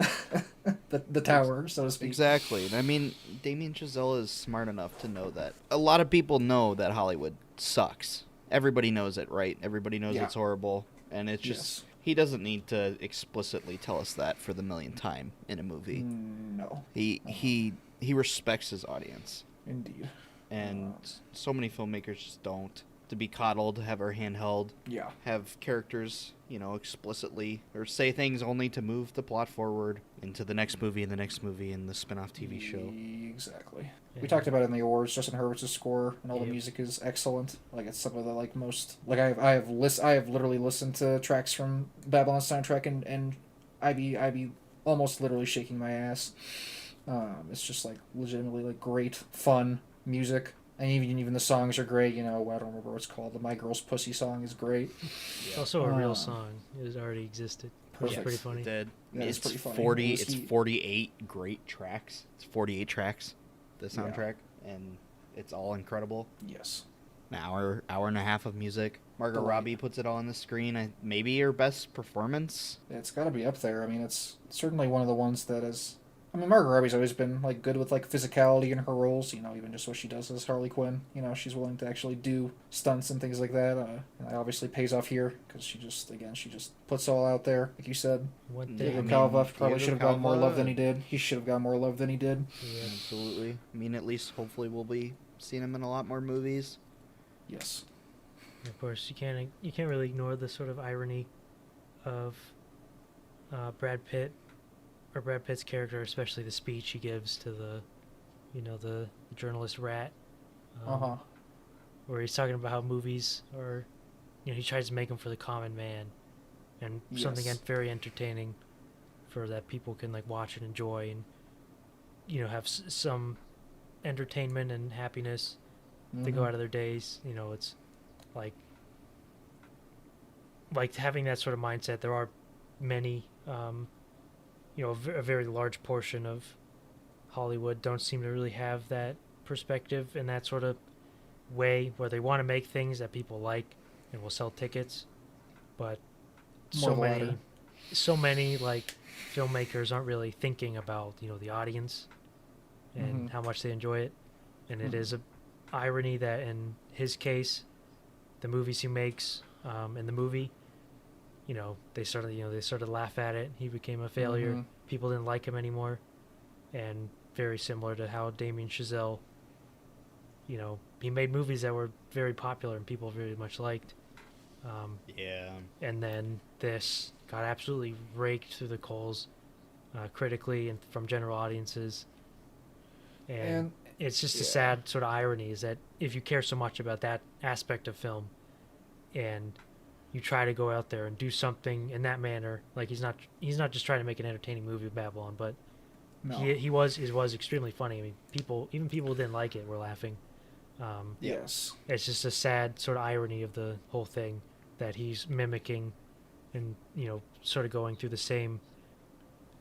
the tower, so to speak. Exactly, and I mean, Damien Chazelle is smart enough to know that a lot of people know that Hollywood sucks. Everybody knows it, right? Everybody knows it's horrible, and it's just he doesn't need to explicitly tell us that for the millionth time in a movie. No. He respects his audience. Indeed. And so many filmmakers just don't. To be coddled, have our hand held, Yeah. have characters, explicitly, or say things only to move the plot forward into the next movie and the next movie and the spin-off TV show. Exactly. Yeah. We talked about it in the awards. Justin Hurwitz's score and all the Yep. music is excellent. Like it's some of the like most like I have literally listened to tracks from Babylon's soundtrack and I be almost literally shaking my ass. It's just like legitimately like great fun music. And even the songs are great. I don't remember what it's called. The My Girl's Pussy song is great. It's also a real song. It already existed. It's Perfect. pretty funny. It did. Yeah, it's it's pretty funny. 40. It was It's he- 48 great tracks. It's 48 tracks. The soundtrack, and it's all incredible. Yes. An hour and a half of music. Margot Delight. Robbie puts it all on the screen. Maybe her best performance. It's got to be up there. I mean, it's certainly one of the ones that is. I mean, Margot Robbie's always been like good with like physicality in her roles. Even just what she does as Harley Quinn. She's willing to actually do stunts and things like that. And that obviously pays off here because she just puts it all out there, like you said. What Yeah, the, Diego I mean, Calva probably Diego should have gotten more love than Calva- he did. He should have got more love than he did. yeah. Absolutely. I mean, at least hopefully we'll be seeing him in a lot more movies. Yes. Of course, you can't really ignore the sort of irony of Brad Pitt's character, especially the speech he gives to the journalist Rat, where he's talking about how movies are, he tries to make them for the common man, and something Yes. very entertaining, for that people can like watch and enjoy, and have some entertainment and happiness to go out of their days. It's like having that sort of mindset. There are many, a very large portion of Hollywood don't seem to really have that perspective in that sort of way, where they want to make things that people like and will sell tickets, but More the latter. so many like filmmakers aren't really thinking about the audience and Mhm. how much they enjoy it. And it Mhm. is a irony that in his case, the movies he makes, in the movie, they started to laugh at it. He became a failure. Mhm. People didn't like him anymore. And very similar to how Damien Chazelle, he made movies that were very popular and people very much liked. Yeah. And then this got absolutely raked through the coals, critically and from general audiences. And it's just a sad sort of irony, is that if you care so much about that aspect of film and you try to go out there and do something in that manner, like he's not just trying to make an entertaining movie of Babylon, but No. he was extremely funny. I mean, people who didn't like it were laughing. Yes. It's just a sad sort of irony of the whole thing, that he's mimicking, and sort of going through the same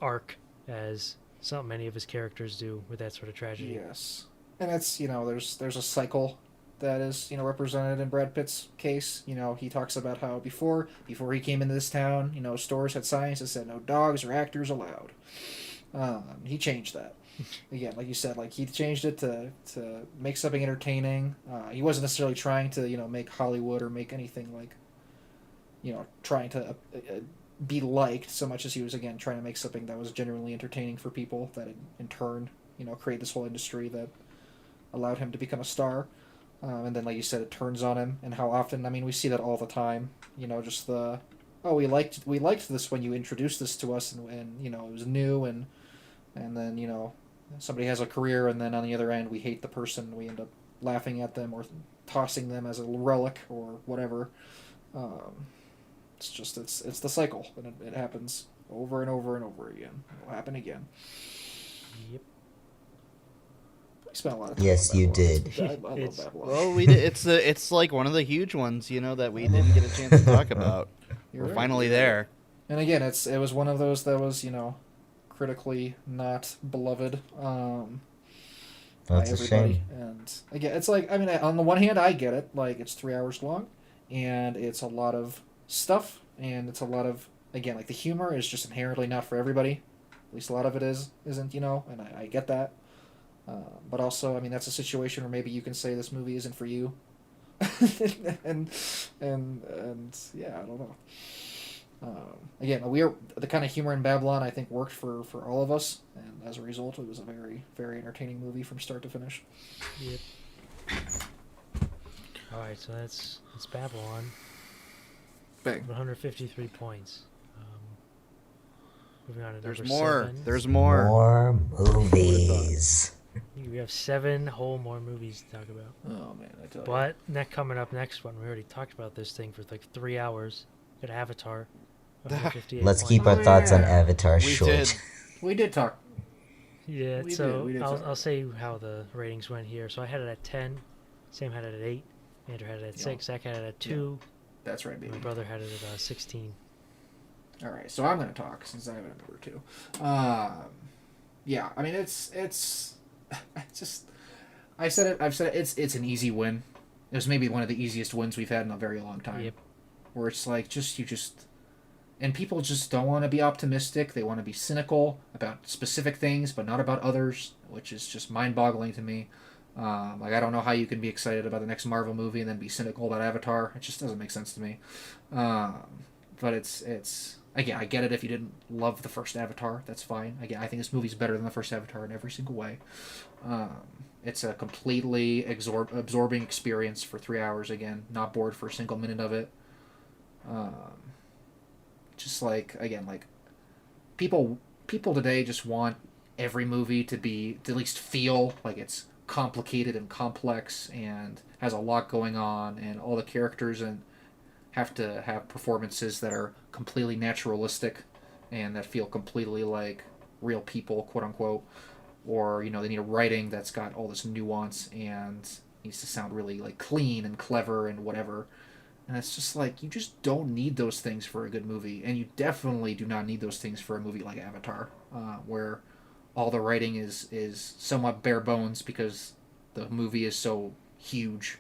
arc as so many of his characters do with that sort of tragedy. Yes, and it's there's a cycle that is represented in Brad Pitt's case. He talks about how before he came into this town, stores had signs that said no dogs or actors allowed. He changed that. Again, like you said, like he changed it to make something entertaining. He wasn't necessarily trying to make Hollywood or make anything like trying to be liked so much as he was again trying to make something that was genuinely entertaining for people that in turn create this whole industry that allowed him to become a star. And then, like you said, it turns on him, and how often? I mean, we see that all the time. Just the we liked this when you introduced this to us, and it was new, and then somebody has a career, and then on the other end we hate the person. We end up laughing at them or tossing them as a relic or whatever. It's the cycle, and it happens over and over and over again. It'll happen again. Yep. We spent a lot of time. Yes, on you Babylon. did. I love Babylon. Well, we did. It's like one of the huge ones, that we didn't get a chance to talk about. You're We're right, finally you're right. there. And again, it was one of those that was critically not beloved by That's a everybody. shame. And again, it's like on the one hand, I get it. Like it's 3 hours long, and it's a lot of stuff, and it's a lot of again like the humor is just inherently not for everybody. At least a lot of it isn't. And I get that. But also, that's a situation where maybe you can say this movie isn't for you. and yeah, I don't know. Again, we are the kind of humor in Babylon I think worked for all of us, and as a result, it was a very, very entertaining movie from start to finish. Yep. All right, so that's Babylon. Bang. 153 points. Moving on to There's number more. 7. There's more. More movies. We have 7 whole more movies to talk about. Oh man, I tell you. But coming up next one, we already talked about this thing for like 3 hours. Got Avatar. 158 Let's points. keep our thoughts on Avatar We short. did. We did talk. Yeah, We so did, we did talk. I'll say how the ratings went here. So I had it at 10. Sam had it at 8. Andrew had it at Yeah. 6. Zach had it at 2. That's right, baby. My brother had it at 16. All right, so I'm going to talk since I have it at number 2. Yeah, it's just I've said it. It's an easy win. It was maybe one of the easiest wins we've had in a very long time. Yep. Where it's like and people just don't want to be optimistic. They want to be cynical about specific things, but not about others, which is just mind-boggling to me. I don't know how you can be excited about the next Marvel movie and then be cynical about Avatar. It just doesn't make sense to me. But it's again, I get it if you didn't love the first Avatar, that's fine. Again, I think this movie's better than the first Avatar in every single way. It's a completely absorbing experience for 3 hours. Again, not bored for a single minute of it. Just people today just want every movie to at least feel like it's complicated and complex and has a lot going on, and all the characters and have to have performances that are completely naturalistic and that feel completely like real people, quote unquote, or they need a writing that's got all this nuance and needs to sound really like clean and clever and whatever. And it's just like, you just don't need those things for a good movie. And you definitely do not need those things for a movie like Avatar, where all the writing is somewhat bare bones because the movie is so huge.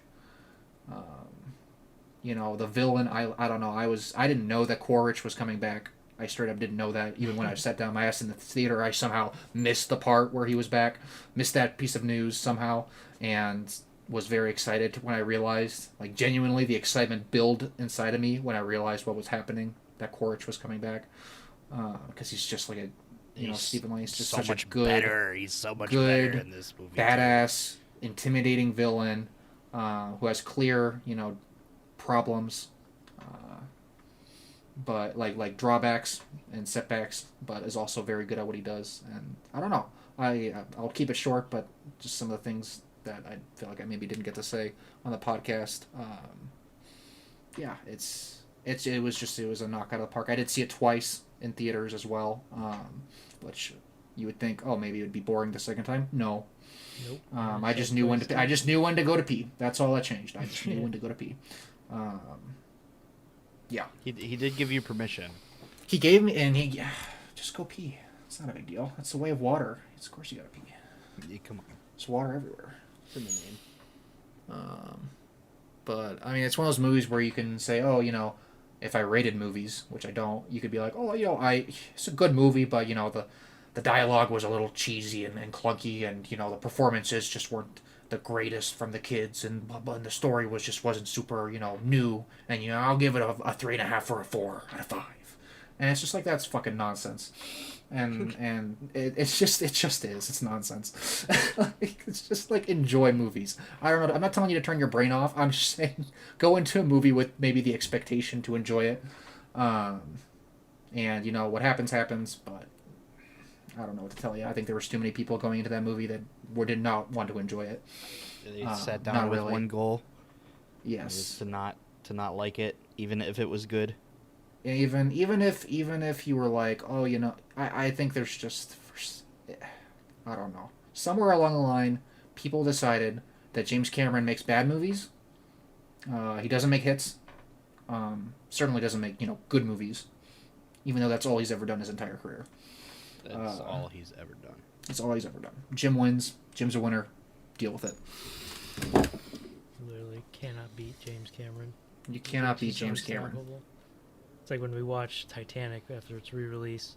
The villain, I don't know. I didn't know that Quaritch was coming back. I straight up didn't know that. Even when I sat down my ass in the theater, I somehow missed the part where he was back. Missed that piece of news somehow. And was very excited when I realized, like, genuinely the excitement built inside of me when I realized what was happening, that Quaritch was coming back, because he's just like Stephen Lang's just so such much a good, better. He's so much good, better in this movie. badass, intimidating villain, who has clear, problems, but like drawbacks and setbacks, but is also very good at what he does. And I don't know, I'll keep it short, but just some of the things that I feel like I maybe didn't get to say on the podcast. It was a knockout of the park. I did see it twice in theaters as well, which you would think, oh, maybe it would be boring the second time. No. Nope. I just knew when to go to pee. That's all that changed. I just knew when to go to pee. Yeah. He did give you permission. He gave me, and he, just go pee. It's not a big deal. That's the way of water. Of course you gotta pee. Yeah, come on. There's water everywhere. It's in the name. But I mean, it's one of those movies where you can say, oh, if I rated movies, which I don't, you could be like, oh, it's a good movie, but the dialogue was a little cheesy and clunky, and the performances just weren't the greatest from the kids, and the story wasn't super new, and I'll give it a 3.5 or a 4 out of 5, and it's just like that's fucking nonsense. And it just is. It's nonsense. It's just like enjoy movies. I don't know. I'm not telling you to turn your brain off. I'm just saying go into a movie with maybe the expectation to enjoy it. And what happens. But I don't know what to tell you. I think there was too many people going into that movie that did not want to enjoy it. They sat down with one goal. Yes. To not like it, even if it was good. Even if you were like, oh, I think there's just, I don't know, somewhere along the line, people decided that James Cameron makes bad movies. He doesn't make hits. Certainly doesn't make good movies, even though that's all he's ever done his entire career. That's all he's ever done. It's all he's ever done. Jim wins. Jim's a winner. Deal with it. Literally cannot beat James Cameron. You cannot beat He's James Cameron. unstoppable. It's like when we watched Titanic after its re-release,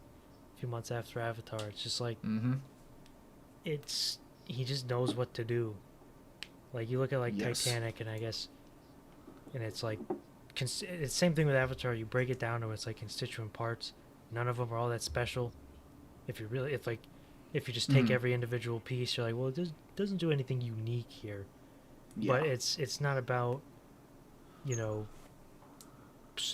a few months after Avatar. It's just like, Mm-hmm. he just knows what to do. Like you look at like Yes. Titanic, and I guess, and it's like, it's the same thing with Avatar. You break it down to its like constituent parts. None of them are all that special. If you just take Mhm. every individual piece, you're like, well, it doesn't do anything unique here. Yeah. But it's not about,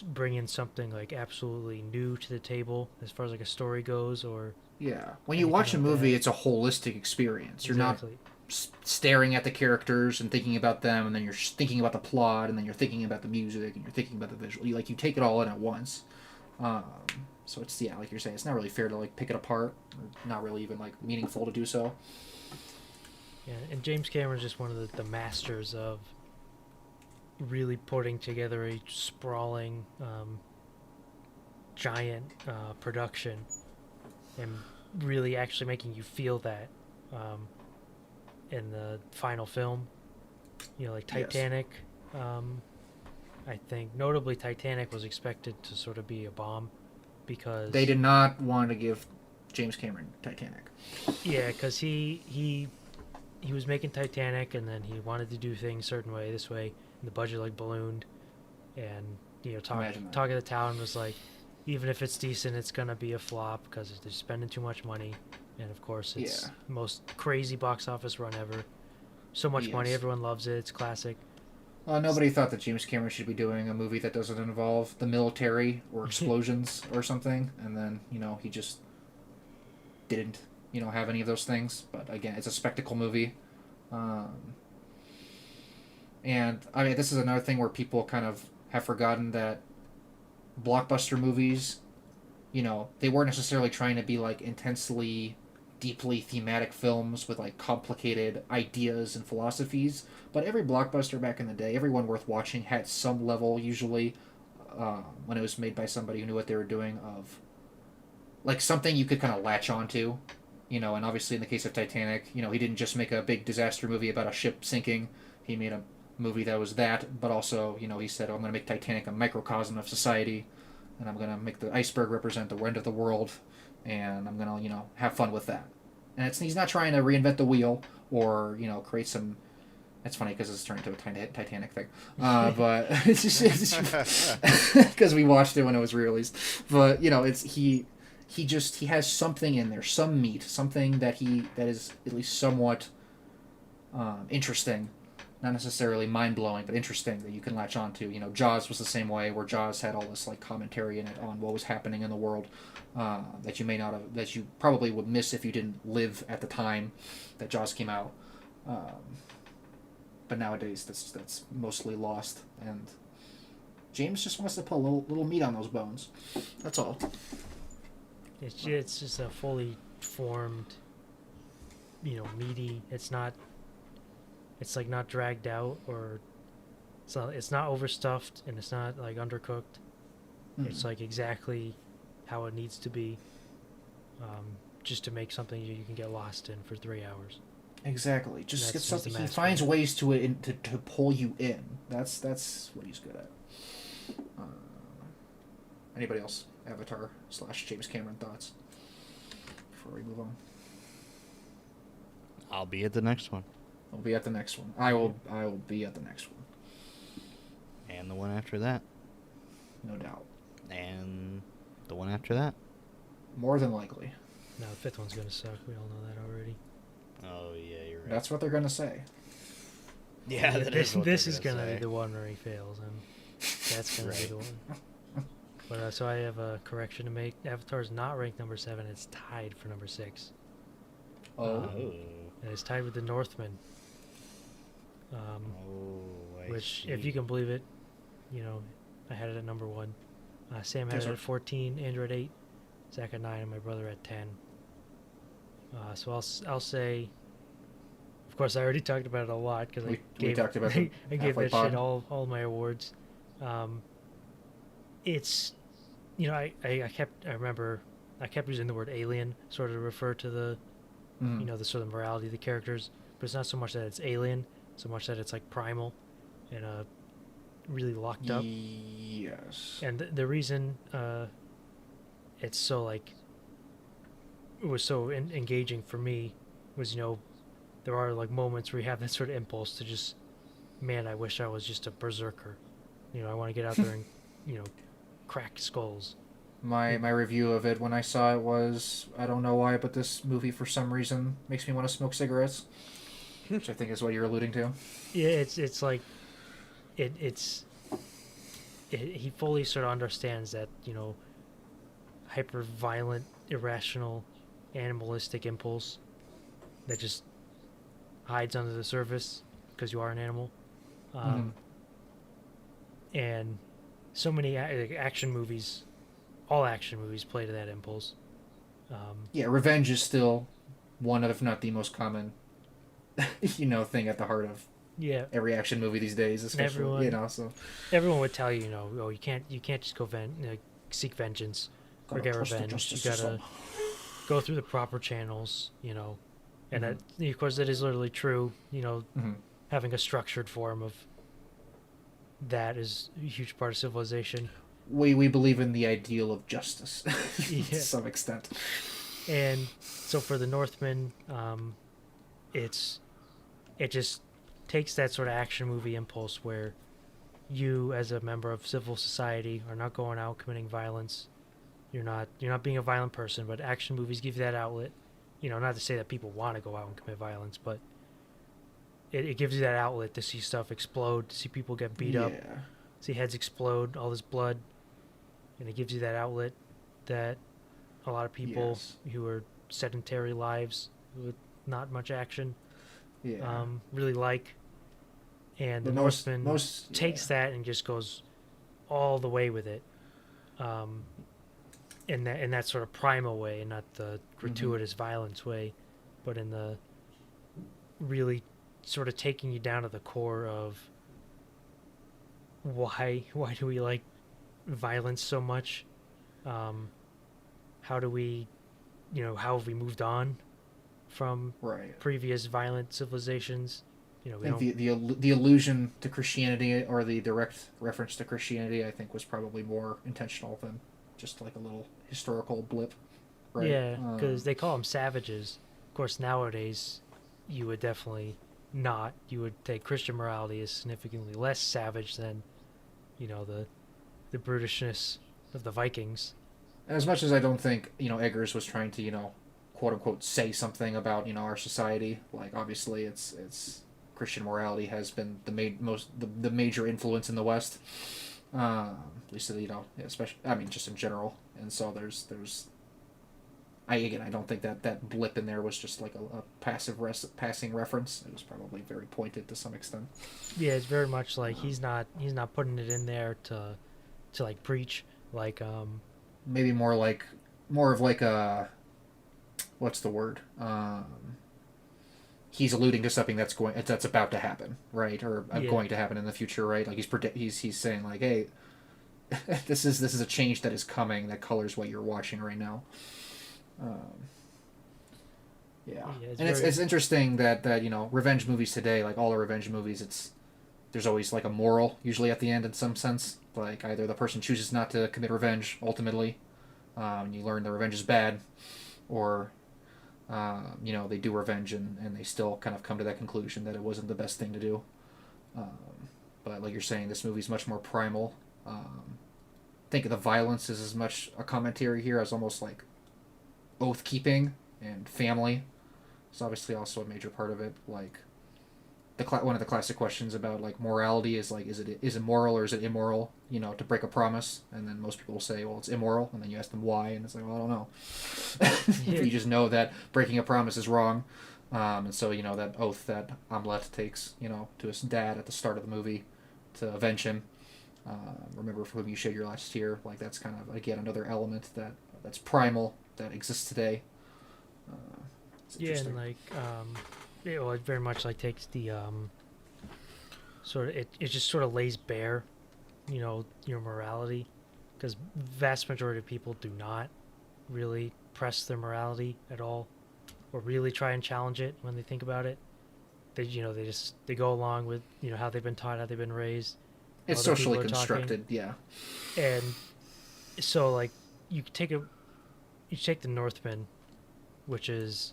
bringing something like absolutely new to the table as far as like a story goes, or Yeah. When you anything watch a like movie, that. it's a holistic experience. You're not Exactly. staring at the characters and thinking about them, and then you're thinking about the plot, and then you're thinking about the music, and you're thinking about the visual. You take it all in at once. So it's like you're saying, it's not really fair to like pick it apart, or not really even like meaningful to do so. Yeah, and James Cameron's just one of the masters of really putting together a sprawling, giant production, and really actually making you feel that in the final film. Like Yes. Titanic. I think notably Titanic was expected to sort of be a bomb because They did not want to give James Cameron Titanic. yeah, because he was making Titanic, and then he wanted to do things a certain way, this way, and the budget like ballooned, and Imagine that. talk of the town was like, even if it's decent, it's gonna be a flop because they're spending too much money, and of course it's Yeah. most crazy box office run ever. So much money, Yes. everyone loves it. It's classic. Nobody thought that James Cameron should be doing a movie that doesn't involve the military or explosions or something, and then he just didn't have any of those things. But again, it's a spectacle movie, and I mean this is another thing where people kind of have forgotten that blockbuster movies, they weren't necessarily trying to be like intensely deeply thematic films with like complicated ideas and philosophies, but every blockbuster back in the day, everyone worth watching had some level, usually when it was made by somebody who knew what they were doing, of like something you could kind of latch onto, and obviously in the case of Titanic, he didn't just make a big disaster movie about a ship sinking. He made a movie that was that, but also he said, I'm going to make Titanic a microcosm of society, and I'm going to make the iceberg represent the end of the world, and I'm going to have fun with that. And he's not trying to reinvent the wheel or create some. It's funny because it's turned into a Titanic thing, but it's just because we watched it when it was re-released. But he has something in there, some meat, something that is at least somewhat interesting, not necessarily mind-blowing, but interesting, that you can latch onto. Jaws was the same way, where Jaws had all this like commentary in it on what was happening in the world, that you probably would miss if you didn't live at the time that Jaws came out. But nowadays that's mostly lost, and James just wants to put a little meat on those bones. That's all. It's just a fully formed, meaty. It's not dragged out, or it's not overstuffed, and it's not like undercooked. It's like exactly how it needs to be, just to make something you can get lost in for 3 hours. Exactly. Just get That's something. the He master. finds ways to pull you in. That's what he's good at. Anybody else? Avatar / James Cameron thoughts before we move on. I'll be at the next one. I'll be at the next one. I will be at the next one. And the one after that. No doubt. And the one after that. More than likely. No, the fifth one's gonna suck. We all know that already. Oh, yeah, you're right. That's what they're gonna say. Yeah, this is gonna be the one where he fails, and that's gonna be the one. But so I have a correction to make. Avatar is not ranked number 7. It's tied for number 6. Oh. And it's tied with the Northman. I Which, see. if you can believe it, I had it at number 1. Sam had it at 14, Andrew at 8, Zach at 9, and my brother at 10. So I'll say. Of course, I already talked about it a lot because we talked about the I gave halfway that pod. shit all my awards. It's, I remember I kept using the word alien sort of to refer to the, the sort of morality of the characters, but it's not so much that it's alien, so much that it's like primal, and really locked up. Yes. And the reason it's so like it was so engaging for me was there are like moments where you have that sort of impulse to just, man, I wish I was just a berserker. I want to get out there and crack skulls. My review of it when I saw it was, I don't know why, but this movie for some reason makes me want to smoke cigarettes, which I think is what you're alluding to. Yeah, it's like he fully sort of understands that hyper violent, irrational, animalistic impulse that just hides under the surface because you are an animal. And so many action movies, all action movies play to that impulse. Yeah, revenge is still one of, if not the most common, thing at the heart of every action movie these days, especially, so. Everyone would tell you, you can't just go seek vengeance or get revenge. You gotta go through the proper channels, and that, of course, that is literally true. Having a structured form of that is a huge part of civilization. We believe in the ideal of justice to some extent. And so for the Northman, it just takes that sort of action movie impulse where you, as a member of civil society, are not going out committing violence. You're not being a violent person, but action movies give you that outlet. Not to say that people want to go out and commit violence, but it gives you that outlet to see stuff explode, to see people get beat up, see heads explode, all this blood, and it gives you that outlet that a lot of people who are sedentary lives with not much action really like. And the Northman takes that and just goes all the way with it, in that sort of primal way, and not the gratuitous violence way, but in the really sort of taking you down to the core of why do we like violence so much? How do we, how have we moved on from previous violent civilizations? I think the allusion to Christianity, or the direct reference to Christianity, I think was probably more intentional than just like a little historical blip. Right? Yeah, because they call them savages. Of course, nowadays you would definitely not. You would take Christian morality as significantly less savage than, the brutishness of the Vikings. As much as I don't think Eggers was trying to quote unquote say something about our society, like obviously it's Christian morality has been the major influence in the West, at least especially just in general, and so there's I don't think that blip in there was just like a passing reference. It was probably very pointed to some extent. Yeah, it's very much like he's not putting it in there to like preach, like maybe more of like a, what's the word? He's alluding to something that's about to happen, right? Or going to happen in the future, right? Like he's saying like, hey, this is a change that is coming that colors what you're watching right now. Um, yeah, and it's interesting that you know, revenge movies today, like all the revenge movies, there's always like a moral usually at the end in some sense. Like either the person chooses not to commit revenge ultimately, and you learn the revenge is bad, or you know, they do revenge and they still kind of come to that conclusion that it wasn't the best thing to do. But like you're saying, this movie's much more primal. I think the violence is as much a commentary here as almost like oath keeping and family. It's obviously also a major part of it. Like one of the classic questions about like morality is like, is it moral or is it immoral? You know, to break a promise, and then most people will say, well, it's immoral, and then you ask them why, and it's like, well, I don't know. You just know that breaking a promise is wrong, and so you know that oath that Amlet takes, you know, to his dad at the start of the movie to avenge him. Remember for whom you shed your last tear. Like that's kind of again another element that's primal that exists today. Yeah, and like it very much like takes the sort of it just sort of lays bare, you know, your morality, because vast majority of people do not really press their morality at all, or really try and challenge it when they think about it. They go along with, you know, how they've been taught, how they've been raised. It's socially constructed, yeah. And so like you take the Northman, which is,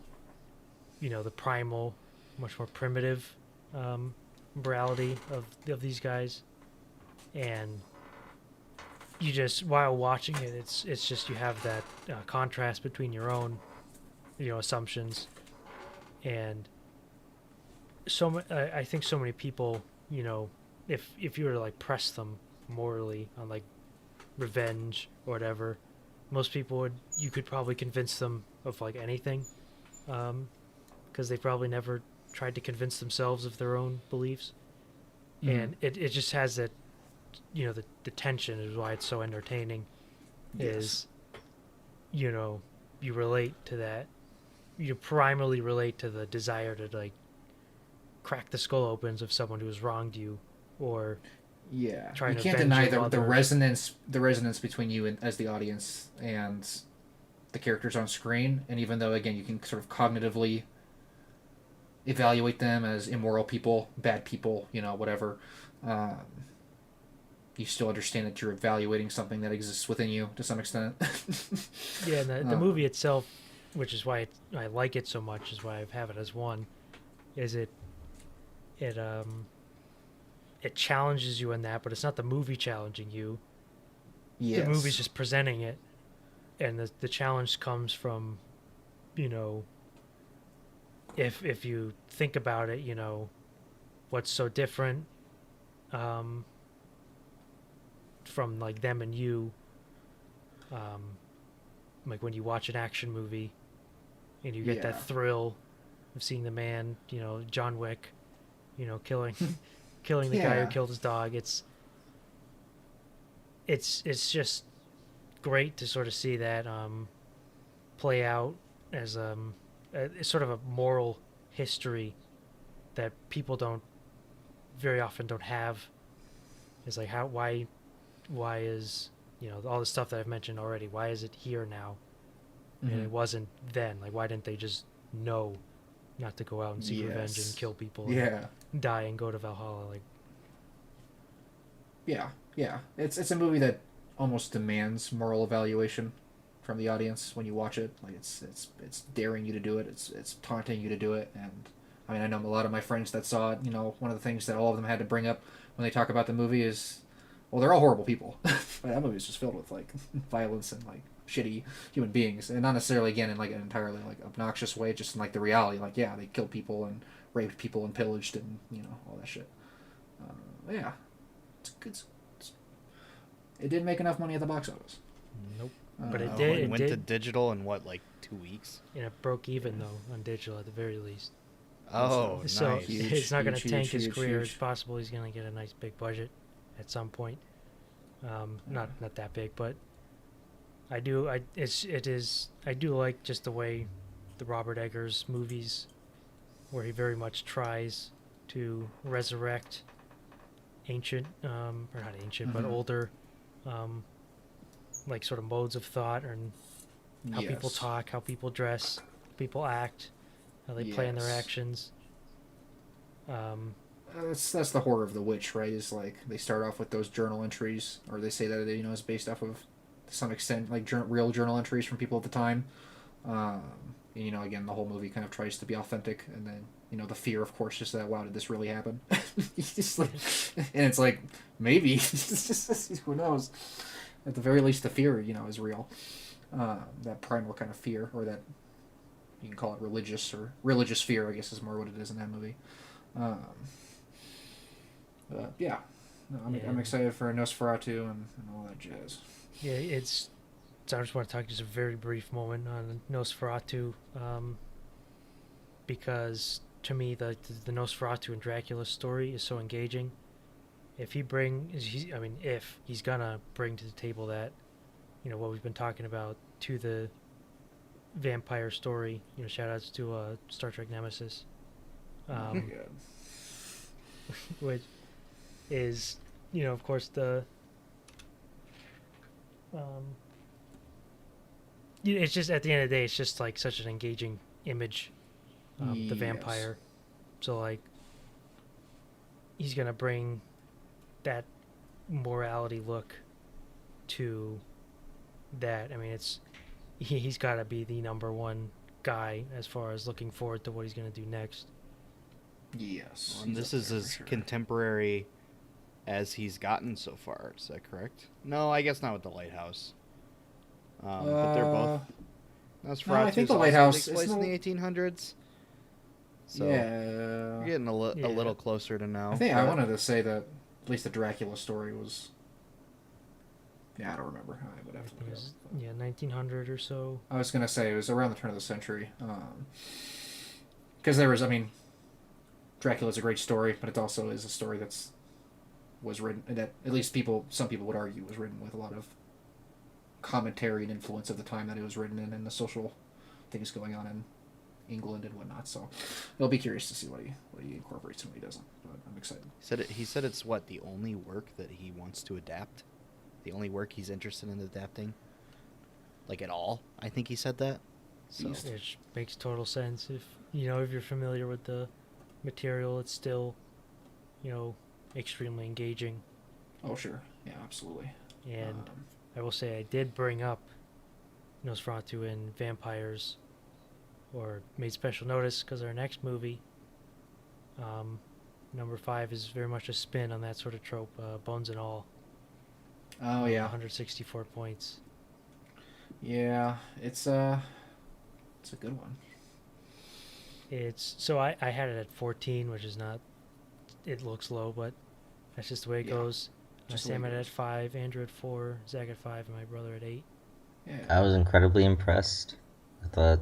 you know, the primal, much more primitive morality of these guys, and you just, while watching it, it's just you have that contrast between your own, you know, assumptions, and I think so many people, you know, if you were to like press them morally on like revenge or whatever, most people you could probably convince them of like anything, because they probably never tried to convince themselves of their own beliefs. And it just has that, you know, the tension is why it's so entertaining. Yes. Is, you know, you relate to that, you primarily relate to the desire to like crack the skull opens of someone who has wronged you, or yeah, trying you to can't avenge deny your the mother. resonance between you and, as the audience, and the characters on screen. And even though again you can sort of cognitively evaluate them as immoral people, bad people, you know, whatever, you still understand that you're evaluating something that exists within you to some extent. Yeah, and the movie itself, which is why I like it so much, is why I have it as one, is it challenges you in that, but it's not the movie challenging you. Yes. The movie's just presenting it, and the challenge comes from, you know, if you think about it, you know, what's so different from like them and you, like when you watch an action movie and you get that thrill of seeing the man, you know, John Wick, you know, killing the guy who killed his dog. It's just great to sort of see that play out as sort of a moral history that people don't very often don't have. It's like why is, you know, all the stuff that I've mentioned already, why is it here now and it wasn't then? Like, why didn't they just know not to go out and seek revenge and kill people and die and go to Valhalla? Like, yeah, it's a movie that almost demands moral evaluation from the audience when you watch it. Like it's daring you to do it. It's taunting you to do it. And I mean, I know a lot of my friends that saw it. You know, one of the things that all of them had to bring up when they talk about the movie is, well, they're all horrible people. That movie is just filled with like violence and like shitty human beings, and not necessarily again in like an entirely like obnoxious way, just in like the reality. Like, yeah, they killed people and raped people and pillaged and, you know, all that shit. Yeah, it's good. It didn't make enough money at the box office. Nope. But it It went to digital in what, like 2 weeks? And it broke even though on digital at the very least. Oh, nice. So Huge, it's not going to huge, tank his huge, career. huge. It's possible he's going to get a nice big budget at some point. Not that big, but I do like just the way the Robert Eggers movies, where he very much tries to resurrect ancient, or not ancient, but older um, like sort of modes of thought and how people Yes. talk, how people dress, people act, how they play in their Yes. actions. That's the horror of the witch, right? Is like they start off with those journal entries, or they say that it, is based off of to some extent like real journal entries from people at the time. And, again, the whole movie kind of tries to be authentic, and then the fear, of course, just that wow, did this really happen? Just like, and it's like maybe who knows? At the very least, the fear is real. That primal kind of fear, or that you can call it religious fear, I guess is more what it is in that movie. Um, yeah, no, I'm excited for Nosferatu and all that jazz. Yeah, it's. So I just want to talk just a very brief moment on Nosferatu, because to me the Nosferatu and Dracula story is so engaging. If he's gonna bring to the table that, what we've been talking about to the vampire story, shout outs to Star Trek Nemesis, Oh my god. which is, of course it's just at the end of the day, it's just like such an engaging image, the Yes. vampire. So like, he's gonna bring that morality look to that. I mean, he's got to be the number one guy as far as looking forward to what he's gonna do next. Yes. And this is as contemporary as he's gotten so far. Is that correct? No, I guess not with the Lighthouse. But they're both. I think the also Lighthouse takes is place in no- the 1800s. So yeah. we're getting a little closer to now. I think I but- wanted to say that at least the Dracula story was. Yeah, I don't remember. I would have to look it up. 1900 or so. I was gonna say it was around the turn of the century, because there was, Dracula's a great story, but it also is a story was written that at least some people would argue was written with a lot of commentary and influence of the time that it was written in, and the social things going on in England and whatnot. So I'll be curious to see what he incorporates and what he doesn't. But I'm excited. He said it's the only work that he wants to adapt, the only work he's interested in adapting, like at all. I think he said that. So Which makes total sense if you're familiar with the material. It's still, extremely engaging. Oh sure, yeah, absolutely. And I will say I did bring up Nosferatu and vampires, or made special notice because our next movie, number 5, is very much a spin on that sort of trope. Bones and All. Oh yeah, 164 points. yeah. It's a good one. I had it at 14, which is not. It looks low, but that's just the way it goes. Sam at 5, Andrew at 4, Zach at 5, and my brother at 8. Yeah. I was incredibly impressed. I thought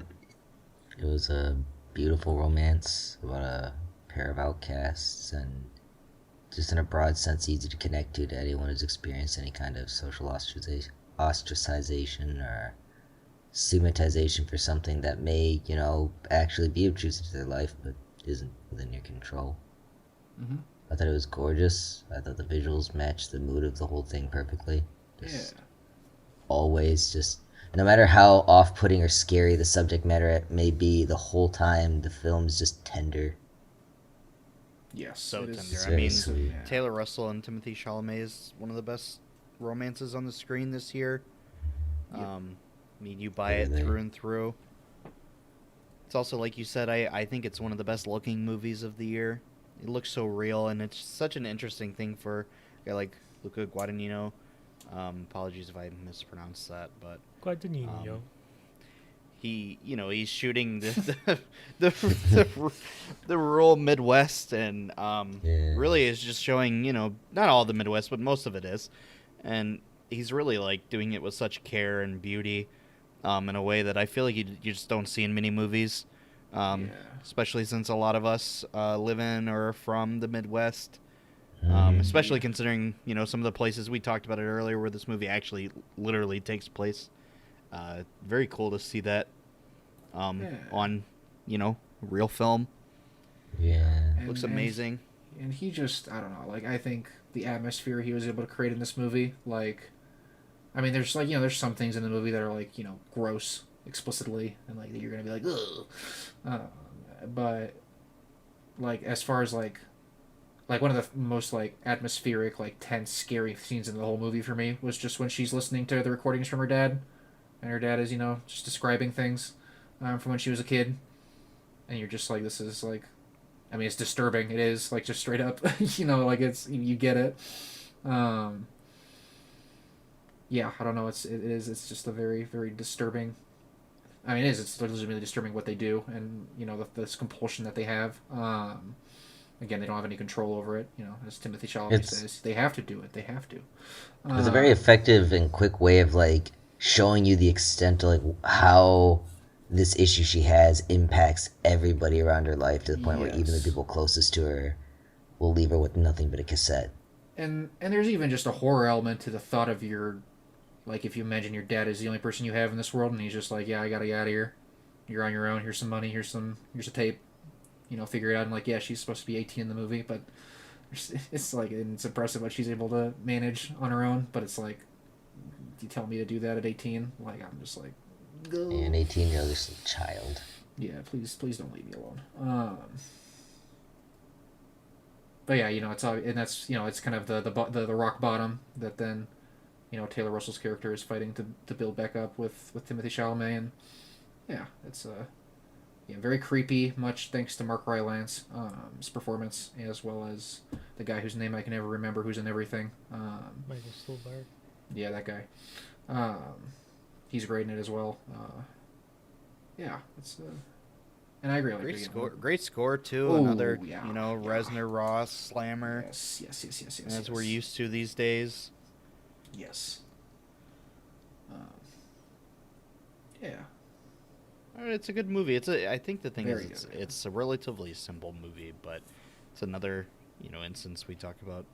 it was a beautiful romance about a pair of outcasts, and just in a broad sense easy to connect to anyone who's experienced any kind of social ostracization or stigmatization for something that may, actually be obtrusive to their life but isn't within your control. Mm-hmm. I thought it was gorgeous. I thought the visuals matched the mood of the whole thing perfectly. Just always just, no matter how off-putting or scary the subject matter may be, the whole time the film's just tender. Yes. so it tender. is. I mean, sweet. Taylor Russell and Timothy Chalamet is one of the best romances on the screen this year. Yep. You buy it through and through. It's also, like you said, I think it's one of the best looking movies of the year. It looks so real, and it's such an interesting thing for a guy like Luca Guadagnino. Apologies if I mispronounced that, but Guadagnino. he's shooting the rural Midwest, and really is just showing, not all the Midwest, but most of it is, and he's really like doing it with such care and beauty, in a way that I feel like you just don't see in many movies. Especially since a lot of us live in or are from the Midwest, especially considering some of the places we talked about it earlier where this movie actually literally takes place. Very cool to see that on real film. Yeah. Looks amazing. And he just, I don't know, like, I think the atmosphere he was able to create in this movie, like, I mean, there's like there's some things in the movie that are like gross explicitly, and like you're gonna be like, ugh. But like as far as like one of the most like atmospheric, like tense, scary scenes in the whole movie for me was just when she's listening to the recordings from her dad, and her dad is just describing things from when she was a kid, and you're just like, this is like, I mean, it's disturbing. It is like just straight up, like it's you get it. Um, yeah, I don't know. It's just a very very disturbing. I mean, it's legitimately disturbing what they do, and this compulsion that they have. Again, they don't have any control over it. As Timothy Chalamet says, they have to do it. They have to. It's a very effective and quick way of like showing you the extent of like how this issue she has impacts everybody around her life to the point where even the people closest to her will leave her with nothing but a cassette. And there's even just a horror element to the thought of like if you imagine your dad is the only person you have in this world, and he's just like, yeah, I gotta get out of here. You're on your own. Here's some money. Here's a tape. Figure it out. And like, yeah, she's supposed to be 18 in the movie, but it's like, and it's impressive what she's able to manage on her own. But it's like, you tell me to do that at 18? Like, I'm just like, go. An 18-year-old is a child. Yeah, please don't leave me alone. But yeah, it's and that's it's kind of the rock bottom that then Taylor Russell's character is fighting to build back up with Timothy Chalamet, and yeah, it's very creepy. Much thanks to Mark Rylance, his performance, as well as the guy whose name I can never remember, who's in everything. Michael Stuhlbarg. Yeah, that guy. He's great in it as well. Yeah, it's. And I agree. Great score too. Oh, Another, yeah, Reznor Ross slammer. Yes. As we're used to these days. Yes. Yeah. It's a good movie. I think the thing Very is, good. it's a relatively simple movie, but it's another, instance we talk about.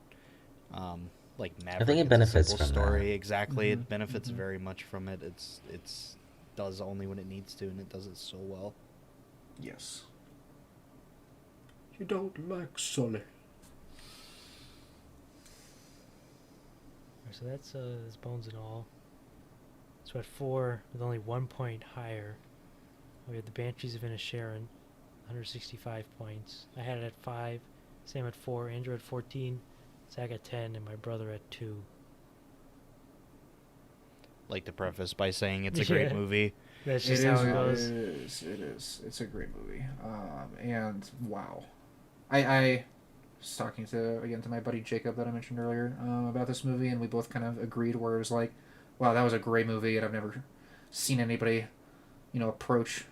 Like Maverick. I think it it's benefits a simple from story. that. Exactly, Mm-hmm. it benefits very much from it. It's does only when it needs to, and it does it so well. Yes. You don't like Sully. So that's Bones and All. So at 4, with only 1 point higher, we had the Banshees of Inisherin, 165 points. I had it at 5, Sam at 4, Andrew at 14, Zach at 10, and my brother at 2. Like to preface by saying it's a great movie. That's just how it goes. It is. It's a great movie. And wow, I was talking to my buddy Jacob that I mentioned earlier about this movie, and we both kind of agreed where it was like, wow, that was a great movie, and I've never seen anybody, approach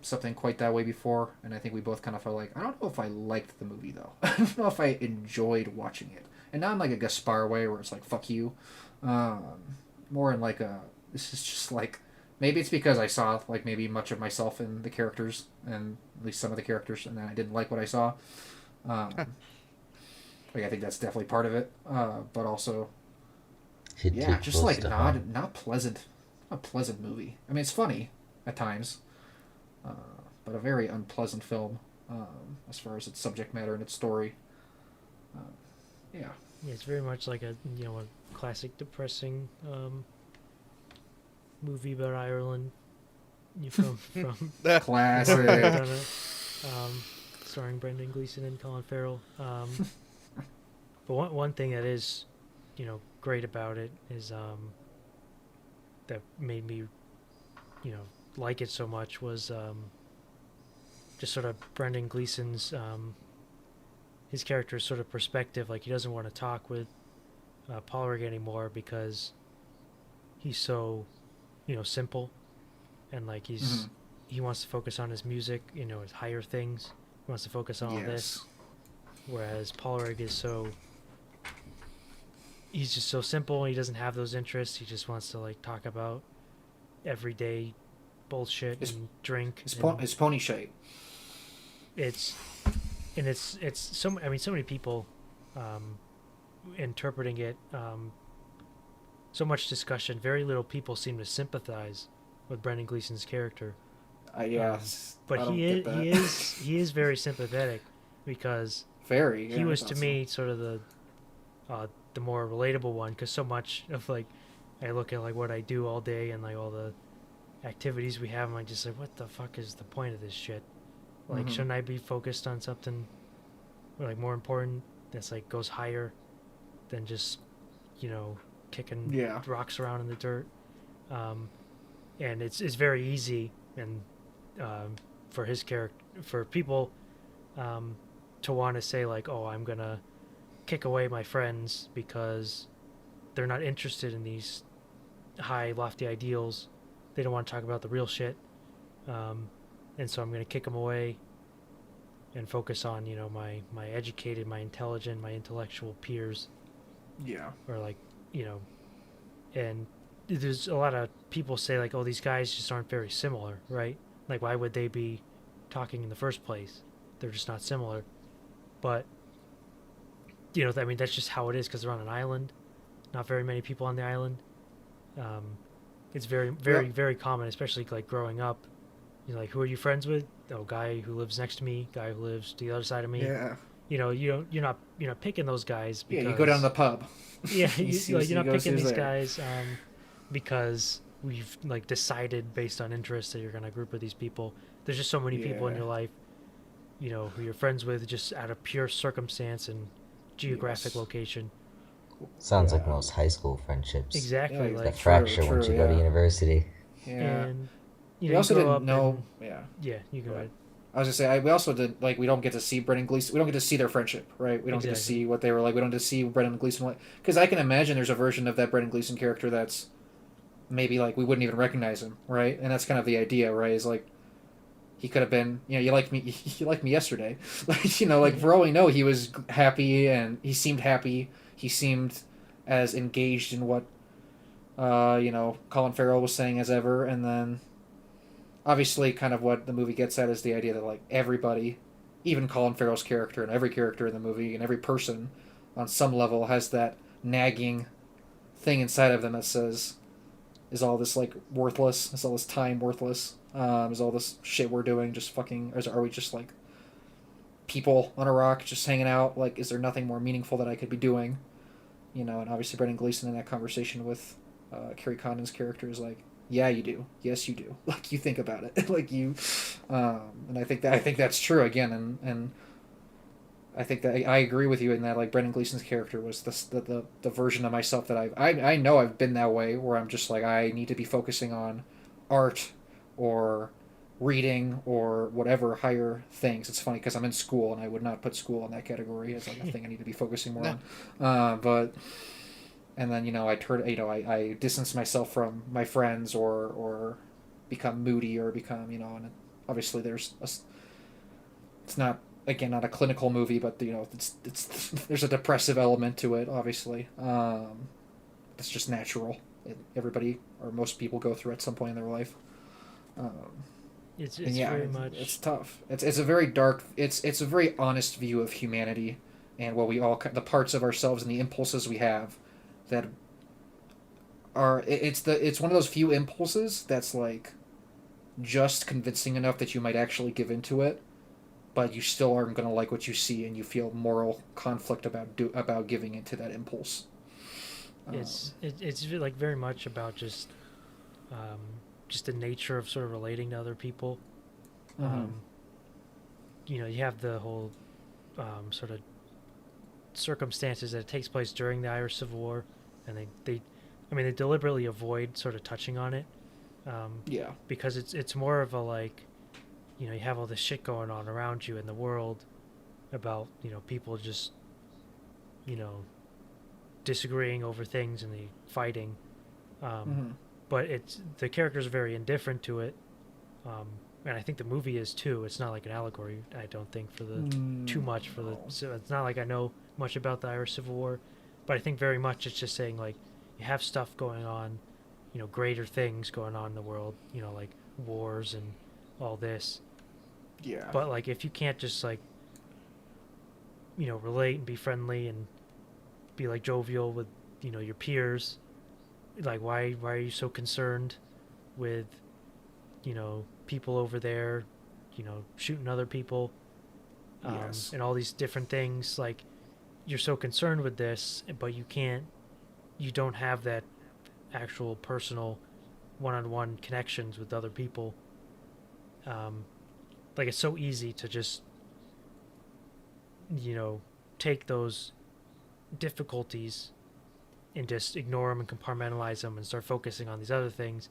something quite that way before. And I think we both kind of felt like, I don't know if I liked the movie though. I don't know if I enjoyed watching it, and not in like a Gaspar way where it's like fuck you, more in like this is just like. Maybe it's because I saw like maybe much of myself in the characters, and at least some of the characters, and then I didn't like what I saw. Like I think that's definitely part of it. But also, yeah, just like not pleasant, a pleasant movie. I mean, it's funny at times, but a very unpleasant film as far as its subject matter and its story. Yeah. Yeah, it's very much like a classic depressing movie about Ireland from Classic. starring Brendan Gleeson and Colin Farrell. But one thing that is great about it is that made me like it so much was just sort of Brendan Gleeson's his character's sort of perspective. Like he doesn't want to talk with Pollock anymore because he's so simple, and like he wants to focus on his music, his higher things. He wants to focus on all this, whereas Pollock is he's just so simple. He doesn't have those interests. He just wants to like talk about everyday bullshit and drink. His pony shape. It's so. I mean, so many people interpreting it. So much discussion. Very little people seem to sympathize with Brendan Gleeson's character. Yes, but he is very sympathetic because he was to me sort of the more relatable one, because so much of like I look at like what I do all day and like all the activities we have, and I'm just like, what the fuck is the point of this shit? Like, shouldn't I be focused on something like more important that's like goes higher than just, you know, kicking Yeah. rocks around in the dirt? And it's very easy and for his character, for people to want to say like, oh, I'm gonna kick away my friends because they're not interested in these high lofty ideals. They don't want to talk about the real shit, and so I'm gonna kick them away and focus on, you know, my educated, my intelligent, my intellectual peers, Yeah. or like, you know, and there's a lot of people say like, oh, these guys just aren't very similar, right? Like, why would they be talking in the first place? They're just not similar. But you know, I mean, that's just how it is because they're on an island. Not very many people on the island. Um, it's very, very, very common, especially like growing up. You know, like, who are you friends with? Oh, guy who lives next to me, guy who lives to the other side of me. Yeah. You know, you're not picking those guys because Yeah, you go down to the pub. yeah, You see- like, you you're not go picking see who's these there. guys because we've like decided based on interest that you're gonna group with these people. There's just so many people in Yeah. your life, you know, who you're friends with just out of pure circumstance and geographic Yes. location. Sounds like Yeah. most high school friendships. Exactly, Yeah, The like, fracture true, once you go to yeah. university. Yeah. and you We know, also you grow didn't up know. and, Yeah. yeah, you go Go ahead. I was gonna say we also did like we don't get to see Brendan Gleeson. We don't get to see their friendship, right? We don't get to Exactly. see what they were like. We don't get to see Brendan Gleeson because I can imagine there's a version of that Brendan Gleeson character that's maybe like we wouldn't even recognize him, right? And that's kind of the idea, right? Is like he could have been, you know, you liked me, you liked me yesterday, like you know, like for all we know, he was happy and he seemed happy. He seemed as engaged in what you know Colin Farrell was saying as ever, and then obviously kind of what the movie gets at is the idea that like everybody, even Colin Farrell's character and every character in the movie and every person on some level has that nagging thing inside of them that says, is all this like worthless, is all this time worthless, is all this shit we're doing just fucking, or are we just like people on a rock just hanging out, like is there nothing more meaningful that I could be doing, you know? And obviously Brendan Gleeson in that conversation with Carrie Condon's character is like, yeah, you do. Yes, you do. Like you think about it. Like you, and I think that's true again. And I think that I agree with you in that like Brendan Gleeson's character was the version of myself that I know I've been that way where I'm just like I need to be focusing on art or reading or whatever higher things. It's funny because I'm in school and I would not put school in that category as like a thing I need to be focusing more on. But and then you know I distance myself from my friends or become moody or become, you know, and obviously it's not, again, not a clinical movie, but you know it's there's a depressive element to it, obviously. It's just natural. Everybody or most people go through at some point in their life. It's And yeah, very much it's tough. It's a very dark. It's a very honest view of humanity and what we all, the parts of ourselves and the impulses we have that are, it's one of those few impulses that's like just convincing enough that you might actually give into it, but you still aren't going to like what you see and you feel moral conflict about giving into that impulse. it's like very much about just the nature of sort of relating to other people. Mhm. You know, you have the whole sort of circumstances that it takes place during the Irish Civil War, and they deliberately avoid sort of touching on it, Yeah. because it's more of a like, you know, you have all this shit going on around you in the world about, you know, people just, you know, disagreeing over things and the fighting, Mhm. but the characters are very indifferent to it, and I think the movie is too. It's not like an allegory, I don't think, for the too much for the. No. So it's not like I know much about the Irish Civil War, but I think very much it's just saying like you have stuff going on, you know, greater things going on in the world, you know, like wars and all this. Yeah. But like if you can't just like, you know, relate and be friendly and be like jovial with, you know, your peers, like why are you so concerned with, you know, people over there, you know, shooting other people, Yes. and all these different things? Like you're so concerned with this, but you don't have that actual personal one-on-one connections with other people. Like it's so easy to just, take those difficulties and just ignore them and compartmentalize them and start focusing on these other things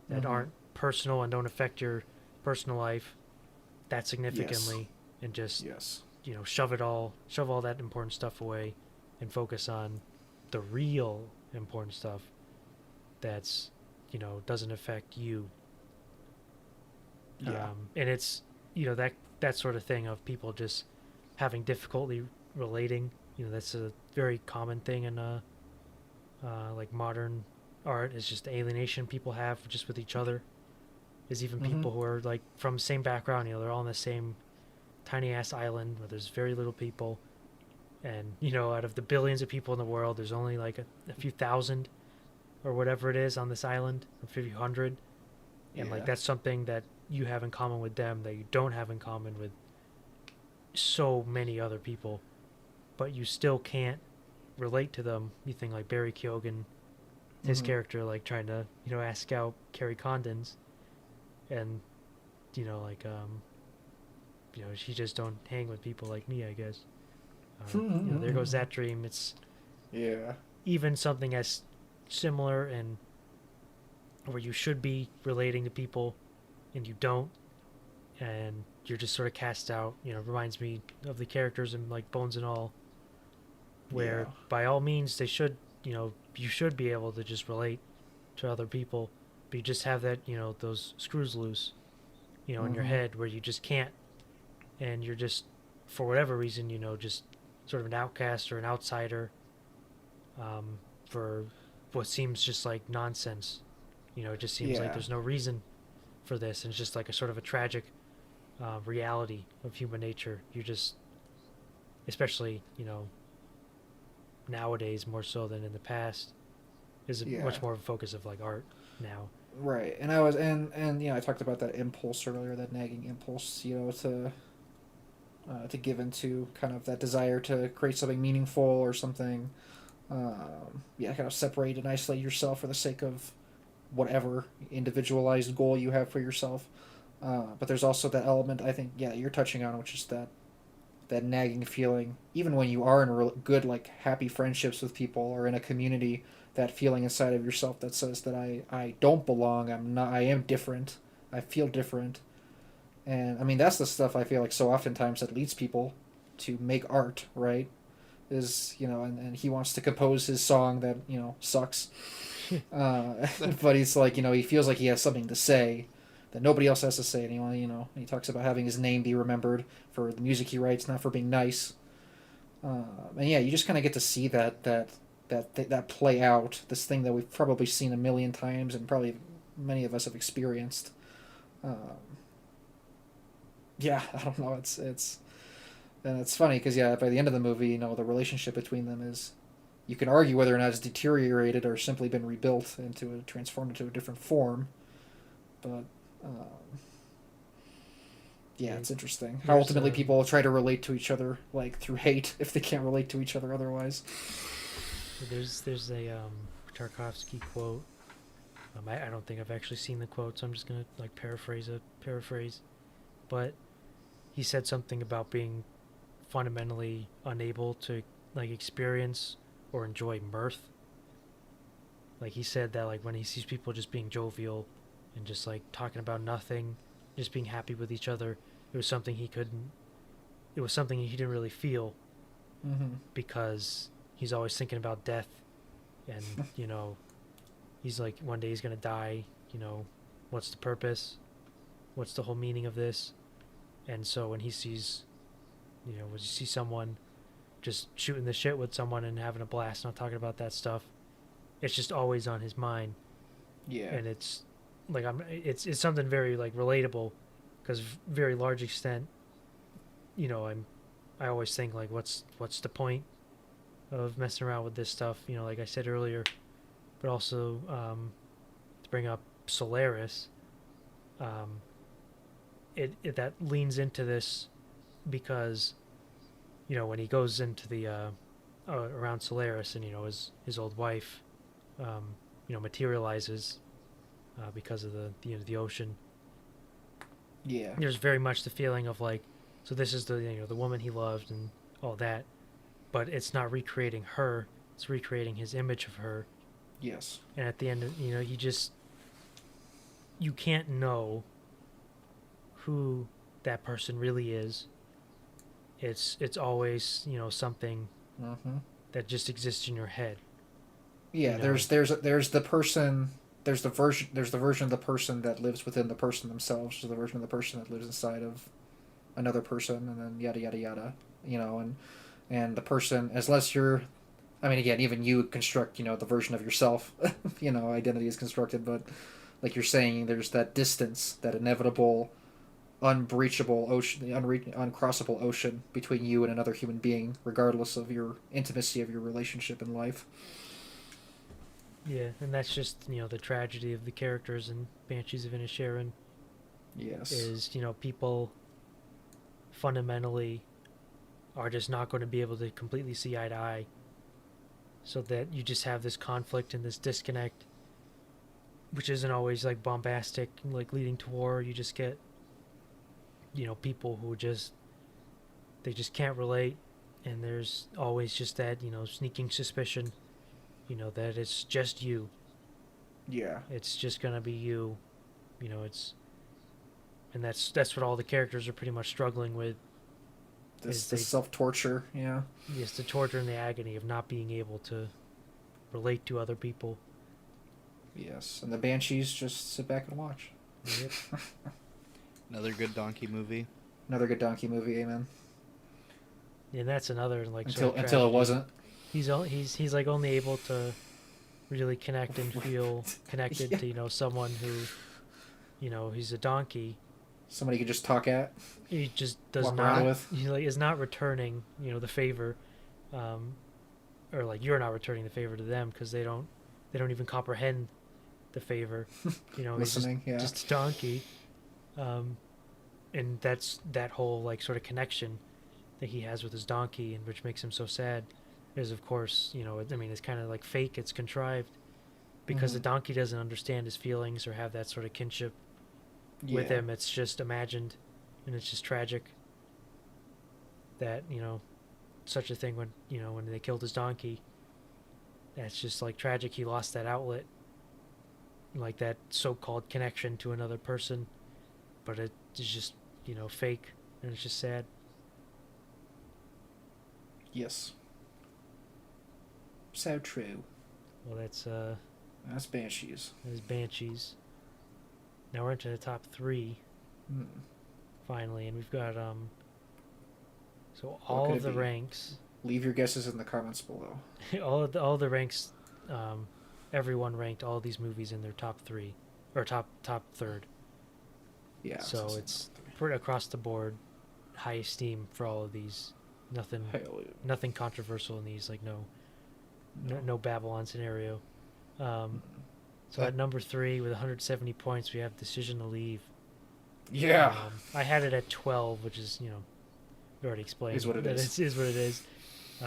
that aren't personal and don't affect your personal life that significantly, and just Yes. shove all that important stuff away and focus on the real important stuff that's doesn't affect you. Yeah. And it's that sort of thing of people just having difficulty relating. That's a very common thing in like modern art, is just the alienation people have just with each other. Is even people who are like from the same background, they're all on the same tiny ass island where there's very little people, and out of the billions of people in the world, there's only like a few thousand or whatever it is on this island, or a few hundred, and like that's something that you have in common with them that you don't have in common with so many other people, but you still can't relate to them. You think like Barry Keoghan, his character, like trying to ask out Carrie Condon's, and like she just don't hang with people like me, I guess. There goes that dream. It's even something as similar and where you should be relating to people and you don't, and you're just sort of cast out. Reminds me of the characters in like Bones and All, where by all means they should, you should be able to just relate to other people, but you just have that, those screws loose, in your head where you just can't, and you're just, for whatever reason, just sort of an outcast or an outsider, for what seems just like nonsense. It just seems like there's no reason for this, and it's just like a sort of a tragic reality of human nature. You just, especially, nowadays more so than in the past, is much more of a focus of like art now. Right, and I talked about that impulse earlier, that nagging impulse, to give into kind of that desire to create something meaningful or something, kind of separate and isolate yourself for the sake of whatever individualized goal you have for yourself. But there's also that element, I think, you're touching on, which is that nagging feeling, even when you are in good, like, happy friendships with people or in a community, that feeling inside of yourself that says that I don't belong, I am different, I feel different. And I mean, that's the stuff I feel like so oftentimes that leads people to make art, right? Is, and he wants to compose his song that, sucks. But he's like, he feels like he has something to say that nobody else has to say. And he talks about having his name be remembered for the music he writes, not for being nice. And you just kind of get to see that play out, this thing that we've probably seen a million times and probably many of us have experienced. I don't know. And it's funny because by the end of the movie, the relationship between them is, you can argue whether or not it's deteriorated or simply been rebuilt transformed into a different form. But it's interesting how ultimately people try to relate to each other like through hate if they can't relate to each other otherwise. There's a Tarkovsky quote. I don't think I've actually seen the quote, so I'm just gonna like paraphrase. But he said something about being fundamentally unable to like experience or enjoy mirth. Like he said that like when he sees people just being jovial and just like talking about nothing, just being happy with each other, it was something he didn't really feel, because he's always thinking about death, and he's like, one day he's gonna die, what's the purpose, what's the whole meaning of this? And so when he sees, when you see someone just shooting the shit with someone and having a blast, not talking about that stuff, it's just always on his mind. And it's like it's something very like relatable, because very large extent, I always think like what's the point of messing around with this stuff, like I said earlier. But also to bring up Solaris, it that leans into this, because when he goes into the around Solaris, and his old wife materializes because of the ocean. Yeah. There's very much the feeling of like, so this is the woman he loved and all that, but it's not recreating her, it's recreating his image of her. Yes. And at the end, you can't know who that person really is. It's always something Mm-hmm. that just exists in your head. Yeah. There's the person. There's the version of the person that lives within the person themselves. There's the version of the person that lives inside of another person, and then yada yada yada. And the person, unless you're, I mean, again, even you construct the version of yourself. Identity is constructed, but like you're saying, there's that distance, that inevitable, unbreachable ocean, the uncrossable ocean between you and another human being, regardless of your intimacy of your relationship in life. Yeah, and that's just the tragedy of the characters in Banshees of Inisherin. Yes. Is people fundamentally are just not going to be able to completely see eye to eye, so that you just have this conflict and this disconnect, which isn't always like bombastic, like leading to war. You just get people who just can't relate, and there's always just that sneaking suspicion that it's just you. Yeah. It's just gonna be you. And that's what all the characters are pretty much struggling with. This self-torture. Yeah. Yes, the torture and the agony of not being able to relate to other people. Yes, and the Banshees just sit back and watch. Yep. Another good donkey movie. Another good donkey movie. Amen. And that's another like Until it wasn't. He's he's like only able to really connect and feel connected Yeah. to someone who he's a donkey. Somebody could just talk at. He just does Walk around not. with. He like is not returning the favor, or like you're not returning the favor to them because they don't even comprehend the favor. Listening. He's Yeah. just a donkey, and that's that whole like sort of connection that he has with his donkey, and which makes him so sad. Is of course it's kind of like fake. It's contrived because the donkey doesn't understand his feelings or have that sort of kinship with him. It's just imagined, and it's just tragic that such a thing when they killed his donkey. That's just like tragic. He lost that outlet, like that so-called connection to another person, but it is just fake, and it's just sad. Yes. So true. Well, that's Banshees. Banshees. Now we're into the top 3 finally, and we've got so all of the ranks. Leave your guesses in the comments below. all the ranks, everyone ranked all these movies in their top 3 or top third. Yeah. So it's pretty across the board, high esteem for all of these. Nothing controversial in these. Like no Babylon scenario. So at number 3 with 170 points, we have Decision to Leave. Yeah. I had it at 12, which is we already explained. Is what it is. It is what it is.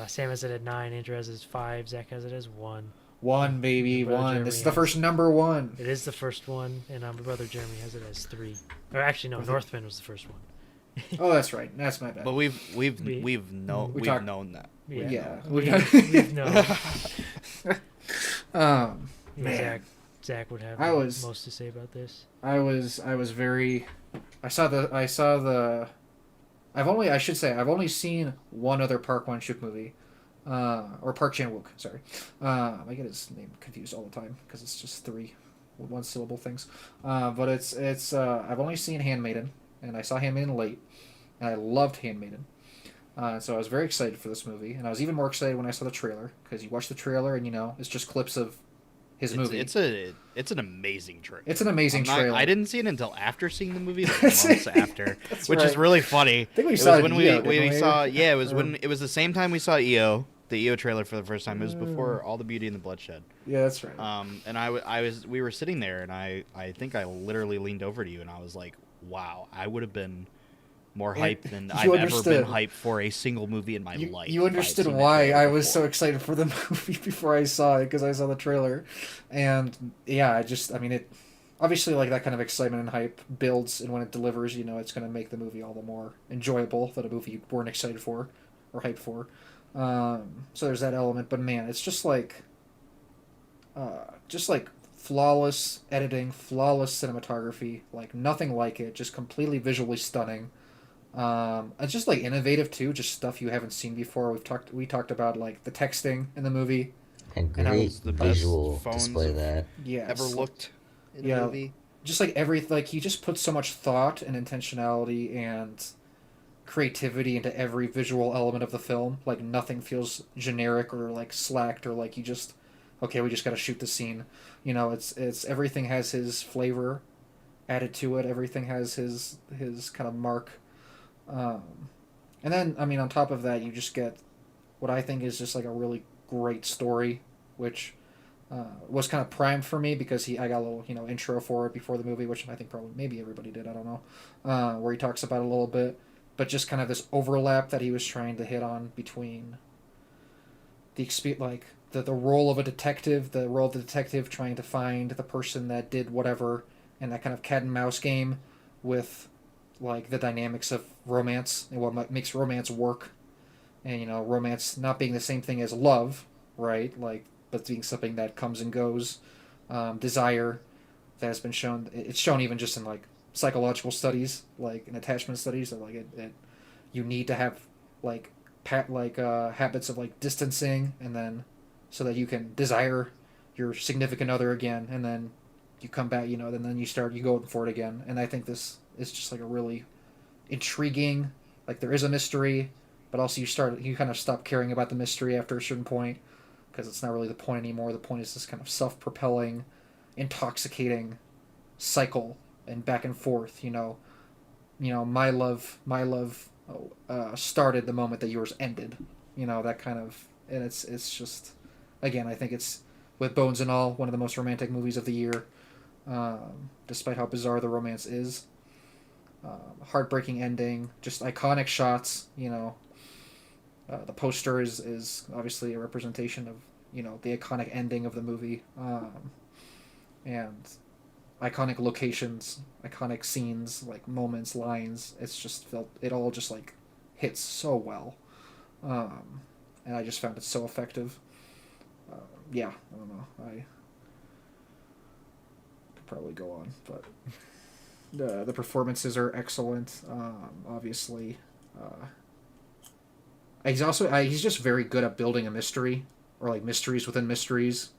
Sam has it at 9. Andrew has it as 5. Zach has it as 1. 1, baby, Brother 1. Jeremy This is the has- first number 1. It is the first one, and my brother Jeremy has it as 3. Or actually, no, Northman was the first one. Oh, that's right. That's my bad. But we've We known that. Yeah. We've known. Man. Zach would have most to say about this. I was very. I've only seen one other Park Chan-wook movie, or Park Chan-wook. Sorry, I get his name confused all the time because it's just 3 one syllable things. But it's I've only seen Handmaiden, and I saw Handmaiden late, and I loved Handmaiden. So I was very excited for this movie, and I was even more excited when I saw the trailer because you watch the trailer and it's just clips of his movie. It's an amazing trailer. It's an amazing trailer. I didn't see it until after seeing the movie, like months after, which right. is really funny. I think we it saw was it when in we EO, didn't we? saw. Yeah, it was when it was the same time we saw EO, the EO trailer for the first time. It was before All the Beauty and the Bloodshed. Yeah, that's right. And we were sitting there, and I think I literally leaned over to you, and I was like, "Wow, I would have been more You- hype than you I've ever understood. been hyped for a single movie in my life. You I've understood seen a why trailer I was so before. excited for the movie before I saw it, because I saw the trailer, and yeah, I mean, it obviously, like, that kind of excitement and hype builds, and when it delivers, it's going to make the movie all the more enjoyable than a movie you weren't excited for or hyped for. So there's that element, but man, it's just like flawless editing, flawless cinematography, like nothing like it, just completely visually stunning. It's just like innovative too, just stuff you haven't seen before. We talked about like the texting in the movie, And and how great It's the best visual phones display have that. ever yes, looked in a yeah, movie. just like he just puts so much thought and intentionality and creativity into every visual element of the film. Like nothing feels generic or like slacked or like you just okay, we just got to shoot the scene. It's everything has his flavor added to it. Everything has his kind of mark. Um, and then I mean on top of that, you just get what I think is just like a really great story, which was kind of primed for me because I got a little intro for it before the movie, which I think probably maybe everybody did. I don't know, where he talks about it a little bit, but just kind of this overlap that he was trying to hit on between the role of a detective, the role of the detective trying to find the person that did whatever, and that kind of cat and mouse game with like the dynamics of romance and what makes romance work, and romance not being the same thing as love, right? Like, but being something that comes and goes. Desire that has been shown. It's shown even just in like psychological studies, like in attachment studies, that like you need to have like habits of like distancing, and then so that you can desire your significant other again, and then you come back, and then you go for it again. And I think this is just like a really intriguing, like there is a mystery, but also you kind of stop caring about the mystery after a certain point because it's not really the point anymore. The point is this kind of self-propelling, intoxicating cycle and back and forth. My love started the moment that yours ended. That kind of, and it's just, again, I think it's with bones and all one of the most romantic movies of the year, despite how bizarre the romance is. Heartbreaking ending, just iconic shots. The poster is obviously a representation of the iconic ending of the movie, and iconic locations, iconic scenes, like moments, lines. It all just like hits so well, and I just found it so effective. Yeah, I don't know. I could probably go on, but the performances are excellent. Obviously, he's just very good at building a mystery or like mysteries within mysteries,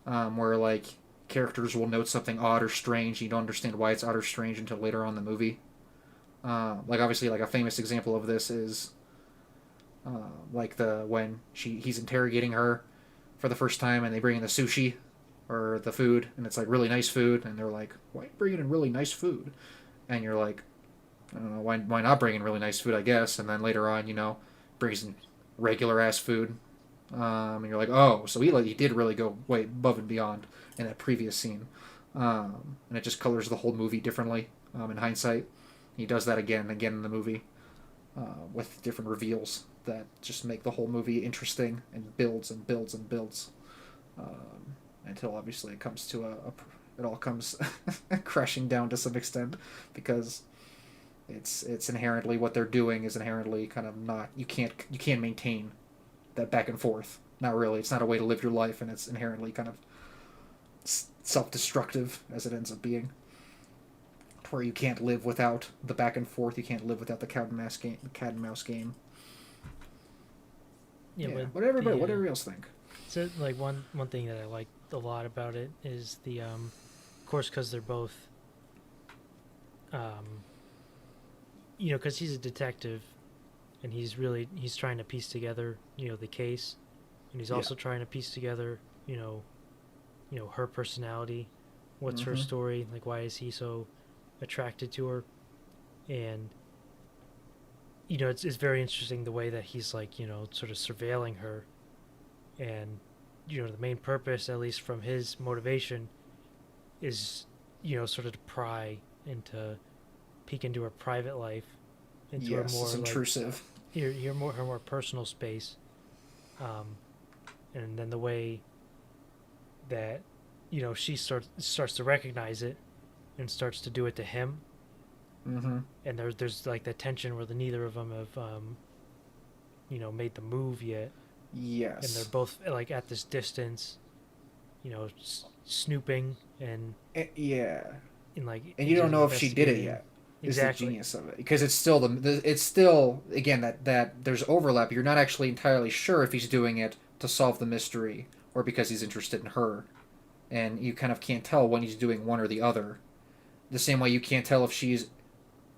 where like characters will note something odd or strange. You don't understand why it's odd or strange until later on in the movie. Like obviously, like a famous example of this is like the when he's interrogating her for the first time, and they bring in the sushi or the food, and it's like really nice food, and they're like, "Why are you bringing in really nice food?" And you're like, "I don't know, why not bring in really nice food, I guess." And then later on, brings in regular ass food, and you're like, "Oh, so he did really go way above and beyond in that previous scene," and it just colors the whole movie differently. In hindsight, he does that again and again in the movie, with different reveals that just make the whole movie interesting and builds and builds and builds, until obviously it comes to it all comes crashing down to some extent, because it's inherently, what they're doing is inherently kind of not, you can't maintain that back and forth. Not really. It's not a way to live your life, and it's inherently kind of self-destructive as it ends up being. Where you can't live without the back and forth. You can't live without the cat and mouse game. Yeah, but What everybody, the, what everybody else think? so like one thing that I like a lot about it is the of course, because they're both because he's a detective, and he's trying to piece together the case, and he's also trying to piece together her personality, what's her story, like why is he so attracted to her, and it's very interesting the way that he's like sort of surveilling her, and the main purpose, at least from his motivation, is sort of to pry into peek into her private life, into her Yes, more it's like intrusive. her more personal space, um, and then the way that she starts to recognize it and starts to do it to him, Mm-hmm. and there's like that tension where the neither of them have made the move yet, and they're Yes. both like at this distance, snooping and Yeah. like And you don't just know if she did it investigating. yet. Is the Exactly. genius of it, because it's still it's still, again, that there's overlap. You're not actually entirely sure if he's doing it to solve the mystery or because he's interested in her, and you kind of can't tell when he's doing one or the other. The same way you can't tell if she's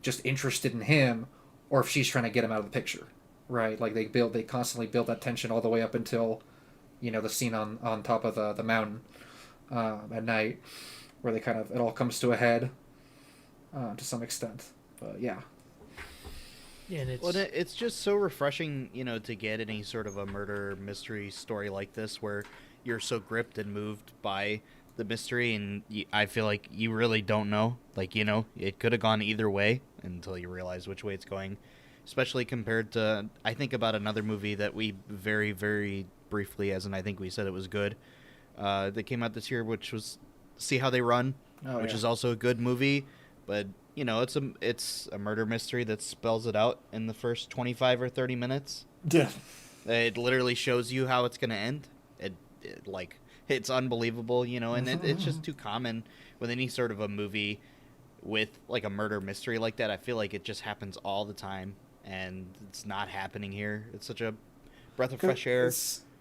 just interested in him or if she's trying to get him out of the picture, right? Like they constantly build that tension all the way up until the scene on top of the mountain at night, where they kind of it all comes to a head to some extent. But yeah. And Well, it's just so refreshing, to get any sort of a murder mystery story like this where you're so gripped and moved by the mystery, and I feel like you really don't know. Like, it could have gone either way until you realize which way it's going. Especially compared to, I think about another movie that we very, very briefly, as in I think we said it was good, that came out this year, which was See How They Run, Oh which yeah. is also a good movie, but it's a murder mystery that spells it out in the first 25 or 30 minutes. Yeah. It literally shows you how it's going to end. Like it's unbelievable, and it's just too common with any sort of a movie with like a murder mystery like that. I feel like it just happens all the time, and it's not happening here. It's such a breath of fresh air.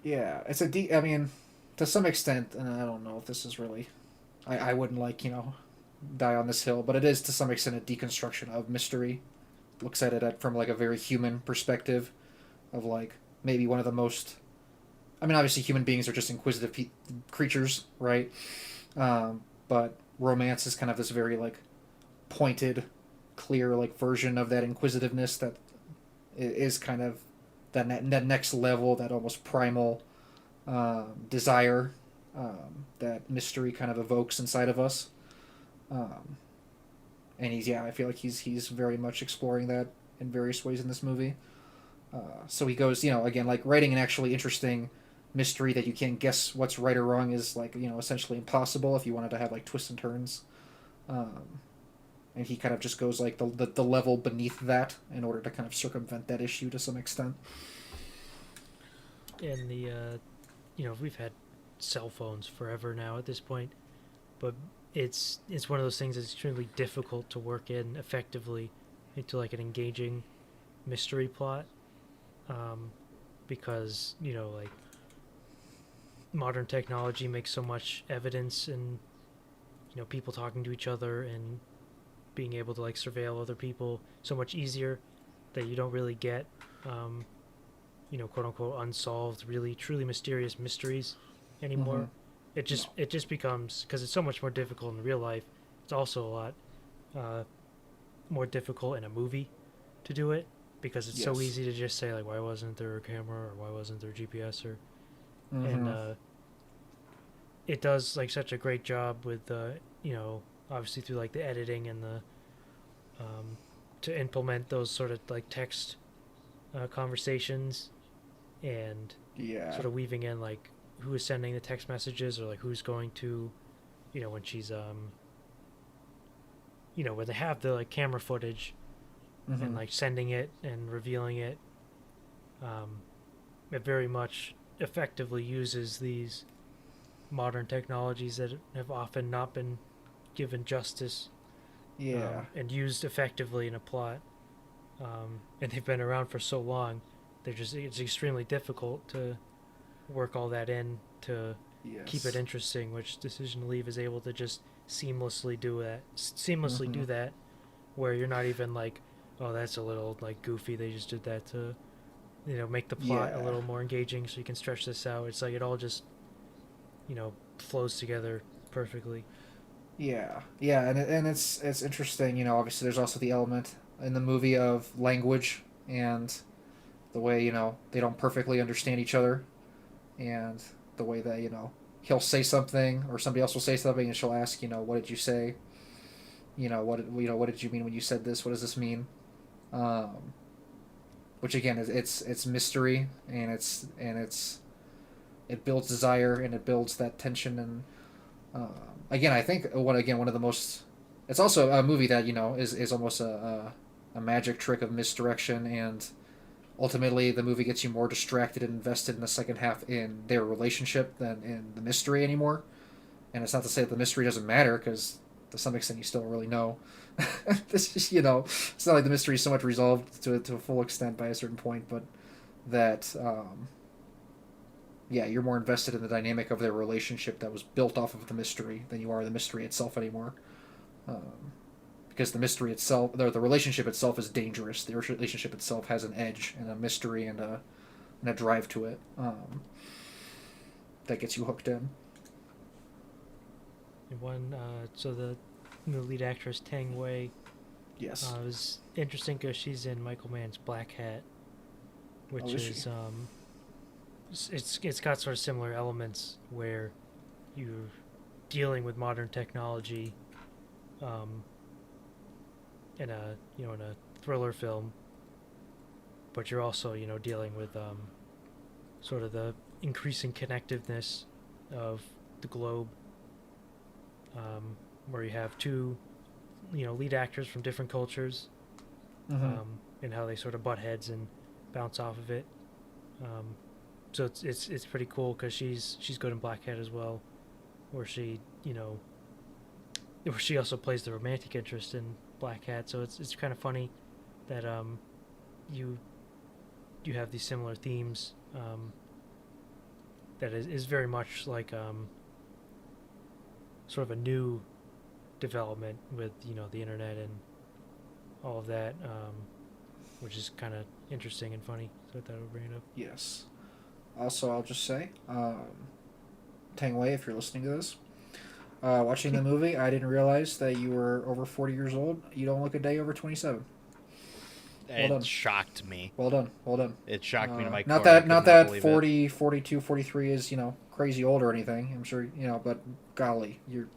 I mean, to some extent, and I don't know if this is really, I wouldn't die on this hill, but it is to some extent a deconstruction of mystery. Looks at it from like a very human perspective, of like maybe one of the most. I mean, obviously, human beings are just inquisitive creatures, right? But romance is kind of this very like pointed, clear like version of that inquisitiveness that is kind of that next level, that almost primal desire that mystery kind of evokes inside of us. Um, and I feel like he's very much exploring that in various ways in this movie. So he goes, again, like writing an actually interesting mystery that you can't guess what's right or wrong is like essentially impossible if you wanted to have like twists and turns. Um, and he kind of just goes like the level beneath that in order to kind of circumvent that issue to some extent. and the we've had cell phones forever now at this point, but it's one of those things that's extremely difficult to work in effectively into like an engaging mystery plot, because like modern technology makes so much evidence and people talking to each other and being able to like surveil other people so much easier that you don't really get quote unquote unsolved really truly mysterious mysteries anymore. Mm-hmm. It just becomes, because it's so much more difficult in real life, it's also a lot more difficult in a movie to do it, because it's so Yes. easy to just say like, why wasn't there a camera, or why wasn't there GPS, or Mm-hmm. and it does like such a great job with obviously through like the editing and the to implement those sort of like text conversations, and Yeah. sort of weaving in like who is sending the text messages, or like who's going to when she's when they have the like camera footage Mm-hmm. and like sending it and revealing it, it very much effectively uses these modern technologies that have often not been given justice, Yeah. and used effectively in a plot, and they've been around for so long. It's extremely difficult to work all that in to Yes. keep it interesting, which Decision to Leave is able to just seamlessly do Mm-hmm. that, where you're not even like, oh, that's a little like goofy, they just did that to make the plot a Yeah. little more engaging so you can stretch this out. It's like it all just flows together perfectly. Yeah, yeah, and it's interesting. Obviously, there's also the element in the movie of language and the way they don't perfectly understand each other, and the way that he'll say something or somebody else will say something and she'll ask what did you say, what did you mean when you said this, what does this mean, which again is it's mystery, and it builds desire, and it builds that tension. And again, I think one of the most, it's also a movie that is almost a magic trick of misdirection, and ultimately the movie gets you more distracted and invested in the second half in their relationship than in the mystery anymore. And it's not to say that the mystery doesn't matter, because to some extent you still don't really know. This is, it's not like the mystery is so much resolved to a full extent by a certain point, but that yeah, you're more invested in the dynamic of their relationship that was built off of the mystery than you are the mystery itself anymore. Because the mystery itself, the relationship itself is dangerous. The relationship itself has an edge and a mystery and a drive to it that gets you hooked in. So the lead actress Tang Wei. Yes. Was interesting because she's in Michael Mann's Black Hat, which is it's got sort of similar elements where you're dealing with modern technology, in a thriller film, but you're also dealing with sort of the increasing connectiveness of the globe, where you have two lead actors from different cultures, and how they sort of butt heads and bounce off of it. So it's pretty cool because she's good in Black Hat as well, where she where she also plays the romantic interest in Black Hat. So it's kind of funny that you have these similar themes, that is very much like sort of a new development with the internet and all of that, which is kind of interesting and funny. So I thought I would bring it up. Yes. Also, I'll just say, Tang Wei, if you're listening to this, watching the movie, I didn't realize that you were over 40 years old. You don't look a day over 27. It shocked me. Well done. It shocked me to my not core. Not that 40, 42, 43 is, crazy old or anything. I'm sure, but golly, you're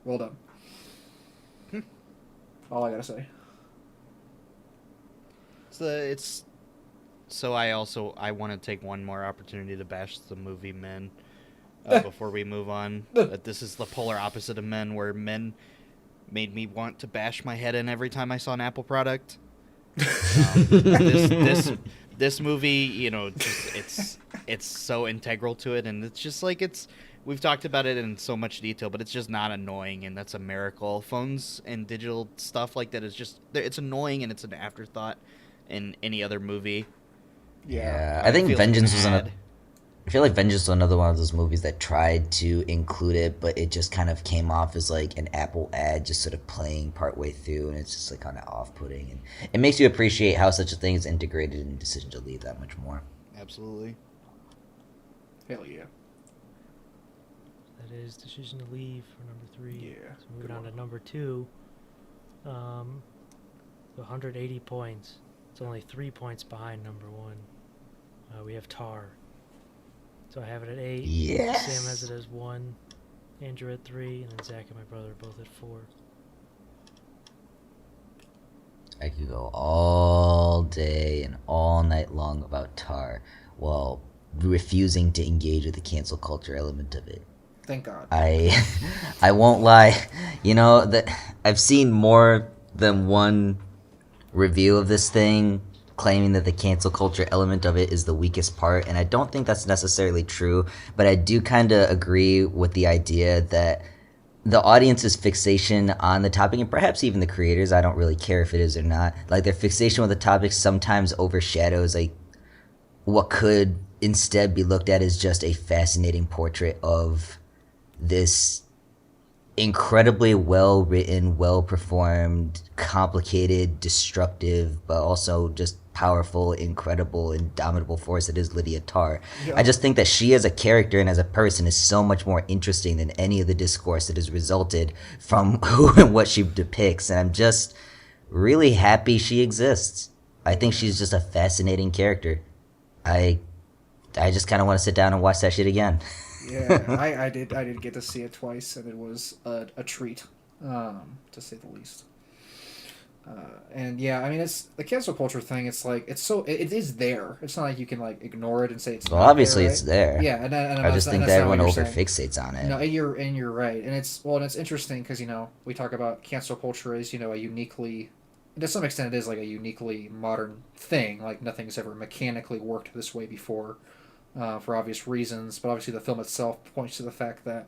well done. All I gotta say. So I want to take one more opportunity to bash the movie Men before we move on. This is the polar opposite of Men, where Men made me want to bash my head in every time I saw an Apple product. This movie, it's so integral to it, and it's just like we've talked about it in so much detail, but it's just not annoying, and that's a miracle. Phones and digital stuff like that is just, it's annoying, and it's an afterthought in any other movie. Yeah, I think Vengeance was I feel like Vengeance was another one of those movies that tried to include it, but it just kind of came off as like an Apple ad just sort of playing partway through, and it's just like kind of off-putting. And it makes you appreciate how such a thing is integrated in Decision to Leave that much more. Absolutely. Hell yeah. That is Decision to Leave for number 3. Yeah. So moving on to number 2. 180 points. It's only 3 points behind number 1. We have Tar. So I have it at 8. Yes. Sam has it as 1. Andrew at 3, and then Zach and my brother are both at 4. I could go all day and all night long about Tar, while refusing to engage with the cancel culture element of it. Thank God. I won't lie. That I've seen more than one review of this thing claiming that the cancel culture element of it is the weakest part, and I don't think that's necessarily true, but I do kind of agree with the idea that the audience's fixation on the topic, and perhaps even the creators, I don't really care if it is or not, like their fixation with the topic sometimes overshadows like what could instead be looked at as just a fascinating portrait of this incredibly well written, well performed, complicated, destructive, but also just powerful, incredible, indomitable force that is Lydia Tarr. Yeah. I just think that she as a character and as a person is so much more interesting than any of the discourse that has resulted from who and what she depicts, and I'm just really happy she exists. I think she's just a fascinating character. I just kind of want to sit down and watch that shit again. Yeah, I did get to see it twice, and it was a treat, to say the least. And yeah, I mean, it's the cancel culture thing. It's like it is there. It's not like you can like ignore it and say it's Well, not obviously there, it's right? there. Yeah, and I just think that's that not what everyone you're over saying. fixates on it. No, and you're right, and it's interesting because we talk about cancel culture as a uniquely, to some extent, it is like a uniquely modern thing. Like nothing's ever mechanically worked this way before, for obvious reasons. But obviously, the film itself points to the fact that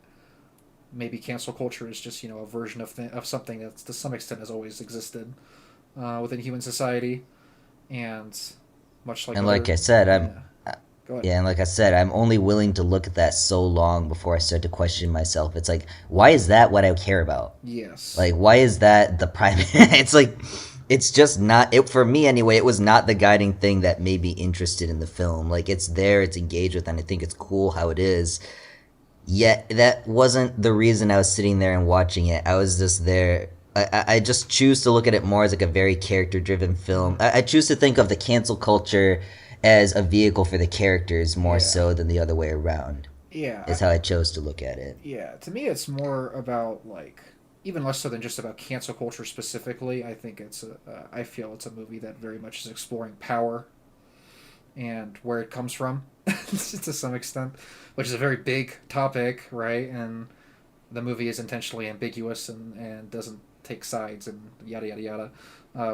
maybe cancel culture is just a version of something that's to some extent has always existed within human society, and much like And other like I said, yeah. Go ahead. yeah, and like I said, I'm only willing to look at that so long before I start to question myself. It's like, why is that what I care about? Yes. Like, why is that the private? It's like, it's just not it for me anyway. It was not the guiding thing that made me interested in the film. Like, it's there, it's engaged with, and I think it's cool how it is. Yet that wasn't the reason I was sitting there and watching it. I was just there. I just choose to look at it more as like a very character driven film. I choose to think of the cancel culture as a vehicle for the characters more Yeah. so than the other way around. Yeah. Is how I chose to look at it. Yeah, to me, it's more about like even less so than just about cancel culture specifically. I think I feel it's a movie that very much is exploring power and where it comes from, to some extent, which is a very big topic, right? And the movie is intentionally ambiguous and doesn't take sides and yada yada yada,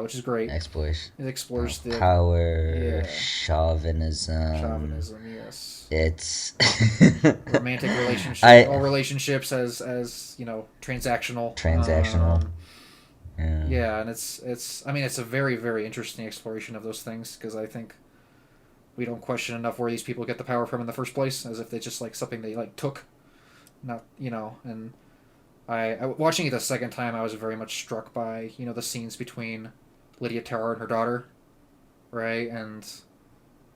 which is great. Exploration. It explores the Power, yeah chauvinism. chauvinism, yes. It's Romantic relationship, all relationships as transactional. Transactional. Yeah. Yeah, and I mean it's a very very interesting exploration of those things because I think we don't question enough where these people get the power from in the first place, as if they just like something they like took, not and I watching it the second time I was very much struck by the scenes between Lydia Tarr and her daughter, right, and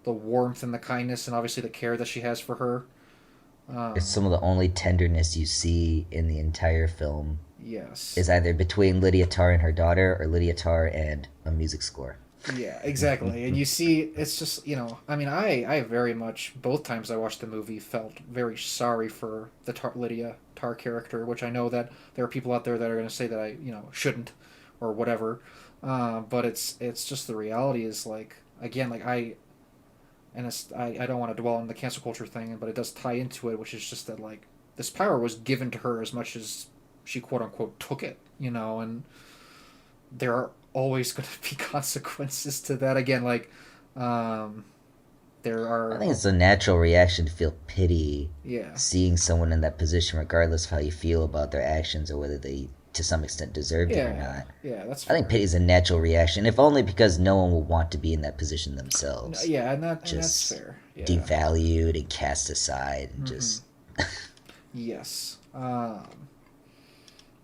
the warmth and the kindness and obviously the care that she has for her. It's some of the only tenderness you see in the entire film Yes. is either between Lydia Tarr and her daughter or Lydia Tarr and a music score. Yeah, exactly. And you see, it's just, I mean, I very much, both times I watched the movie, felt very sorry for the Lydia Tarr character, which I know that there are people out there that are going to say that I, shouldn't or whatever. But it's just the reality is, like, again, like, I don't want to dwell on the cancel culture thing, but it does tie into it, which is just that, like, this power was given to her as much as she quote unquote took it, and there are always going to be consequences to that. Again, like, there are. I think it's a natural reaction to feel pity Yeah. seeing someone in that position, regardless of how you feel about their actions or whether they, to some extent, deserved it or not. Yeah, that's I fair. think pity is a natural reaction, if only because no one will want to be in that position themselves. Yeah, and that's Just fair. Yeah. devalued and cast aside, and just Yes.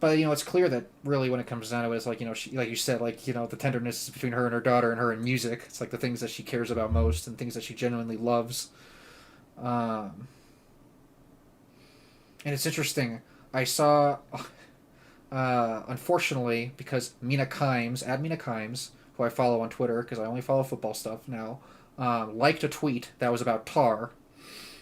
But it's clear that really when it comes down to it, it's like she, like you said, like the tenderness between her and her daughter and her and music. It's like the things that she cares about most and things that she genuinely loves. And it's interesting. I saw, unfortunately, because Mina Kimes, who I follow on Twitter because I only follow football stuff now, liked a tweet that was about Tar.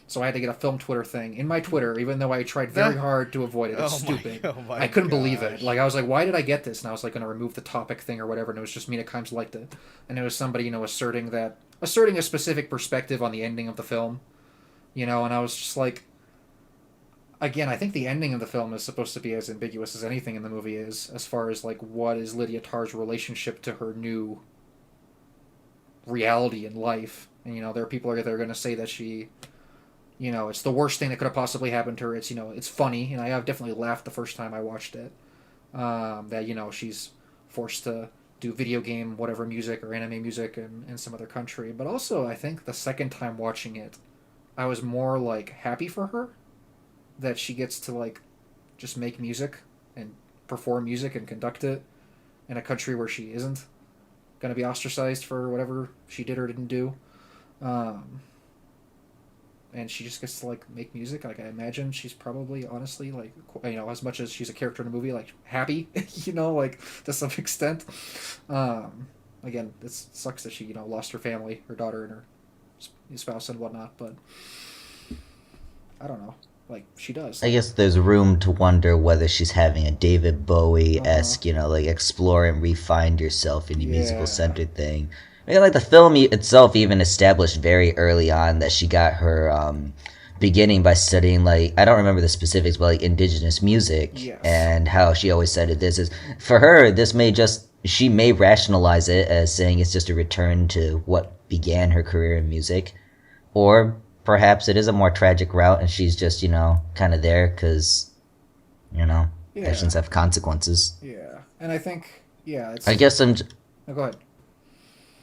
So I had to get a film Twitter thing in my Twitter, even though I tried very hard to avoid it. It's stupid. I couldn't believe it. Like, I was like, why did I get this? And I was like going to remove the topic thing or whatever, and it was just Mina Kimes liked it. And it was somebody, asserting a specific perspective on the ending of the film. And I was just like, again, I think the ending of the film is supposed to be as ambiguous as anything in the movie is, as far as, like, what is Lydia Tarr's relationship to her new reality in life. And, there are people that are going to say that she... it's the worst thing that could have possibly happened to her. It's, it's funny, and I have definitely laughed the first time I watched it. That, she's forced to do video game, whatever music or anime music in some other country. But also, I think the second time watching it, I was more, like, happy for her that she gets to, like, just make music and perform music and conduct it in a country where she isn't going to be ostracized for whatever she did or didn't do. And she just gets to, like, make music. Like, I imagine she's probably, honestly, like, as much as she's a character in a movie, like, happy, like, to some extent. Again, it sucks that she, lost her family, her daughter and her spouse and whatnot, but I don't know. Like she does. I guess there's room to wonder whether she's having a David Bowie-esque, like explore and refine yourself in your musical Yeah. centered thing. I mean, like the film itself even established very early on that she got her beginning by studying, like, I don't remember the specifics, but like indigenous music, Yes. and how she always said it. This is for her. She may rationalize it as saying it's just a return to what began her career in music, or perhaps it is a more tragic route and she's just, kind of there because, Yeah. actions have consequences. Yeah. And I think, yeah, I it's. guess I'm Oh, go ahead.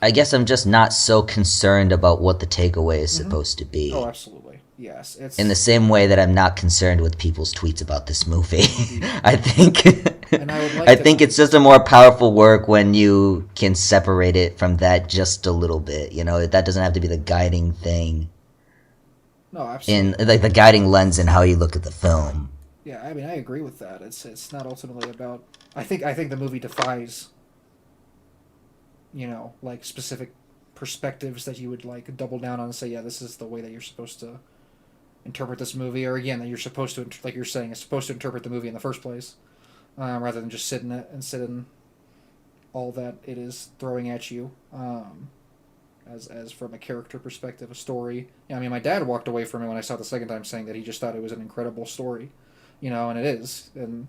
I guess I'm just not so concerned about what the takeaway is Mm-hmm. supposed to Oh, be. absolutely. Yes. In the It's. same way that I'm not concerned with people's tweets about this movie. Indeed. I think And I would like I to. think it's just a more powerful work when you can separate it from that just a little bit. That doesn't have to be the guiding thing No, in absolutely. like the guiding lens in how you look at the film. Yeah, I mean, I agree with that. It's not ultimately about. I think the movie defies, like specific perspectives that you would like double down on and say, yeah, this is the way that you're supposed to interpret this movie, or again, that you're supposed to, like you're saying, is supposed to interpret the movie in the first place, rather than just sit in it and sit in all that it is throwing at you. As from a character perspective, a story. Yeah, I mean, my dad walked away from it when I saw it the second time, saying that he just thought it was an incredible story, and it is, and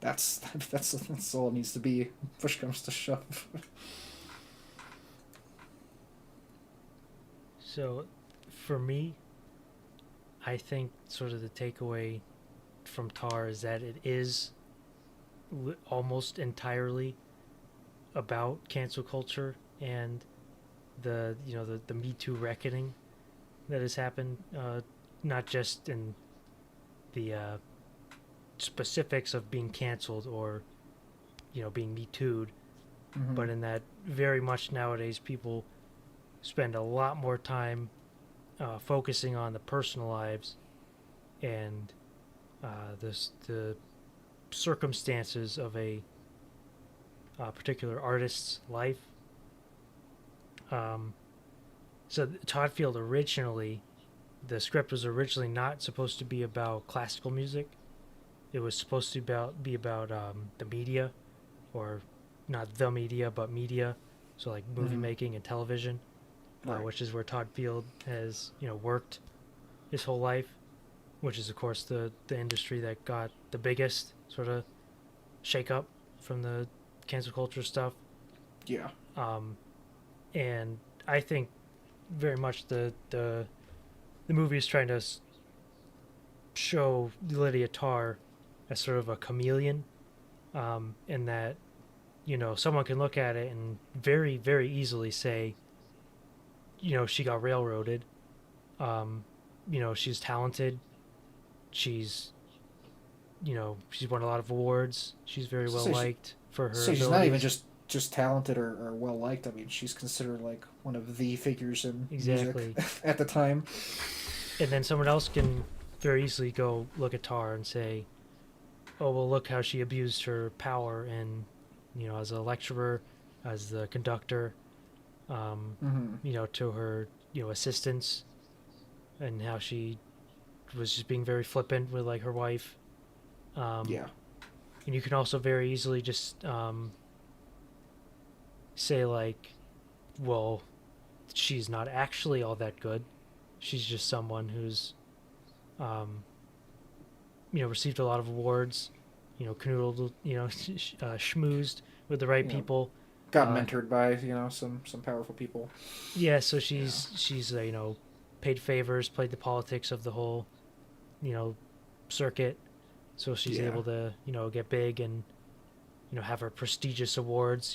that's all it needs to be. Push comes to shove. So, for me, I think sort of the takeaway from Tar is that it is almost entirely about cancel culture and the Me Too reckoning that has happened, not just in the specifics of being canceled or being Me Too'd, Mm-hmm. but in that very much nowadays people spend a lot more time focusing on the personal lives and the circumstances of a particular artist's life. Um, so Todd Field originally, the script was originally not supposed to be about classical music. It was supposed to be about the media, or not the media, but media. So like movie Mm-hmm. making and television, Right. which is where Todd Field has worked his whole life, which is of course the industry that got the biggest sort of shake up from the cancel culture stuff. Yeah. Um, and I think very much the movie is trying to show Lydia Tarr as sort of a chameleon, in that someone can look at it and very very easily say, she got railroaded. She's talented. She's she's won a lot of awards. She's very well So she, liked for her so she's not even abilities. just talented or well liked. I mean, she's considered like one of the figures in music Exactly. at the time. And then someone else can very easily go look at Tar and say, "Oh well, look how she abused her power and as a lecturer, as the conductor, Mm-hmm. to her assistants, and how she was just being very flippant with like her wife." Um, Yeah. and you can also very easily just say like, "Well, she's not actually all that good. She's just someone who's um, received a lot of awards, canoodled, schmoozed with the right You know, people. got Uh, mentored by some powerful people. yeah, so Yeah. she's paid favors, played the politics of the whole you know circuit, so she's Yeah. able to get big and have her prestigious awards.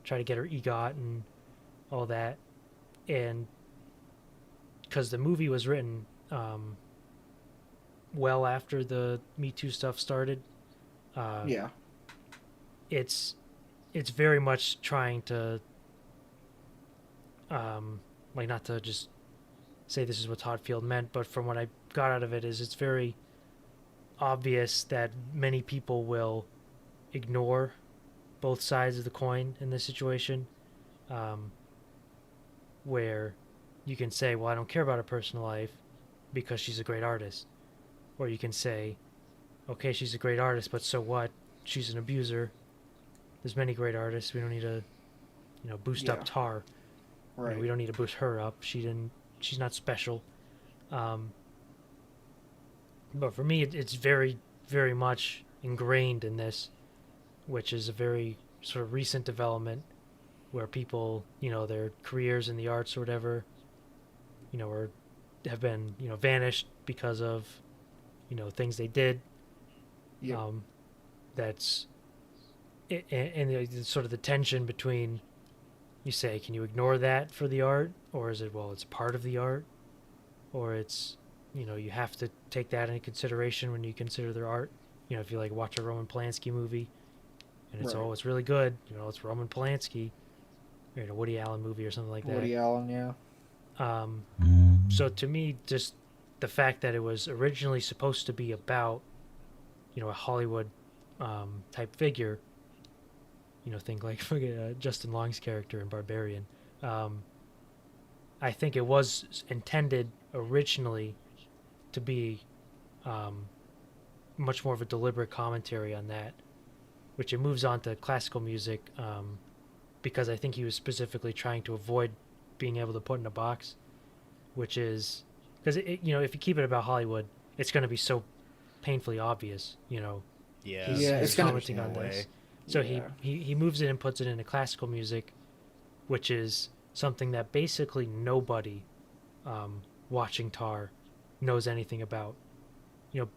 Try to get her EGOT and all that, and because the movie was written well after the Me Too stuff started, uh, Yeah. it's very much trying to like, not to just say this is what Todd Field meant, but from what I got out of it is it's very obvious that many people will ignore both sides of the coin in this situation, um, where you can say, well, I don't care about her personal life, because she's a great artist. Or you can say, okay, she's a great artist, but so what? She's an abuser. There's many great artists. We don't need to, boost Yeah. up Tar. Right. We don't need to boost her up. She's not special. But for me, it's very, very much ingrained in this, which is a very sort of recent development where people, their careers in the arts or whatever, have been, vanished because of, things they did. Yep. That's and sort of the tension between, you say, can you ignore that for the art, or is it, well, it's part of the art, or it's, you have to take that into consideration when you consider their art. If you like watch a Roman Polanski movie and it's Right. it's really good, it's Roman Polanski, or a Woody Allen movie or something like that. Woody Allen, yeah. So to me, just the fact that it was originally supposed to be about, a Hollywood type figure, think like Justin Long's character in Barbarian. I think it was intended originally to be much more of a deliberate commentary on that, which it moves on to classical music, because I think he was specifically trying to avoid being able to put in a box, which is because if you keep it about Hollywood, it's going to be so painfully obvious. Yeah, He's it's gonna- commenting on way. this. So Yeah. he moves it and puts it into classical music, which is something that basically nobody watching Tar knows anything about.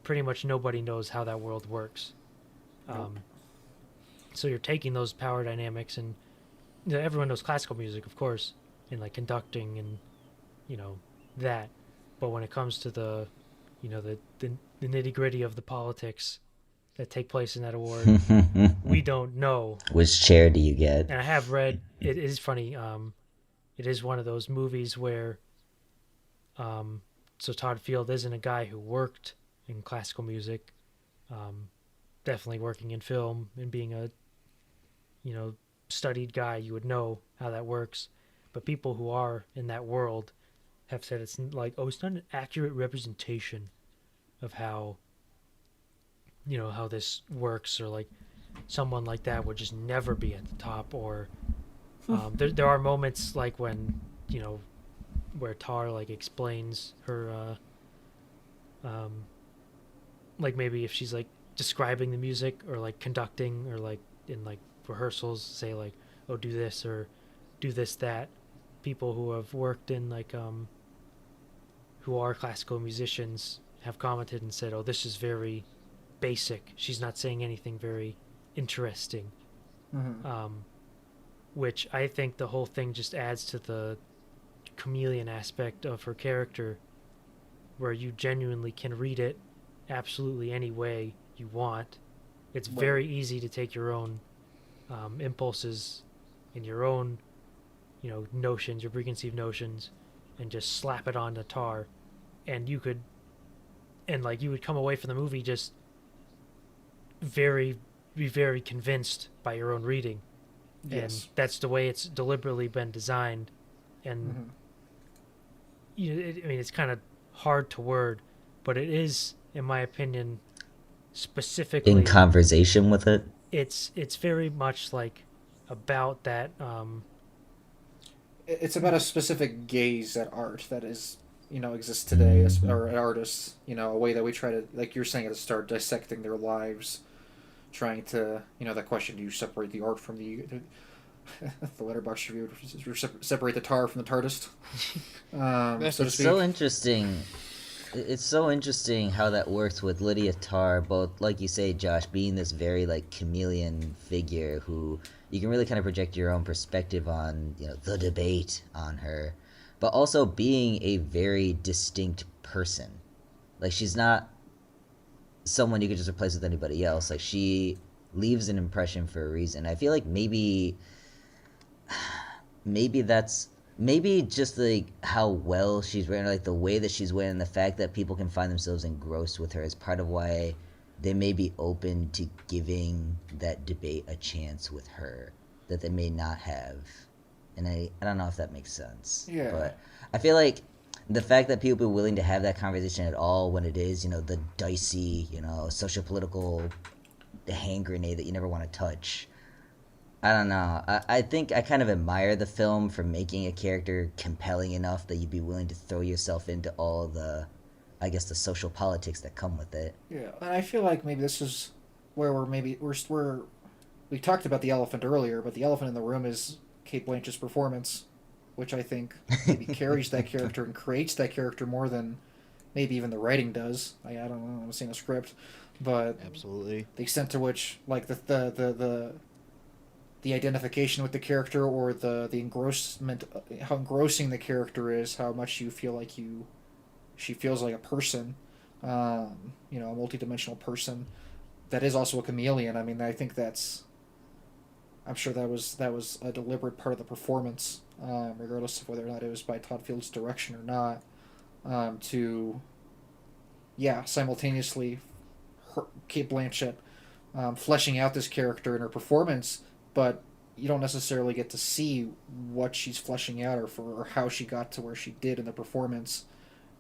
Pretty much nobody knows how that world works. Nope. So you're taking those power dynamics, and everyone knows classical music, of course, and like conducting and that. But when it comes to the nitty gritty of the politics that take place in that award, we don't know. Which chair do you get? And I have read, it is funny, it is one of those movies where so Todd Field isn't a guy who worked in classical music, definitely working in film and being a studied guy, you would know how that works. But people who are in that world have said it's like, it's not an accurate representation of how how this works, or like someone like that would just never be at the top. Or there are moments like when where Tar like explains her like maybe if she's like describing the music or like conducting or like in like rehearsals, say like, oh, do this or do this, that. People who have worked in like who are classical musicians have commented and said, oh, this is very basic. She's not saying anything very interesting. Mm-hmm. Which I think the whole thing just adds to the chameleon aspect of her character, where you genuinely can read it absolutely any way you want. It's Right. very easy to take your own impulses and your own notions, your preconceived notions, and just slap it on the Tar, and you would come away from the movie just be very convinced by your own reading. Yes. And that's the way it's deliberately been designed. And Mm-hmm. it's kind of hard to word, but it is, in my opinion, specifically In conversation with it? it's very much like about that It's about a specific gaze at art that is, exists today, or at artists, a way that we try to, like you're saying at the start, dissecting their lives, trying to, that question, do you separate the art from the Letterboxd review, separate the tar from the TARDIS, so to It's speak. so interesting. It's so interesting how that works with Lydia Tarr, both, like you say, Josh, being this very like chameleon figure who you can really kind of project your own perspective on, the debate on her, but also being a very distinct person. Like, she's not someone you could just replace with anybody else. Like, she leaves an impression for a reason. I feel like maybe that's maybe just like how well she's written, like the way that she's written, the fact that people can find themselves engrossed with her is part of why they may be open to giving that debate a chance with her that they may not have. And I don't know if that makes sense. Yeah. But I feel like The fact that people be willing to have that conversation at all when it is, the dicey, social political hand grenade that you never want to touch. I don't know. I think I kind of admire the film for making a character compelling enough that you'd be willing to throw yourself into all the, I guess, the social politics that come with it. Yeah, and I feel like maybe this is where we're we talked about the elephant earlier, but the elephant in the room is Kate Blanchett's performance, which I think maybe carries that character and creates that character more than maybe even the writing does. I don't know. I haven't seen a script, but Absolutely. the extent to which like the identification with the character or the engrossment, how engrossing the character is, how much you feel like she feels like a person, a multidimensional person that is also a chameleon. I mean, I think I'm sure that was a deliberate part of the performance, regardless of whether or not it was by Todd Field's direction or not, to simultaneously Kate Blanchett fleshing out this character in her performance, but you don't necessarily get to see what she's fleshing out or how she got to where she did in the performance,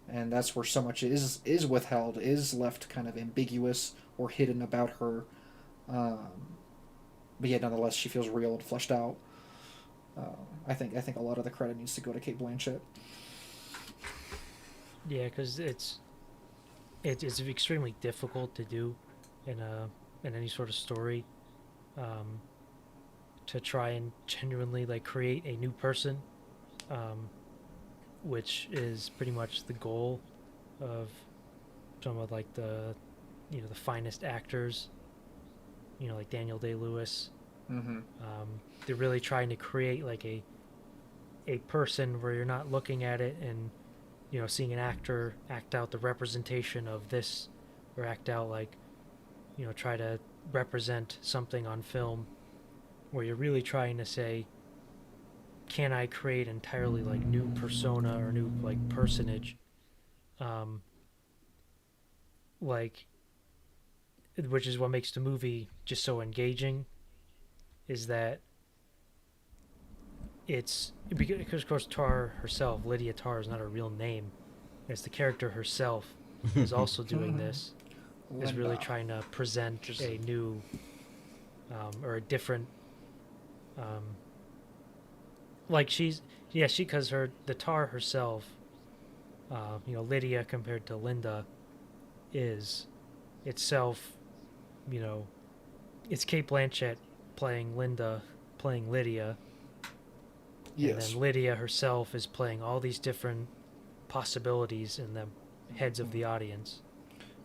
and that's where so much is withheld, is left kind of ambiguous or hidden about her. But yet, nonetheless, she feels real and fleshed out. I think a lot of the credit needs to go to Kate Blanchett. Yeah, because it's extremely difficult to do in any sort of story, to try and genuinely like create a new person, which is pretty much the goal of some of like the finest actors, like Daniel Day-Lewis. Mm-hmm. They're really trying to create like a person where you're not looking at it and seeing an actor act out the representation of this, or act out like try to represent something on film, where you're really trying to say, can I create entirely like new persona or new like personage, like, which is what makes the movie just so engaging, is that it's because of course Tar herself, Lydia Tar, is not her real name. It's the character herself is also doing this, is really Linda. trying to present a new, or a different, like because the Tar herself, Lydia compared to Linda, is itself, it's Kate Blanchett playing Linda, playing Lydia. Yes. And then Lydia herself is playing all these different possibilities in the heads of the audience.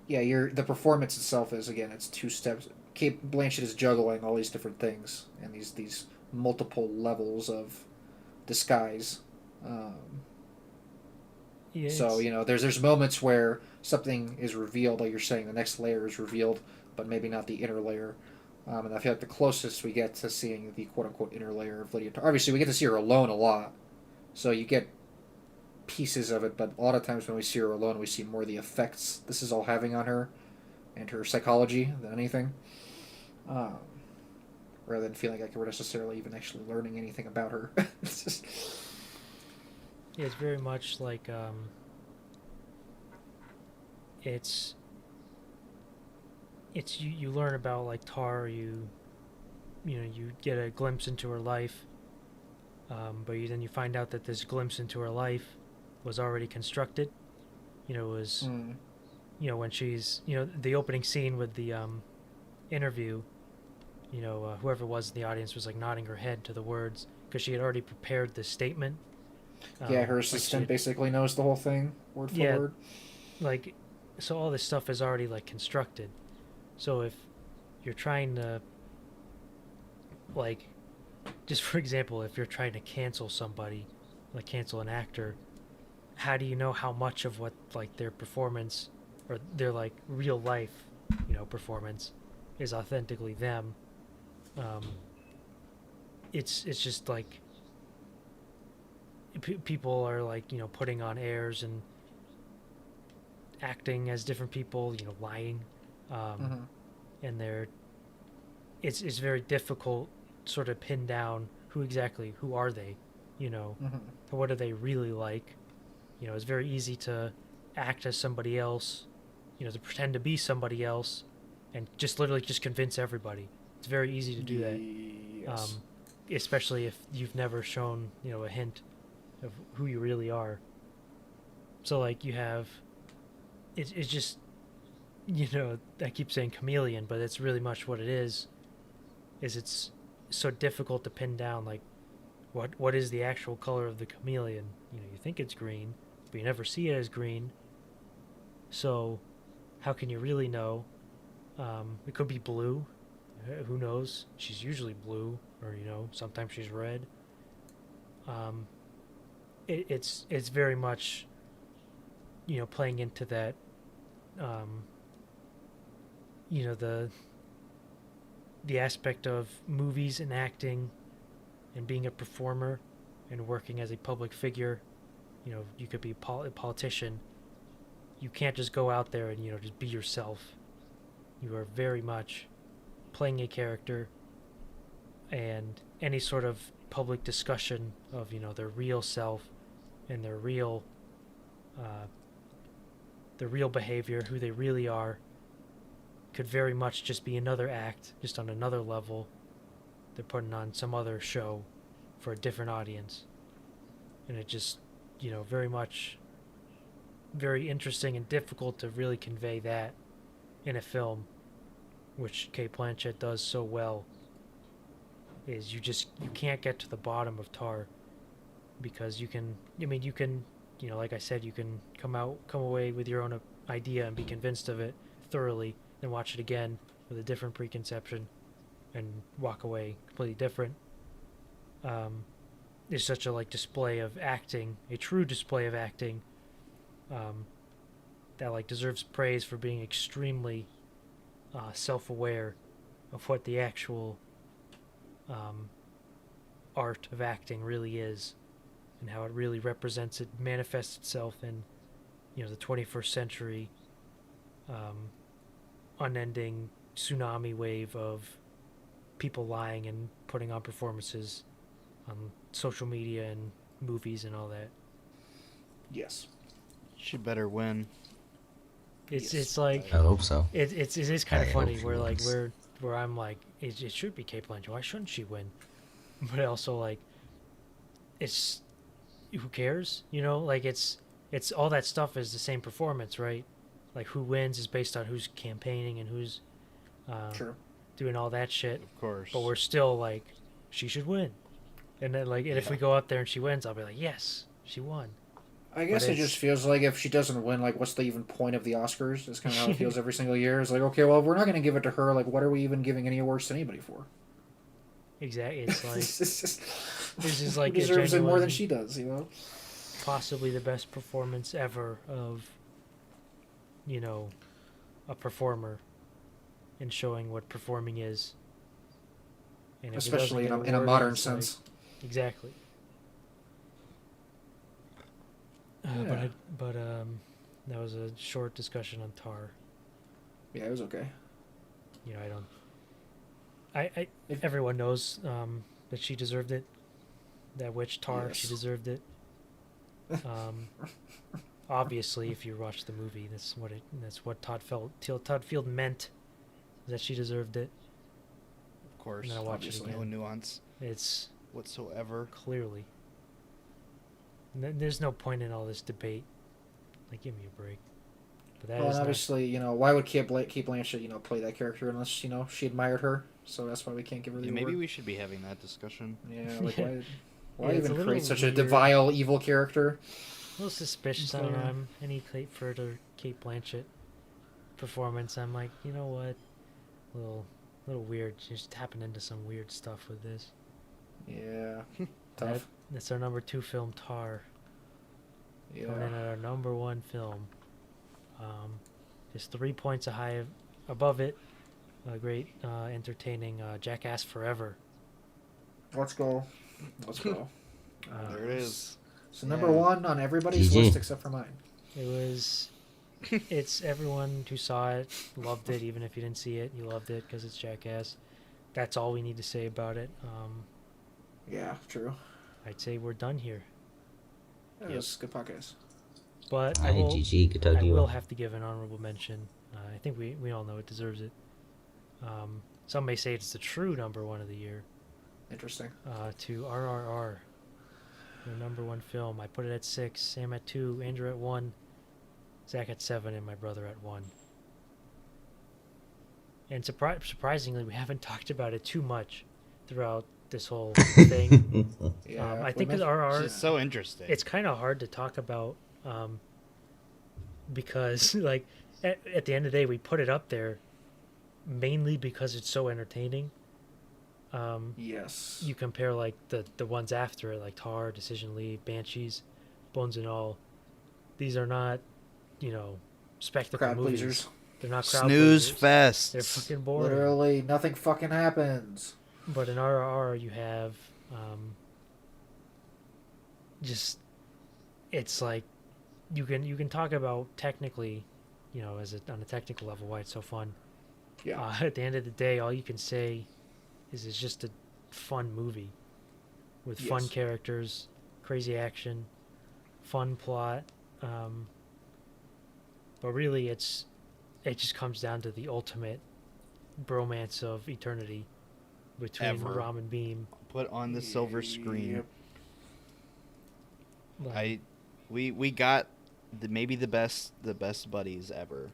Yeah, the performance itself is, again, it's two steps. Kate Blanchett is juggling all these different things and these multiple levels of disguise. Yeah, So there's moments where something is revealed, like you're saying, the next layer is revealed, but maybe not the inner layer. And I feel like the closest we get to seeing the quote unquote inner layer of Lydia, obviously we get to see her alone a lot, so you get pieces of it, but a lot of times when we see her alone, we see more the effects this is all having on her and her psychology than anything, um, rather than feeling like we're necessarily even actually learning anything about her. It's just... Yeah, it's very much like it's you learn about like Tar, you get a glimpse into her life, but then you find out that this glimpse into her life was already constructed. Was when she's the opening scene with the interview, whoever was in the audience was like nodding her head to the words because she had already prepared this statement. Yeah, her assistant basically knows the whole thing, word for word. Like, so all this stuff is already like constructed. So if you're trying to, like, just for example, if you're trying to cancel somebody, like cancel an actor, how do you know how much of what like their performance or their like real life, performance is authentically them? It's just like people are like putting on airs and acting as different people, lying, and it's very difficult sort of pin down who are they, what are they really like, You know, it's very easy to act as somebody else, you know, to pretend to be somebody else, and just literally just convince everybody. It's very easy to do that, Yes. especially if you've never shown, you know, a hint of who you really are. So like you have, it's just, you know, I keep saying chameleon, but it's really much what it is. Is it's so difficult to pin down like what is the actual color of the chameleon? You know, you think it's green, but you never see it as green. So, how can you really know? It could be blue. Who knows? She's usually blue, or you know, sometimes she's red. Um, it's very much, you know, playing into that. Um, you know, the aspect of movies and acting, and being a performer, and working as a public figure. You know, you could be a politician. You can't just go out there and, you know, just be yourself. You are very much playing a character, and any sort of public discussion of, you know, their real self and uh, their real behavior, who they really are, could very much just be another act, just on another level. They're putting on some other show for a different audience. And it just, you know, very interesting and difficult to really convey that in a film, which Kate Blanchett does so well. Is you can't get to the bottom of Tar, because you can, you know, like I said, you can come away with your own idea and be convinced of it thoroughly, then watch it again with a different preconception and walk away completely different. It's such a like display of acting, a true display of acting, that like deserves praise for being extremely self-aware of what the actual art of acting really is, and how it really manifests itself in, you know, the 21st century, unending tsunami wave of people lying and putting on performances on social media and movies and all that. Yes. She better win. It's like I hope so. it is kind I of hope funny she where like wins. where I'm like it should be Kate Blanchett. Why shouldn't she win? But also like it's who cares? You know, like it's all that stuff is the same performance, right? Like who wins is based on who's campaigning and who's Sure. doing all that shit. Of course. But we're still like she should win. And then like and if we go up there and she wins, I'll be like, yes, she won. I But guess it just feels like if she doesn't win, like, what's the even point of the Oscars? It's kind of how it feels every single year. It's like, okay, well, if we're not going to give it to her. Like, what are we even giving any awards to anybody for? exactly, it's like It's just, this is who like a deserves it more than genuine, she does, you know? possibly the best performance ever of, you know, a performer in showing what performing is. And if it doesn't Especially get in a awarded, modern it's like- sense. exactly. Yeah. But that was a short discussion on Tar. Yeah, it was okay. You know, I If- everyone knows that she deserved it. That witch Tar, she Yes. deserved it. Obviously, if you watch the movie, that's what Todd Field meant, that she deserved it. Of course. And then I watch it obviously. No again. nuance It's whatsoever. clearly. There's no point in all this debate. Like, give me a break. But that Well, is and not, obviously, you know, why would Kate Blanchett, you know, play that character unless, you know, she admired her? So that's why we can't give her the Yeah, award. maybe we should be having that discussion. Yeah, like, Yeah. why Yeah, it's a even little create such a weird. vile, evil character? a little suspicious. I don't know. I'm any further Kate Blanchett performance. I'm like, you know what? Little weird. She's tapping into some weird stuff with this. Yeah, tough. That's our number 2 film, Tar. Coming in Yeah. at our number 1 film. Just 3 points above it. A great, entertaining Jackass Forever. Let's go. Let's go. There it is. So number Yeah. 1 on everybody's GG. list except for mine. It was. It's everyone who saw it loved it. Even if you didn't see it, you loved it because it's Jackass. That's all we need to say about it. Yeah, true. I'd say we're done here. That was a good podcast. But Alright, GG, good talk I to you will all. have to give an honorable mention. I think we all know it deserves it. Some may say it's the true number one of the year. Interesting. To RRR, the number one film. I put it at 6, Sam at 2, Andrew at 1, Zach at 7, and my brother at 1. And surprisingly, we haven't talked about it too much throughout this whole thing. Yeah, I think with RR, It's so interesting. it's kind of hard to talk about because, like, at the end of the day, we put it up there mainly because it's so entertaining. yes. You compare, like, the ones after it, like Tar, Decision League, Banshees, Bones and All. These are not, spectacle Crowd movies. pleasers. They're not crowd Snooze pleasers. fest. They're fucking boring. Literally, nothing fucking happens. But in RRR, you have just it's like you can talk about technically, on a technical level why it's so fun. Yeah. At the end of the day, all you can say is it's just a fun movie with fun Yes. characters, crazy action, fun plot. But really, it just comes down to the ultimate bromance of eternity between Ever. Ram and Beam. Put on the silver screen. Yep. We got maybe the best buddies ever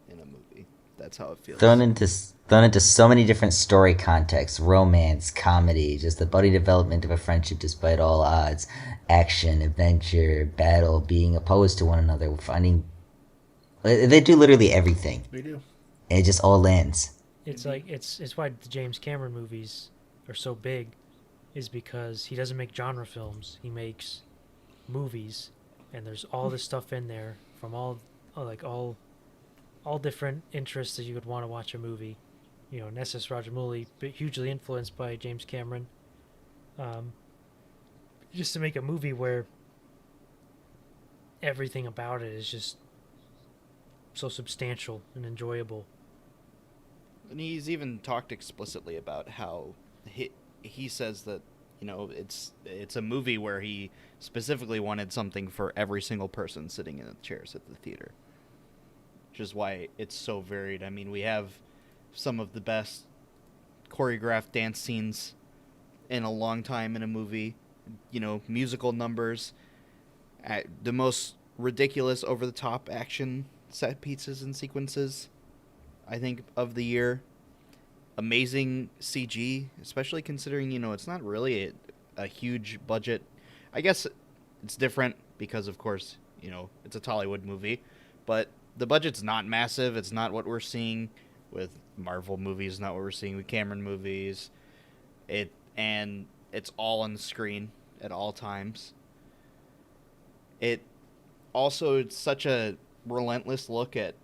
in a movie. That's how it feels. Thrown into so many different story contexts, romance, comedy, just the buddy development of a friendship despite all odds, action, adventure, battle, being opposed to one another, finding. They do literally everything. We do. And it just all lands. It's like it's why the James Cameron movies are so big, is because he doesn't make genre films. He makes movies, and there's all this stuff in there from all different interests that you would want to watch a movie. Nessus Rajamouli, hugely influenced by James Cameron. Just to make a movie where everything about it is just so substantial and enjoyable. And he's even talked explicitly about how he says that it's a movie where he specifically wanted something for every single person sitting in the chairs at the theater, which is why it's so varied. I mean, we have some of the best choreographed dance scenes in a long time in a movie, musical numbers, the most ridiculous over-the-top action set pieces and sequences, I think, of the year. Amazing CG, especially considering, it's not really a huge budget. I guess it's different because, of course, it's a Tollywood movie, but the budget's not massive. It's not what we're seeing with Marvel movies, not what we're seeing with Cameron movies. And it's all on the screen at all times. It's such a relentless look at,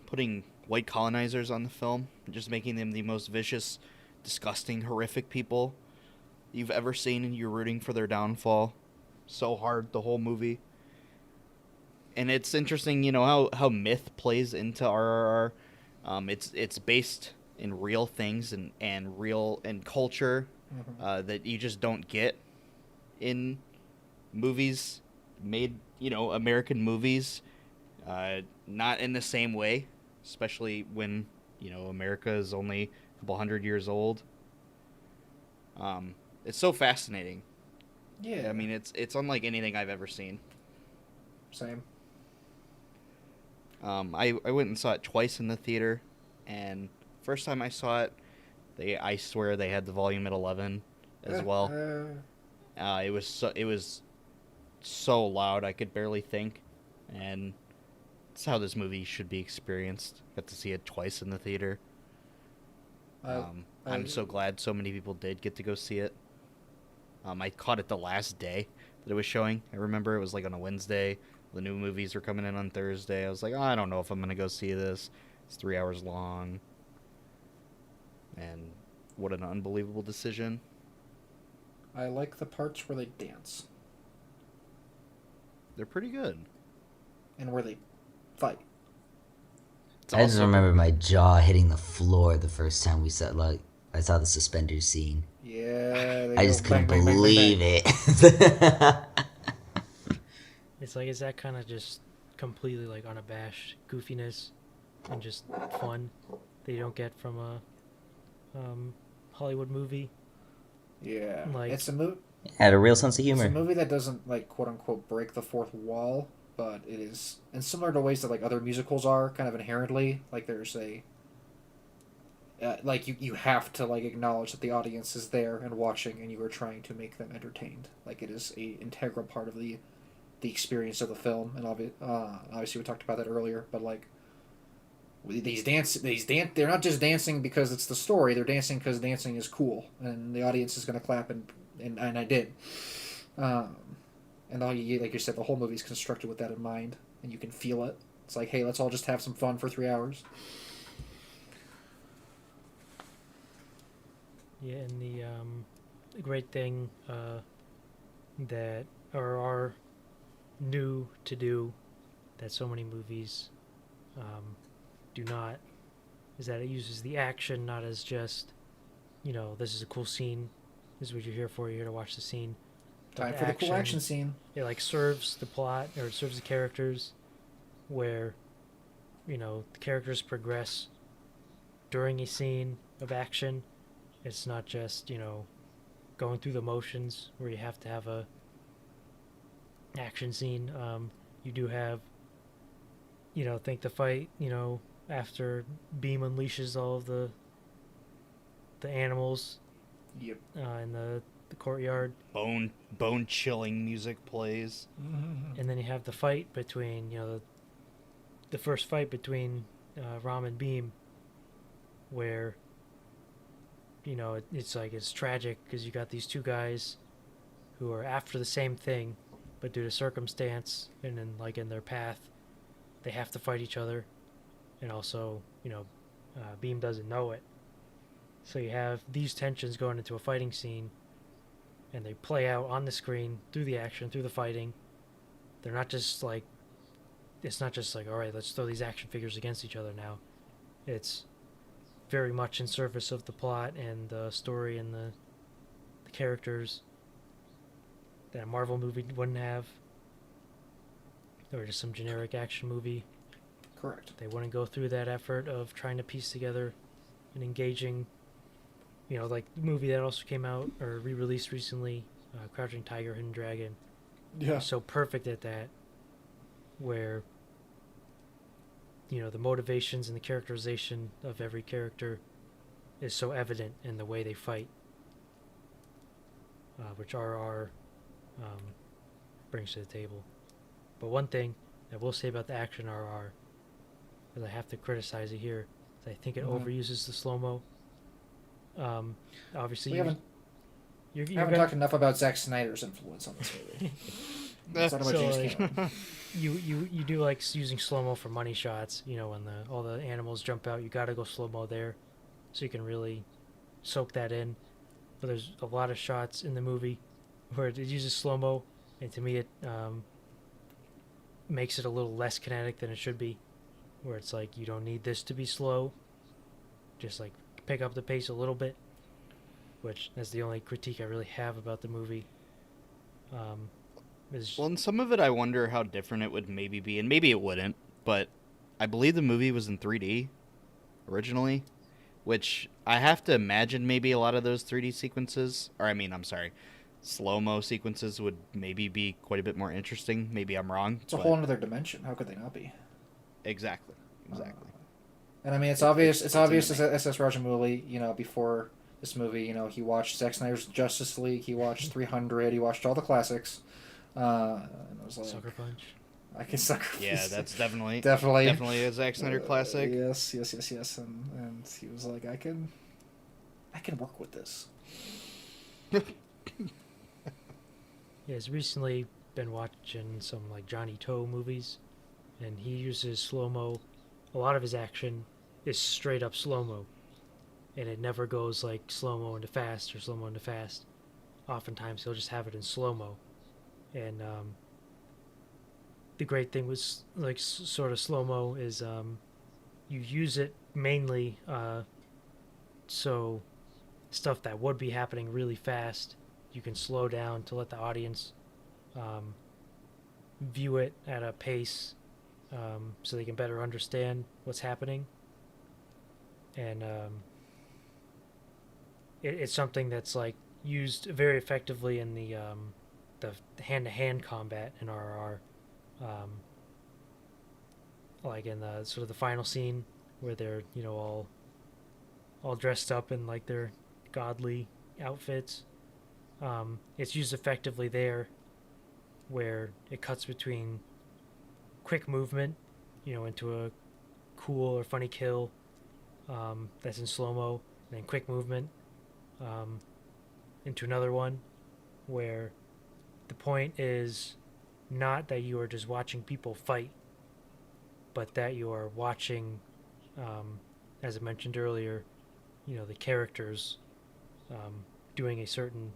putting white colonizers on the film, just making them the most vicious, disgusting, horrific people you've ever seen, and you're rooting for their downfall so hard the whole movie. And it's interesting, how myth plays into RRR. It's based in real things and real and culture that you just don't get in movies made, American movies, not in the same way, especially when, America is only a couple hundred years old. It's so fascinating. Yeah. I mean, it's unlike anything I've ever seen. Same. I went and saw it twice in the theater, and first time I saw it, I swear they had the volume at 11 as well. It was so loud I could barely think, and it's how this movie should be experienced. Got to see it twice in the theater. I'm so glad so many people did get to go see it. I caught it the last day that it was showing. I remember it was like on a Wednesday. The new movies were coming in on Thursday. I was like, I don't know if I'm going to go see this. It's 3 hours long. And what an unbelievable decision. I like the parts where they dance They're pretty good. and where they fight. It's I just also- remember my jaw hitting the floor the first time I saw the suspenders scene. Yeah. I just couldn't bang, bang, bang, bang, believe bang. it. It's like, is that kind of just completely like unabashed goofiness and just fun that you don't get from a Hollywood movie? Yeah, Like, it's a movie. Had a real sense of It's a humor. movie that doesn't like quote unquote break the fourth wall, but it is, and similar to ways that like other musicals are, kind of inherently like there's a like you have to like acknowledge that the audience is there and watching, and you are trying to make them entertained. Like it is a integral part of the experience of the film, and obviously we talked about that earlier. But like they're not just dancing because it's the story. They're dancing because dancing is cool, and the audience is going to clap, and I did. Um, and all you like you said, the whole movie is constructed with that in mind, and you can feel it. It's like, hey, let's all just have some fun for 3 hours. yeah, and the great thing that are new to do that so many movies do not is that it uses the action not as just, this is a cool scene, this is what you're here for, you're here to watch the scene, but Time for the cool action scene. it like serves the plot, or it serves the characters, where the characters progress during a scene of action. It's not just going through the motions where you have to have a action scene. You do have, think the fight, after Beam unleashes all of the animals Yep. in the courtyard, Bone chilling music plays. and then you have the fight between the first fight between Ram and Beam, where it's like it's tragic because you got these two guys who are after the same thing, but due to circumstance and in like in their path, they have to fight each other, and also Beam doesn't know it. So you have these tensions going into a fighting scene, and they play out on the screen through the action, through the fighting. They're not just like, it's not just like, all right, let's throw these action figures against each other now. It's very much in service of the plot and the story and the characters that a Marvel movie wouldn't have, or just some generic action movie. Correct. They wouldn't go through that effort of trying to piece together an engaging, like the movie that also came out or re-released recently, Crouching Tiger, Hidden Dragon. Yeah. So perfect at that, where the motivations and the characterization of every character is so evident in the way they fight, which RR brings to the table. But one thing I will say about the action RR, because I have to criticize it here, is I think it overuses the slow-mo. Obviously, We haven't you're talked enough about Zack Snyder's influence on this movie. It's not about So, James like, Cameron. you do like using slow-mo for money shots, when all the animals jump out, you gotta go slow-mo there so you can really soak that in. But there's a lot of shots in the movie where it uses slow-mo, and to me it makes it a little less kinetic than it should be, where it's like, you don't need this to be slow, just like pick up the pace a little bit, which that's the only critique I really have about the movie. Well, in some of it, I wonder how different it would maybe be, and maybe it wouldn't, but I believe the movie was in 3D originally, which I have to imagine maybe a lot of those 3D sequences, slow-mo sequences would maybe be quite a bit more interesting. Maybe I'm wrong. It's a whole other dimension. How could they not be? Exactly. And I mean, it's obvious. It's obvious as S.S. Rajamouli, before this movie, he watched Zack Snyder's Justice League. He watched 300. He watched all the classics. And I was like, Sucker Punch. I can sucker. Yeah, that's definitely a Zack Snyder classic. Yes. And he was like, I can work with this. Yeah, he's recently been watching some like Johnny Toe movies, and he uses slow-mo. A lot of his action is straight up slow-mo, and it never goes like slow-mo into fast or slow-mo into fast. Oftentimes he'll just have it in slow-mo, and the great thing with like sort of slow-mo is you use it mainly so stuff that would be happening really fast, you can slow down to let the audience view it at a pace so they can better understand what's happening. And it's something that's like used very effectively in the hand-to-hand combat in RRR, like in the sort of the final scene where they're all dressed up in like their godly outfits. It's used effectively there, where it cuts between quick movement, into a cool or funny kill that's in slow mo, and then quick movement into another one where the point is not that you are just watching people fight, but that you are watching, as I mentioned earlier, the characters doing a certain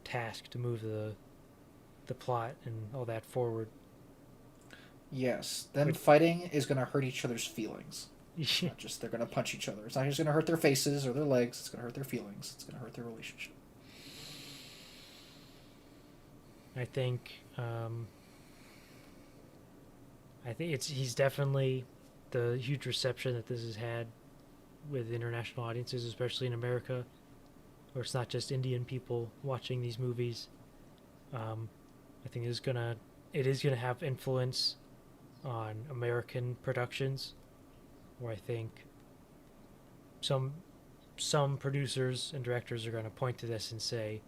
task to move the plot and all that forward. Yes, them fighting is going to hurt each other's feelings. It's not just they're going to punch each other. It's not just going to hurt their faces or their legs. It's going to hurt their feelings. It's going to hurt their relationship. I think he's definitely the huge reception that this has had with international audiences, especially in America, where it's not just Indian people watching these movies. I think it is gonna have influence on American productions, where I think some producers and directors are going to point to this and say,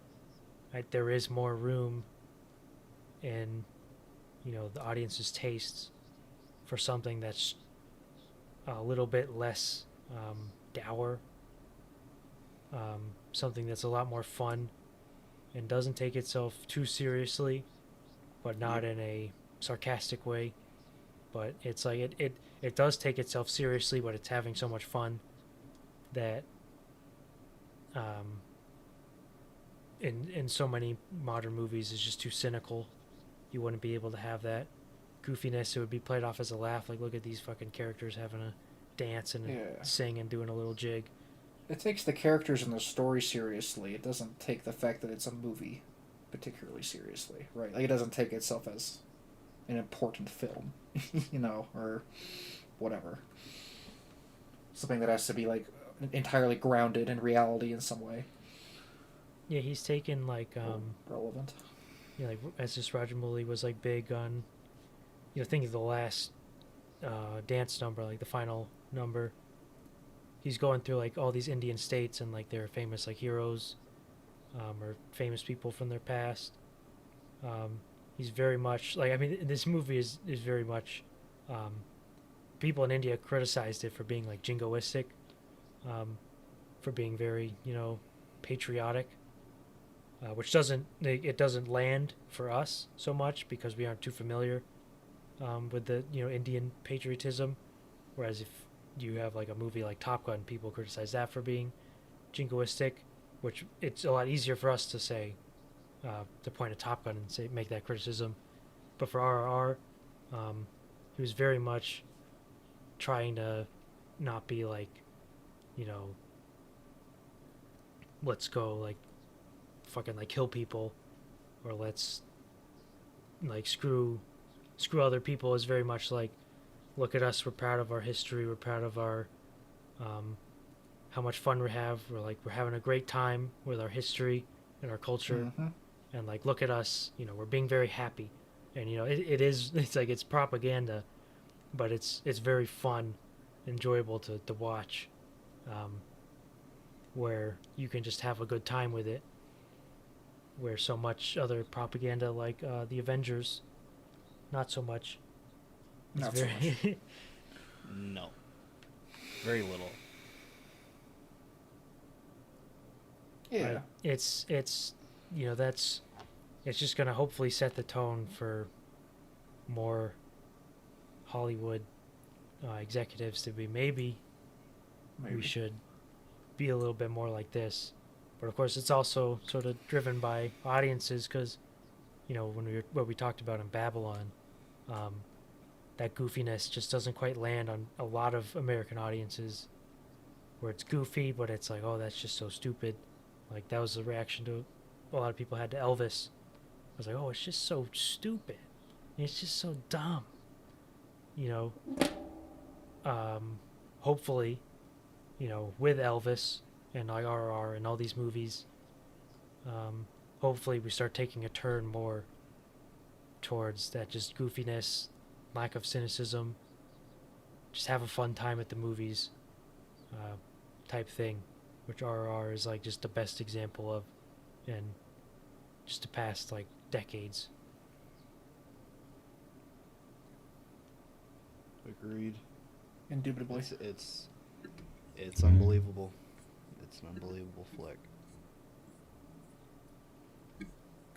there is more room in the audience's tastes for something that's a little bit less dour, something that's a lot more fun and doesn't take itself too seriously, but not in a sarcastic way. But it's like it does take itself seriously, but it's having so much fun that in so many modern movies is just too cynical. You wouldn't be able to have that goofiness. It would be played off as a laugh. Like, look at these fucking characters having a dance and sing and doing a little jig. It takes the characters and the story seriously. It doesn't take the fact that it's a movie particularly seriously, right? Like, it doesn't take itself as an important film, or whatever. Something that has to be, like, entirely grounded in reality in some way. Yeah, he's taken, like, relevant. Like, as this Rajamouli was, like, big on, think of the last dance number, like, the final number. He's going through, like, all these Indian states and, like, their famous, like, heroes or famous people from their past. He's very much, like, I mean, this movie is very much, people in India criticized it for being, like, jingoistic, for being very, patriotic, which it doesn't land for us so much because we aren't too familiar with the, Indian patriotism. Whereas if you have, like, a movie like Top Gun, people criticize that for being jingoistic, which it's a lot easier for us to say, to point at Top Gun and make that criticism. But for RRR, he was very much trying to not be like, let's go, like, fucking, like, kill people, or let's, like, screw other people. Is very much like, look at us, we're proud of our history, we're proud of our how much fun we have, we're having a great time with our history and our culture. Mm-hmm. And, like, look at us, we're being very happy. And, it's like, it's propaganda, but it's very fun, enjoyable to watch, where you can just have a good time with it, where so much other propaganda, like the Avengers, not so much. Not so much. No. Very little. Yeah. It's it's just going to hopefully set the tone for more Hollywood executives to be maybe we should be a little bit more like this. But of course, it's also sort of driven by audiences because, what we talked about in Babylon, that goofiness just doesn't quite land on a lot of American audiences, where it's goofy, but it's like, oh, that's just so stupid. Like, that was the reaction to a lot of people had to Elvis, was like, oh, it's just so stupid. It's just so dumb. You know, hopefully, you know, with Elvis and like RRR and all these movies, hopefully we start taking a turn more towards that just goofiness, lack of cynicism, just have a fun time at the movies type thing, which RRR is like just the best example of in just the past like decades. Agreed. Indubitably. It's unbelievable. It's an unbelievable flick.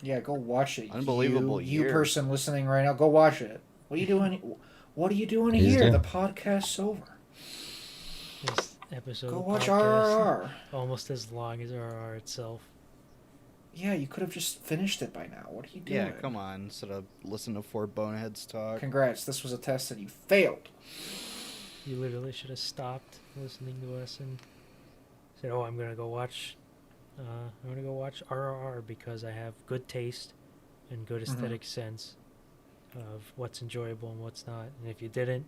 Yeah, go watch it. Unbelievable You year. person listening right now, go watch it. What are you doing? What are you doing He's here? doing- The podcast's over. This episode Go of watch podcast, RRR. almost as long as RRR itself. Yeah, you could have just finished it by now. What are you doing? Yeah, come on. Instead of listen to four boneheads talk. Congrats, this was a test and you failed. You literally should have stopped listening to us and said, "Oh, I'm gonna go watch. I'm gonna go watch RRR because I have good taste and good aesthetic sense of what's enjoyable and what's not." And if you didn't,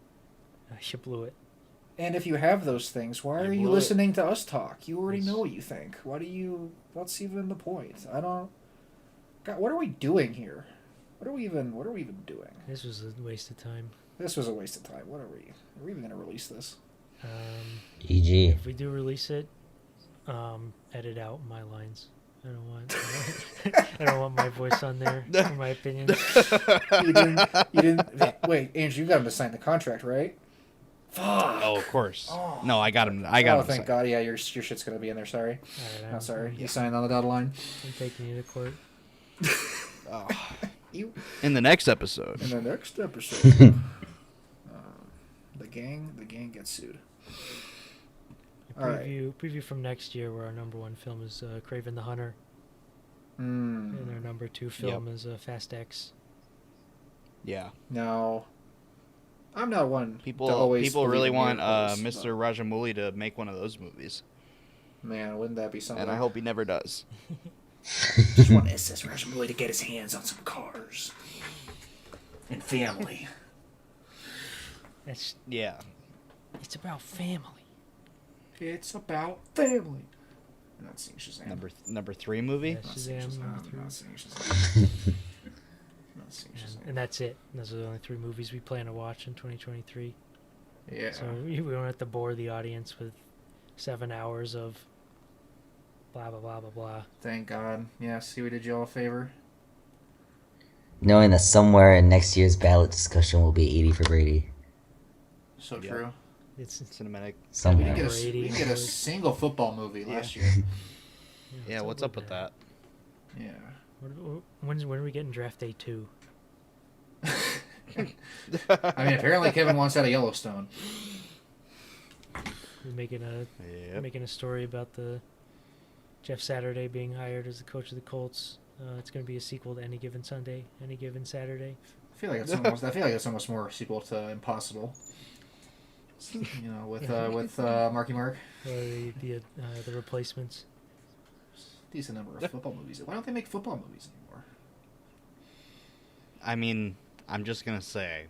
you blew it. And if you have those things, why You are you blew it. listening to us talk? You already Yes. know what you think. What's even the point? I don't. God, what are we doing here? What are we even doing? This was a waste of time. This was a waste of time. What are we? Are we even gonna release this? GG. If we do release it, edit out my lines. I don't want. I don't want my voice on there or my opinion. You didn't. Wait, Andrew, you got him to sign the contract, right? Fuck. Oh, of course. Oh. No, I got him. I got Oh, him. thank signed. God. Yeah, your shit's gonna be in there. Sorry. All right, No, sorry. I'm, You signed on the dotted line. I'm taking you to court. Oh. You. In the next episode. In the next episode, the gang gets sued. A All right. preview from next year, where our number one film is Craven the Hunter, Mm. and our number two film is Fast X. Yeah. No. I'm not one. People to always really believe in want miracles, Mr. Rajamouli to make one of those movies. but, man, wouldn't that be something? And I hope he never does. Just want SS Rajamouli to get his hands on some cars and family. It's Yeah. about family. It's about family. I'm not seeing Shazam. Number 3 movie? Yeah, I'm not seeing Shazam, Shazam. number I'm three. not seeing Shazam. I'm not seeing Shazam. And that's it. Those are the only 3 movies we plan to watch in 2023. Yeah. So we don't have to bore the audience with 7 hours of blah blah blah blah blah. Thank God. Yeah, see, we did you all a favor. Knowing that somewhere in next year's ballot discussion will be 80 for Brady. So Yep. true. It's Cinematic. We Somewhere. didn't Brady get a was- single football movie last year. Yeah, what's up with that? Yeah. When are we getting draft day 2? I mean, apparently Kevin wants out of Yellowstone. We're making Yep. a story about the Jeff Saturday being hired as the coach of the Colts. It's going to be a sequel to Any Given Sunday, Any Given Saturday. I feel like it's almost more a sequel to Impossible. You know, with Marky Mark. Or the Replacements. Decent number of football movies. Why don't they make football movies anymore? I mean, I'm just going to say,